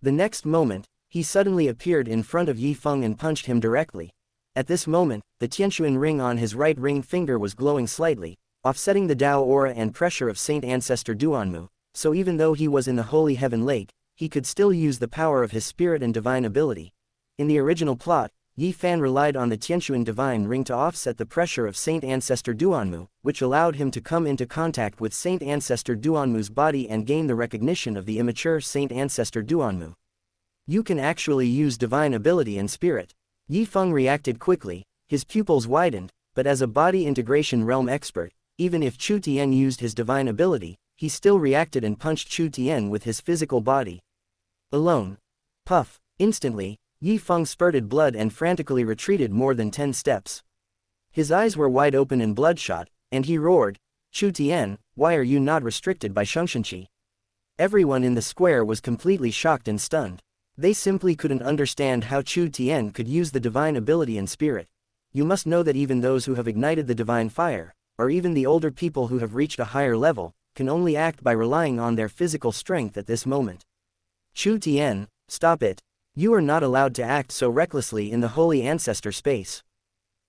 The next moment, he suddenly appeared in front of Yi Feng and punched him directly. At this moment, the Tianshuan ring on his right ring finger was glowing slightly, offsetting the Tao aura and pressure of Saint Ancestor Duanmu, so even though he was in the Holy Heaven Lake, he could still use the power of his spirit and divine ability. In the original plot, Yi Fan relied on the Tianshuan divine ring to offset the pressure of Saint Ancestor Duanmu, which allowed him to come into contact with Saint Ancestor Duanmu's body and gain the recognition of the immature Saint Ancestor Duanmu. You can actually use divine ability and spirit. Yi Feng reacted quickly, his pupils widened, but as a body integration realm expert, even if Chu Tian used his divine ability, he still reacted and punched Chu Tian with his physical body. Alone. Puff. Instantly, Yi Feng spurted blood and frantically retreated more than 10 steps. His eyes were wide open and bloodshot, and he roared, "Chu Tian, why are you not restricted by Shungshanqi?" Everyone in the square was completely shocked and stunned. They simply couldn't understand how Chu Tian could use the divine ability and spirit. You must know that even those who have ignited the divine fire, or even the older people who have reached a higher level, can only act by relying on their physical strength at this moment. Chu Tian, stop it. You are not allowed to act so recklessly in the Holy Ancestor space.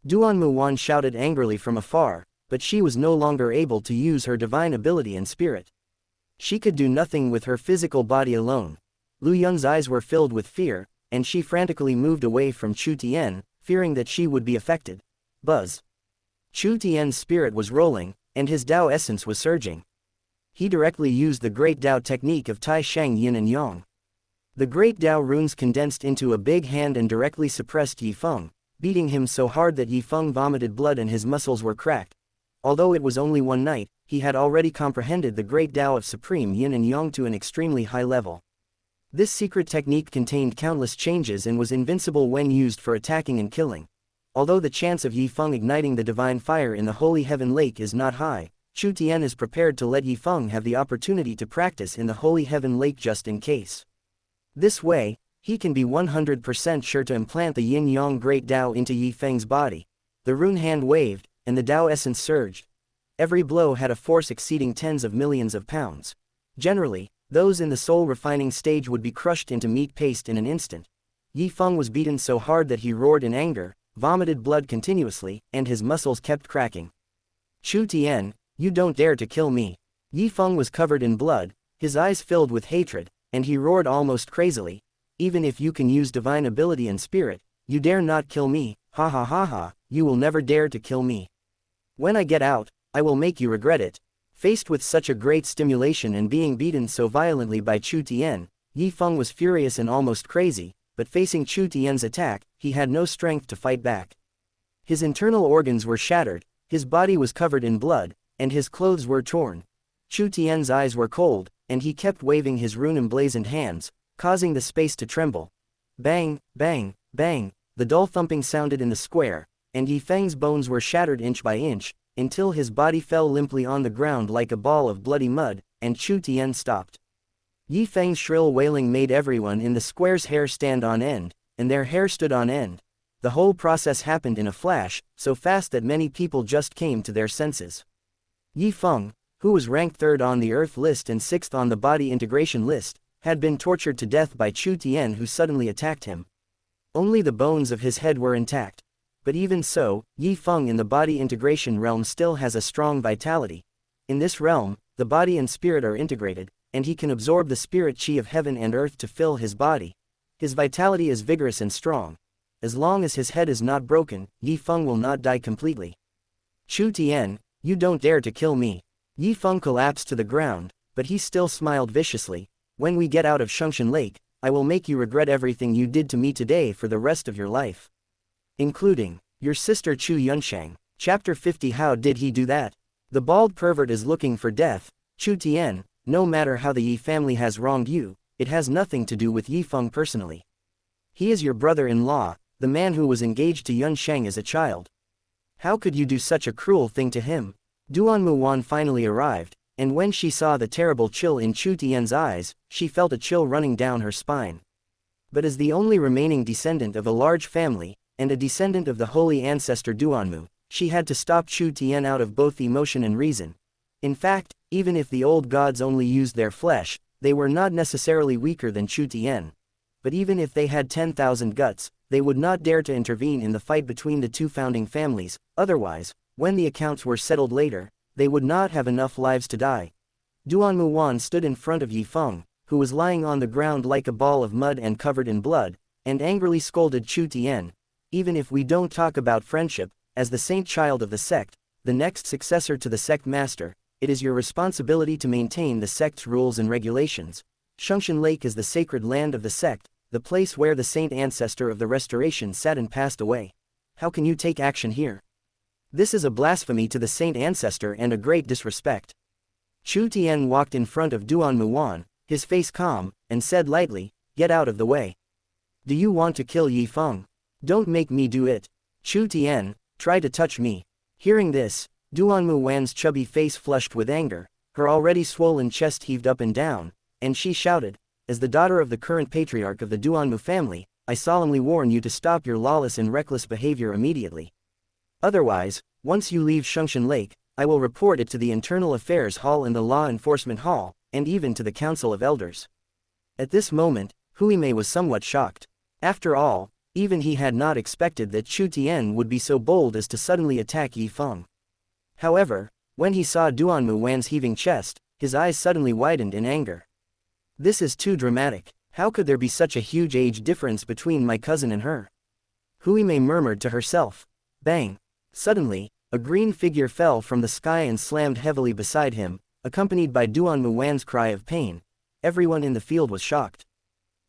Duanmu Wan shouted angrily from afar, but she was no longer able to use her divine ability and spirit. She could do nothing with her physical body alone. Lu Yun's eyes were filled with fear, and she frantically moved away from Chu Tian, fearing that she would be affected. Buzz. Chu Tian's spirit was rolling, and his Tao essence was surging. He directly used the Great Tao technique of Tai Shang Yin and Yang. The Great Tao runes condensed into a big hand and directly suppressed Yi Feng, beating him so hard that Yi Feng vomited blood and his muscles were cracked. Although it was only one night, he had already comprehended the Great Tao of Supreme Yin and Yang to an extremely high level. This secret technique contained countless changes and was invincible when used for attacking and killing. Although the chance of Yi Feng igniting the divine fire in the Holy Heaven Lake is not high, Chu Tian is prepared to let Yi Feng have the opportunity to practice in the Holy Heaven Lake just in case. This way, he can be 100% sure to implant the Yin-Yang Great Tao into Yi Feng's body. The rune hand waved, and the Tao essence surged. Every blow had a force exceeding tens of millions of pounds. Generally, those in the soul refining stage would be crushed into meat paste in an instant. Yi Feng was beaten so hard that he roared in anger, vomited blood continuously, and his muscles kept cracking. Chu Tian, you don't dare to kill me. Yi Feng was covered in blood, his eyes filled with hatred, and he roared almost crazily. Even if you can use divine ability and spirit, you dare not kill me, ha ha ha ha, you will never dare to kill me. When I get out, I will make you regret it. Faced with such a great stimulation and being beaten so violently by Chu Tian, Yi Feng was furious and almost crazy, but facing Chu Tian's attack, he had no strength to fight back. His internal organs were shattered, his body was covered in blood, and his clothes were torn. Chu Tian's eyes were cold, and he kept waving his rune-emblazoned hands, causing the space to tremble. Bang, bang, bang, the dull thumping sounded in the square, and Yi Feng's bones were shattered inch by inch, until his body fell limply on the ground like a ball of bloody mud, and Chu Tian stopped. Yi Feng's shrill wailing made everyone in the square's hair stand on end, and their hair stood on end. The whole process happened in a flash, so fast that many people just came to their senses. Yi Feng, who was ranked 3rd on the Earth list and 6th on the Body Integration list, had been tortured to death by Chu Tian, who suddenly attacked him. Only the bones of his head were intact. But even so, Yi Feng in the Body Integration realm still has a strong vitality. In this realm, the body and spirit are integrated, and he can absorb the spirit chi of heaven and earth to fill his body. His vitality is vigorous and strong. As long as his head is not broken, Yi Feng will not die completely. Chu Tian, you don't dare to kill me. Yi Feng collapsed to the ground, but he still smiled viciously. When we get out of Shungshan Lake, I will make you regret everything you did to me today for the rest of your life. Including your sister Chu Yunshang. Chapter 50. How did he do that? The bald pervert is looking for death. Chu Tian, no matter how the Yi family has wronged you, it has nothing to do with Yi Feng personally. He is your brother-in-law, the man who was engaged to Yunshang as a child. How could you do such a cruel thing to him? Duan Muwan finally arrived, and when she saw the terrible chill in Chu Tian's eyes, she felt a chill running down her spine. But as the only remaining descendant of a large family, and a descendant of the holy ancestor Duanmu, she had to stop Chu Tian out of both emotion and reason. In fact, even if the old gods only used their flesh, they were not necessarily weaker than Chu Tian. But even if they had 10,000 guts, they would not dare to intervene in the fight between the two founding families. Otherwise, when the accounts were settled later, they would not have enough lives to die. Duanmu Wan stood in front of Yi Feng, who was lying on the ground like a ball of mud and covered in blood, and angrily scolded Chu Tian. Even if we don't talk about friendship, as the saint child of the sect, the next successor to the sect master, it is your responsibility to maintain the sect's rules and regulations. Shungshan Lake is the sacred land of the sect, the place where the saint ancestor of the restoration sat and passed away. How can you take action here? This is a blasphemy to the saint ancestor and a great disrespect. Chu Tian walked in front of Duanmu Wan, his face calm, and said lightly, "Get out of the way. Do you want to kill Yi Feng? Don't make me do it. Chu Tian, try to touch me." Hearing this, Duanmu Wan's chubby face flushed with anger, her already swollen chest heaved up and down, and she shouted, "As the daughter of the current patriarch of the Duanmu family, I solemnly warn you to stop your lawless and reckless behavior immediately. Otherwise, once you leave Shungshan Lake, I will report it to the Internal Affairs Hall and the Law Enforcement Hall, and even to the Council of Elders." At this moment, Huimei was somewhat shocked. After all, even he had not expected that Chu Tian would be so bold as to suddenly attack Yi Feng. However, when he saw Duanmu Wan's heaving chest, his eyes suddenly widened in anger. "This is too dramatic. How could there be such a huge age difference between my cousin and her?" Huimei murmured to herself. Bang! Suddenly, a green figure fell from the sky and slammed heavily beside him, accompanied by Duanmu Wan's cry of pain. Everyone in the field was shocked.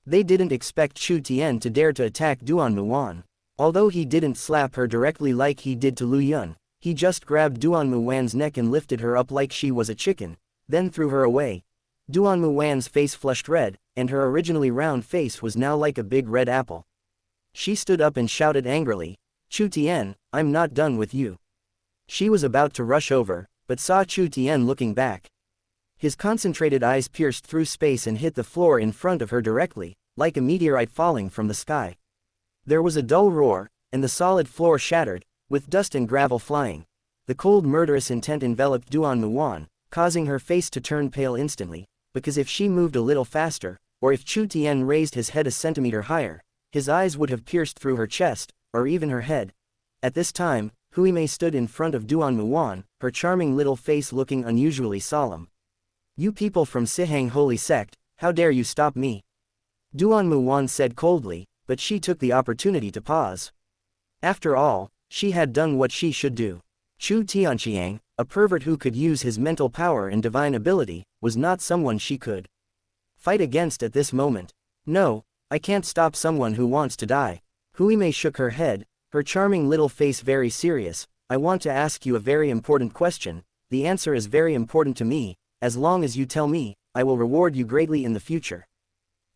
They didn't expect Chu Tian to dare to attack Duanmu Wan. Although he didn't slap her directly like he did to Lu Yun, he just grabbed Duanmu Wan's neck and lifted her up like she was a chicken, then threw her away. Duanmu Wan's face flushed red, and her originally round face was now like a big red apple. She stood up and shouted angrily, "Chu Tian, I'm not done with you." She was about to rush over, but saw Chu Tian looking back. His concentrated eyes pierced through space and hit the floor in front of her directly, like a meteorite falling from the sky. There was a dull roar, and the solid floor shattered, with dust and gravel flying. The cold murderous intent enveloped Duan Muan, causing her face to turn pale instantly, because if she moved a little faster, or if Chu Tian raised his head a centimeter higher, his eyes would have pierced through her chest, or even her head. At this time, Hui Mei stood in front of Duan Muan, her charming little face looking unusually solemn. "You people from Sihang Holy Sect, how dare you stop me?" Duan Muan said coldly, but she took the opportunity to pause. After all, she had done what she should do. Chu Tianqiang, a pervert who could use his mental power and divine ability, was not someone she could fight against at this moment. "No, I can't stop someone who wants to die." Hui Mei shook her head, her charming little face very serious. "I want to ask you a very important question. The answer is very important to me. As long as you tell me, I will reward you greatly in the future."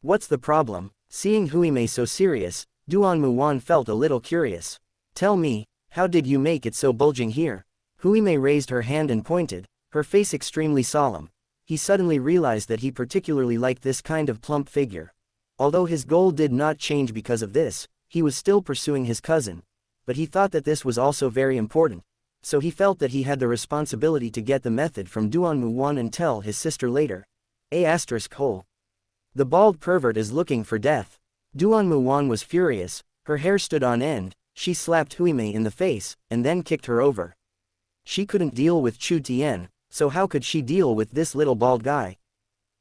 "What's the problem?" Seeing Hui Mei so serious, Duan Muan felt a little curious. "Tell me, how did you make it so bulging here?" Hui Mei raised her hand and pointed, her face extremely solemn. He suddenly realized that he particularly liked this kind of plump figure. Although his goal did not change because of this, he was still pursuing his cousin. But he thought that this was also very important, so he felt that he had the responsibility to get the method from Duan Muan and tell his sister later. Hole. The bald pervert is looking for death. Duan Muan was furious, her hair stood on end, she slapped Hui Mei in the face, and then kicked her over. She couldn't deal with Chu Tian, so how could she deal with this little bald guy?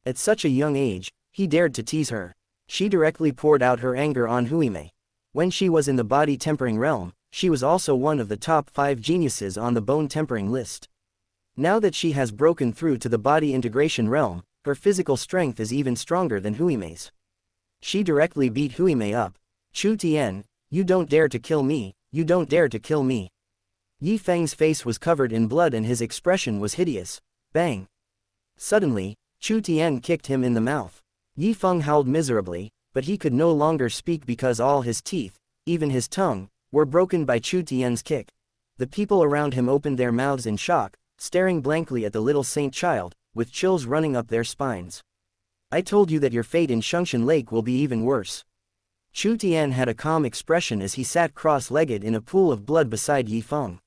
At such a young age, he dared to tease her. She directly poured out her anger on Hui Mei. When she was in the body tempering realm, she was also one of the top 5 geniuses on the bone tempering list. Now that she has broken through to the body integration realm, her physical strength is even stronger than Hui Mei's. She directly beat Hui Mei up. "Chu Tian, you don't dare to kill me, you don't dare to kill me." Yi Feng's face was covered in blood and his expression was hideous. Bang! Suddenly, Chu Tian kicked him in the mouth. Yi Feng howled miserably, but he could no longer speak because all his teeth, even his tongue, were broken by Chu Tian's kick. The people around him opened their mouths in shock, staring blankly at the little saint child, with chills running up their spines. "I told you that your fate in Shungshan Lake will be even worse." Chu Tian had a calm expression as he sat cross-legged in a pool of blood beside Yi Feng.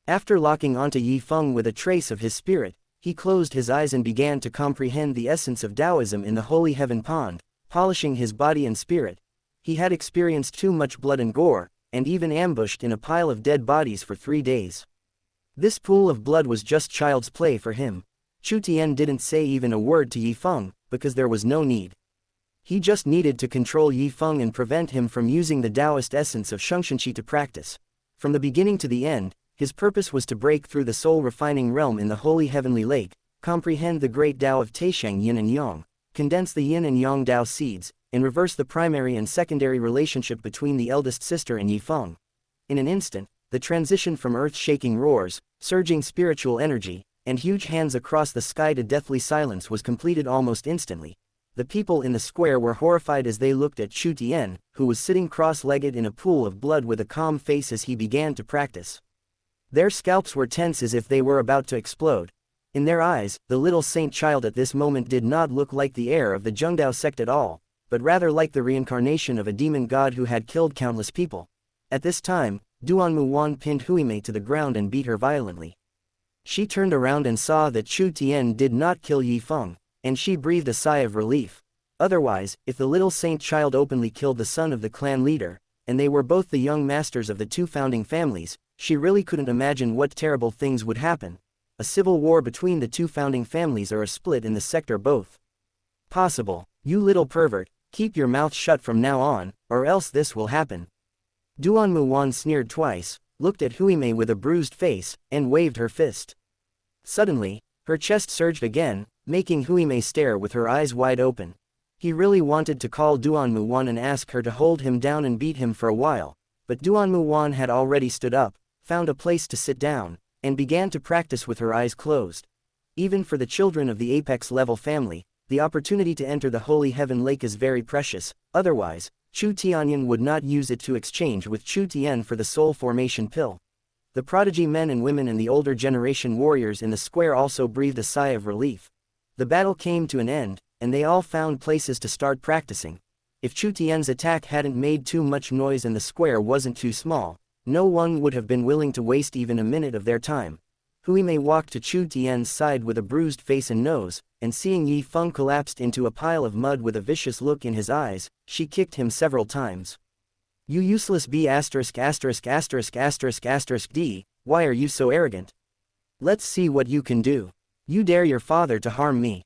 After locking onto Yi Feng with a trace of his spirit, he closed his eyes and began to comprehend the essence of Taoism in the holy heaven pond, polishing his body and spirit. He had experienced too much blood and gore, and even ambushed in a pile of dead bodies for 3 days. This pool of blood was just child's play for him. Chu Tian didn't say even a word to Yi Feng, because there was no need. He just needed to control Yi Feng and prevent him from using the Taoist essence of Shungshanqi to practice. From the beginning to the end, his purpose was to break through the soul-refining realm in the holy heavenly lake, comprehend the great Tao of Taisheng Yin and Yang, condense the Yin and Yang Tao seeds, and reverse the primary and secondary relationship between the eldest sister and Yi Feng. In an instant, the transition from earth-shaking roars, surging spiritual energy, and huge hands across the sky to deathly silence was completed almost instantly. The people in the square were horrified as they looked at Chu Tian, who was sitting cross-legged in a pool of blood with a calm face as he began to practice. Their scalps were tense as if they were about to explode. In their eyes, the little saint child at this moment did not look like the heir of the Zhengdao sect at all, but rather like the reincarnation of a demon god who had killed countless people. At this time, Duan Muan pinned Hui Mei to the ground and beat her violently. She turned around and saw that Chu Tian did not kill Yi Feng, and she breathed a sigh of relief. Otherwise, if the little saint child openly killed the son of the clan leader, and they were both the young masters of the 2 founding families, she really couldn't imagine what terrible things would happen. A civil war between the 2 founding families or a split in the sector both. Possible. "You little pervert, keep your mouth shut from now on, or else this will happen." Duan Muan sneered twice, looked at Hui Mei with a bruised face, and waved her fist. Suddenly, her chest surged again, making Hui Mei stare with her eyes wide open. He really wanted to call Duan Muan and ask her to hold him down and beat him for a while, but Duan Muan had already stood up, found a place to sit down, and began to practice with her eyes closed. Even for the children of the apex-level family, the opportunity to enter the holy heaven lake is very precious, otherwise, Chu Tianyan would not use it to exchange with Chu Tian for the soul formation pill. The prodigy men and women and the older generation warriors in the square also breathed a sigh of relief. The battle came to an end, and they all found places to start practicing. If Chu Tian's attack hadn't made too much noise and the square wasn't too small, no one would have been willing to waste even a minute of their time. Hui Mei walked to Chu Tian's side with a bruised face and nose, and seeing Yi Feng collapsed into a pile of mud with a vicious look in his eyes, she kicked him several times. You useless B****************, D, why are you so arrogant? Let's see what you can do. You dare your father to harm me.